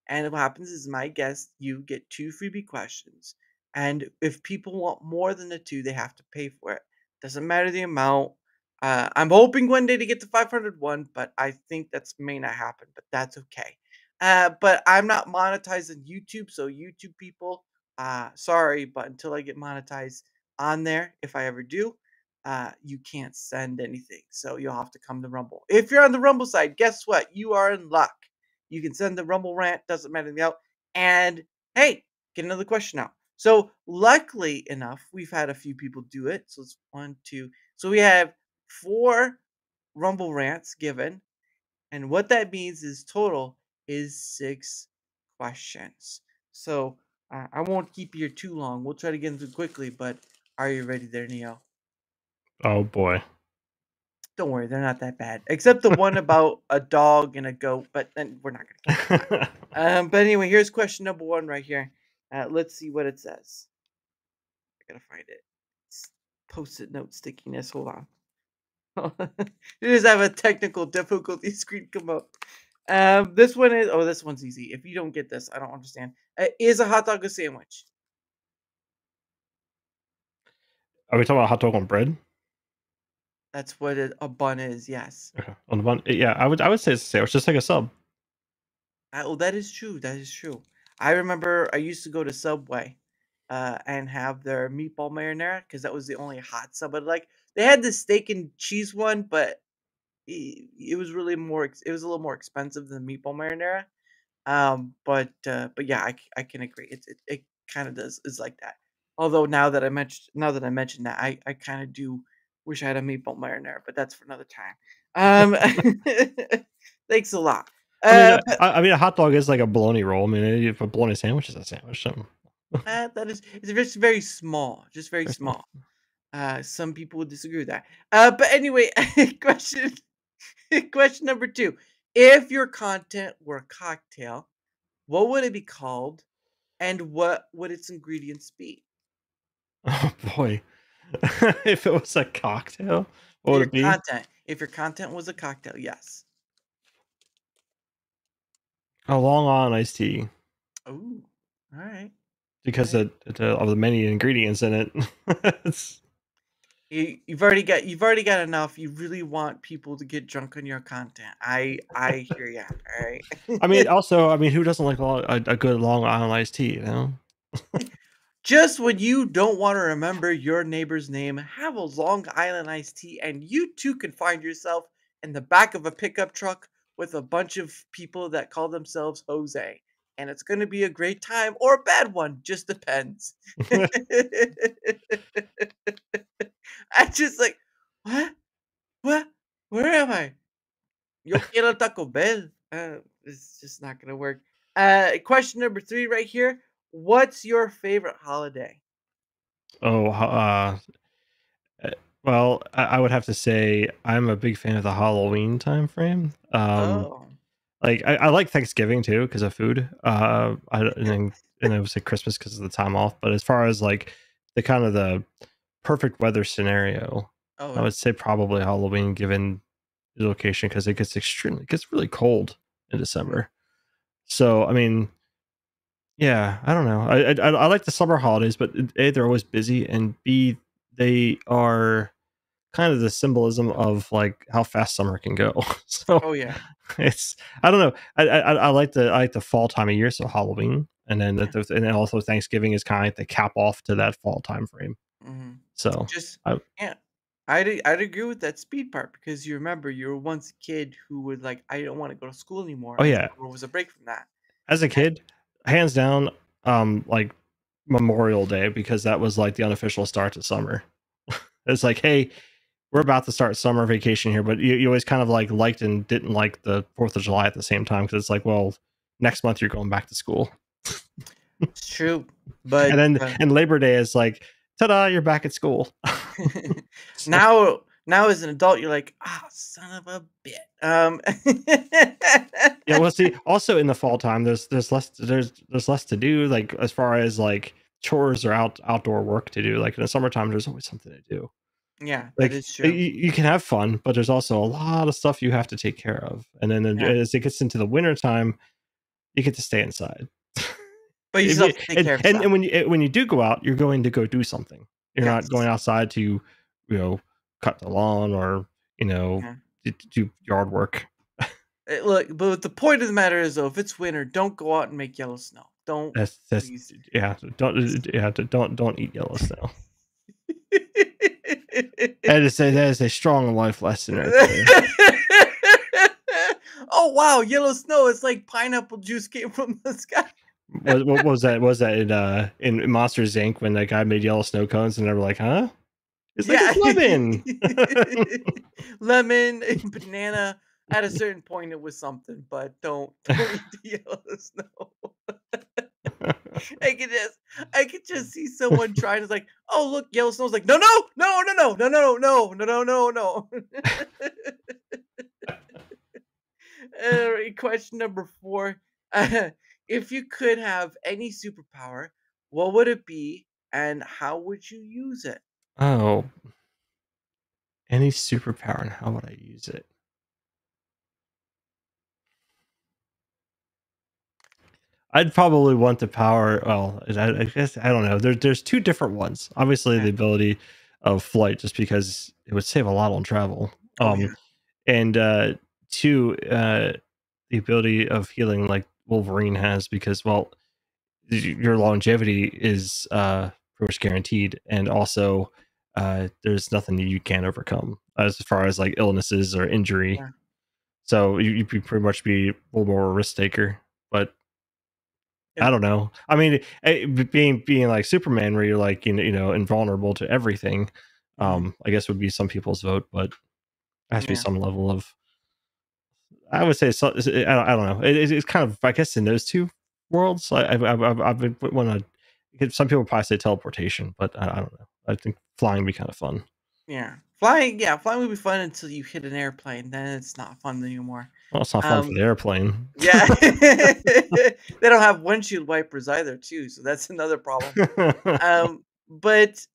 And what happens is my guest, you get 2 freebie questions. And if people want more than the 2, they have to pay for it. Doesn't matter the amount. I'm hoping one day to get to 501, but I think that may not happen, but that's okay. But I'm not monetizing YouTube, so YouTube people, sorry, but until I get monetized on there, if I ever do, you can't send anything. So you'll have to come to Rumble. If you're on the Rumble side, guess what? You are in luck. You can send the Rumble rant, doesn't matter anything else. And hey, get another question out. So luckily enough, we've had a few people do it. So it's 1, 2. So we have 4 Rumble rants given. And what that means is total is 6 questions. So I won't keep you here too long. We'll try to get into it quickly, but are you ready there, Neo? Oh boy. Don't worry, they're not that bad. Except the one about a dog and a goat, but then we're not going to get that. But anyway, here's question number 1 right here. Let's see what it says. I got to find it. It's Post-it note stickiness. Hold on. You just have a technical difficulty screen come up. This one is, this one's easy. If you don't get this, I don't understand. Is a hot dog a sandwich? Are we talking about hot dog on bread? That's what a bun is, yes. Okay. On the bun, yeah, I would say it's a sandwich, just like a sub. Oh, that is true. That is true. I remember I used to go to Subway, and have their meatball marinara because that was the only hot sub. But like they had the steak and cheese one, but it was really more. It was a little more expensive than the meatball marinara. But yeah, I can agree. It kind of does is like that. Although now that I mentioned that, I kind of do wish I had a meatball marinara, but that's for another time. Thanks a lot. I mean, a hot dog is like a bologna roll. I mean, if a bologna sandwich is a sandwich, so. That is, it's just very small, just very small. Some people would disagree with that. But anyway, question number 2: if your content were a cocktail, what would it be called, and what would its ingredients be? Oh boy, if it was a cocktail, what would it be? If your content was a cocktail, yes. A Long Island iced tea. Oh, all right. Because of the many ingredients in it. You've already got enough. You really want people to get drunk on your content. I hear ya. All right. I mean, also, who doesn't like a good Long Island iced tea? You know. Just when you don't want to remember your neighbor's name, have a Long Island iced tea, and you too can find yourself in the back of a pickup truck with a bunch of people that call themselves Jose. And it's going to be a great time or a bad one, just depends. I just like, what? Where am I? Yo quiero Taco Bell. It's just not going to work. Question number 3 right here. What's your favorite holiday? Oh, well, I would have to say I'm a big fan of the Halloween time frame. Like I like Thanksgiving too because of food. And I would say Christmas because of the time off. But as far as like the kind of the perfect weather scenario, I would say probably Halloween given the location because it gets really cold in December. So I mean, yeah, I don't know. I like the summer holidays, but A, they're always busy, and B, they are kind of the symbolism of like how fast summer can go. So it's I don't know. I like the fall time of year, so Halloween, and then and then also Thanksgiving is kind of like the cap off to that fall time frame. So I'd agree with that speed part because you remember you were once a kid who would like I don't want to go to school anymore. Oh yeah, or was a break from that. As a kid, hands down, like Memorial Day because that was like the unofficial start to summer. It's like, hey, we're about to start summer vacation here, but you always kind of like liked and didn't like the 4th of July at the same time because it's like, well, next month you're going back to school. It's true, but and then and Labor Day is like, ta-da, you're back at school. Now as an adult, you're like, son of a bit. Yeah, well, see, also in the fall time, there's less to do, like as far as like chores or outdoor work to do. Like in the summertime, there's always something to do. Yeah, like, that is true. You can have fun, but there's also a lot of stuff you have to take care of. And then as it gets into the winter time, you get to stay inside. But you still have to take care of stuff. And when you do go out, you're going to go do something. You're not going outside to, cut the lawn or do yard work. Look, but the point of the matter is, though, if it's winter, don't go out and make yellow snow. Don't. That's Please. Don't eat yellow snow. That is a strong life lesson right there. Oh wow, yellow snow! It's like pineapple juice came from the sky. What was that? Was that in Monsters Inc. when that guy made yellow snow cones and they were like, huh? It's like it's lemon. Lemon and banana. At a certain point, it was something, but don't eat the yellow snow. I could just see someone trying to like, oh look, yellow snow's like, no. All right, question number 4. If you could have any superpower, what would it be, and how would you use it? Oh, any superpower and how would I use it? I'd probably want the power. Well, I guess I don't know. There's 2 different ones. Obviously, the ability of flight, just because it would save a lot on travel. And 2, the ability of healing, like Wolverine has, because your longevity is pretty much guaranteed, and also there's nothing that you can't overcome as far as like illnesses or injury. Yeah. So you pretty much be a little more risk taker, but. I don't know. I mean, being like Superman, where you're like invulnerable to everything. I guess would be some people's vote, but there has to be some level of. I would say so. I don't know. It's kind of, I guess, in those 2 worlds. I've been want to. Some people probably say teleportation, but I don't know. I think flying would be kind of fun. Yeah, flying would be fun until you hit an airplane. Then it's not fun anymore. Well, it's not fun for the airplane. Yeah, they don't have windshield wipers either, too. So that's another problem. But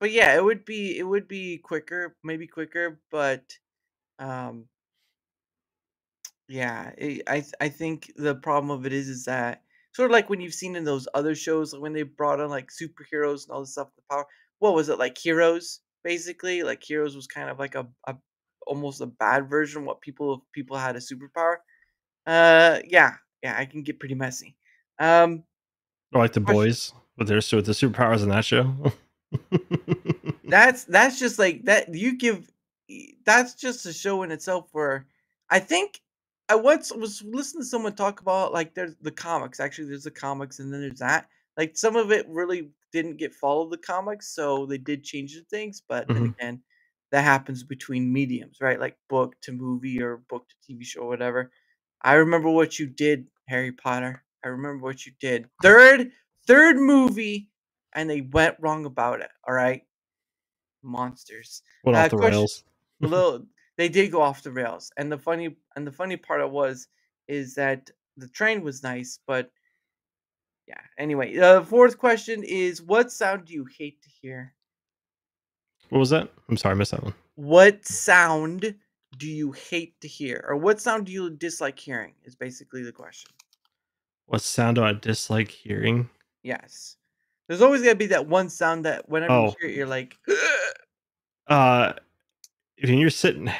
yeah, it would be quicker, maybe quicker, but yeah, I think the problem of it is that sort of like when you've seen in those other shows, like when they brought on like superheroes and all this stuff, the power. What was it like? Heroes, basically. Like Heroes was kind of like a almost a bad version of what people had a superpower. Yeah, I can get pretty messy. Or like The Boys, with the superpowers in that show. That's just like that. That's just a show in itself. Where I think I once was listening to someone talk about like there's the comics. Actually, there's the comics, and then there's that. Like some of it really didn't get followed the comics, so they did change the things. But then again, that happens between mediums, right? Like book to movie or book to TV show or whatever. I remember what you did, Harry Potter. I remember what you did. Third movie, and they went wrong about it. All right, monsters. Went off the rails. They did go off the rails, and the funny part is that the train was nice, but yeah. Anyway, the 4th question is, what sound do you hate to hear? What was that? I'm sorry, I missed that one. What sound do you hate to hear, or what sound do you dislike hearing? Is basically the question. What sound do I dislike hearing? Yes, there's always gonna be that one sound that whenever you hear it, you're like, if you're sitting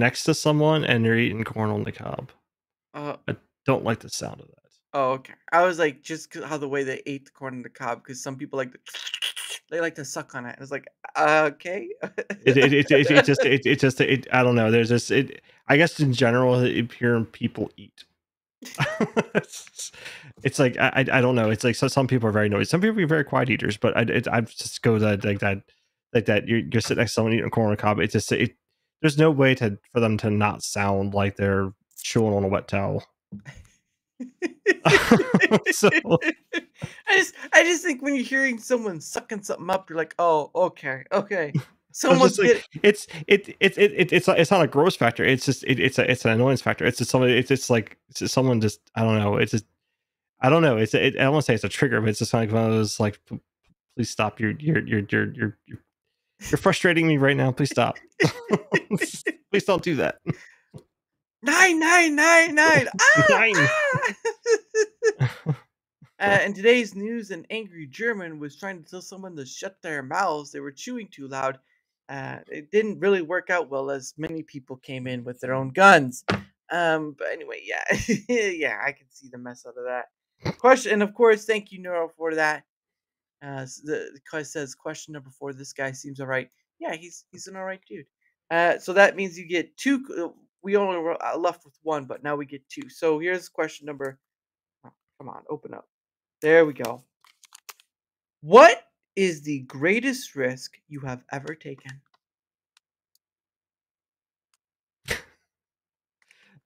next to someone and they're eating corn on the cob, I don't like the sound of that. Oh, okay. I was like, just how the way they ate the corn on the cob, because some people they like to suck on it. It's like, okay. It just I don't know. There's just I guess in general, hearing people eat. It's like I don't know. It's like some people are very noisy. Some people are very quiet eaters, but I just go that you're sitting next to someone eating a corn on the cob. It's just there's no way for them to not sound like they're chewing on a wet towel. So I just think when you're hearing someone sucking something up, you're like, oh, okay. Someone's like, it's not a gross factor. It's just it's an annoyance factor. It's just somebody. It's just like someone just I don't know. It's just I don't know. I don't want to say it's a trigger, but it's just like one of those like, please stop. You're frustrating me right now. Please stop. Please don't do that. 9. In today's news, an angry German was trying to tell someone to shut their mouths. They were chewing too loud. It didn't really work out well, as many people came in with their own guns. But anyway, yeah, yeah, I can see the mess out of that question. And of course, thank you, Neuro, for that. The cause says question number 4. This guy seems all right. Yeah, he's an all right dude. So that means you get 2. We only were left with 1, but now we get 2. So here's question number. Oh, come on, open up. There we go. What is the greatest risk you have ever taken?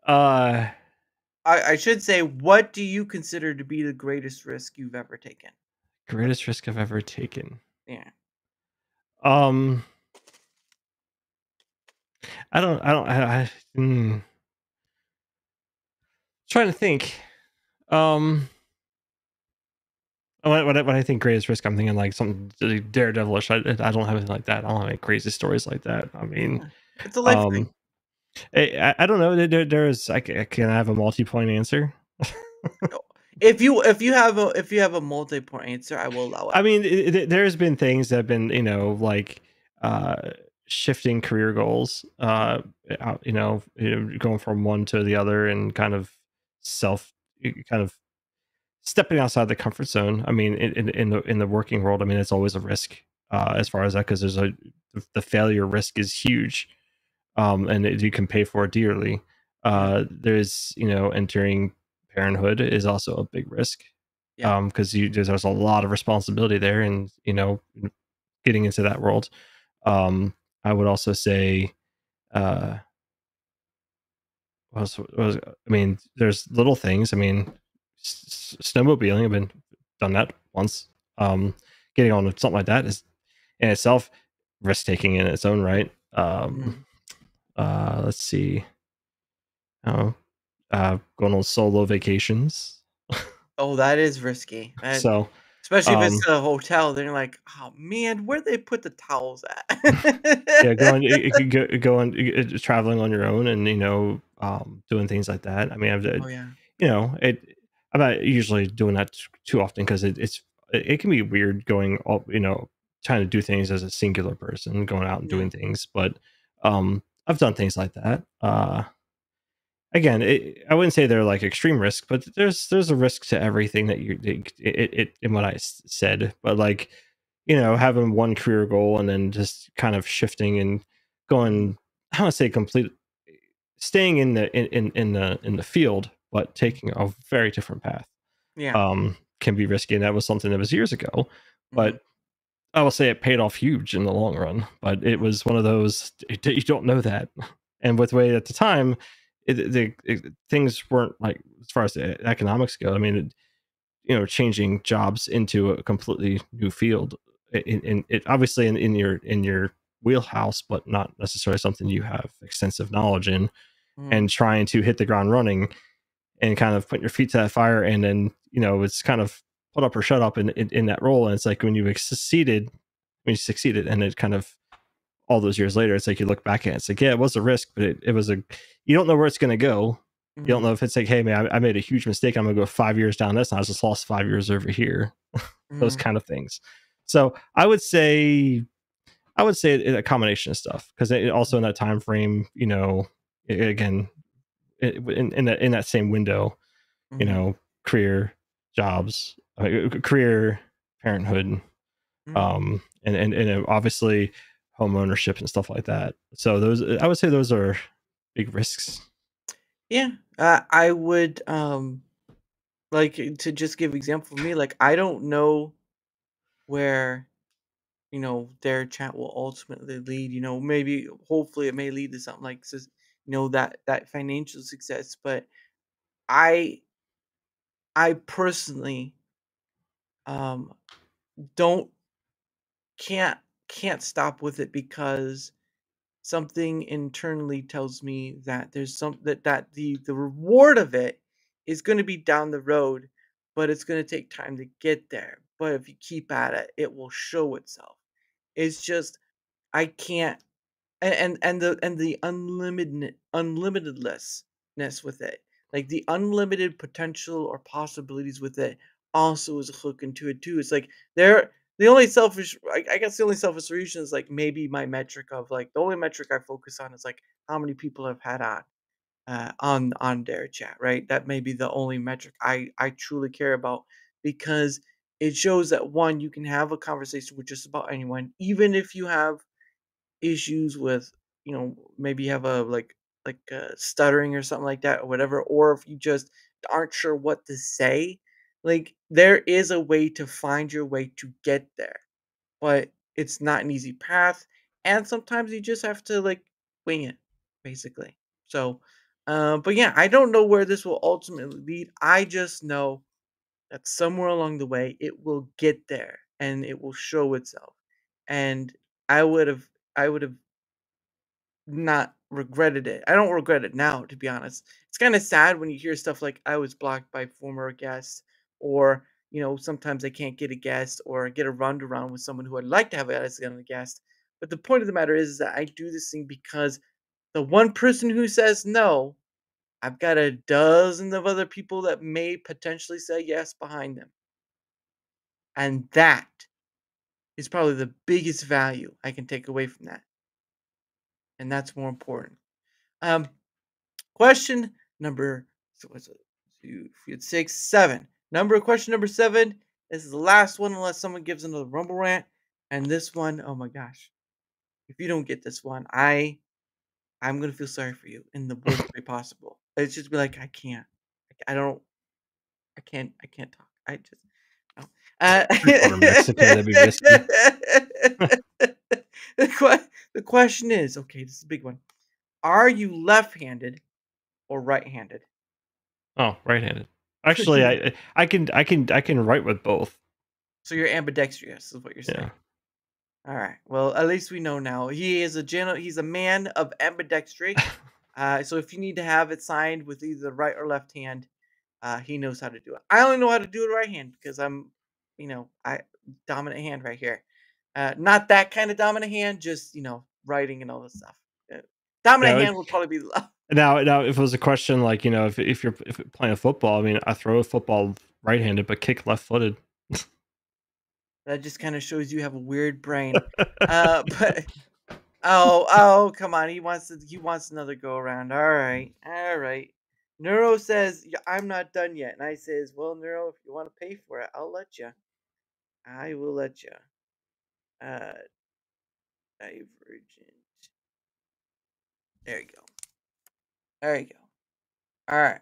I should say, what do you consider to be the greatest risk you've ever taken? Greatest risk I've ever taken. Yeah. Trying to think. When I think greatest risk, I'm thinking like something daredevilish. I don't have anything like that. I don't have any crazy stories like that. I mean, it's a life thing. I don't know. There's can I have a multi-point answer? If you have a multi-point answer, I will allow it. I mean, there's been things that have been like shifting career goals. Going from one to the other and kind of stepping outside the comfort zone. I mean, in the working world, I mean, it's always a risk as far as that, because the failure risk is huge, and you can pay for it dearly. There's entering parenthood is also a big risk, because there's a lot of responsibility there, and getting into that world. I would also say, I mean, there's little things. I mean, snowmobiling, I've done that once. Getting on something like that is in itself risk taking in its own right. Let's see. Going on solo vacations. Oh, that is risky. So, especially if it's a hotel, then you're like, oh man, where'd they put the towels at? yeah, going traveling on your own, and doing things like that. I mean, I'm not usually doing that too often, because it can be weird going trying to do things as a singular person, going out and doing things. But I've done things like that. Again, I wouldn't say they're like extreme risk, but there's a risk to everything that in what I said. But like, having one career goal and then just kind of shifting and going, I don't want to say staying in the field, but taking a very different path. Can be risky, and that was something that was years ago, but I will say it paid off huge in the long run. But it was one of those, you don't know that. And with Wade at the time, things weren't like, as far as the economics go, I mean, changing jobs into a completely new field, it obviously in your wheelhouse, but not necessarily something you have extensive knowledge in, and trying to hit the ground running and kind of putting your feet to that fire, and then it's kind of put up or shut up in that role. And it's like when you succeeded, and it kind of, all those years later, it's like you look back at it, it's like, yeah, it was a risk, but it was you don't know where it's going to go. You don't know if it's like, hey man, I made a huge mistake, I'm gonna go 5 years down this, and I just lost 5 years over here. Those kind of things. So I would say a combination of stuff, because also in that time frame, again, in that same window, career, jobs, career, parenthood, and obviously home ownership and stuff like that. So I would say those are big risks. Yeah, I would like to just give example for me. Like, I don't know where DaraChat will ultimately lead. Maybe, hopefully, it may lead to something like this. That financial success. But I personally don't can't stop with it, because something internally tells me that there's that the reward of it is going to be down the road, but it's going to take time to get there. But if you keep at it, it will show itself. It's just, I can't, and the unlimitedness with it, like the unlimited potential or possibilities with it, also is a hook into it too. It's like the only selfish, I guess the only selfish solution is like maybe my metric of like, the only metric I focus on is like how many people I've had on. on DaraChat, right? That may be the only metric I truly care about, because it shows that, one, you can have a conversation with just about anyone, even if you have issues with, maybe you have a stuttering or something like that or whatever, or if you just aren't sure what to say. Like, there is a way to find your way to get there, but it's not an easy path, and sometimes you just have to wing it, basically. So, but yeah, I don't know where this will ultimately lead. I just know that somewhere along the way it will get there and it will show itself. And I would have I would have not regretted it. I don't regret it now, to be honest. It's kind of sad when you hear stuff like I was blocked by former guests, or sometimes I can't get a guest or get a round around with someone who I'd like to have as a guest. But the point of the matter is that I do this thing because the one person who says no, I've got a dozen of other people that may potentially say yes behind them. And that is probably the biggest value I can take away from that. And that's more important. Question number, so what's it? 2, 3, 6, 7. Question number 7. This is the last one, unless someone gives another rumble rant. And this one, oh my gosh, if you don't get this one, I'm gonna feel sorry for you in the worst way possible. It's just be like, I can't, I don't, I can't talk. I just no. Or Mexican, that'd be risky. The question is, okay, this is a big one. Are you left-handed or right-handed? Oh, right-handed. Actually, I can write with both. So you're ambidextrous, is what you're saying. Yeah. All right. Well, at least we know now. He's a man of ambidextry. So if you need to have it signed with either the right or left hand, he knows how to do it. I only know how to do it right hand because I'm, dominant hand right here. Not that kind of dominant hand, just writing and all this stuff. Dominant hand would probably be left. Now, if it was a question like, if you're playing football, I mean, I throw a football right-handed but kick left-footed. That just kind of shows you have a weird brain. But oh, come on, he wants another go around. All right. Neuro says, I'm not done yet, and I says, well, Neuro, if you want to pay for it, I'll let you. I will let you. Divergent. There you go. All right.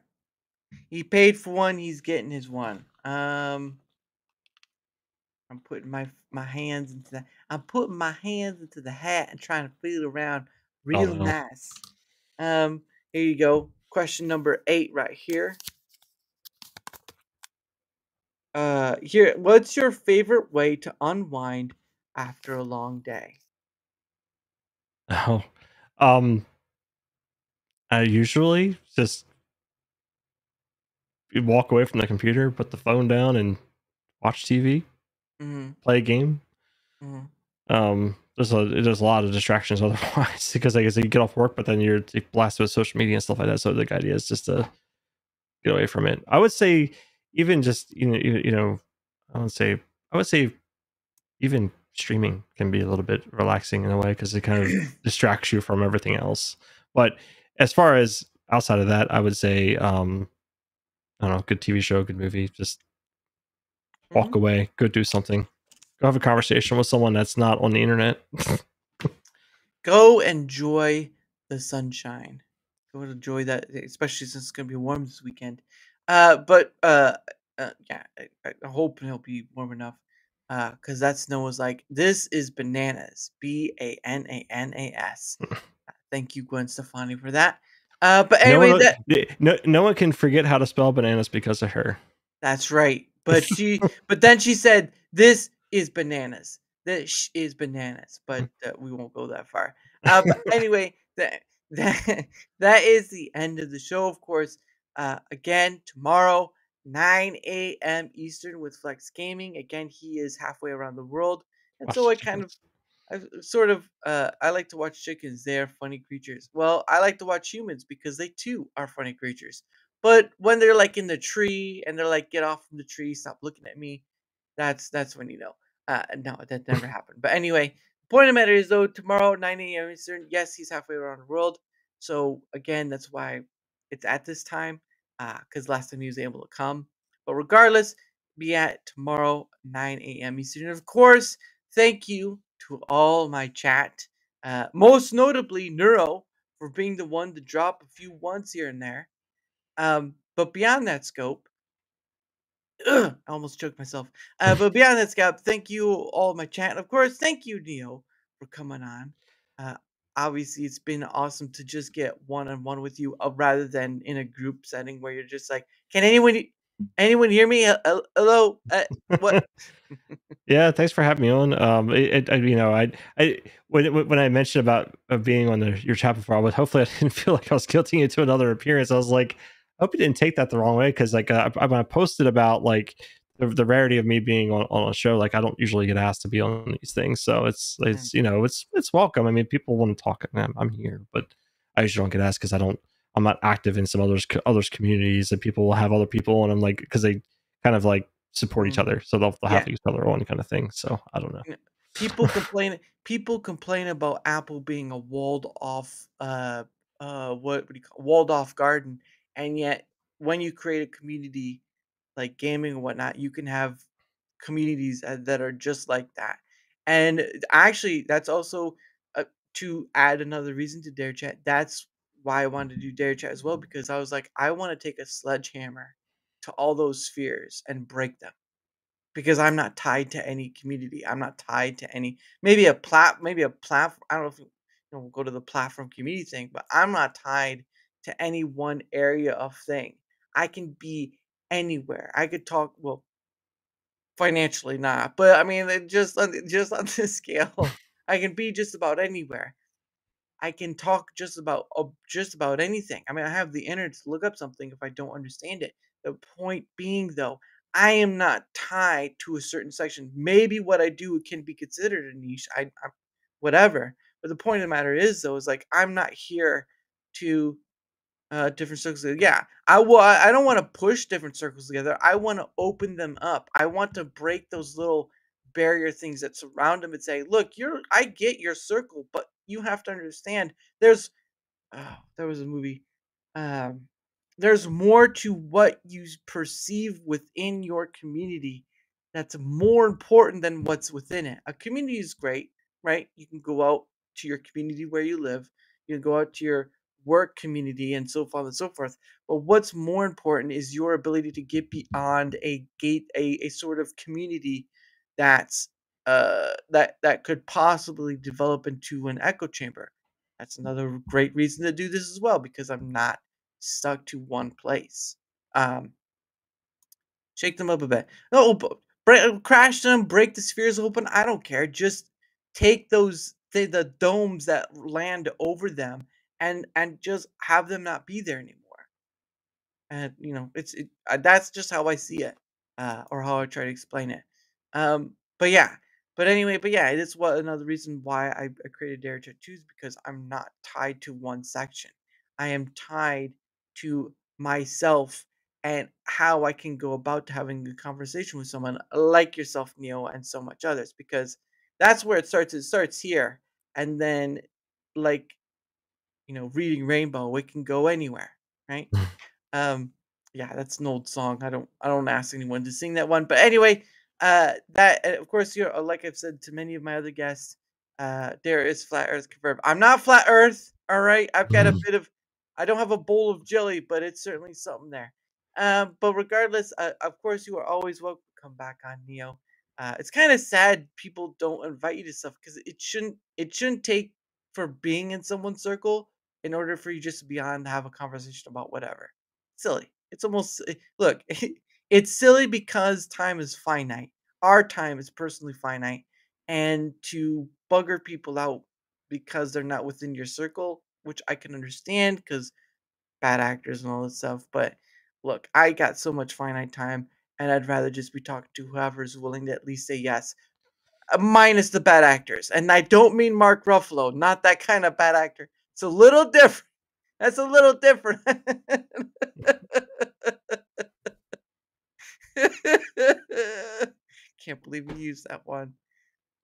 He paid for one. He's getting his one. I'm putting my hands into the. I'm putting my hands into the hat and trying to feel around real nice. Here you go. Question number 8 right here. Here, what's your favorite way to unwind after a long day? Oh, I usually just walk away from the computer, put the phone down, and watch TV, play a game. There's a lot of distractions otherwise, because I guess you get off work, but then you're blasted with social media and stuff like that. So the idea is just to get away from it. I would say even just I would say even streaming can be a little bit relaxing in a way, because it kind of distracts you from everything else. But as far as outside of that, I would say I don't know, good TV show, good movie, just walk away, go do something, go have a conversation with someone that's not on the internet. Go enjoy the sunshine. Go enjoy that, especially since it's gonna be warm this weekend. But yeah, I hope it'll be warm enough. Because that snow was like, this is bananas. Bananas. Thank you, Gwen Stefani, for that. But anyway, no one can forget how to spell bananas because of her. That's right. But then she said, "This is bananas. This is bananas." But we won't go that far. But anyway, that is the end of the show. Of course, again tomorrow, 9 a.m. Eastern with Flex Gaming. Again, he is halfway around the world, and so I like to watch chickens. They are funny creatures. Well, I like to watch humans because they too are funny creatures. But when they're like in the tree and they're like, "Get off from the tree! Stop looking at me," that's when you know. No, that never happened. But anyway, point of the matter is though, tomorrow 9 a.m. Eastern. Yes, he's halfway around the world. So again, that's why it's at this time because last time he was able to come. But regardless, be at tomorrow 9 a.m. Eastern. And of course, thank you to all my chat, most notably Neuro for being the one to drop a few ones here and there. But beyond that scope, I almost choked myself. But beyond that, Scott, thank you all my chat. And of course, thank you, Neo, for coming on. Uh, Obviously, it's been awesome to just get one-on-one with you rather than in a group setting where you're just like, can anyone hear me? Hello? What? Yeah, thanks for having me on. When I mentioned about being on your chat before, hopefully I didn't feel like I was guilting you to another appearance. I was like, I hope you didn't take that the wrong way, because like when I posted about like the rarity of me being on a show, like I don't usually get asked to be on these things, so it's it's welcome. I mean, people want to talk, and I'm here, but I usually don't get asked because I'm not active in some others communities, and people will have other people, and I'm like, because they kind of like support each other, so they'll have each other on kind of thing. So I don't know. People complain about Apple being a walled off what do you call walled off garden, and yet when you create a community like gaming and whatnot, you can have communities that are just like that. And actually, that's also to add another reason to DaraChat. That's why I wanted to do DaraChat as well, because I was like, I want to take a sledgehammer to all those spheres and break them, because I'm not tied to any community. I'm not tied to any maybe a platform. I don't know if we'll go to the platform community thing, but I'm not tied to any one area of thing. I can be anywhere. I could talk financially not, but I mean just on this scale, I can be just about anywhere. I can talk just about anything. I mean, I have the internet to look up something if I don't understand it. The point being, though, I am not tied to a certain section. Maybe what I do can be considered a niche. I'm whatever. But the point of the matter is, though, is like I'm not here to different circles. Yeah, I don't want to push different circles together. I want to open them up. I want to break those little barrier things that surround them and say, look, I get your circle, but you have to understand there's there was a movie. Um, there's more to what you perceive within your community that's more important than what's within it. A community is great, right? You can go out to your community where you live, you can go out to your work community and so on and so forth. But what's more important is your ability to get beyond a gate, a sort of community that's that could possibly develop into an echo chamber. That's another great reason to do this as well, because I'm not stuck to one place. Um, Shake them up a bit. No, crash them, break the spheres open. I don't care. Just take the domes that land over them and just have them not be there anymore. And that's just how I see it, or how I try to explain it. But yeah, but yeah, it is what another reason why I created DaraChat 2 is because I'm not tied to one section. I am tied to myself and how I can go about having a conversation with someone like yourself, Neo, and so much others, because that's where it starts. It starts here, and then like reading Rainbow, it can go anywhere, right? Um, yeah, that's an old song. I don't ask anyone to sing that one. But anyway, that of course like I've said to many of my other guests, there is flat Earth confirmed. I'm not flat Earth. All right, I've got a bit of. I don't have a bowl of jelly, but it's certainly something there. But regardless, of course, you are always welcome to come back on Neo. It's kind of sad people don't invite you to stuff, because it shouldn't take for being in someone's circle in order for you just to be on to have a conversation about whatever. Silly. It's almost look, it's silly because time is finite. Our time is personally finite, and to bugger people out because they're not within your circle, which I can understand because bad actors and all this stuff. But look, I got so much finite time, and I'd rather just be talking to whoever's willing to at least say yes, minus the bad actors. And I don't mean Mark Ruffalo, not that kind of bad actor. It's a little different. That's a little different. Can't believe you used that one.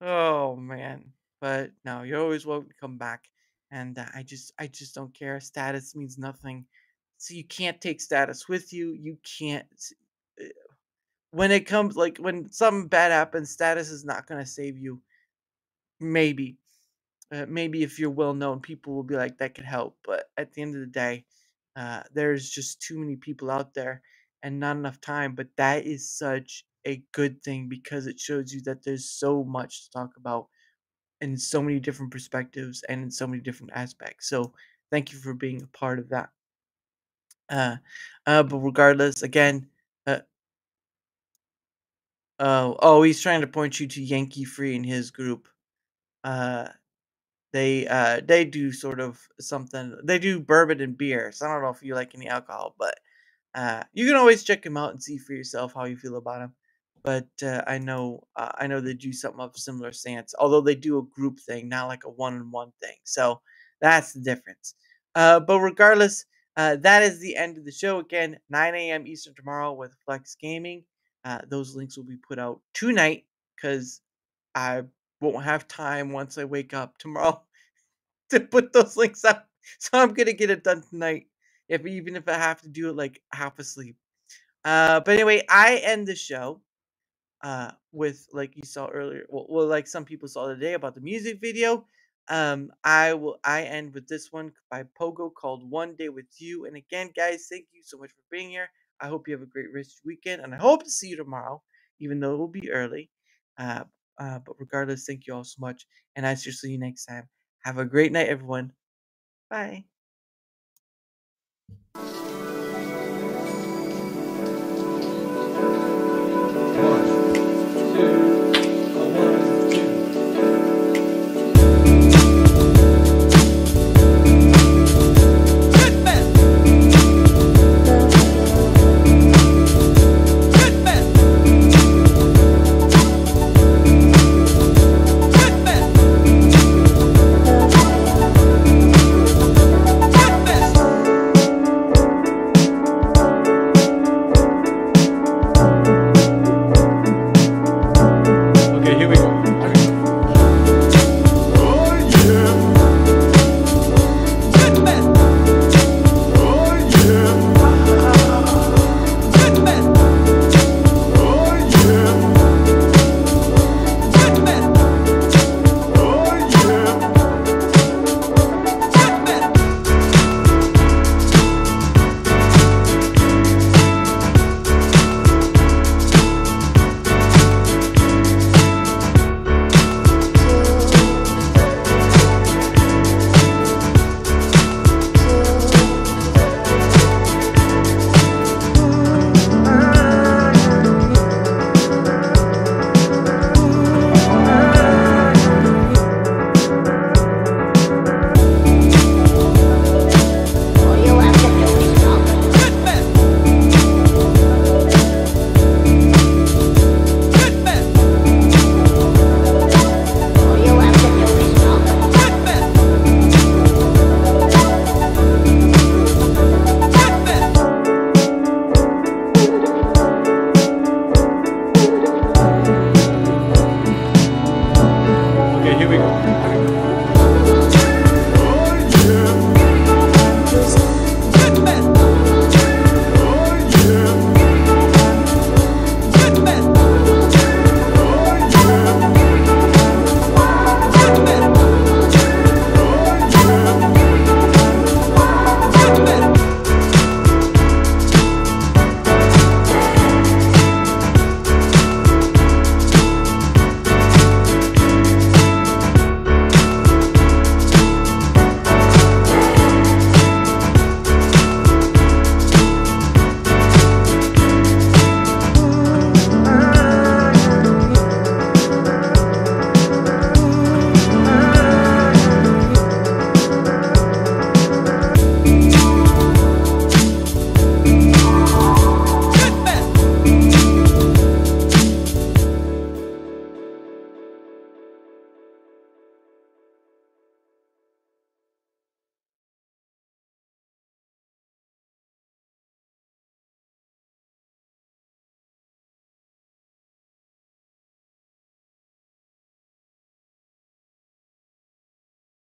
Oh man. But no, you're always welcome to come back. And I just don't care. Status means nothing. So you can't take status with you. You can't. When it comes, like, when something bad happens, status is not going to save you. Maybe. Maybe if you're well known, people will be like, that could help. But at the end of the day, there's just too many people out there and not enough time. But that is such a good thing because it shows you that there's so much to talk about in so many different perspectives and in so many different aspects. So thank you for being a part of that. But regardless, again, oh, he's trying to point you to Yankee Free in his group. Uh, they do sort of something. They do bourbon and beer. So I don't know if you like any alcohol, but you can always check him out and see for yourself how you feel about him. But I know they do something of similar stance. Although they do a group thing, not like a one-on-one thing. So that's the difference. But regardless, that is the end of the show. Again, 9 a.m. Eastern tomorrow with Flex Gaming. Those links will be put out tonight because I won't have time once I wake up tomorrow to put those links up. So I'm gonna get it done tonight, even if I have to do it like half asleep. But anyway, I end the show with, like you saw earlier, like some people saw today about the music video. I end with this one by Pogo called One Day With You. And again, guys, thank you so much for being here. I hope you have a great rest of your weekend, and I hope to see you tomorrow, even though it will be early. Uh, but regardless, thank you all so much, and I shall see you next time. Have a great night, everyone. Bye.